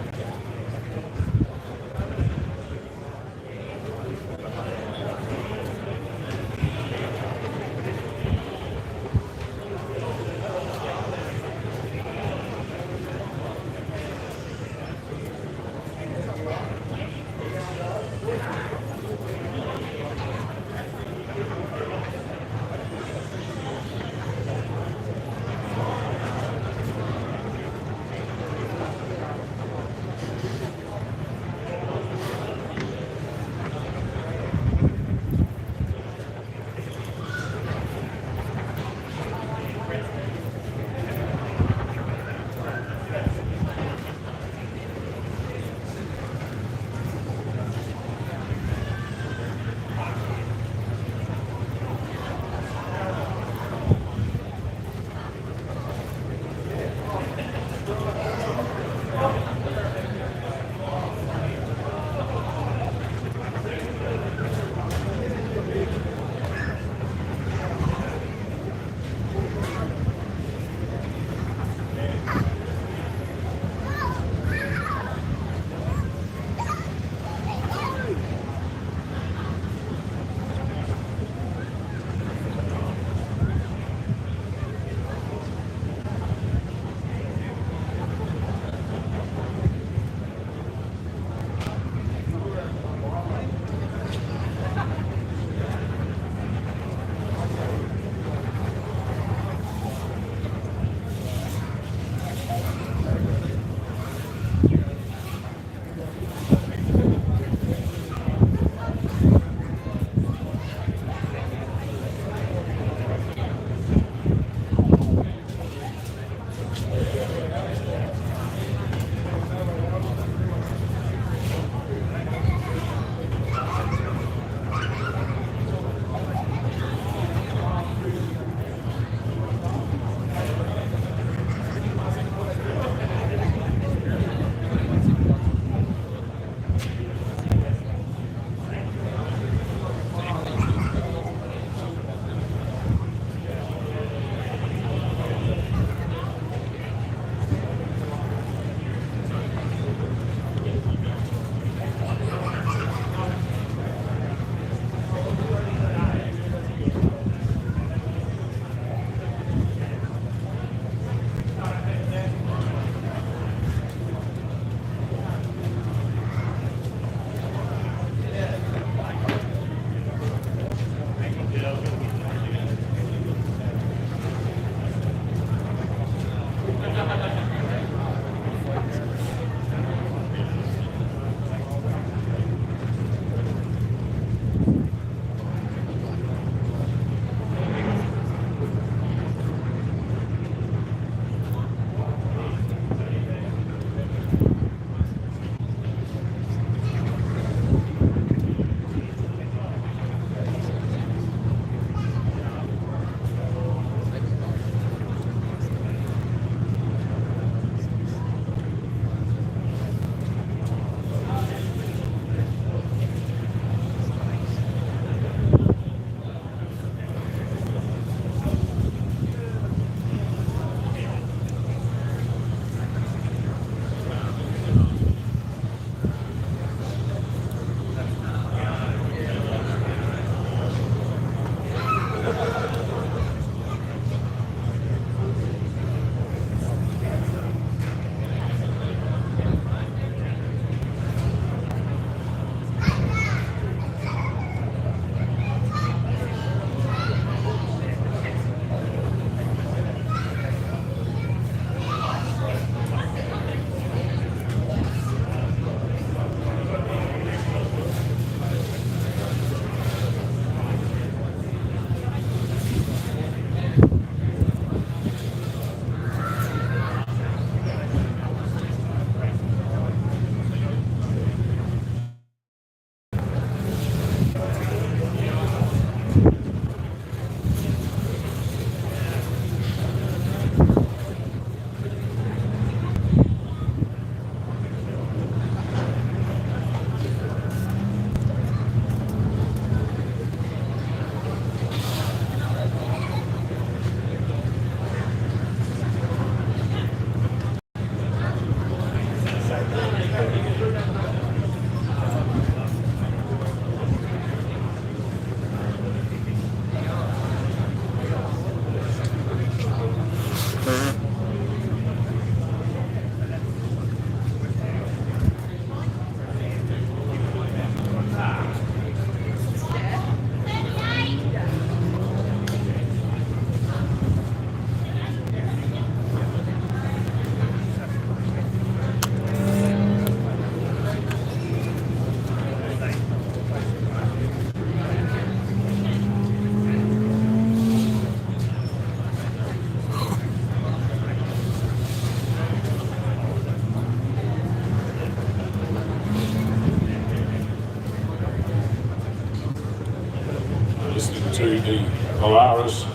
Polaris,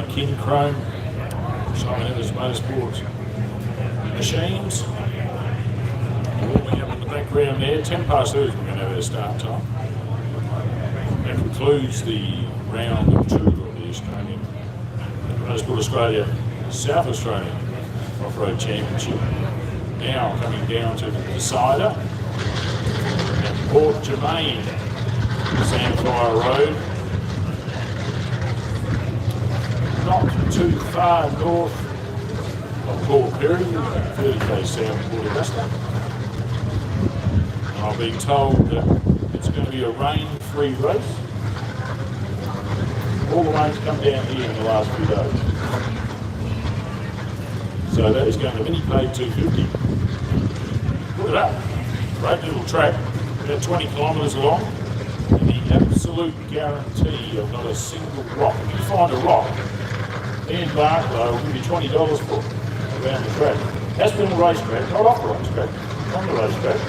King Chrome, Simon Evans Motorsports machines. Warming up in the background there, 10 past 30 we're going to have our start time. That concludes the round of 2 of the Australian Motorsport Australia South Australian Off-Road Championship. Now coming down to the decider at Port Germain, Sandfire Road. Not too far north of Port Perry, 30k south of Port Augusta. And I've been told that it's going to be a rain-free race. All the rain's come down here in the last few days. So that is going to mini pave 250. Look at that. Great little track, about 20 kilometres long. And the absolute guarantee of not a single rock. If you find a rock, Ian Barclay will give you $20 for it around the track. Has been a racetrack, not off the racetrack, on the racetrack.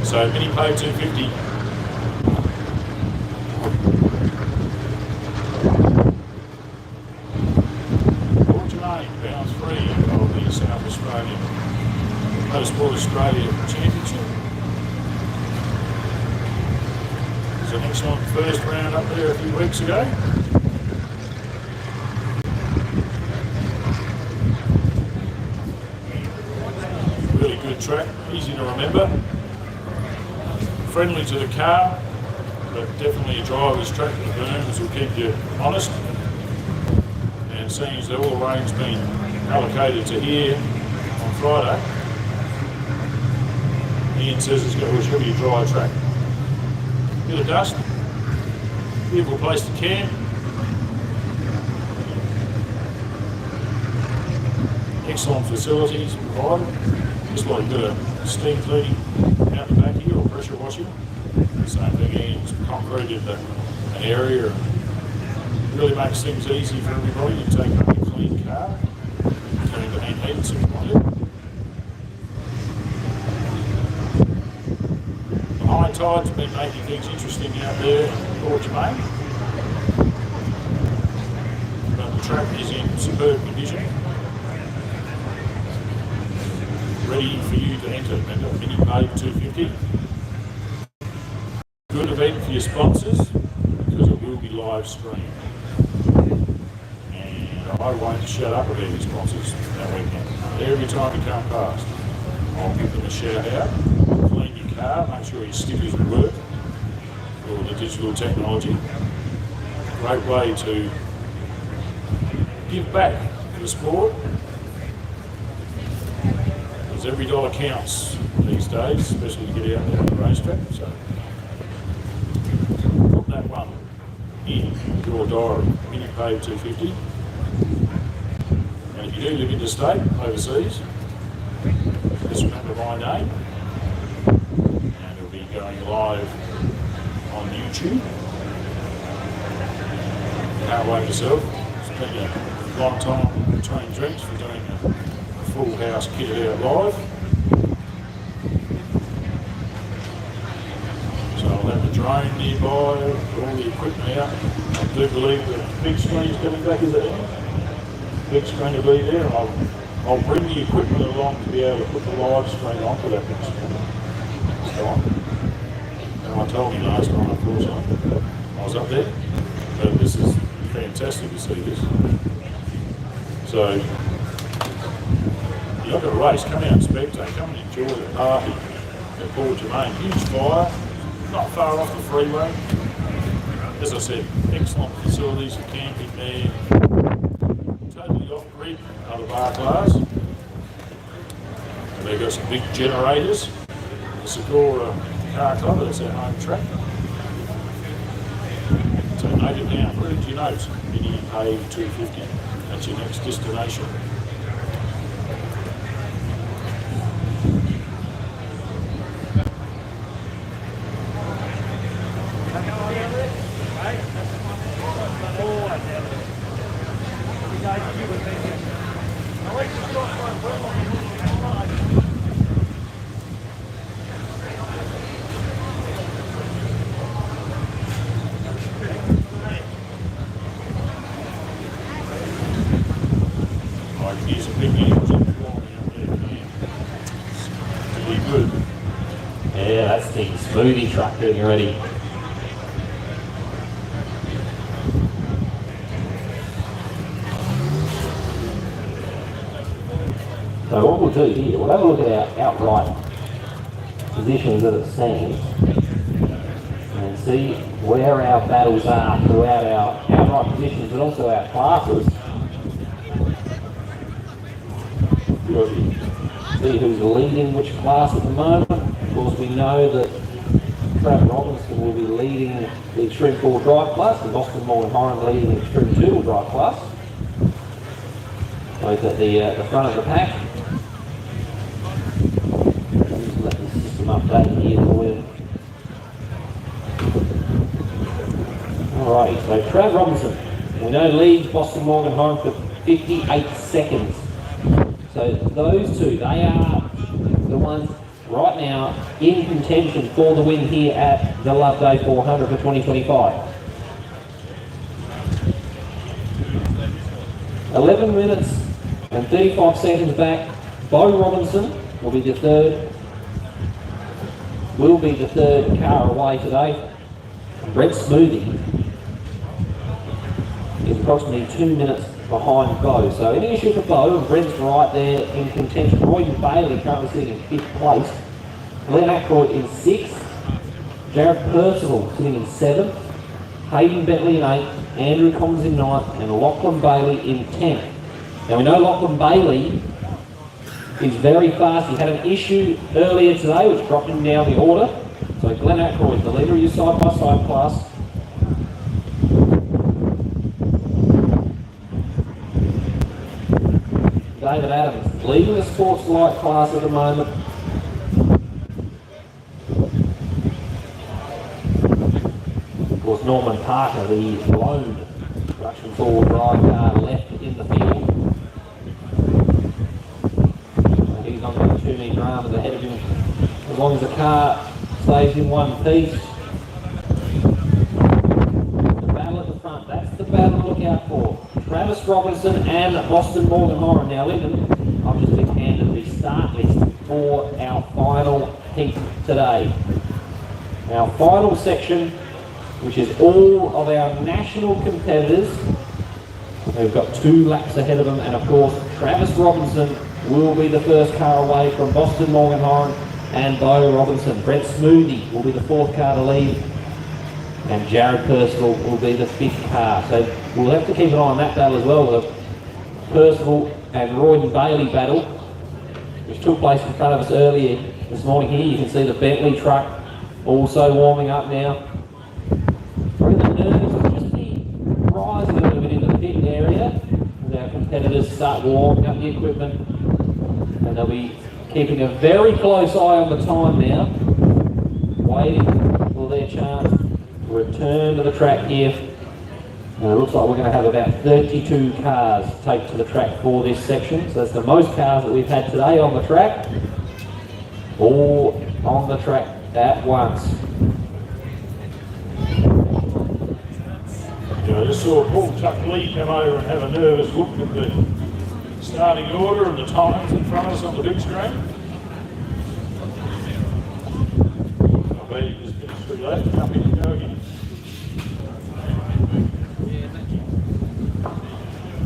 So mini pave 250. Bounds free of the South Australian Motorsport Australia Championship. There's an excellent first round up there a few weeks ago. Really good track, easy to remember. Friendly to the car, but definitely a driver's track. The berms will keep you honest. And seeing as all the rain's been allocated to here on Friday, Ian says it's going to be a dry track. Bit of dust, beautiful place to camp. Excellent facilities provided. Just like a bit of steam cleaning out the back here or pressure washing. Same thing, Ian's concreted an area. Really makes things easy for everybody. You take home a clean car, turn the hand heats if you want it. The high tide's been making things interesting out there in Port Germain. But the track is in superb condition. Ready for you to enter. Remember, mini pave 250. Good event for your sponsors because it will be live streamed. I won't shut up about his sponsors that weekend. Every time you come past, I'll give them a shout out. Clean your car, make sure your stickers work for the digital technology. Great way to give back to the sport. Because every dollar counts these days, especially to get out there on the racetrack. So put that one in your diary. Mini pave 250. And if you do live interstate, overseas, just remember my name. And it'll be going live on YouTube. Can't wait yourself. It's been a long time between drinks for doing a full house kitted out live. So I'll have the drone nearby, all the equipment out. I do believe the big screen's coming back, is it? Big screen will be there, and I'll bring the equipment along to be able to put the live screen onto that big screen. So, and I told you last time, of course, I was up there. But this is fantastic to see this. So, you're not going to race, come out and spectate, come and enjoy the party at Port Germain. Huge fire, not far off the freeway. As I said, excellent facilities for camping there. Totally off-grid, other bar class. And they've got some big generators. The Segura Car Club, that's our home track. So note it down, put it into your notes. Mini pave 250, that's your next destination. like here's a big engine. Really good. Yeah, that's the smoothie truck getting ready. So what we'll do here, we'll have a look at our outright positions as it stands and see where our battles are throughout our outright positions and also our classes. See who's leading which class at the moment. Of course, we know that Trav Robinson will be leading the Extreme 4 drive class and Boston Morgan Horan leading the Extreme 2 drive class. Both at the front of the pack. Just let the system update here for you. Alright, so Trav Robinson, we know leads Boston Morgan Horan for 58 seconds. So those two, they are the ones right now in contention for the win here at the Loveday 400 for 2025. 11 minutes and 35 seconds back, Bo Robinson will be the third car away today. Brent Smoothie is approximately 2 minutes behind Bo. So any issue for Bo, and Brent's right there in contention. Royden Bailey currently sitting in 5th place. Glenn Ackroyd in 6th. Jared Percival sitting in 7th. Hayden Bentley in 8th. Andrew Collins in 9th. And Lachlan Bailey in 10th. Now we know Lachlan Bailey is very fast. He had an issue earlier today which dropped him down the order. So Glenn Ackroyd, the leader of your side-by-side class. David Adams leading the sports light class at the moment. Of course, Norman Parker, the lone production forward drive car left in the field. He's not got too many dramas ahead of him as long as the car stays in one piece. The battle at the front, that's the battle to look out for. Travis Robinson and Boston Morgan Horan. Now, Lyndon, I've just been handed the start list for our final heat today. Our final section, which is all of our national competitors. We've got 2 laps ahead of them, and of course, Travis Robinson will be the first car away from Boston Morgan Horan and Bo Robinson. Brent Smoothie will be the 4th car to lead. And Jared Percival will be the 5th car. So we'll have to keep an eye on that battle as well, the Percival and Royden Bailey battle, which took place in front of us earlier this morning here. You can see the Bentley truck also warming up now. Probably the nerves will just be rising a little bit in the pit area as our competitors start warming up the equipment. And they'll be keeping a very close eye on the time now, waiting for their chance. Return to the track here. And it looks like we're going to have about 32 cars take to the track for this section. So that's the most cars that we've had today on the track. All on the track at once. Yeah, I just saw Paul Tuck Lee come over and have a nervous look at the starting order and the times in front of us on the big screen. I bet he just finished through that and come in and go again.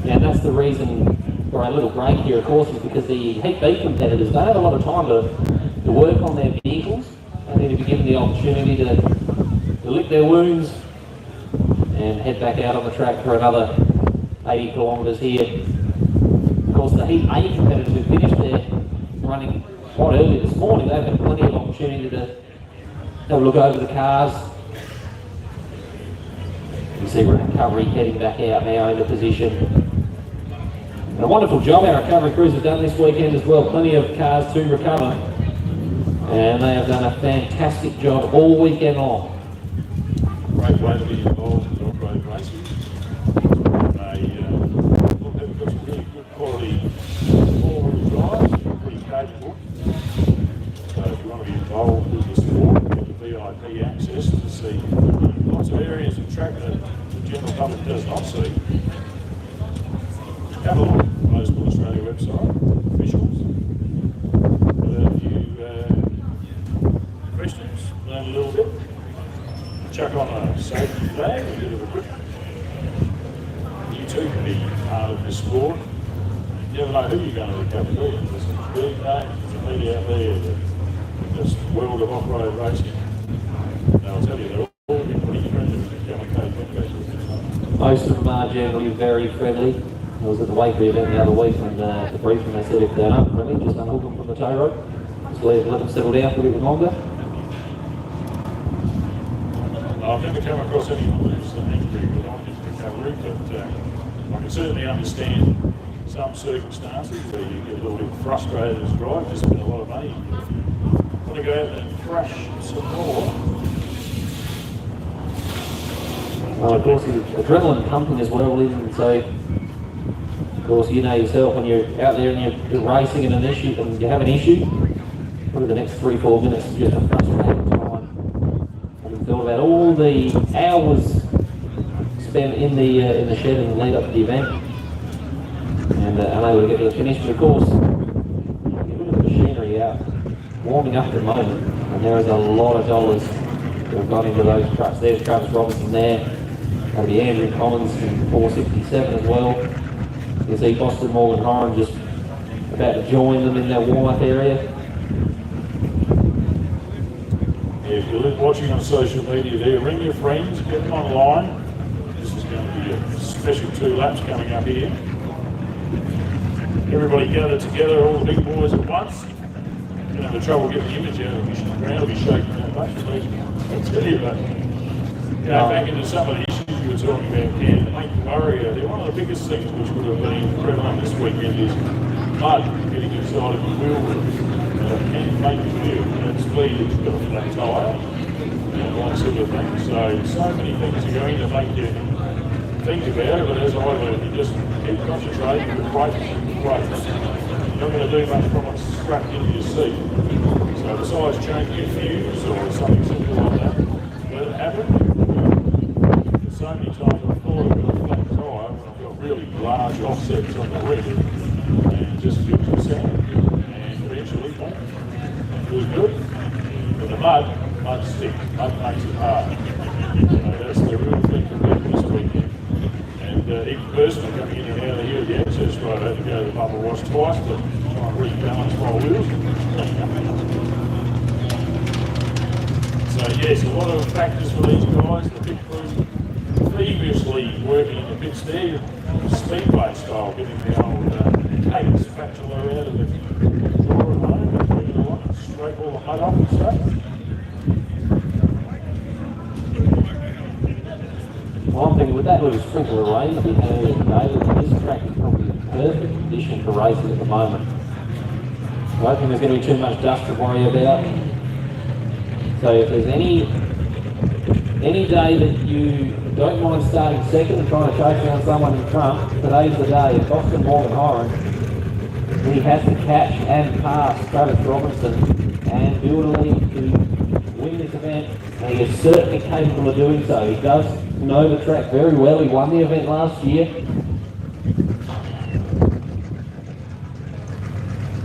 And that's the reason for our little break here, of course, is because the Heat B competitors don't have a lot of time to work on their vehicles. They need to be given the opportunity to lick their wounds and head back out on the track for another 80 kilometres here. Of course, the Heat A competitors who finished there running quite early this morning, they've had plenty of opportunity to have a look over the cars. You see recovery heading back out now into position. And a wonderful job our recovery crews have done this weekend as well. Plenty of cars to recover. And they have done a fantastic job all weekend long. Great way to be involved in off-road racing. They've got some really good quality four-wheel drives, they're pretty capable. So if you want to be involved with the sport, you have the VIP access to see lots of areas of track that the general public does not see. Have a look at Motorsport Australia to be part of this sport. You never know who you're going to recover, do you? There's some big names, some media out there, this world of off-road racing. And I'll tell you, they're all been pretty friendly with the Kamikaze competitions. Most of them are generally very friendly. I was at the Wakeby event the other week and the briefing they said if they're not friendly, just unhook them from the tow rope. Just let them settle down for a bit longer. I've never come across anyone who's angry with on his recovery, but I can certainly understand some circumstances where you get a little bit frustrated as a driver, just spend a lot of money. You want to go out and crash some more. Well, of course, the adrenaline pumping as well, and so, of course, you know yourself when you're out there and you're racing in an issue and you have an issue, probably the next 3-4 minutes is just a frustrating time. Having thought about all the hours spent in the shed in the lead up to the event, and unable to get to the finish, but of course, you look at the machinery out warming up at the moment, and there is a lot of dollars that have gone into those trucks. There's Travis Robinson there. That'll be Andrew Collins from 467 as well. You see Boston Morgan Horan just about to join them in their warm-up area. Yeah, if you're watching on social media there, ring your friends, get them online. This is going to be a special 2 laps coming up here. Everybody gather together, all the big boys at once. You're going to have trouble getting the image out of the ground, will be shaking that much. I'll tell you about back into some of the issues you were talking about, Ken, Lake Warrior, one of the biggest things which would have been prevalent this weekend is mud getting inside of the wheel rim. Can make you feel that speed, it's got a flat tyre, and all that sort of thing. So many things are going to make you think about it, but as I learned, you just keep concentrating with brakes. You're not going to do much from it strapped into your seat. So besides changing your fuse or something simple like that, let it happen. So many times I thought I've got a flat tyre when I've got really large offsets on the rim and just gives you sound. And eventually, it feels good. But the mud sticks. Mud makes it hard. That's the real thing for me this weekend. And even personally, coming in and out of here at the access road, I had to go to the bubble wash twice to try and rebalance my wheels. So yes, a lot of factors for these guys. The pit crew feverishly working in the pits there, speedway style, getting the old cake spatula out of the drawer at home and bring it along and scrape all the mud off and stuff. Well, I'm thinking with that little sprinkle of rain that we had earlier today, this track is probably the perfect condition for racing at the moment. I don't think there's going to be too much dust to worry about. So if there's any day that you don't mind starting second and trying to chase down someone in front, today's the day. If Boston Morgan Horan, he has to catch and pass Travis Robinson and build a lead to win this event, and he is certainly capable of doing so. He does know the track very well. He won the event last year.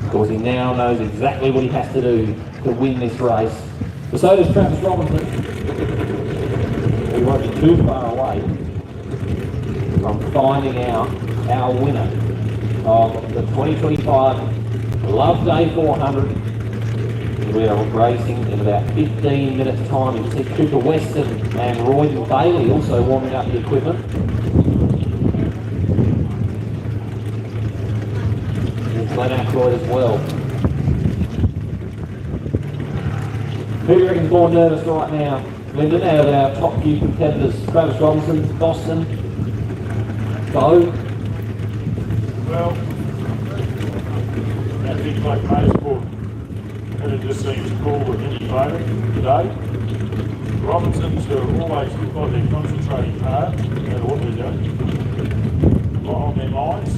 Of course, he now knows exactly what he has to do to win this race. But so does Travis Robinson. He won't be too far away from finding out our winner of the 2025 Loveday 400. We are racing in about 15 minutes time. You can see Cooper Weston and Roy Bailey also warming up the equipment. And Glenn Ackroyd as well. Who do you reckon's more nervous right now? Lyndon, out of our top few competitors, Travis Robinson, Boston, Bo. Well, that big like motorsport, and it just seems cool with any motor today. Robinsons are always look like they're concentrating hard, no matter what they're doing. A lot on their minds.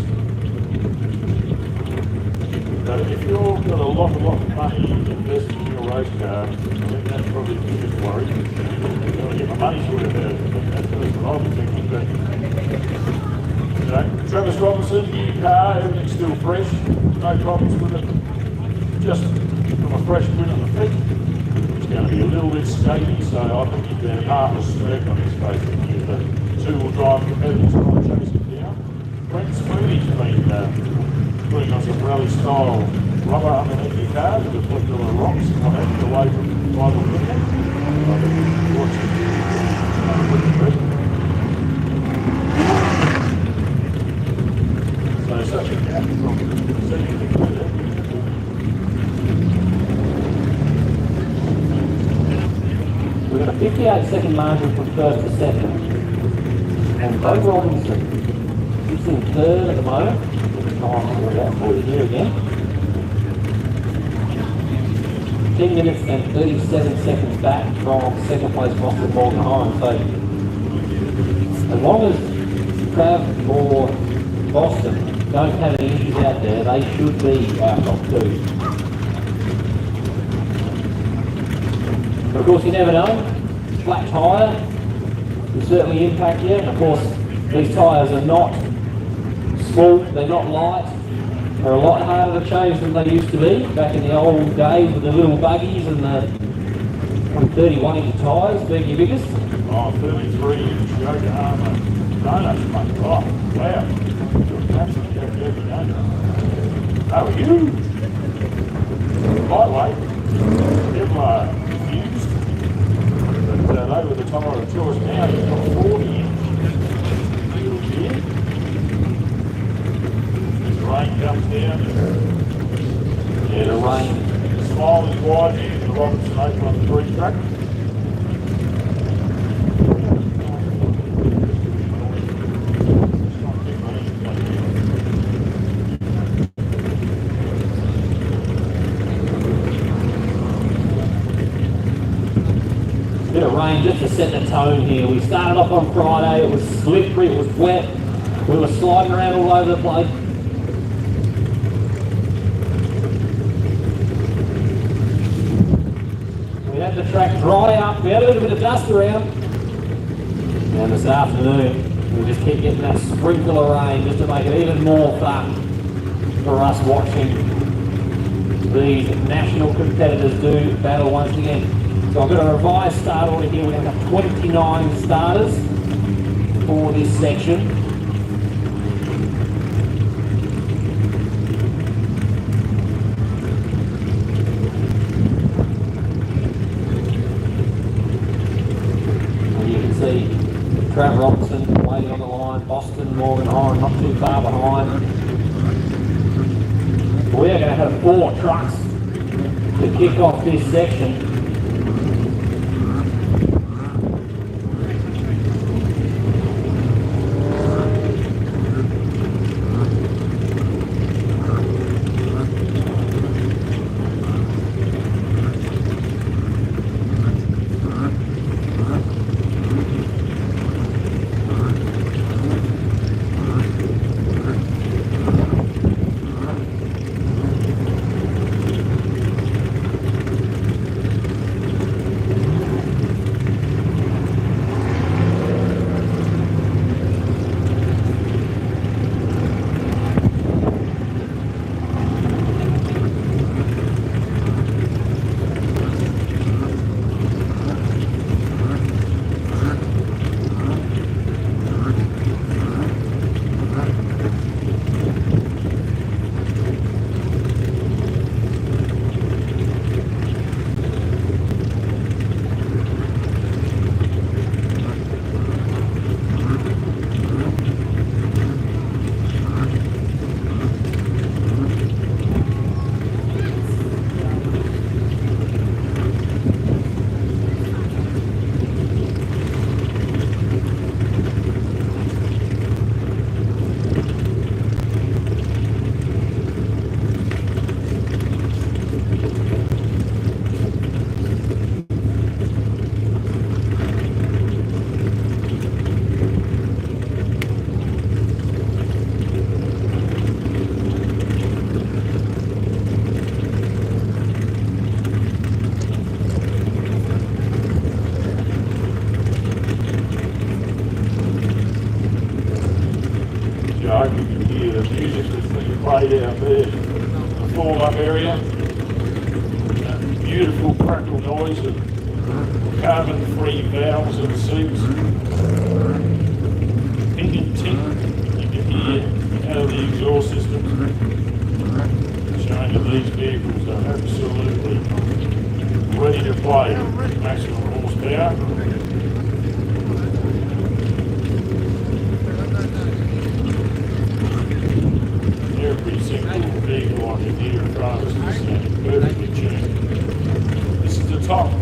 So if you've got a lot of money invested in your race car, I think that's probably the biggest worry. I've got to get my money's worth out of it. That's what I'll be thinking. But, Travis Robinson, new car, everything's still fresh, no problems with it. Just from a fresh win on the feet. It's going to be a little bit skaty, so I think you've got half a smirk on his face when you the two-wheel drive competitors trying to chase him down. style rubber underneath your car to deflect all the rocks and what have you away from rival equipment. So such a gap from seeing the clear. We've got a 58-second margin from first to second. And Bo Robinson is in third at the moment. Oh, we're about 40 here again. 10 minutes and 37 seconds back from second place Boston Morgan Home. So as long as Trav or Boston don't have any issues out there, they should be our top two. Of course, you never know. Flat tyre will certainly impact you. Of course, these tyres are not small, they're not light. They're a lot harder to change than they used to be back in the old days with the little buggies and the 31-inch tyres being your biggest. Oh, 33-inch Yokohama donuts, mate. Oh, wow. Absolutely every day. They were huge. Lightweight. Kevlar fused. But they were the tyre of choice now. You've got 40-inch. Little gear. As the rain comes down. Yeah, the rain. Smile is wide here for the Robinson 813 truck. Bit of rain just to set the tone here. We started off on Friday, it was slippery, it was wet, we were sliding around all over the place. We had the track dry up, we had a little bit of dust around. And this afternoon, we just keep getting that sprinkle of rain just to make it even more fun for us watching these national competitors do battle once again. So I've got a revised start order here. We're going to have 29 starters for this section. And you can see Trav Robinson waiting on the line, Boston, Morgan Home not too far behind. We are going to have 4 trucks to kick off this section. I hope you can hear the music that's being played out there, the form-up area. Beautiful crackle noise of carbon-free valves and seats. Engine tint you can hear out of the exhaust system. showing that these vehicles are absolutely ready to play maximum horsepower. Every single vehicle I can hear in front of us is standing perfectly tuned. This is the top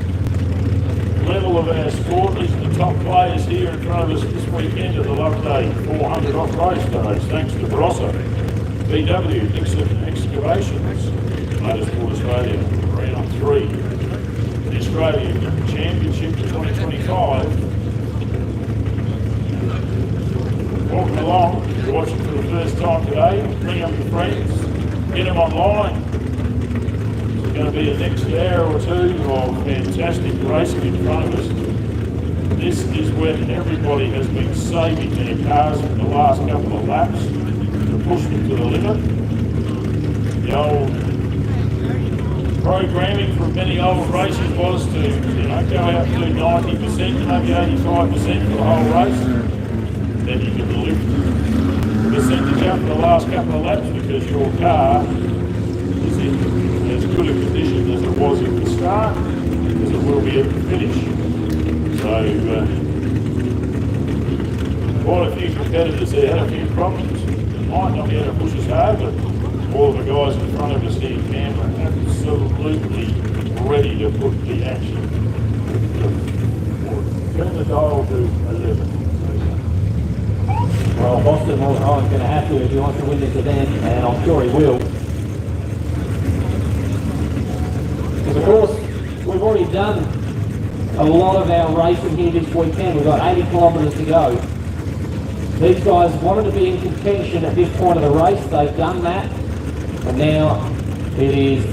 level of our sport. These are the top players here in front of us this weekend at the Loveday 400 off-road stage, thanks to Barossa, VW, Dixon Excavations, Motorsport Australia, round 3, the Australian Championship 2025. Welcome along. If you're watching for the first time today, bring up your friends, get them online. It's going to be the next hour or two of fantastic racing in front of us. This is when everybody has been saving their cars for the last couple of laps to push them to the limit. The old programming from many old races was to, go out and do 90%, maybe 85% for the whole race. Then you can lift the percentage up for the last couple of laps because your car is in as good a condition as it was at the start as it will be at the finish. So quite a few competitors there had a few problems. Might not be able to push us hard, but all of the guys in front of us here in Canberra are absolutely ready to put the action. Turn the dial to 11. Well, Boston Mulholland's going to have to if he wants to win this event, and I'm sure he will. Because of course, we've already done a lot of our racing here this weekend. We've got 80 kilometres to go. These guys wanted to be in contention at this point of the race. They've done that, and now it is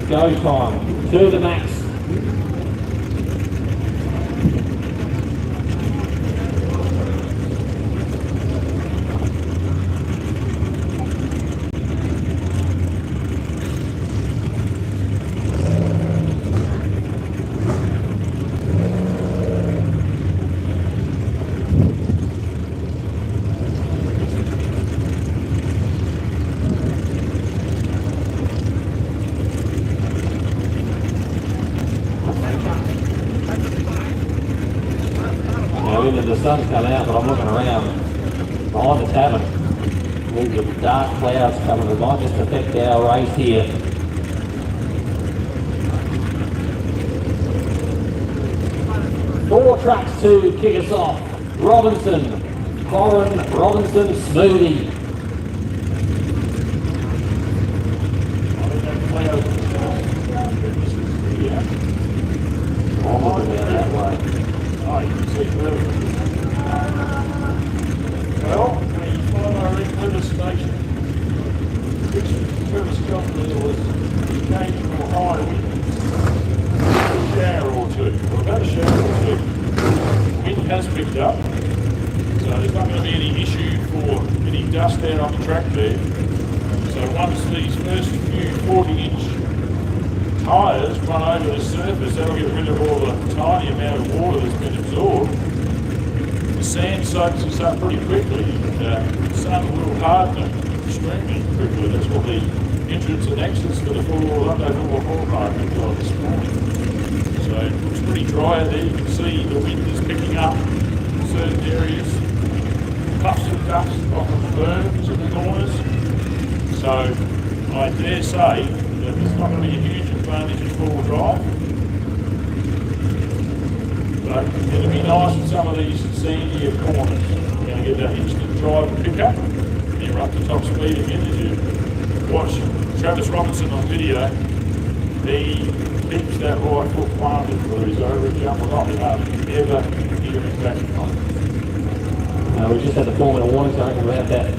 go time to the max. The sun's come out, but I'm looking around behind the tavern. There's some dark clouds coming that might just affect our race here. Four trucks to kick us off. Robinson, Corin, Robinson, Smoothie. I'm looking down that way. Oh, you can see further. Well, when you follow our River Station, which River Station there was came from a high wind, a shower or two, or about a shower or two. Wind has picked up, so there's not going to be any issue for any dust out on the track there. So once these first few 40-inch tyres run over the surface, that'll get rid of all the tiny amount of water that's been absorbed. The sand soaks us up pretty quickly, and the sun will harden it extremely quickly. That's what the entrance and exits for the Loveday 4 market was this morning. So it's pretty dry out there. You can see the wind is picking up in certain areas, puffs of dust off of the berms and the corners. So I dare say that there's not going to be a huge advantage in full drive. But it'll be nice with some of these sandier corners. You're going to get that instant drive and pick up. You're up to top speed again as you watch Travis Robinson on video. He keeps that right foot planted for his over jump. We're not ever hear him back on. We just had the 4-minute warning, so I reckon we're at that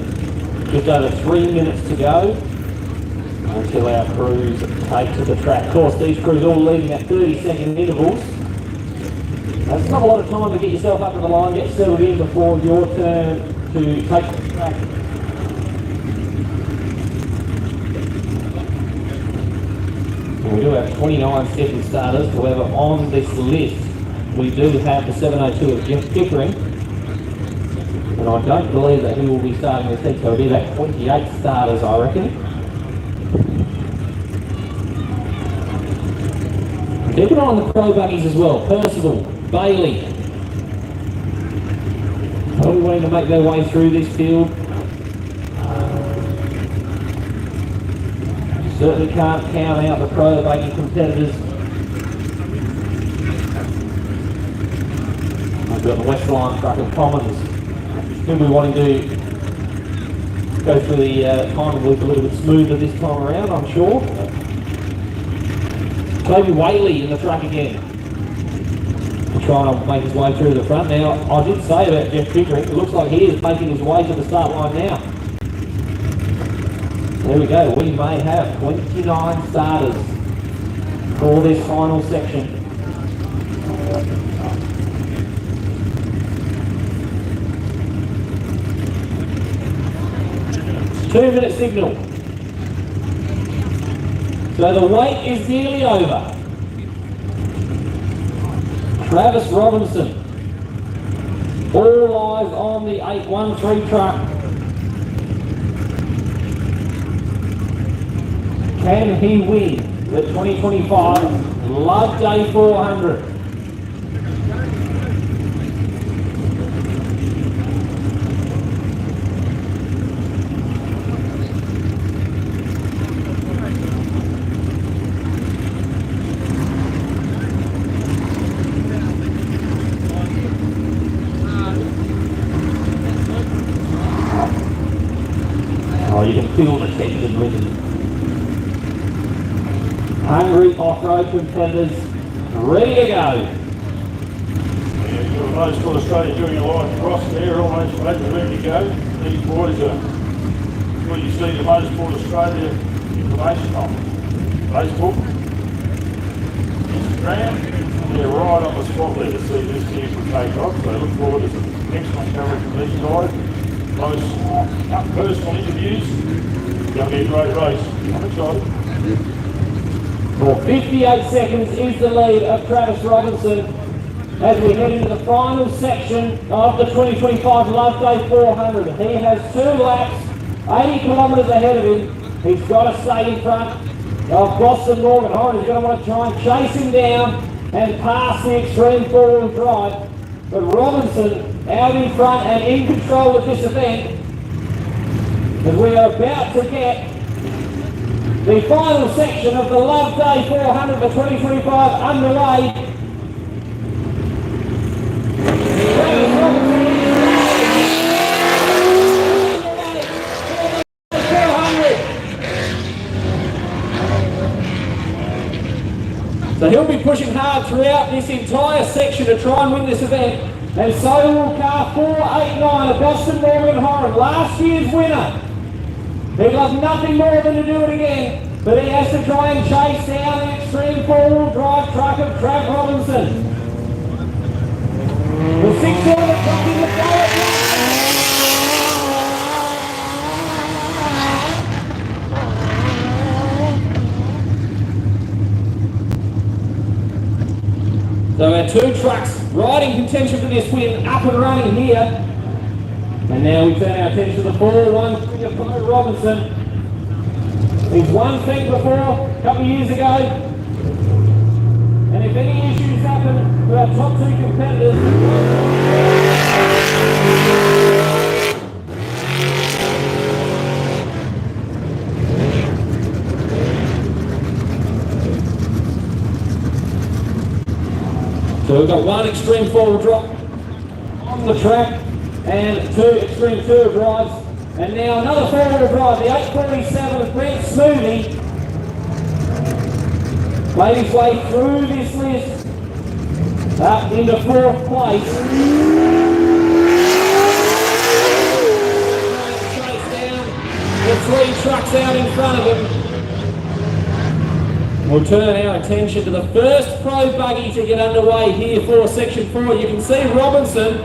just over 3 minutes to go until our crews take to the track. Of course, these crews all leaving at 30-second intervals. It's not a lot of time to get yourself up to the line, get settled in before your turn to take the track. And we do have 29 second starters. However, on this list, we do have the 702 of Jim Pickering. And I don't believe that he will be starting this heat, so it'll be about 28 starters, I reckon. Keep an eye on the pro buggies as well. Percival, Bailey. Probably wanting to make their way through this field. Certainly can't count out the pro buggy competitors. We've got the Westline Truck and Commons. Who we wanting to go through the timing loop a little bit smoother this time around, I'm sure. Toby Whaley in the truck again. Trying to make his way through the front. Now, I did say about Jeff Pickering, it looks like he is making his way to the start line now. There we go, we may have 29 starters for this final section. Two-minute signal. So the wait is nearly over. Travis Robinson, all eyes on the 813 truck. Can he win the 2025 Loveday 400? Oh, you can feel the tension written. Hungry off-road competitors, ready to go. Yeah, you've got Motorsport Australia doing a live cross there, almost ready to go. These boys are what you see the Motorsport Australia information on Facebook, Instagram. They're right on the spot there to see this team take off. So look forward to some excellent coverage from these guys. Those personal interviews. It's going to be a great race. I'm excited. For 58 seconds is the lead of Travis Robinson as we head into the final section of the 2025 Loveday 400. He has 2 laps, 80 kilometres ahead of him. He's got to stay in front of Boston Morgan. Horn is going to want to try and chase him down and pass the extreme four-wheel drive. But Robinson out in front and in control of this event as we are about to get the final section of the Loveday 400 for 2025 underway. So he'll be pushing hard throughout this entire section to try and win this event. And so will car 489 of Boston Morgan Horan, last year's winner. He'd love nothing more than to do it again, but he has to try and chase down the extreme four-wheel drive truck of Trav Robinson. The 6-cylinder truck in the forward. So our 2 trucks right in contention for this win, up and running here. And now we turn our attention to the 413 of Trav Robinson. He's won thing before, a couple of years ago. And if any issues happen to our top 2 competitors, so we've got 1 extreme 4-wheel drop on the track and 2 extreme 2 drives. And now another 4-wheel drive, the 847 of Brent Smoothie. Made his way through this list up into 4th place. Chase down the 3 trucks out in front of him. We'll turn our attention to the first pro buggy to get underway here for section 4. You can see Robinson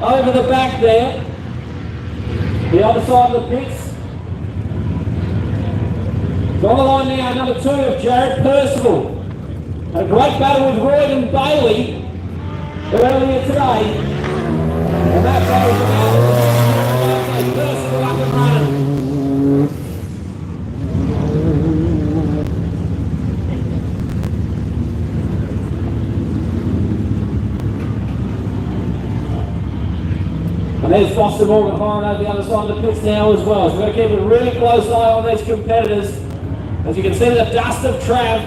over the back there. The other side of the pits. On the line now, number 2 of Jared Percival. A great battle with Royden Bailey earlier today. And that battle was Percival up and running. there's Boston Morgan firing over the other side of the pits now as well. So we've got to keep a really close eye on these competitors. As you can see, the dust of Trav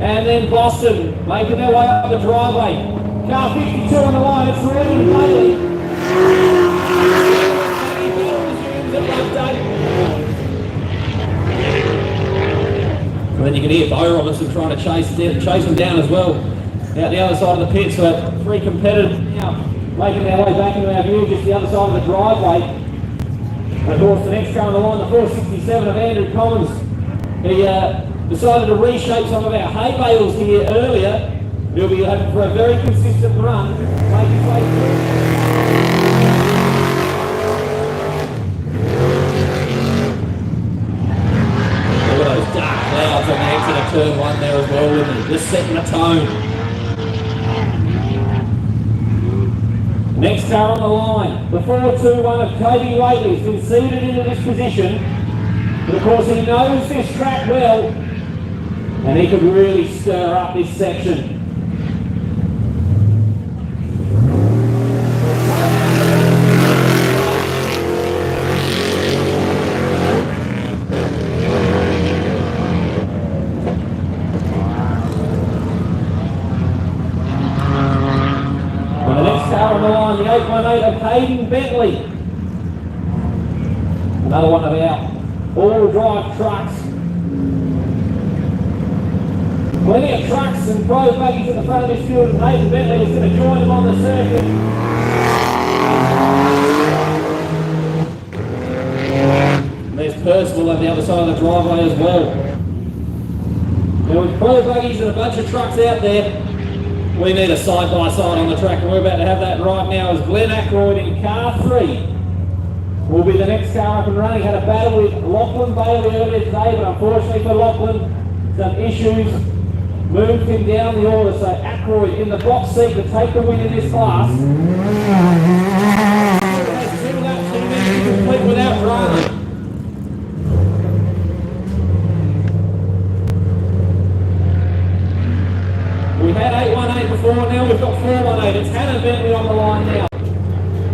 and then Boston making their way up the driveway. Car 52 on the line, it's Reed and Bailey. And then you can hear Bo Robinson trying to chase them down as well. Out the other side of the pit, so three competitors now making their way back into our view, just the other side of the driveway. And of course, the next car on the line, the 467 of Andrew Collins. He decided to reshape some of our hay bales here earlier. He'll be hoping for a very consistent run, make his way through. Look at those dark clouds on the exit of turn one there as well, isn't it? Just setting the tone. Next car on the line, the 421 of Toby Waitley's been seated into this position. But of course he knows this track well, and he could really stir up this section. And the next car on the line, the 818 of Hayden Bentley. Another one of our all-drive trucks. Plenty of trucks and pro buggies at the front of this field, and Hayden Bentley is going to join them on the circuit. And there's Percival on the other side of the driveway as well. Now with pro buggies and a bunch of trucks out there, we need a side-by-side on the track, and we're about to have that right now as Glenn Ackroyd in car 3 will be the next car up and running. Had a battle with Lachlan Bailey earlier today, but unfortunately for Lachlan, some issues moved him down the order. So Ackroyd in the box seat to take the win in this class. Has 2 laps to complete without drama. We had 818 before, now we've got 418. It's Hannah Bentley on the line now.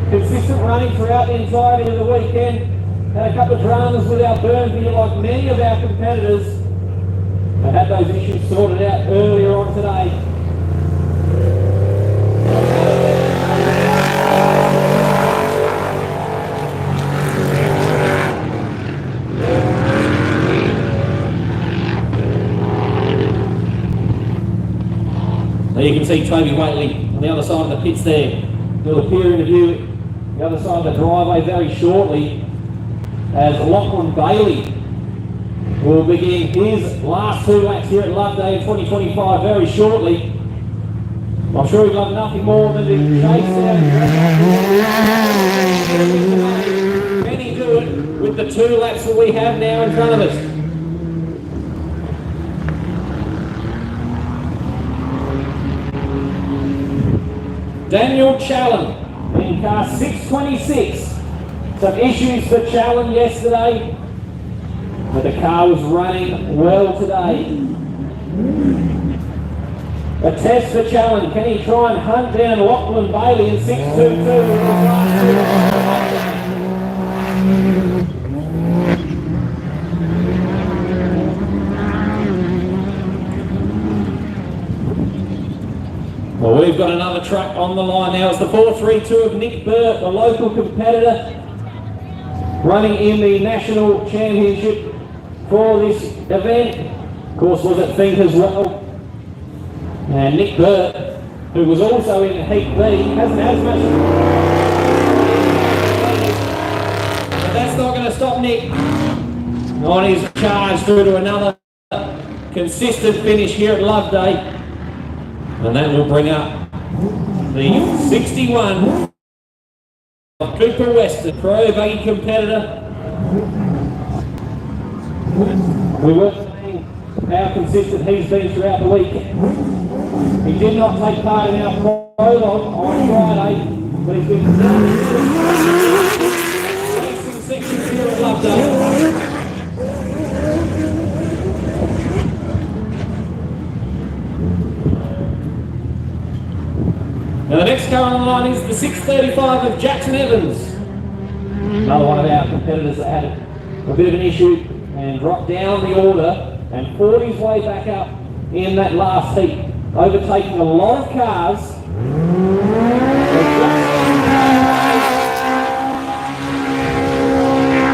Consistent running throughout the entirety of the weekend. Had a couple of dramas with our burn gear like many of our competitors. They had those issues sorted out earlier on today. Now you can see Toby Waitley on the other side of the pits there. He'll appear in view the other side of the driveway very shortly as Lachlan Bailey will begin his last 2 laps here at Loveday in 2025 very shortly. I'm sure he'd love nothing more than to chase down. Can he do it with the 2 laps that we have now in front of us? Daniel Challen in car 626. Some issues for Challen yesterday, but the car was running well today. A test for Challen. Can he try and hunt down Lachlan Bailey in 622? Well, we've got another truck on the line now. It's the 432 of Nick Burt, the local competitor, running in the national championship for this event. Of course, was at Fink as well. And Nick Burt, who was also in Heat B, hasn't had as much. But that's not going to stop Nick on his charge through to another consistent finish here at Loveday. And that will bring up the 61 of Cooper West, the pro buggy competitor. We were saying how consistent he's been throughout the week. He did not take part in our prologue on Friday, but he's been racing sections here at Loveday. Now the next car on the line is the 635 of Jackson Evans. Another one of our competitors that had a bit of an issue and dropped down the order and fought his way back up in that last heat, overtaking a lot of cars.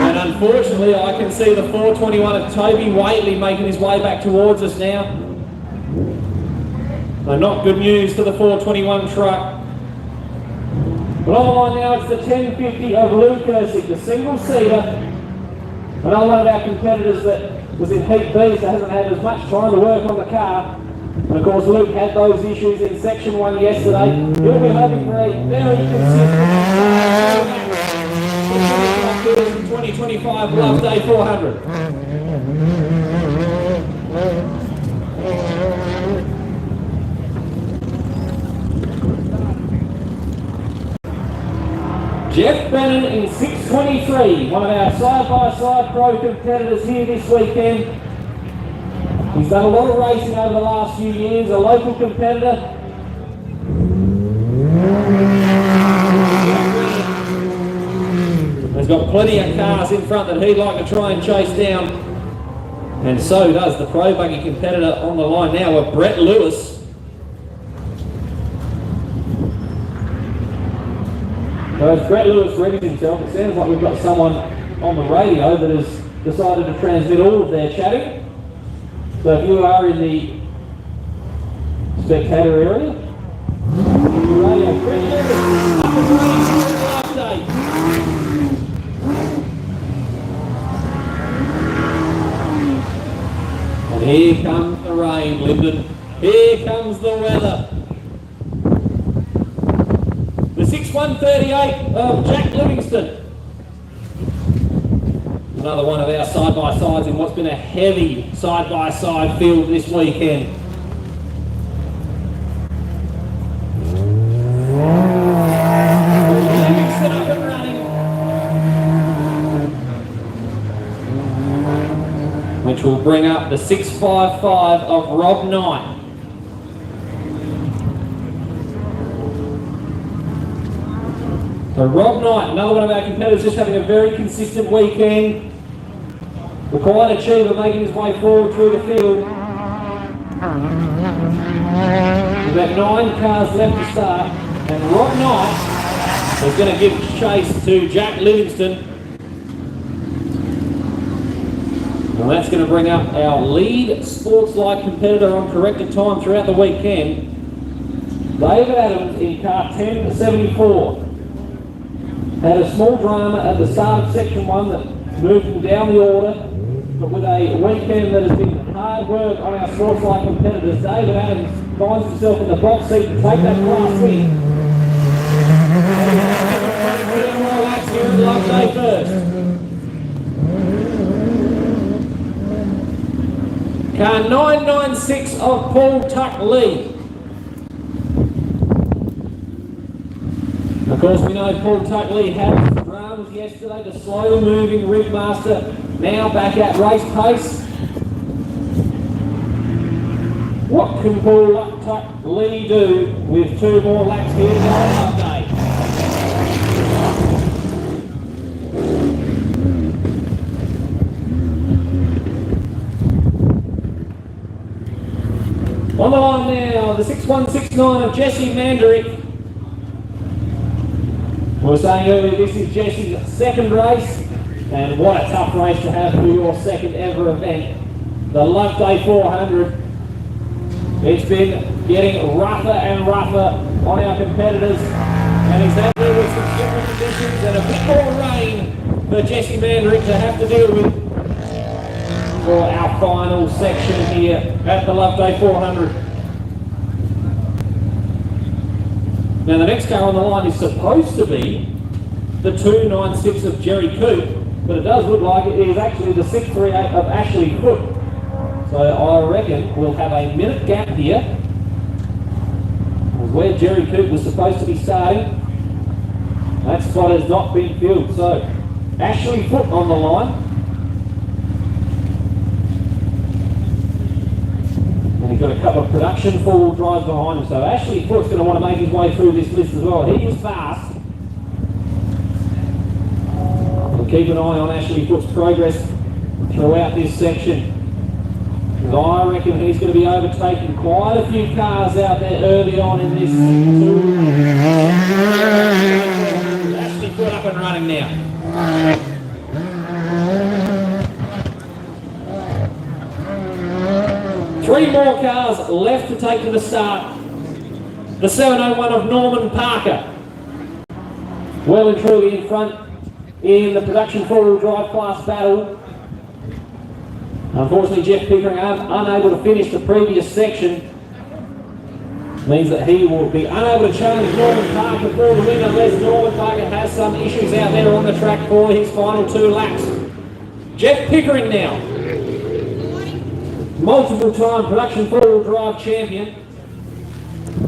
And unfortunately, I can see the 421 of Toby Waitley making his way back towards us now. So not good news for the 421 truck. But on now, it's the 1050 of Luke Ersick, the single-seater. Another one of our competitors that was in Heat B, so hasn't had as much time to work on the car. And of course, Luke had those issues in Section 1 yesterday. He'll be hoping for a very consistent 2025 Loveday 400. Jeff Brennan in 623, one of our side-by-side pro competitors here this weekend. He's done a lot of racing over the last few years, a local competitor. He's got plenty of cars in front that he'd like to try and chase down. And so does the pro buggy competitor on the line now with Brett Lewis. So as Brett Lewis readies himself, it sounds like we've got someone on the radio that has decided to transmit all of their chatting. So if you are in the spectator area, your radio, Brett Lewis, up and running for the update. And here comes the rain, Lyndon. Here comes the weather. The 6138 of Jack Livingston. Another one of our side-by-sides in what's been a heavy side-by-side field this weekend. Livingston up and running. Which will bring up the 655 of Rob Knight. So Rob Knight, another one of our competitors, just having a very consistent weekend. The quiet achiever making his way forward through the field. With about 9 cars left to start. And Rob Knight is going to give chase to Jack Livingston. And that's going to bring up our lead sports-like competitor on corrected time throughout the weekend. David Adams in car 1074. Had a small drama at the start of Section 1 that moved him down the order, but with a weekend that has been hard work on our sports-like competitors, David Adams finds himself in the box seat to take that class win. Here at Loveday first. Car 996 of Paul Tuck Lee. Of course, we know Paul Tuck Lee had dramas yesterday, the slow-moving Ringmaster, now back at race pace. What can Paul Tuck Lee do with 2 more laps here to go on Loveday? On the line now, the 6169 of Jesse Mandarick. We were saying earlier, this is Jesse's second race, and what a tough race to have for your second ever event. The Loveday 400. It's been getting rougher and rougher on our competitors, and he's had there with some different conditions and a bit more rain for Jesse Mandarick to have to deal with for our final section here at the Loveday 400. Now the next car on the line is supposed to be the 296 of Jerry Coop, but it does look like it is actually the 638 of Ashley Foote. So I reckon we'll have a minute gap here, where Jerry Coop was supposed to be starting. That spot has not been filled, so Ashley Foote on the line. And he's got a couple of production four-wheel drives behind him, so Ashley Foote's going to want to make his way through this list as well. He is fast. We'll keep an eye on Ashley Foot's progress throughout this section. Because I reckon he's going to be overtaking quite a few cars out there early on in this tour. Ashley Foot up and running now. Three more cars left to take to the start. The 701 of Norman Parker, well and truly in front in the production four-wheel drive class battle. Unfortunately, Jeff Pickering unable to finish the previous section. Means that he will be unable to challenge Norman Parker for the win unless Norman Parker has some issues out there on the track for his final 2 laps. Jeff Pickering now, multiple time production four-wheel drive champion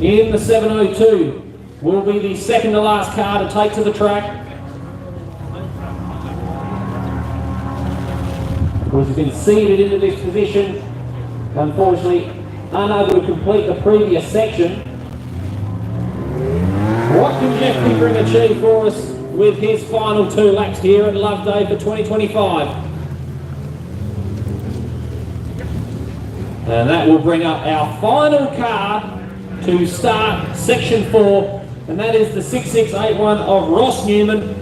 in the 702, will be the second to last car to take to the track. Of course, he's been seated into this position, unfortunately unable to complete the previous section. What can Jeff Pickering achieve for us with his final 2 laps here at Loveday for 2025? And that will bring up our final car to start section 4, and that is the 6681 of Ross Newman.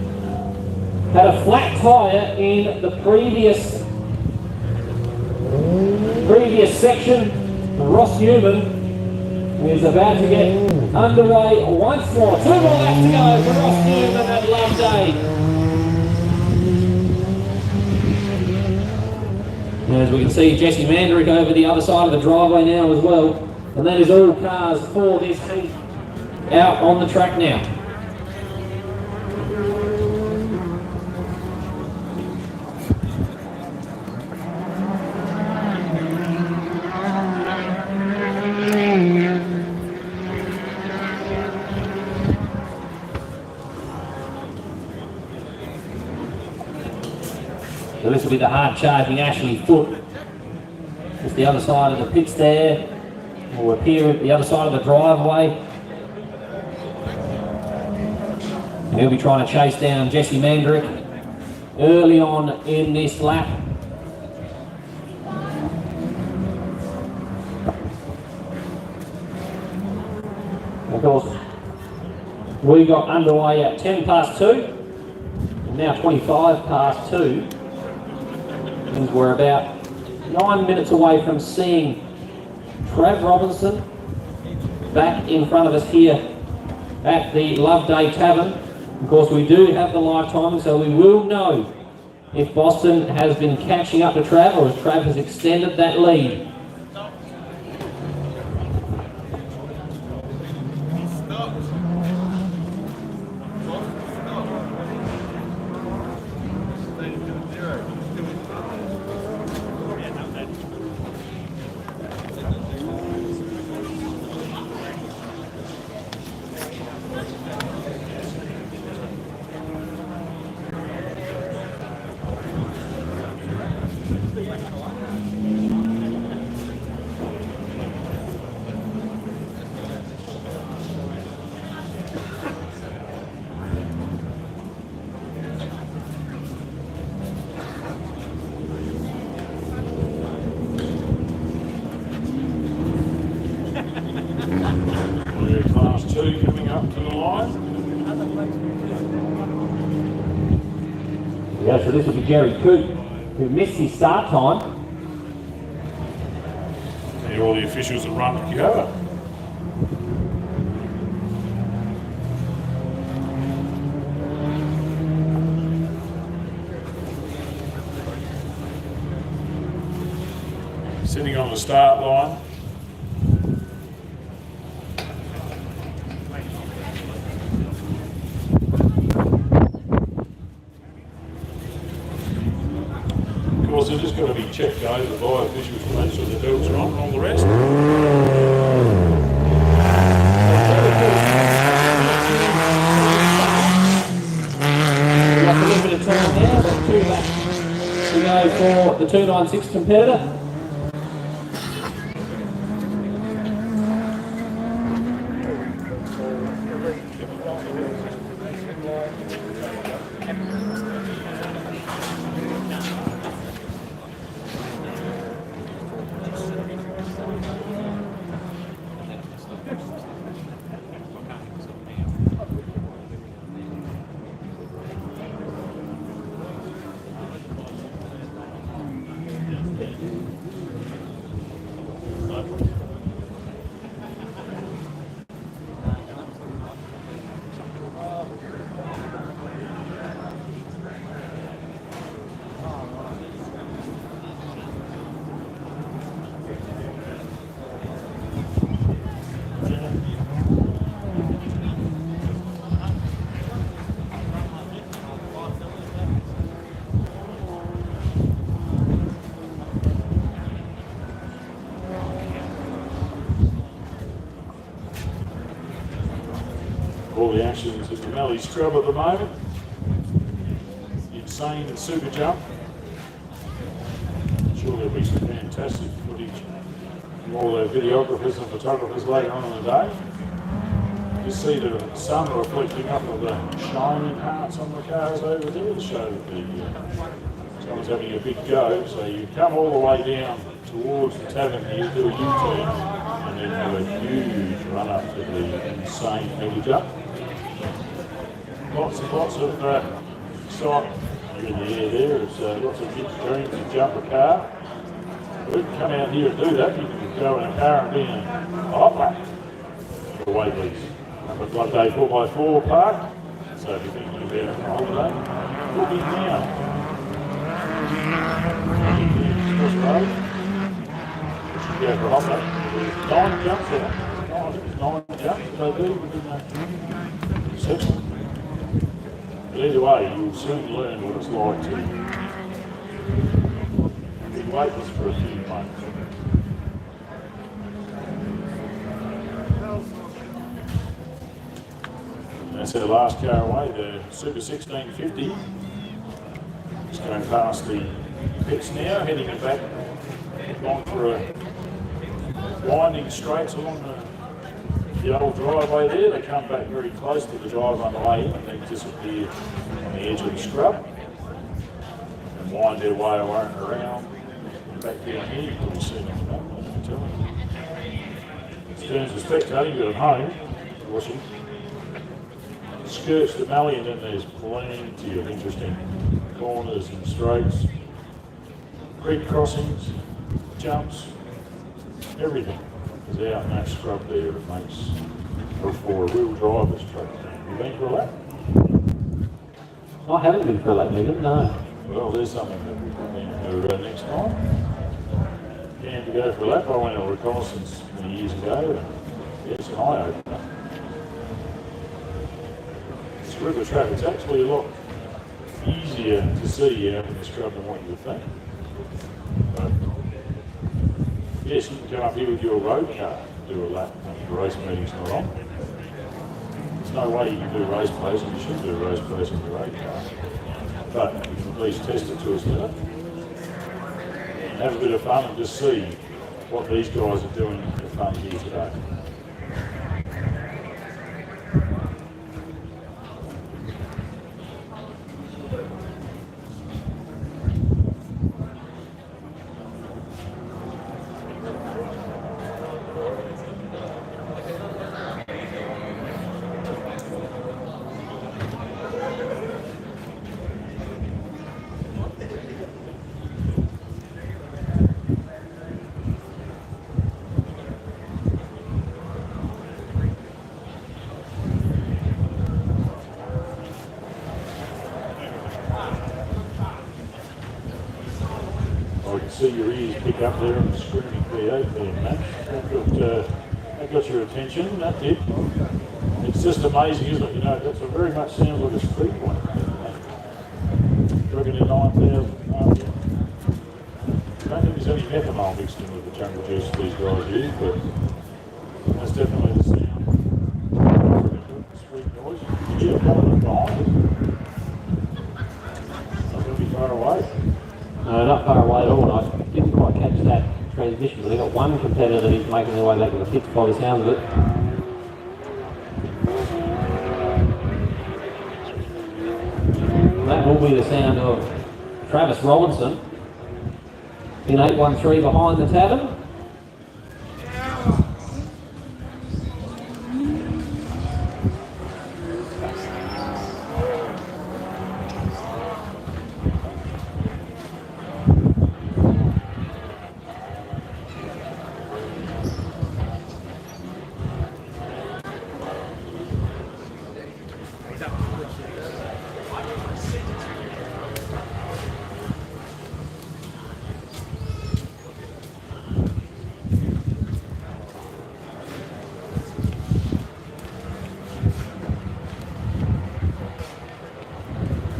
Had a flat tyre in the previous section. Ross Newman is about to get underway once more. 2 more laps to go for Ross Newman at Loveday. As we can see, Jesse Mandrick over the other side of the driveway now as well. And that is all cars for this heat out on the track now. So this will be the hard charging Ashley Foot. Just the other side of the pits there. Will appear at the other side of the driveway. And he'll be trying to chase down Jesse Mandrick early on in this lap. Of course, we got underway at 10 past 2, and now 25 past 2. And we're about 9 minutes away from seeing Trav Robinson back in front of us here at the Loveday Tavern. Of course, we do have the live timing, so we will know if Boston has been catching up to Trav or if Trav has extended that lead. Class 2 coming up to the line. Yeah, so this will be Jerry Coop, who missed his start time. And all the officials that run together. Sitting on the start line. Of course, they're just going to be checked over by officials to make sure the belts are on and all the rest. We've got a little bit of time now, but 2 laps to go for the 296 competitor. all the actions at the Valley Scrub at the moment. Insane and super jump. I'm sure there'll be some fantastic footage from all the videographers and photographers later on in the day. You see the sun reflecting up of the shining parts on the cars over there to show that someone's having a big go. So you come all the way down towards the tavern here, do a U-turn, and then have a huge run up to the insane mega jump. Lots of sight in the air there. There's lots of big dreams to jump a car. You can come out here and do that. You can go in a car and be in a hot lap for Waitley's. Up at Loveday 4x4 park. So if you're thinking about it for a holiday, look in now. Express Road. You should go for a hot lap. There's 9 jumps there. I think it's 9 jumps they do within that section. But either way, you'll soon learn what it's like to be weightless for a few months. That's our last car away, the Super 1650. Just going past the pits now, heading it back, gone for a winding straights along the old driveway there. They come back very close to the drive on the way in and then disappear on the edge of the scrub and wind their way around and back down here. You can see them on the map, I can tell you. In terms of spectating, but at home, watching. Skirts the valley, and then there's plenty of interesting corners and straights, creek crossings, jumps, everything is out in that scrub there. It makes for a wheel driver's track. You been for a lap? I haven't been for a lap, Megan, no. Well, there's something that we can do next time. And to go for a lap, I went on a reconnaissance many years ago, and it's an eye-opener. River track, it's actually a lot easier to see out in the scrub than what you would think. But yes, you can come up here with your road car and do a lap when the race meeting's not on. There's no way you can do race plays, and you should do race plays in the road car. But you can at least test it to us later. And have a bit of fun and just see what these guys are doing for fun here today. See your ears pick up there on the screaming V8 there, Matt. That got your attention, that did. It's just amazing, isn't it? You know, that's very much sounds like a street one. Drugging in 9,000 I don't think there's any methanol mixed in with the jungle juice these guys use, but that's definitely the sound. Sweet noise. You hear it coming behind us. Not going to be far away. No, not far away at all. I didn't quite catch that transmission, but they've got one competitor that is making their way back to the pits by the sound of it. That will be the sound of Travis Robinson in 813 behind the tavern.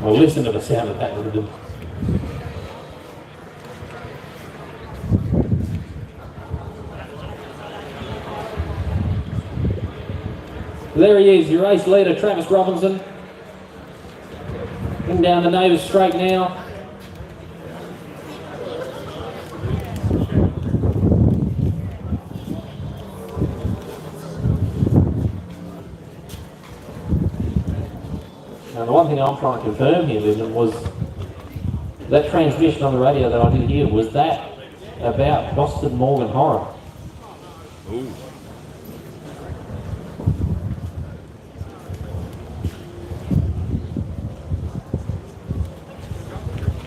Well, listen to the sound of that rhythm. There he is, your race leader, Travis Robinson. In down the Neighbours Straight now. Now the one thing I'm trying to confirm here, Lyndon, was that transmission on the radio that I did hear, was that about Boston Morgan Horan? Ooh.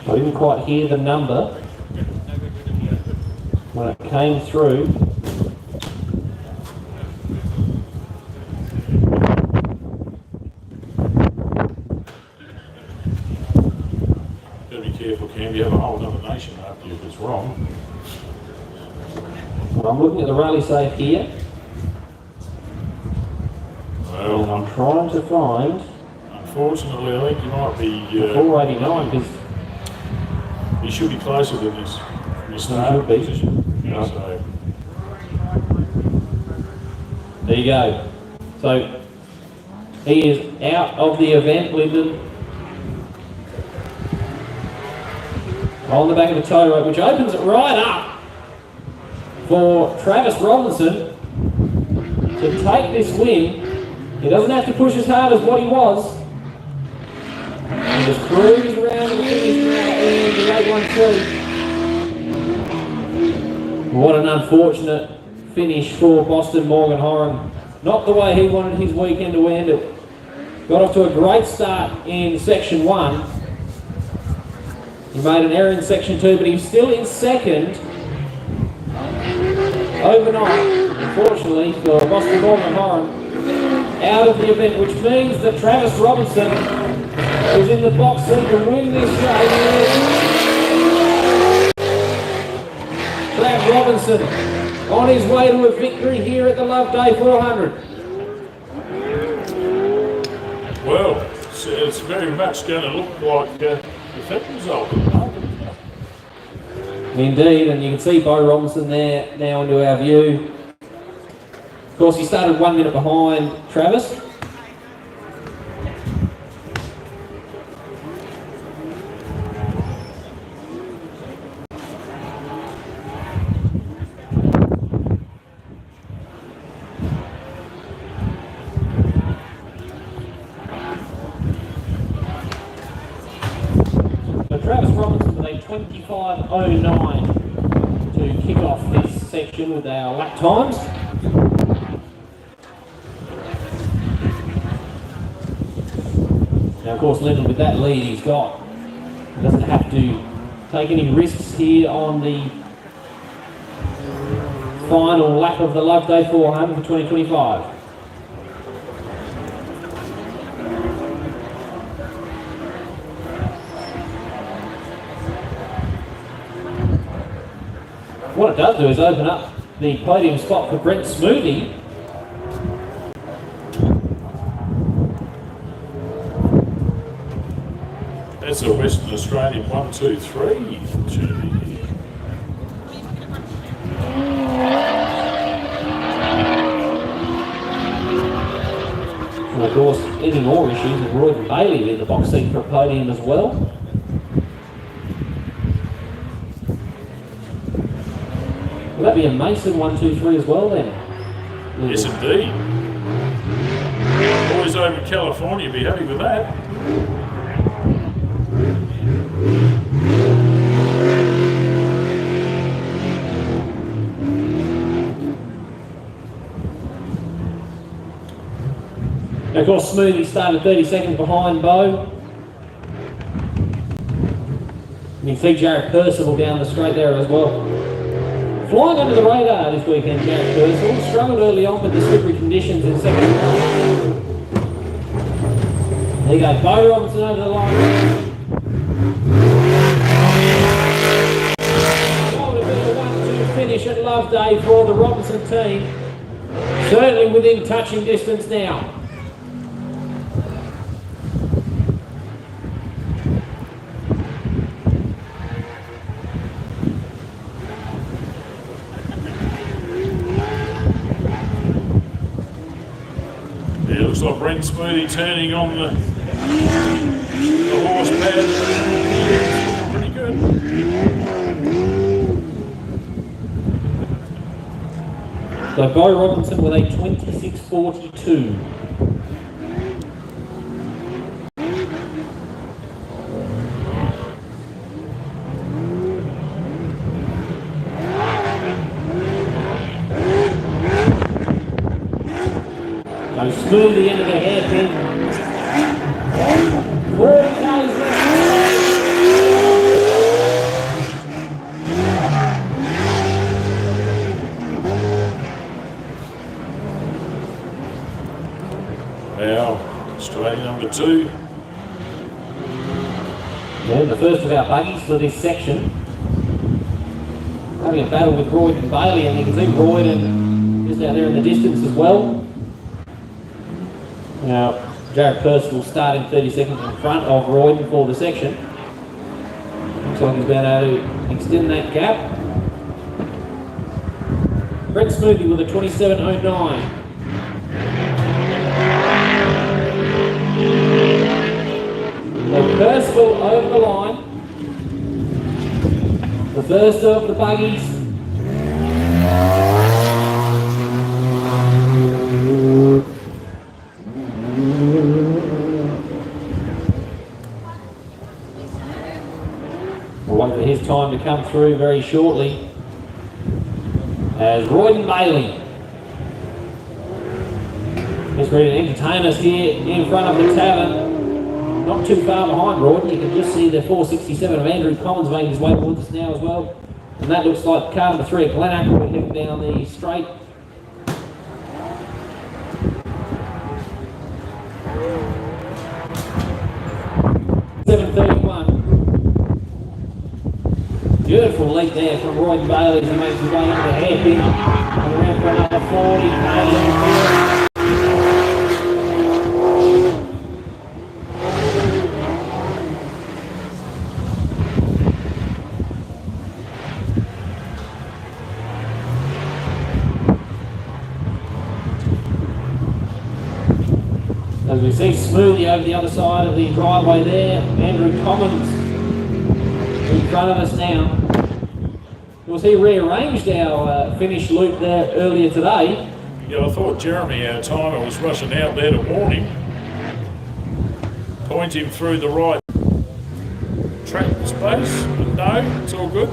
I didn't quite hear the number when it came through. Gotta be careful, Cam. You have a whole other nation after you if it's wrong. Well, I'm looking at the rally safe here, and Well, I'm trying to find unfortunately, I think you might be. 489 because You should be closer than this from your start should be. position. Yeah, Right. so, there you go. So he is out of the event, Lyndon. On the back of the tow rope, which opens it right up for Travis Robinson to take this win. He doesn't have to push as hard as what he was. He just cruised around to the finish now in the 812. What an unfortunate finish for Boston Morgan Horan. Not the way he wanted his weekend to end. It got off to a great start in section 1. He made an error in section 2, but he was still in second overnight, unfortunately, for Boston Morgan Horan out of the event, which means that Travis Robinson is in the box seat to win this race. Trav Robinson on his way to a victory here at the Loveday 400. well, it's very much going to look like the that result. Indeed, and you can see Bo Robinson there now into our view. Of course, he started 1 minute behind Travis. So Travis Robinson with a 25.09 to kick off this section with our lap times. Now, of course, Lyndon, with that lead he's got, he doesn't have to take any risks here on the final lap of the Loveday 400 for 2025. What it does do is open up the podium spot for Brent Smoothie. That's a Western Australian 1, 2, 3 opportunity. And of course, any more issues with Roy Bailey in the box seat for a podium as well. Will that be a Mason 1, 2, 3 as well then? Yes, indeed. Boys over in California be happy with that. And of course, Smoothie started 30 seconds behind Bo. And you can see Jared Percival down the straight there as well. Flying under the radar this weekend, Jared Percival. Struggled early on with the slippery conditions in second round. There you go, Bo Robinson over the line. That would have been a 1-2 finish at Loveday for the Robinson team. Certainly within touching distance now. Looks like Brent Smoothie turning on the horse pad. Pretty good. So Bo Robinson with a 26.42. So Smoothie into the hairpin. 4 Ks left. Now, Australian number 2. Yeah, the first of our buggies for this section. Having a battle with Royd and Bailey, and you can see Royd and just out there in the distance as well. Now, Jared Percival starting 30 seconds in front of Royd for the section. Looks like he's been able to extend that gap. Brent Smoothie with a 27.09. So Percival over the line. The first of the buggies. We'll wait for his time to come through very shortly. As Royd and Bailey is ready to entertain us here in front of the tavern. Not too far behind Royd. You can just see the 467 of Andrew Collins making his way towards us now as well. And that looks like car number 3 at Glen Ackroyd heading down the straight. Beautiful lead there from Roy Bailey as he makes his way into the hairpin. And around for another 40 As we see Smoothie over the other side of the driveway there, Andrew Collins in front of us now. Was he rearranged our finish loop there earlier today? Yeah, I thought Jeremy, our timer, was rushing out there to warn him. Point him through the right track space, but no, it's all good.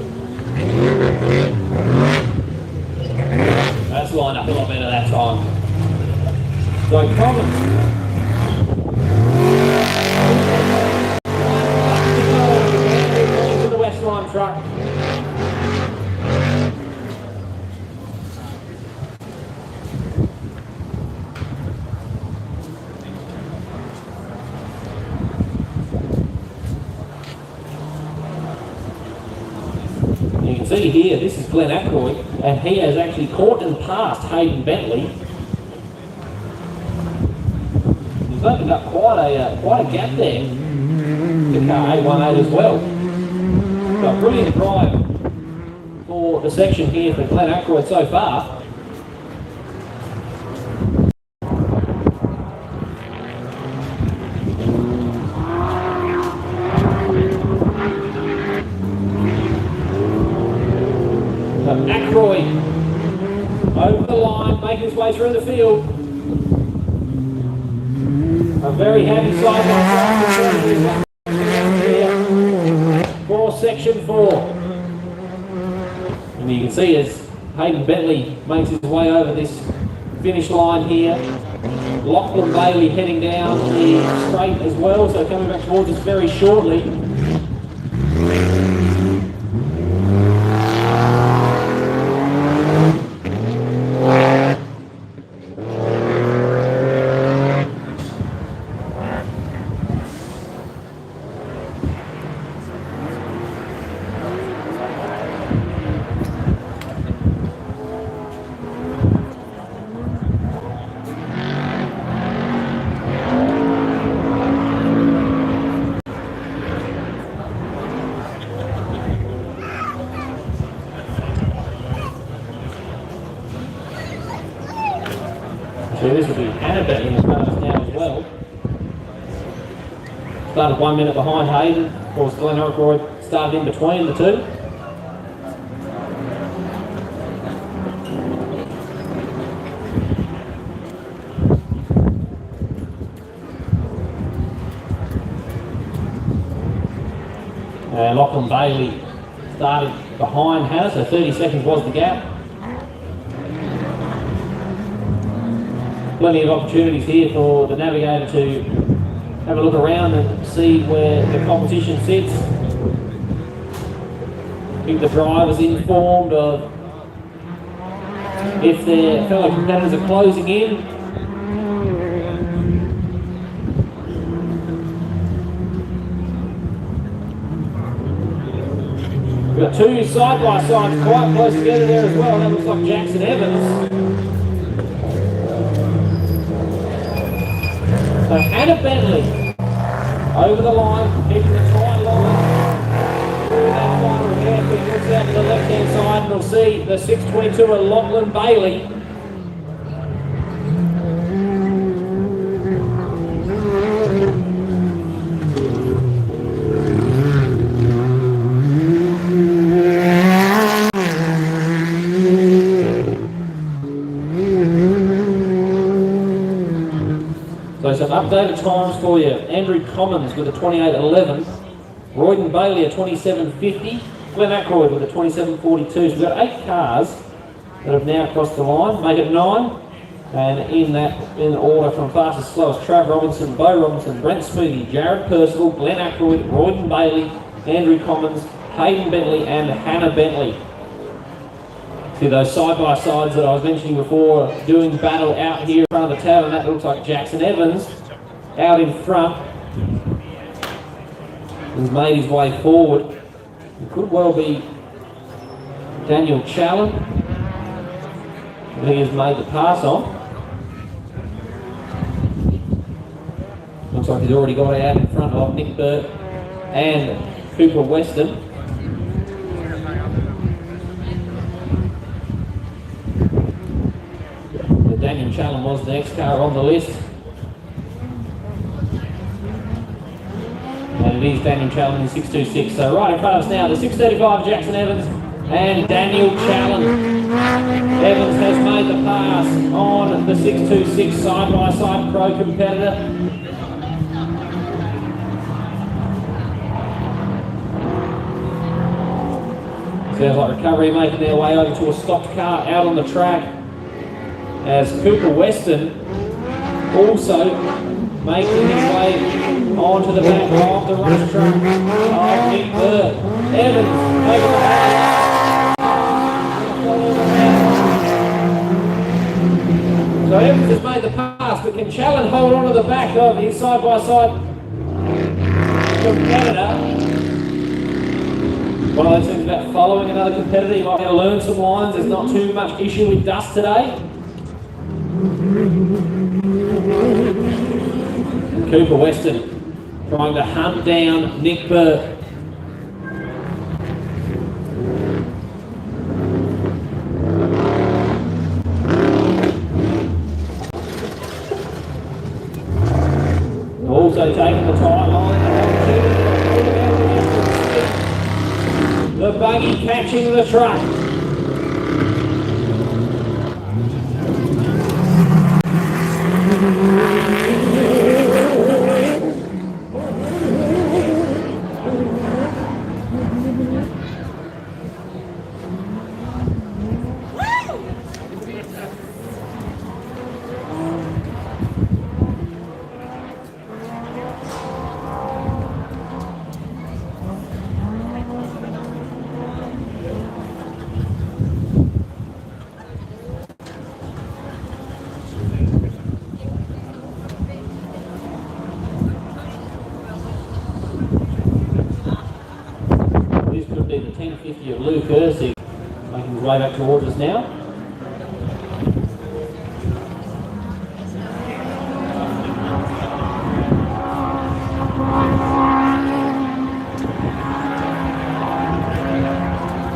That's lined up a lot better that time. So Collins. To the West Line truck. You can see here, this is Glen Ackroyd, and he has actually caught and passed Hayden Bentley. He's opened up quite a gap there to car 818 as well. So a brilliant drive for the section here for Glen Ackroyd so far. So Ackroyd over the line, making his way through the field. A very happy side by side for section 4. And you can see as Hayden Bentley makes his way over this finish line here. Lachlan Bailey heading down the straight as well, so coming back towards us very shortly. So this will be Hannah in the cars now as well. Started 1 minute behind Hayden. Of course, Glen Ackroyd started in between the two. And Lachlan Bailey started behind Hannah, so 30 seconds was the gap. Plenty of opportunities here for the navigator to have a look around and see where the competition sits. Keep the drivers informed of if their fellow competitors are closing in. We've got two side-by-sides quite close together there as well. That looks like Jackson Evans. So Hannah Bentley over the line, keeping the tight line. Through that final hairpin, looks out to the left-hand side and we'll see the 622 of Lachlan Bailey. So some updated times for you. Andrew Commons with a 28.11. Royden Bailey a 27.50. Glen Ackroyd with a 27.42. So we've got 8 cars that have now crossed the line. Make it 9. And in order from fastest to slowest, Trav Robinson, Bo Robinson, Brent Smoothie, Jared Percival, Glen Ackroyd, Royden Bailey, Andrew Commons, Hayden Bentley and Hannah Bentley. See those side-by-sides that I was mentioning before doing battle out here in front of the tower, and that looks like Jackson Evans out in front. He's made his way forward. It could well be Daniel Challen. I think he's made the pass on. Looks like he's already got out in front of Nick Burt and Cooper Weston. Daniel Challen was the next car on the list. And it is Daniel Challen in 626. So right in front of us now, the 635 Jackson Evans and Daniel Challen. Evans has made the pass on the 626 side-by-side pro competitor. Sounds like recovery making their way over to a stopped car out on the track, as Cooper Weston also making his way onto the back of the rush truck of Nick Burt. Evans over the back. So Evans has made the pass, but can Challen hold on to the back of his side-by-side competitor? One of those things about following another competitor, you might be able to learn some lines. There's not too much issue with dust today. Cooper Weston trying to hunt down Nick Burt. Also taking the tight line. The buggy catching the truck. Making his way back towards us now.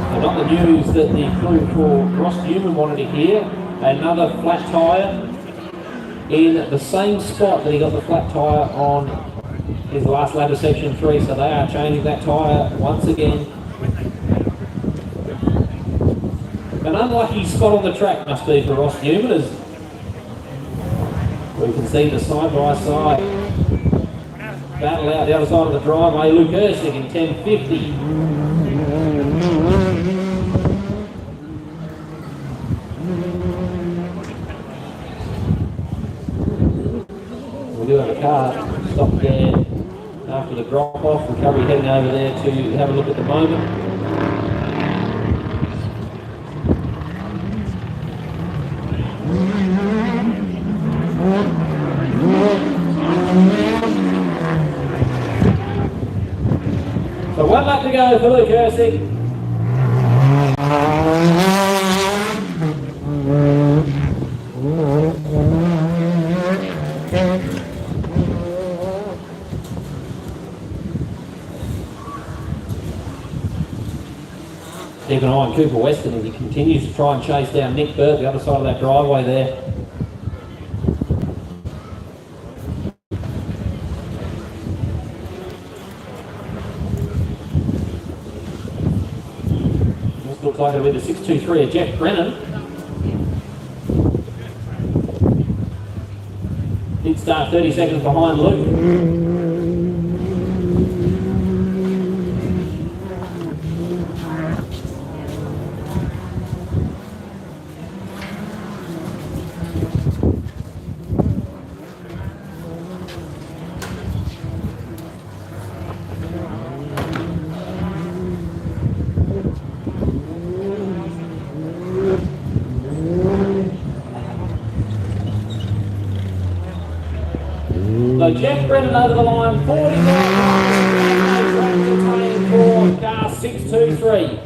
So not the news that the crew for Ross Newman wanted to hear. Another flat tyre in the same spot that he got the flat tyre on his last lap of section 3, so they are changing that tyre once again. An unlucky spot on the track must be for Ross Newman, as we can see the side-by-side battle out the other side of the driveway. Luke Ersick in 10.50. We do have a car stopped there after the drop-off. Recovery heading over there to have a look at the moment. So one lap to go for Luke Ersick. Keep an eye on Cooper Weston as he continues to try and chase down Nick Burt, the other side of that driveway there. This looks like it'll be the 6.23 of Jeff Brennan. Did start 30 seconds behind Luke. So Jeff Brennan over the line, 49 for car 623.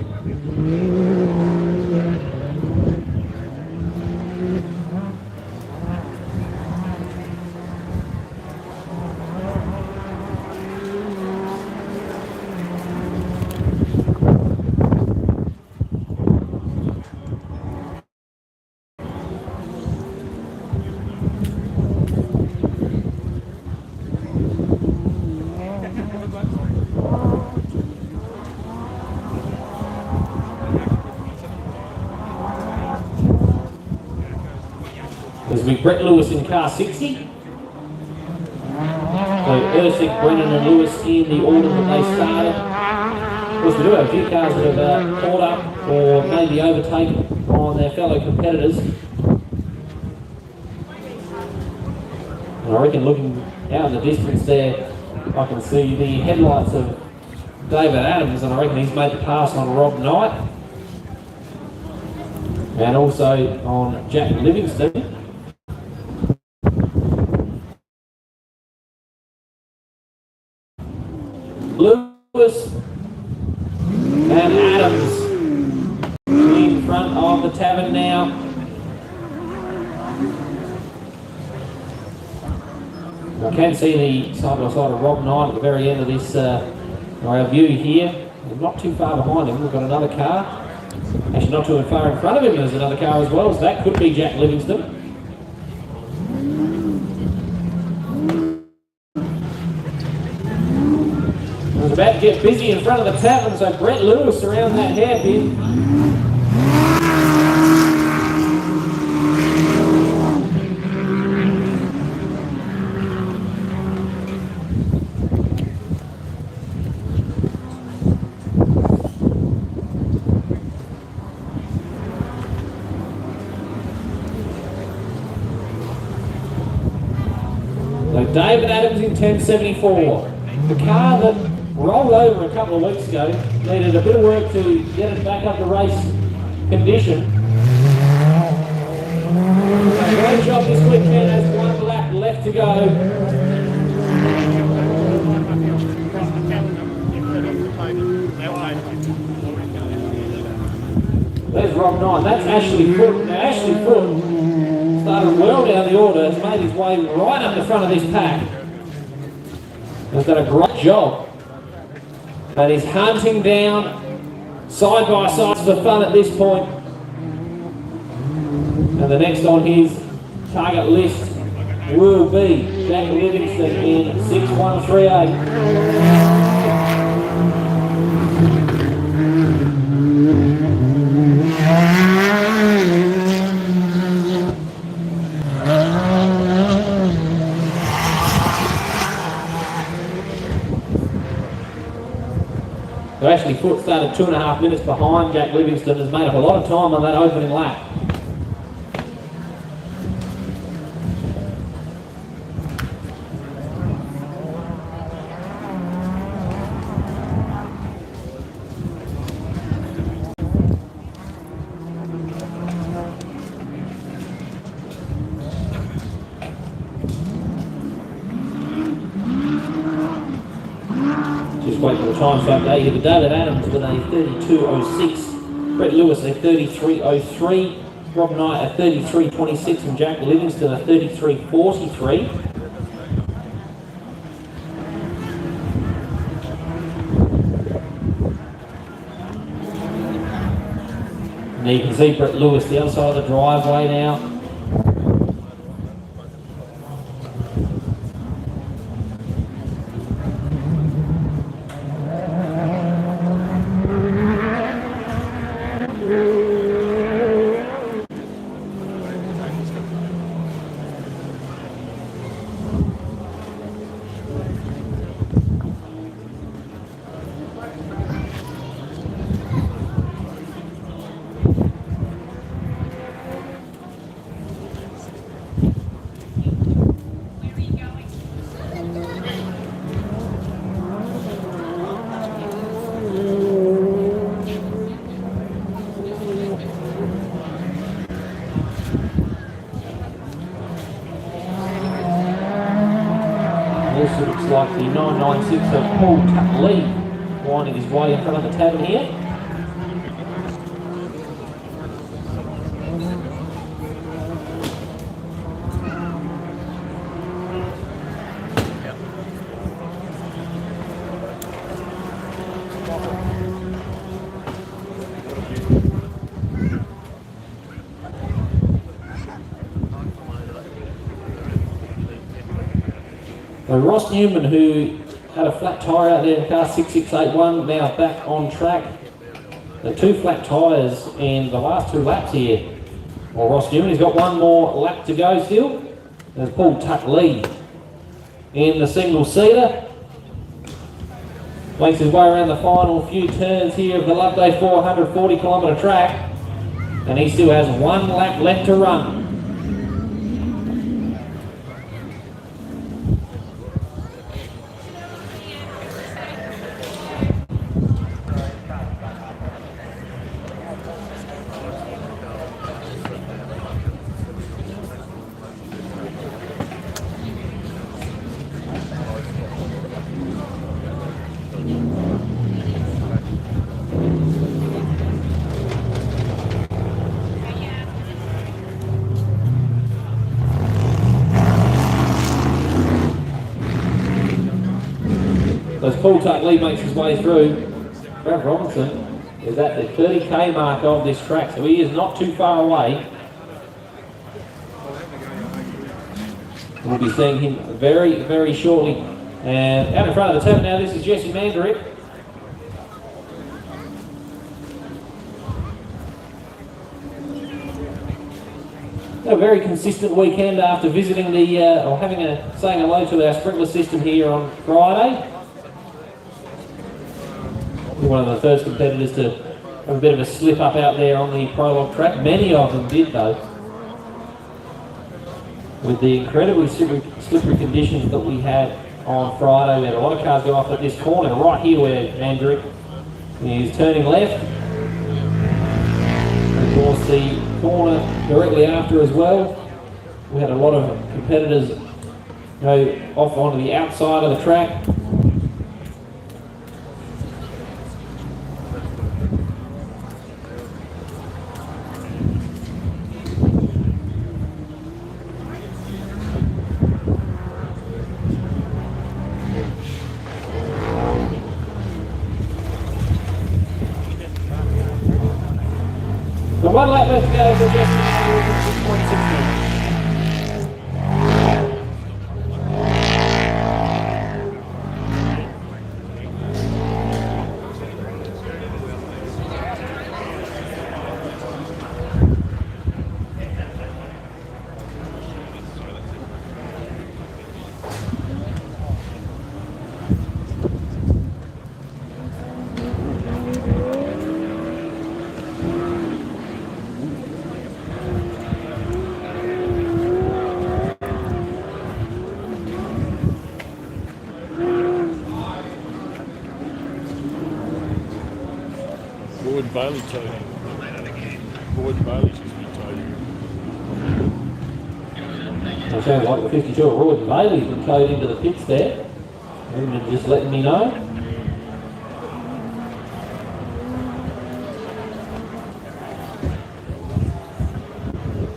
There's been Brett Lewis in car 60. So Ersick, Brennan and Lewis in the order that they started. Of course, we do have a few cars that have caught up or maybe overtaken on their fellow competitors. And I reckon looking out in the distance there, I can see the headlights of David Adams, and I reckon he's made the pass on Rob Knight. And also on Jack Livingston. Lewis and Adams in front of the tavern now. I can see the side-by-side of Rob Knight at the very end of this our view here. We're not too far behind him. We've got another car. Actually, not too far in front of him, there's another car as well, so that could be Jack Livingston. It's about to get busy in front of the tavern, so Brett Lewis around that hairpin. So David Adams in 1074. The car that rolled over a couple of weeks ago needed a bit of work to get it back up to race condition. So great job this weekend, has one lap left to go. There's Rob Knight, that's Ashley Foote. Now Ashley Foote started well down the order, has made his way right up the front of this pack. Has done a great job. And he's hunting down side by side for fun at this point. And the next on his target list will be Jack Livingston in 6.138. So Ashley Foote started 2.5 minutes behind Jack Livingston, has made up a lot of time on that opening lap. Just wait for the time to update here. David Adams with a 32.06, Brett Lewis a 33.03, Rob Knight a 33.26, and Jack Livingston a 33.43. And you can see Brett Lewis the other side of the driveway now. Also looks like the 996 of Paul Lee winding his way in front of the tavern here. So Ross Newman, who had a flat tyre out there in car 6681, now back on track. The 2 flat tyres in the last 2 laps here. Well, Ross Newman, he's got one more lap to go still. There's Paul Lee in the single-seater. Makes his way around the final few turns here of the Loveday 440-kilometre track. And he still has 1 lap left to run. As Paul Lee makes his way through, Brad Robinson is at the 30k mark of this track, so he is not too far away. We'll be seeing him very, very shortly. And out in front of the tavern now, this is Jesse Mandarick. A very consistent weekend after visiting the, or saying hello to our sprinkler system here on Friday. One of the first competitors to have a bit of a slip up out there on the prologue track. Many of them did though. With the incredibly slippery conditions that we had on Friday, we had a lot of cars go off at this corner, right here where Mandarick is turning left. And of course the corner directly after as well. We had a lot of competitors go off onto the outside of the track. One lap left to go for Jesse. Bailey towed him. Royden Bailey's just been towed him. It sounds like the 52 of Royden Bailey's been towed into the pits there. And just letting me know.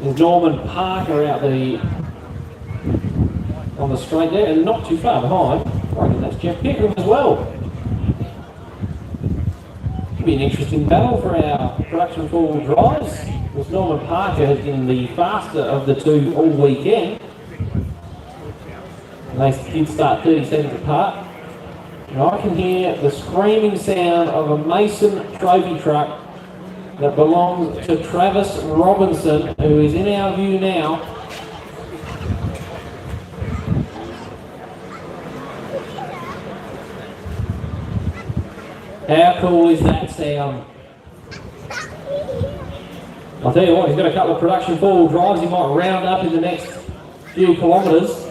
There's Norman Parker out on the straight there, and not too far behind. I reckon that's Jeff Pickering as well. Could be an interesting battle for our production four-wheel drives. Because Norman Parker has been the faster of the two all weekend. And they did start 30 seconds apart. And I can hear the screaming sound of a Mason trophy truck that belongs to Travis Robinson, who is in our view now. How cool is that sound? I'll tell you what, he's got a couple of production four-wheel drives he might round up in the next few kilometres.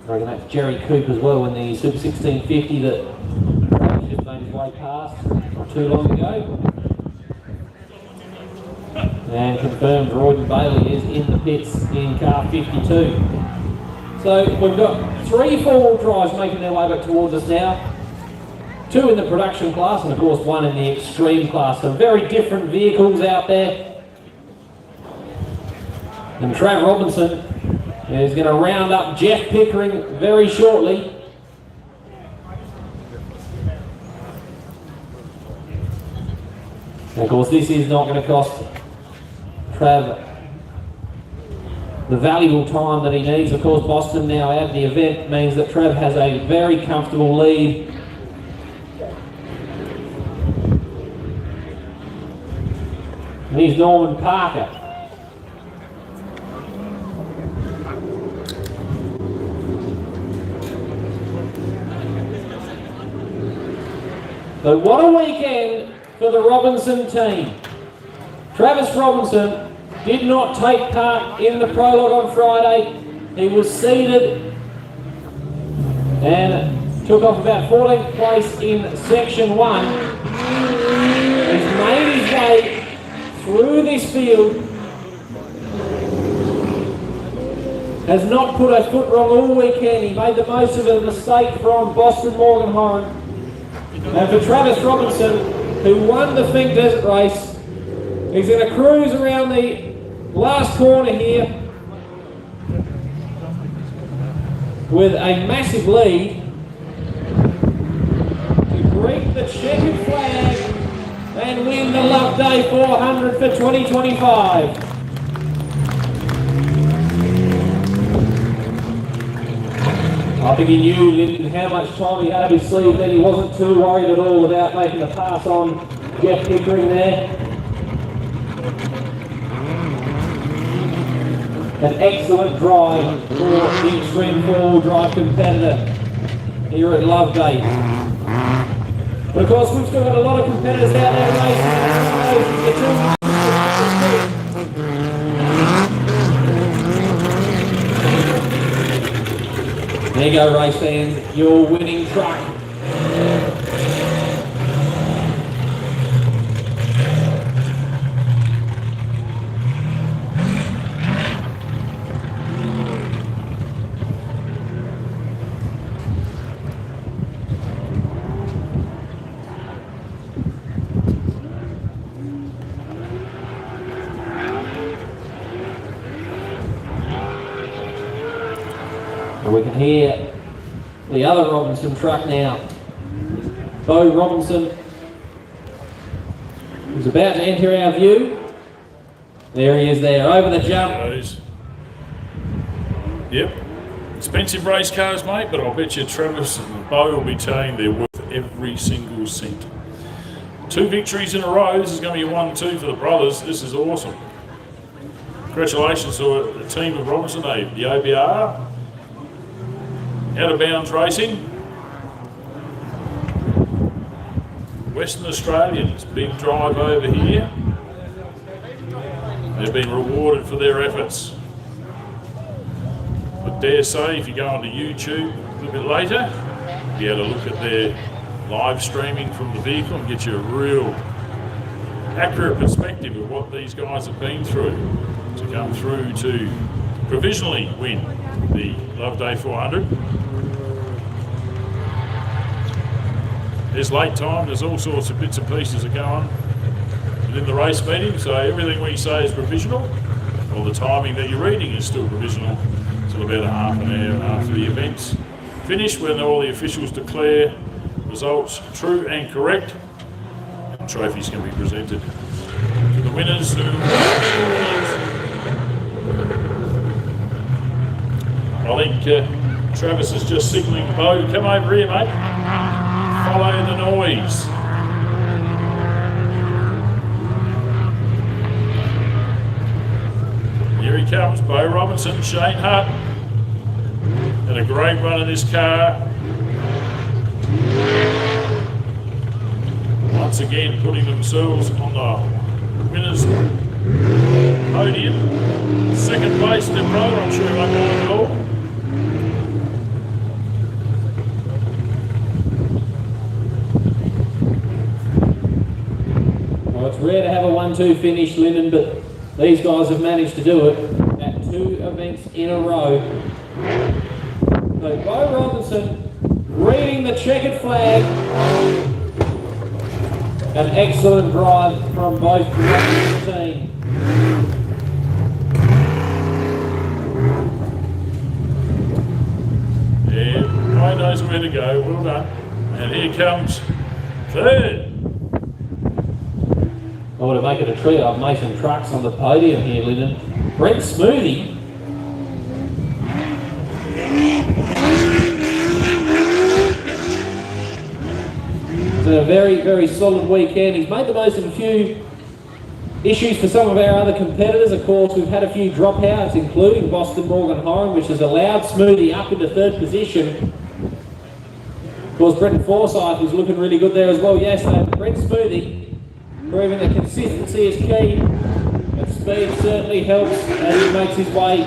I reckon that's Jerry Coop as well in the Super 1650 that just made his way past not too long ago. And confirmed Royden Bailey is in the pits in car 52. So we've got 3 four-wheel drives making their way back towards us now. 2 in the production class and of course 1 in the extreme class. So very different vehicles out there. And Trav Robinson is going to round up Jeff Pickering very shortly. And of course this is not going to cost Trav the valuable time that he needs. Of course Boston now out of the event means that Trav has a very comfortable lead. And here's Norman Parker. So what a weekend for the Robinson team. Travis Robinson did not take part in the prologue on Friday. He was seeded and took off about 14th place in section 1. He's made his way through this field, has not put a foot wrong all weekend. He made the most of a mistake from Boston Morganheim. And for Travis Robinson, who won the Fink Desert race, he's going to cruise around the last corner here with a massive lead to greet the checkered flag and win the Loveday 400 for 2025. I think he knew Lyndon how much time he had up his sleeve, that he wasn't too worried at all about making the pass on Jeff Pickering there. An excellent drive for the extreme four-wheel drive competitor here at Loveday. But of course we've still got a lot of competitors out there racing. There you go, race fans, your winning truck. And we can hear the other Robinson truck now. Bo Robinson is about to enter our view. There he is there, over the jump. Yep. Expensive race cars, mate, but I'll bet you Travis and Bo will be telling they're worth every single cent. 2 victories in a row. This is going to be 1-2 for the brothers. This is awesome. Congratulations to the team of Robinson, the OBR. Out of Bounds Racing. Western Australians, big drive over here. They've been rewarded for their efforts. I dare say if you go onto YouTube a little bit later, be able to look at their live streaming from the vehicle and get you a real accurate perspective of what these guys have been through to come through to provisionally win the Loveday 400. There's late time, there's all sorts of bits and pieces that go on within the race meeting, so everything we say is provisional, or the timing that you're reading is still provisional, until about a half an hour after the event's finished, when all the officials declare results true and correct. Trophies can be presented to the winners. I think Travis is just signalling Bo to come over here, mate. Follow the noise. Here he comes, Bo Robinson, Shane Hutt. Had a great run in this car. Once again putting themselves on the winners' podium. Second place in the row, I'm sure he won't mind at all. Well, it's rare to have a 1-2 finish, Lyndon, but these guys have managed to do it at 2 events in a row. So Bo Robinson reading the checkered flag. An excellent drive from both the team. Yeah, Bo knows where to go, well done. And here comes third. I want to make it a trio of Mason trucks on the podium here, Lyndon. Brent Smoothie. It's a very, very solid weekend. He's made the most of a few issues for some of our other competitors. Of course, we've had a few dropouts, including Boston Morgan Horan, which has allowed Smoothie up into third position. Of course, Brenton Forsyth was looking really good there as well yesterday. Brent Smoothie proving that consistency is key, and speed certainly helps as he makes his way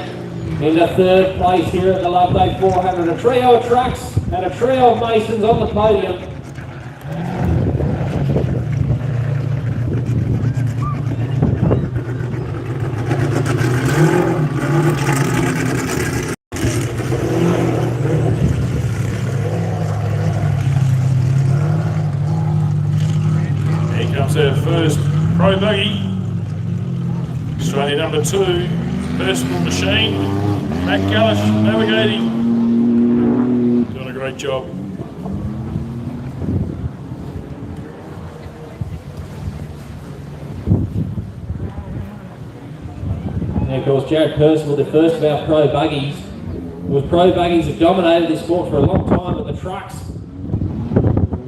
into third place here at the Loveday 400. A trio of trucks and a trio of Masons on the podium. Our first pro buggy, Australia number 2, Percival Machine, Matt Gallish navigating, doing a great job. And of course, Jared Percival, the first of our pro buggies. With pro buggies have dominated this sport for a long time, but the trucks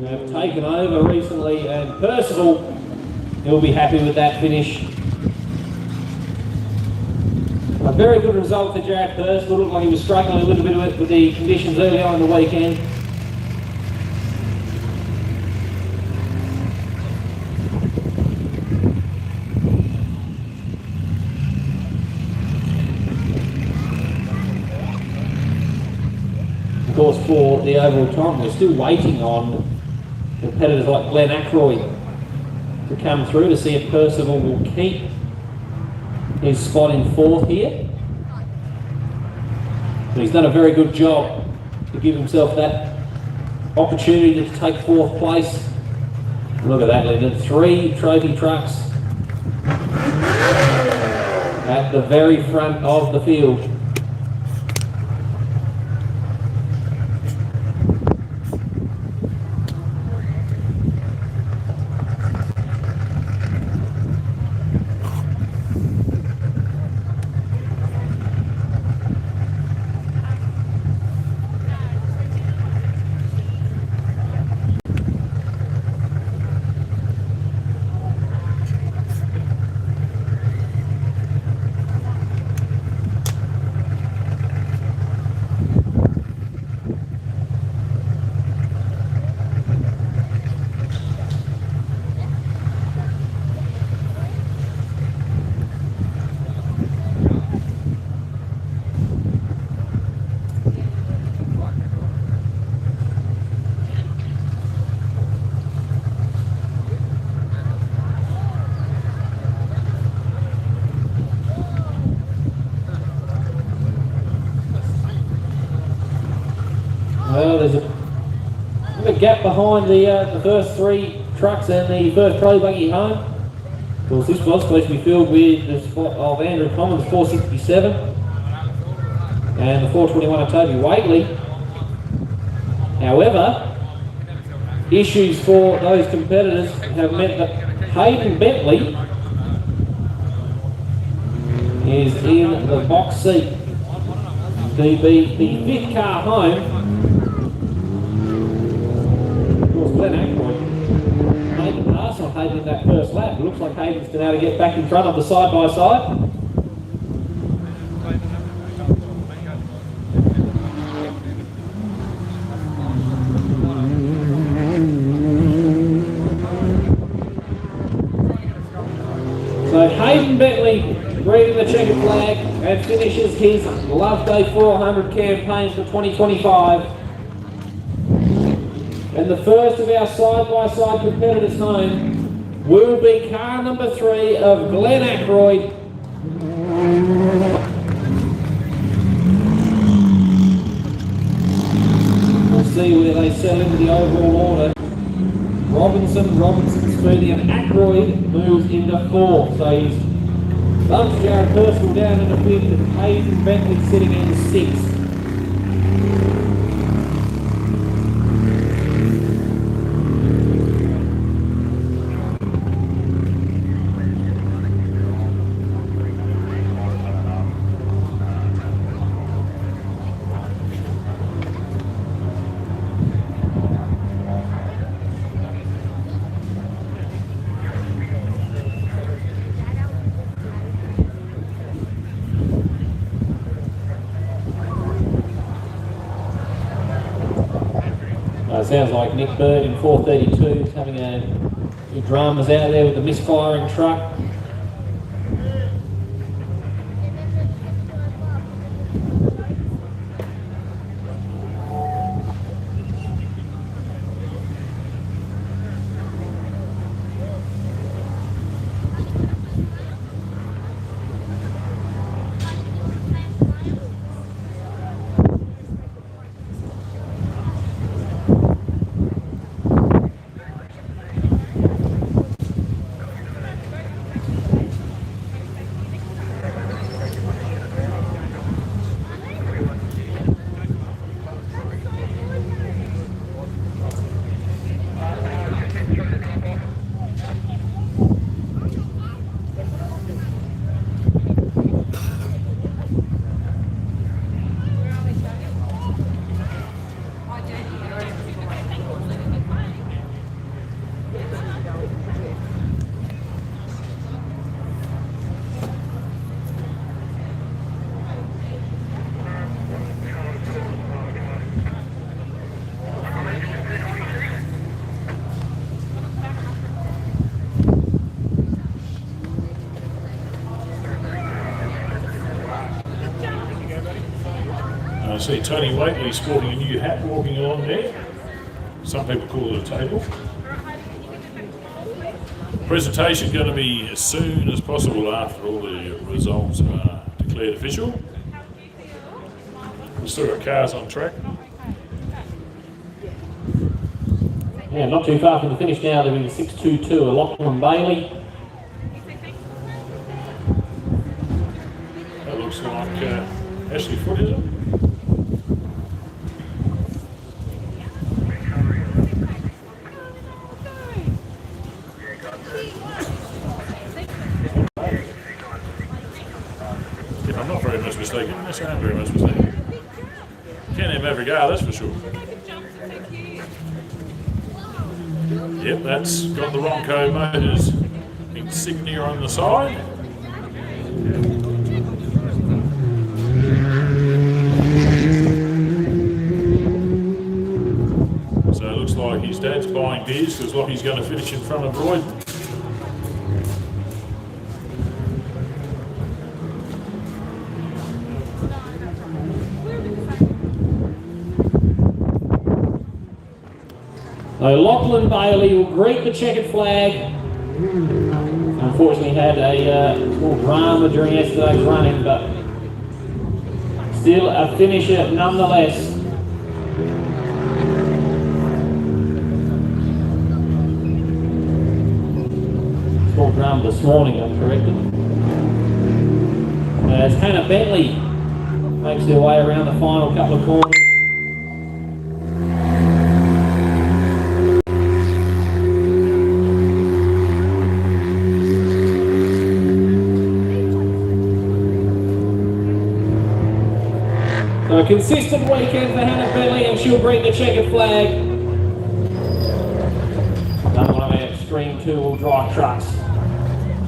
have taken over recently, and Percival, he'll be happy with that finish. A very good result for Jared Percival. Looked like he was struggling a little bit with the conditions early on in the weekend. Of course, for the overall time, we're still waiting on competitors like Glenn Ackroyd to come through to see if Percival will keep his spot in fourth here. But he's done a very good job to give himself that opportunity to take fourth place. Look at that, Lyndon. 3 trophy trucks at the very front of the field. of gap behind the first three trucks and the first trolley buggy home. Of course, this was supposed to be filled with the spot of Andrew Commons, 467, and the 421 of Toby Waitley. However, issues for those competitors have meant that Hayden Bentley is in the box seat to be the fifth car home. Of course, Glenn Ackroyd made the pass on Hayden in that first lap. It looks like Hayden's been able to get back in front of the side-by-side. So Hayden Bentley reading the checkered flag and finishes his Loveday 400 campaign for 2025. And the first of our side-by-side competitors home will be car number 3 of Glenn Ackroyd. We'll see where they settle into the overall order. Robinson's Podium. Ackroyd moves into 4th, so he's bumped Jared Percival down in the 5th, and Hayden Bentley sitting in 6th. Sounds like Nick Bird in 432 is having a few dramas out there with the misfiring truck. I see Tony Waitley sporting a new hat walking along there. Some people call it a table. Presentation going to be as soon as possible after all the results are declared official. We've still got cars on track. Yeah, not too far from the finish now. They're in 622 of Lachlan Bailey. That looks like Ashley Foot, is it? If I'm not very much mistaken, yes, I am very much mistaken. Can't have every go, that's for sure. Yep, that's got the Ronco Motors insignia on the side. So it looks like his dad's buying beers because Lockie's going to finish in front of Royden. So Lachlan Bailey will greet the checkered flag. Unfortunately had a small drama during yesterday's running, but still a finisher nonetheless. small drum this morning, I'm corrected. As Hannah Bentley makes their way around the final couple of corners. So a consistent weekend for Hannah Bentley, and she'll bring the checkered flag. Another one of our extreme two-wheel drive trucks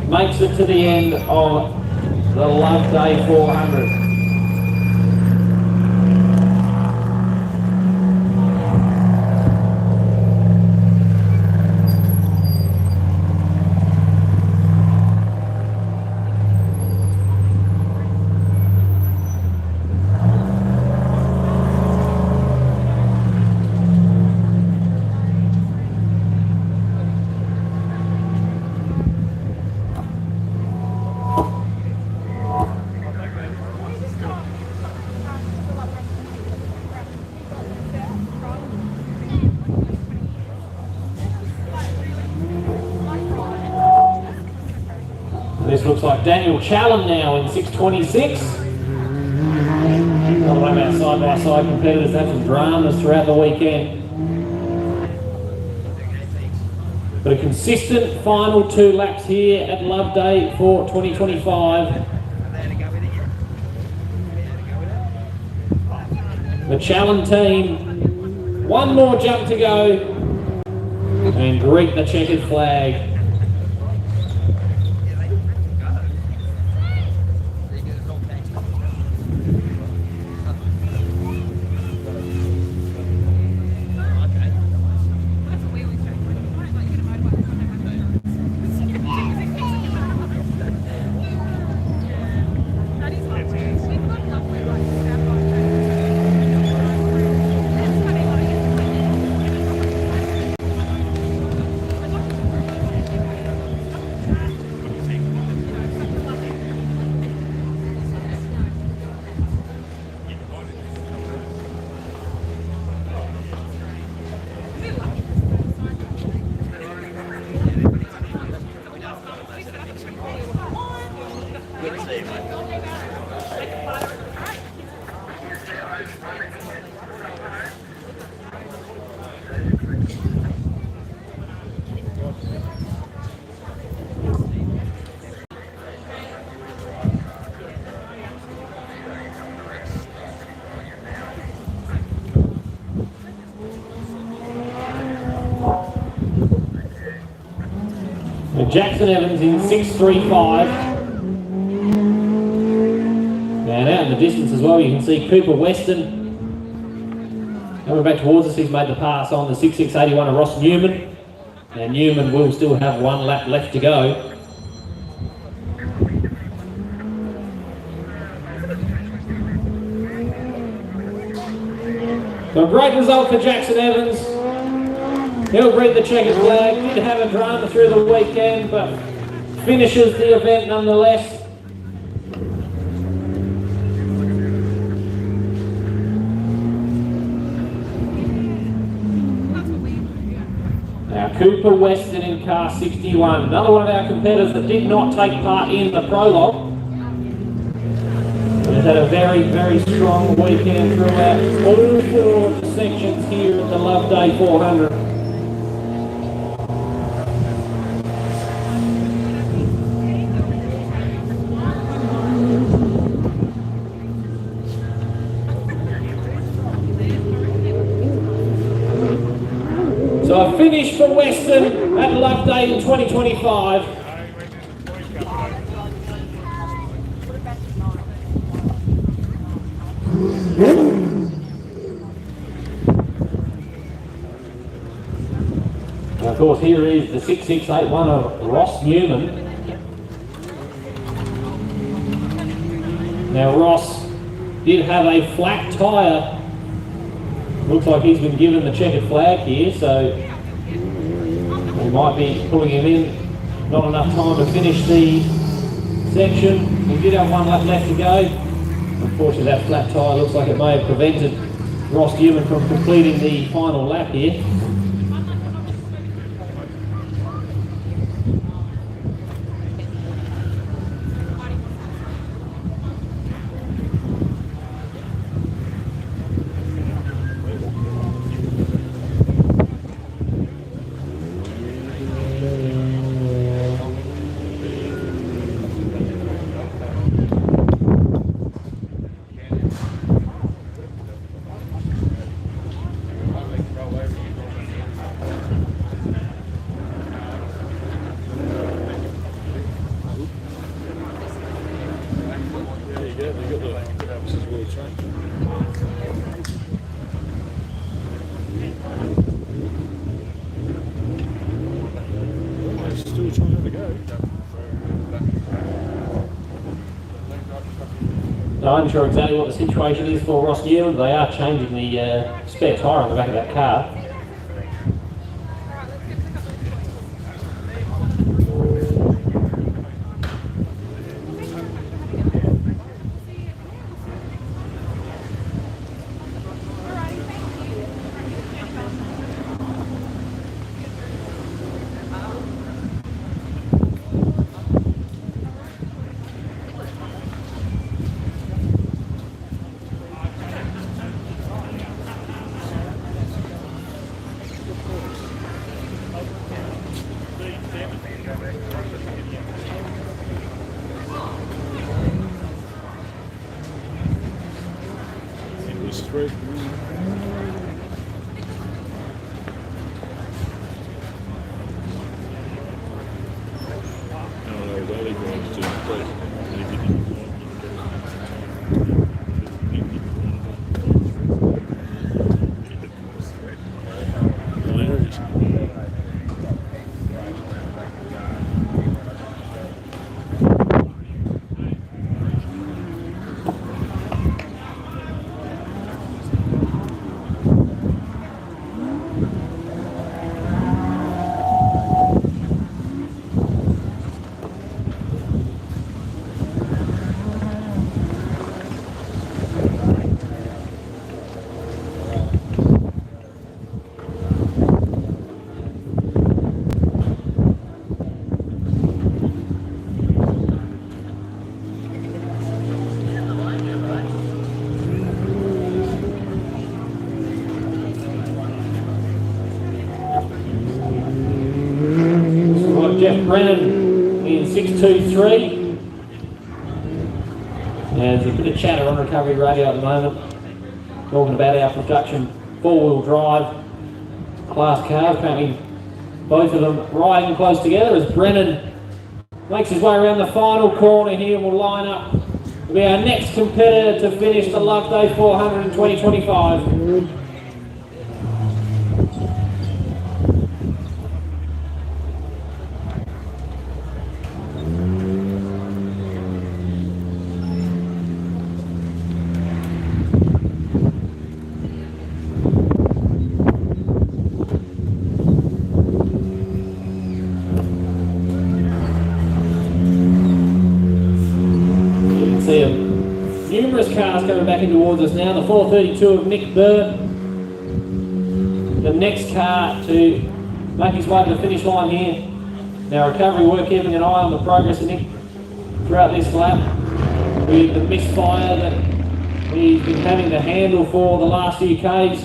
makes it to the end of the Loveday 400. This looks like Daniel Challen now in 626. Another one of our side-by-side competitors had some dramas throughout the weekend. But a consistent final 2 laps here at Loveday for 2025. The Challen team, one more jump to go and greet the checkered flag. Jackson Evans in 635. And out in the distance as well, you can see Cooper Weston coming back towards us. He's made the pass on the 6681 of Ross Newman. And Newman will still have 1 lap left to go. So a great result for Jackson Evans. He'll greet the checkered flag. Did have a drama through the weekend, but finishes the event nonetheless. Now Cooper Weston in car 61, another one of our competitors that did not take part in the prologue. Has had a very, very strong weekend throughout all 4 of the sections here at the Loveday 400. So a finish for Weston at Loveday in 2025. And of course, here is the 6681 of Ross Newman. Now Ross did have a flat tyre. Looks like he's been given the checkered flag here, so we might be pulling him in. Not enough time to finish the section. We did have 1 lap left to go. Unfortunately, that flat tyre looks like it may have prevented Ross Newman from completing the final lap here. still trying to have a go. Now, I'm not sure exactly what the situation is for Ross Newland. They are changing the spare tyre on the back of that car. Alright, let's give us a couple of points. Alrighty, thank you. This thread. No, Valley Grounds to the hilarious. We've got Jeff Brennan in 623. There's a bit of chatter on recovery radio at the moment, talking about our production four-wheel drive class cars. Apparently both of them riding close together as Brennan makes his way around the final corner here and will line up to be our next competitor to finish the Loveday 400 in 2025. Numerous cars coming back in towards us now. The 432 of Nick Burt, the next car to make his way to the finish line here. Now recovery work keeping an eye on the progress of Nick throughout this lap with the misfire that he's been having to handle for the last few Ks.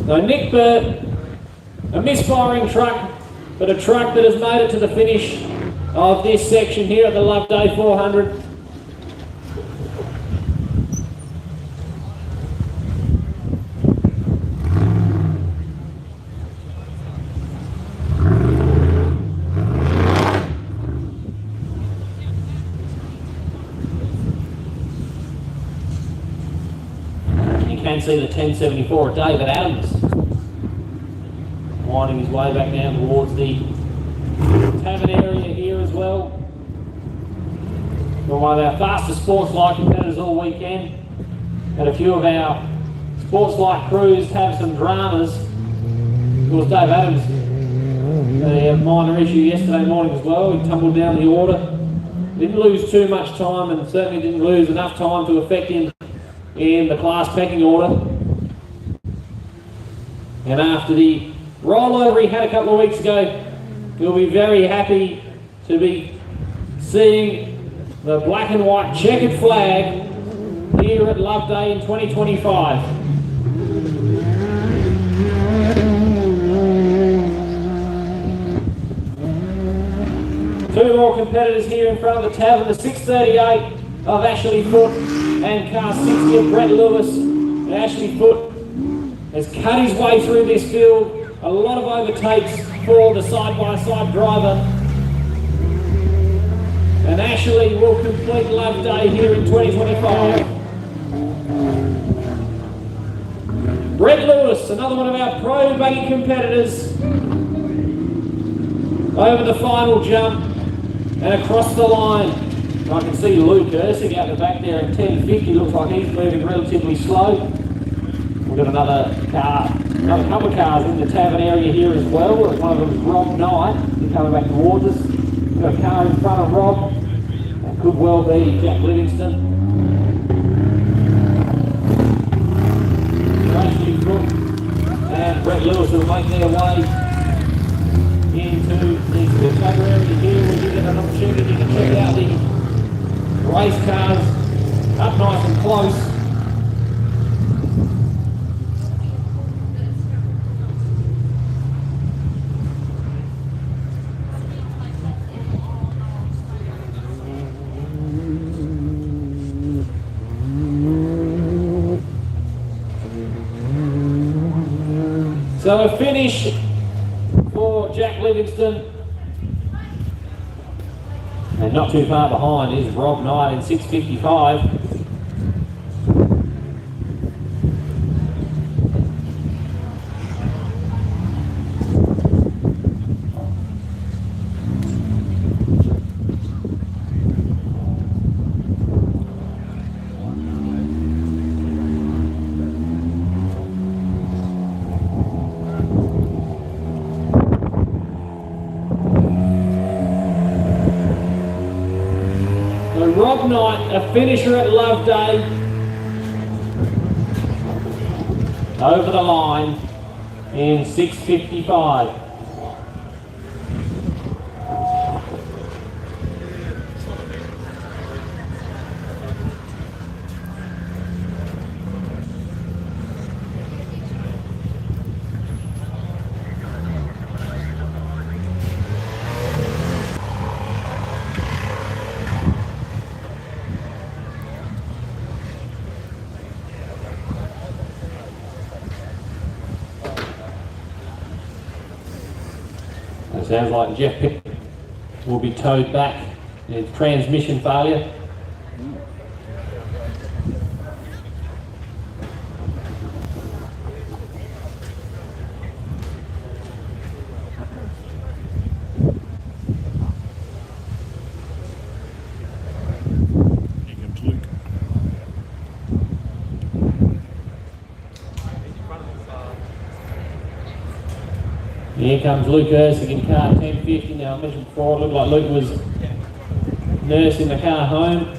So Nick Burt, a misfiring truck, but a truck that has made it to the finish of this section here at the Loveday 400. You can see the 1074 of David Adams winding his way back down towards the tavern area here as well. We're one of our fastest sports-like competitors all weekend. Had a few of our sports-like crews have some dramas. Of course, Dave Adams had a minor issue yesterday morning as well. He tumbled down the order. Didn't lose too much time and certainly didn't lose enough time to affect him in the class pecking order. And after the rollover he had a couple of weeks ago, he'll be very happy to be seeing the black and white checkered flag here at Loveday in 2025. Two more competitors here in front of the tavern, the 638 of Ashley Foote and car 60 of Brett Lewis. And Ashley Foote has cut his way through this field. A lot of overtakes for the side-by-side driver. And And Ashley will complete Loveday here in 2025. Brett Lewis, another one of our pro buggy competitors, over the final jump and across the line. And I can see Luke Ursig out the back there at 10.50. Looks like he's moving relatively slow. We've got another couple of cars in the tavern area here as well. One of them is Rob Knight. He's coming back towards us. We've got a car in front of Rob. That could well be Jack Livingston. And Brett Lewis will make their way into the cover area here where you get an opportunity to check out the race cars up nice and close. So a finish for Jack Livingston, and not too far behind is Rob Knight in 6.55. Rob Knight, a finisher at Loveday, over the line in 6.55. It sounds like Jeff Pitt will be towed back. It's transmission failure. Here comes Luke. Here comes Luke Ursig in car 1050. Now, I mentioned before, it looked like Luke was nursing the car home.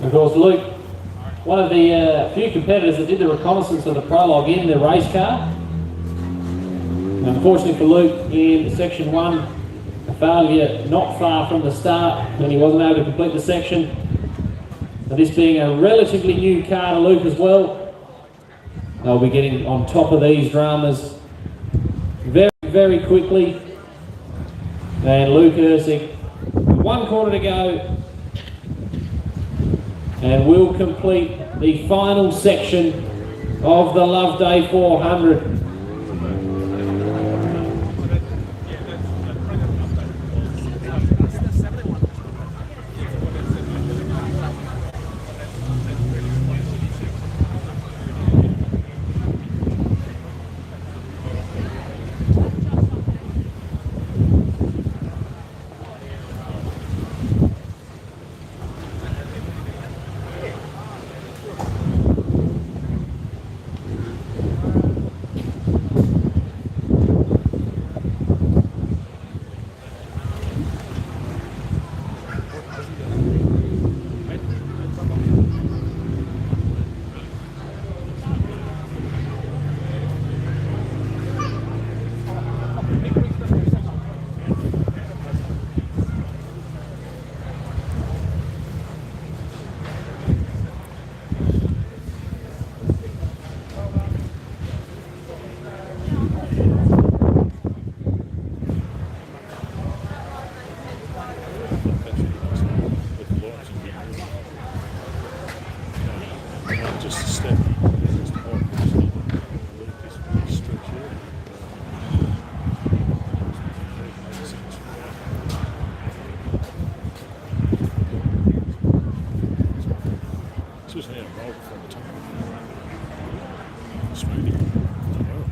Of course, Luke, one of the few competitors that did the reconnaissance of the prologue in the race car. And unfortunately for Luke, in section 1, a failure not far from the start when he wasn't able to complete the section. And this being a relatively new car to Luke as well, they'll be getting on top of these dramas very, very quickly. And Luke Ursig, 1 corner to go, and will complete the final section of the Loveday 400. just a step. Just a hard step. Leave this stretch here. It's just an out roll from the top. Smoothie. Oh.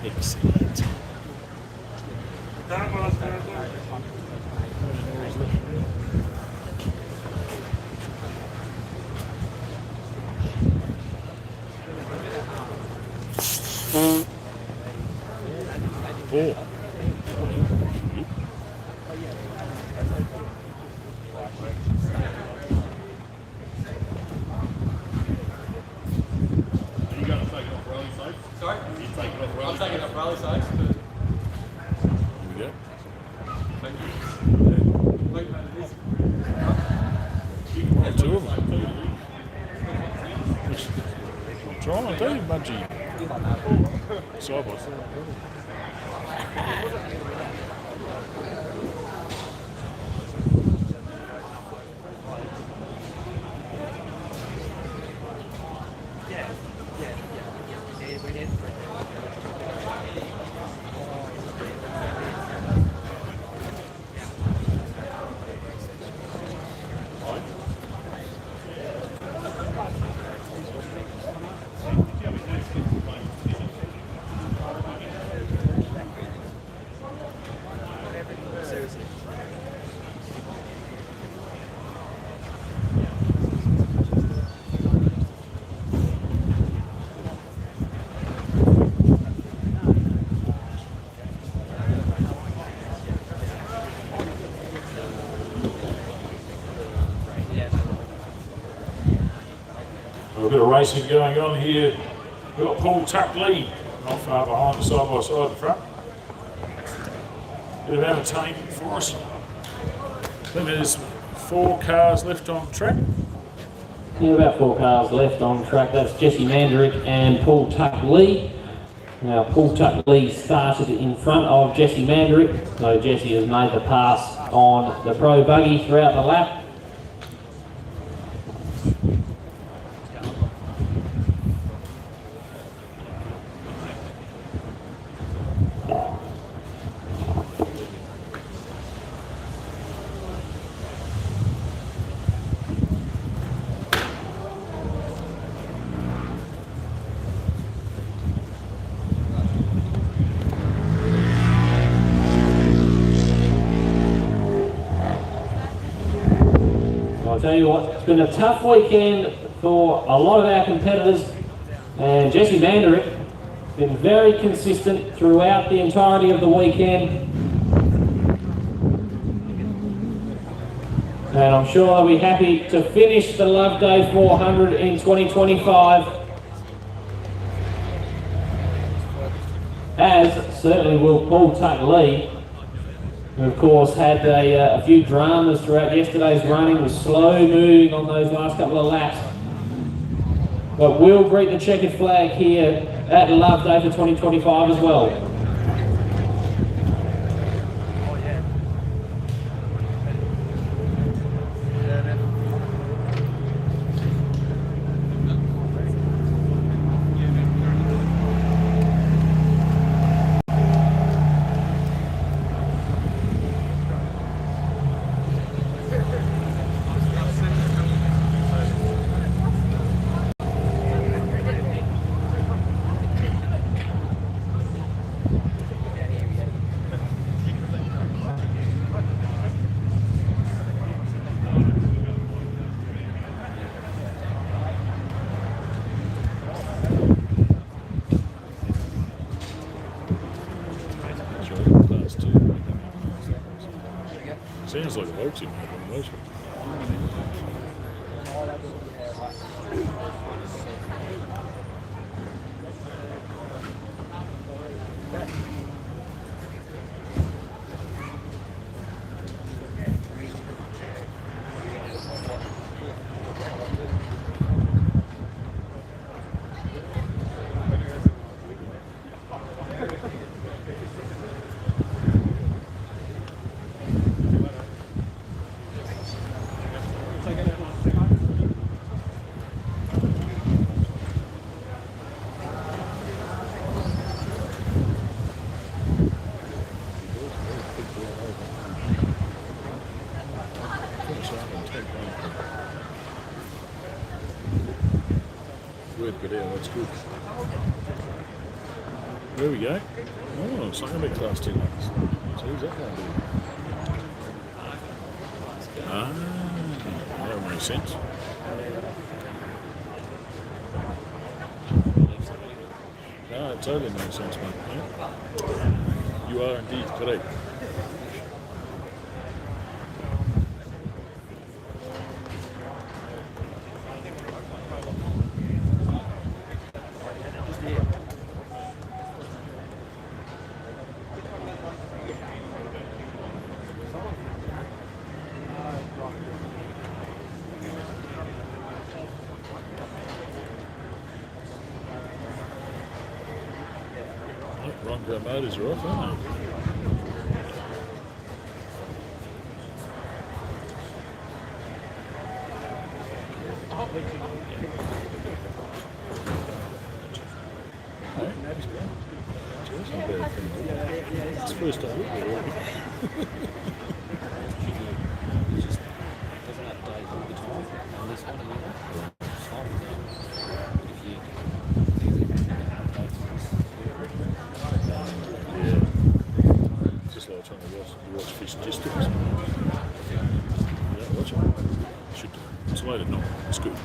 Excellent. Four. You going to take it off rally safe? Sorry? You take it off rally I'm taking safe? up rally size. Here we go. Thank you. Two of them. Try and do Budgie. Side by side. We've got a racing going on here. We've got Paul Tuckley not far behind, side by side in front. Bit of entertainment for us. I think there's 4 cars left on track. Yeah, about 4 cars left on track. That's Jesse Manderick and Paul Tuckley. Now, Paul Tuckley started in front of Jesse Manderick, so Jesse has made the pass on the pro buggy throughout the lap. I'll tell you what, it's been a tough weekend for a lot of our competitors, and Jesse Manderick been very consistent throughout the entirety of the weekend. And I'm sure they'll be happy to finish the Loveday 400 in 2025. As certainly will Paul Tuckley, who of course had a few dramas throughout yesterday's running, was slow moving on those last couple of laps. But will greet the checkered flag here at Loveday for 2025 as well. Sounds like a boxing match almost. Good, that's good. There we go. Oh, it's not going to be class 2 laps. So who's that going to be? That makes sense. No, it totally makes sense, mate. Yeah. You are indeed correct. Ronco motors are off, aren't they? It's the first time we've just like trying to watch fish distance. Yeah, watch it. Should do. It's loaded now. It's good.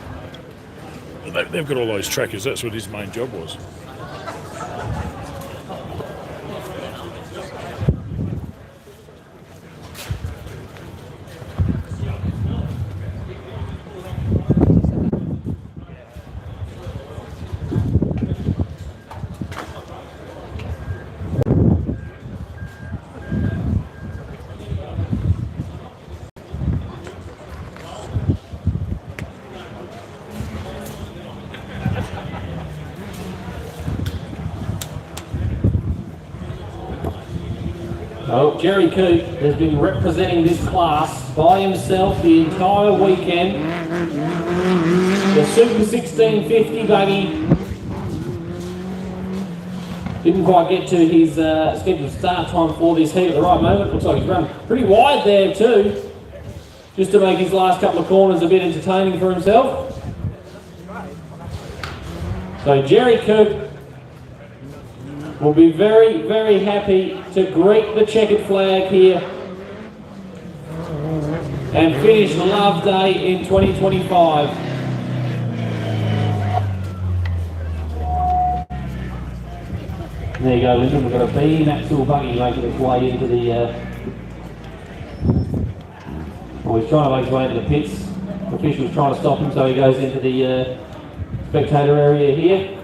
They've got all those trackers. That's what his main job was. Oh, Jerry Coop has been representing this class by himself the entire weekend. The Super 1650 buggy didn't quite get to his scheduled start time for this heat at the right moment. Looks like he's run pretty wide there too, just to make his last couple of corners a bit entertaining for himself. So Jerry Coop will be very, very happy to greet the checkered flag here and finish Loveday in 2025. There you go, Lyndon. We've got a B-Maxwell buggy making its way into the... well, he's trying to make his way into the pits. The official's trying to stop him, so he goes into the spectator area here.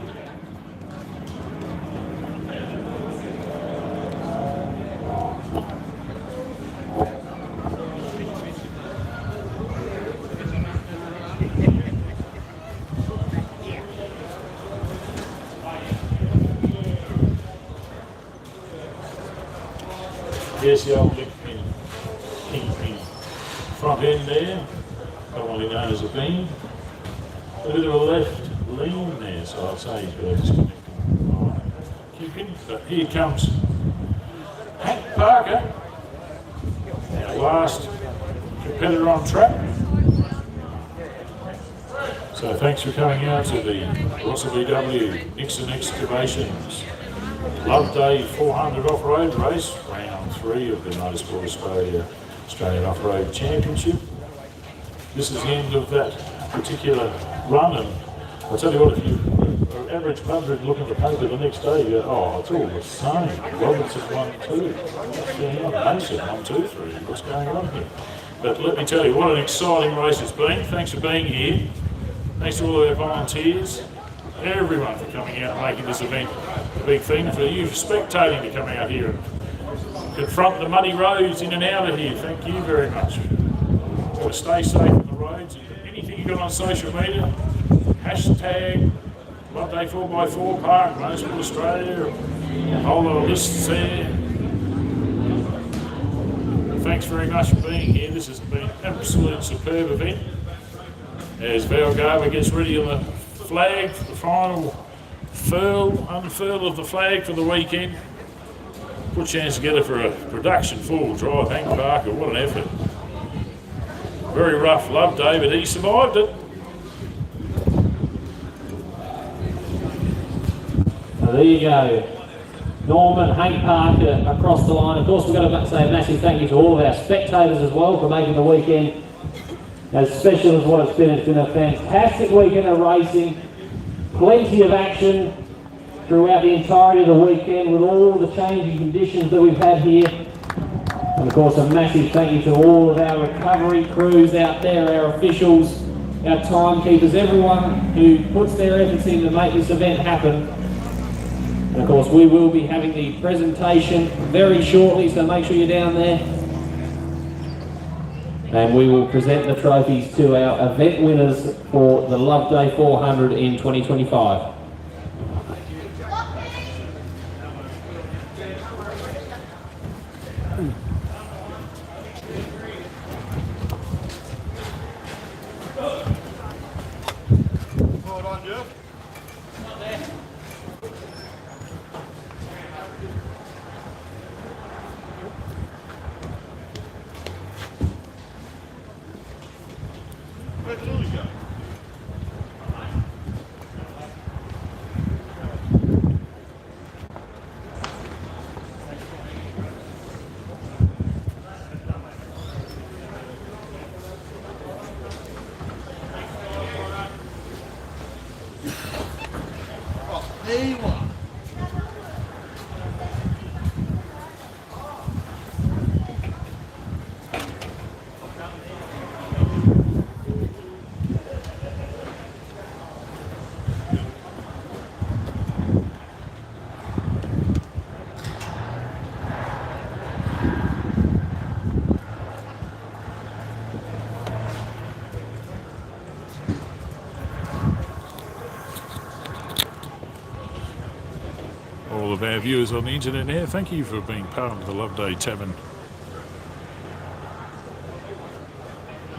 There's the old kingpin front end there, commonly known as a beam. A bit of a left lean there, so I'd say he's got to disconnect kingpin. But here comes Hank Parker, our last competitor on track. So thanks for coming out to the Rossa VW Nixon Excavations Loveday 400 off-road race, round 3 of the Motorsport Australian Off-Road Championship. This is the end of that particular run, and I'll tell you what, if you average punter look at the paper the next day, you go, oh, it's all the same. Robertson 1-2. What's going on? Mason 1-2-3. What's going on here? But let me tell you, what an exciting race it's been. Thanks for being here. Thanks to all of our volunteers, everyone for coming out and making this event a big thing. For you spectating to come out here and confront the muddy roads in and out of here. Thank you very much. So stay safe on the roads. Anything you got on social media, hashtag Loveday 4x4 Park, Motorsport Australia, a whole lot of lists there. Thanks very much for being here. This has been an absolute superb event. As Val Garber gets ready on the flag for the final unfurl of the flag for the weekend. Good chance to get it for a production full drive. Hank Parker, what an effort. Very rough Loveday, but he survived it. So there you go. Norman, Hank Parker across the line. Of course, we've got to say a massive thank you to all of our spectators as well for making the weekend as special as what it's been. It's been a fantastic weekend of racing. Plenty of action throughout the entirety of the weekend with all the changing conditions that we've had here. And of course, a massive thank you to all of our recovery crews out there, our officials, our timekeepers, everyone who puts their efforts in to make this event happen. And of course, we will be having the presentation very shortly, so make sure you're down there. And we will present the trophies to our event winners for the Loveday 400 in 2025. Well done, Jeff. Where'd Louis go? Oh, there you are. All of our viewers on the internet now, thank you for being part of the Loveday Tavern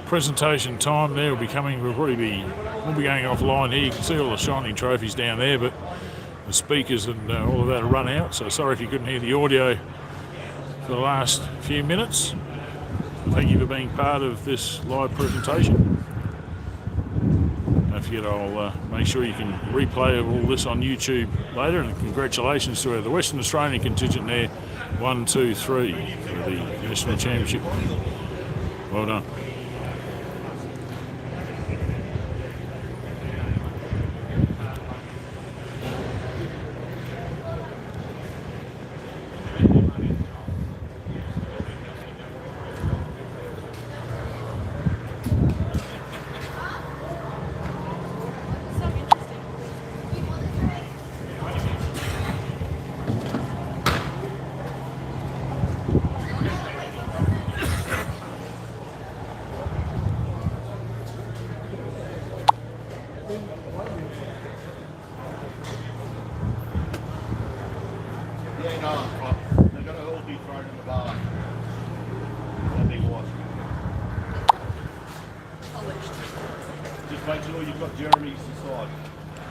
presentation time. There will be coming. We'll be going offline here. You can see all the shining trophies down there, but the speakers and all of that will run out. So sorry if you couldn't hear the audio for the last few minutes. Thank you for being part of this live presentation. Don't forget, I'll make sure you can replay of all this on YouTube later, and congratulations to the Western Australian contingent there, 1, 2, 3 for the National Championship. Well done. So interesting. Yeah, no, they're going to all be thrown in the bar. That big one. Just make sure you've got Jeremy's side.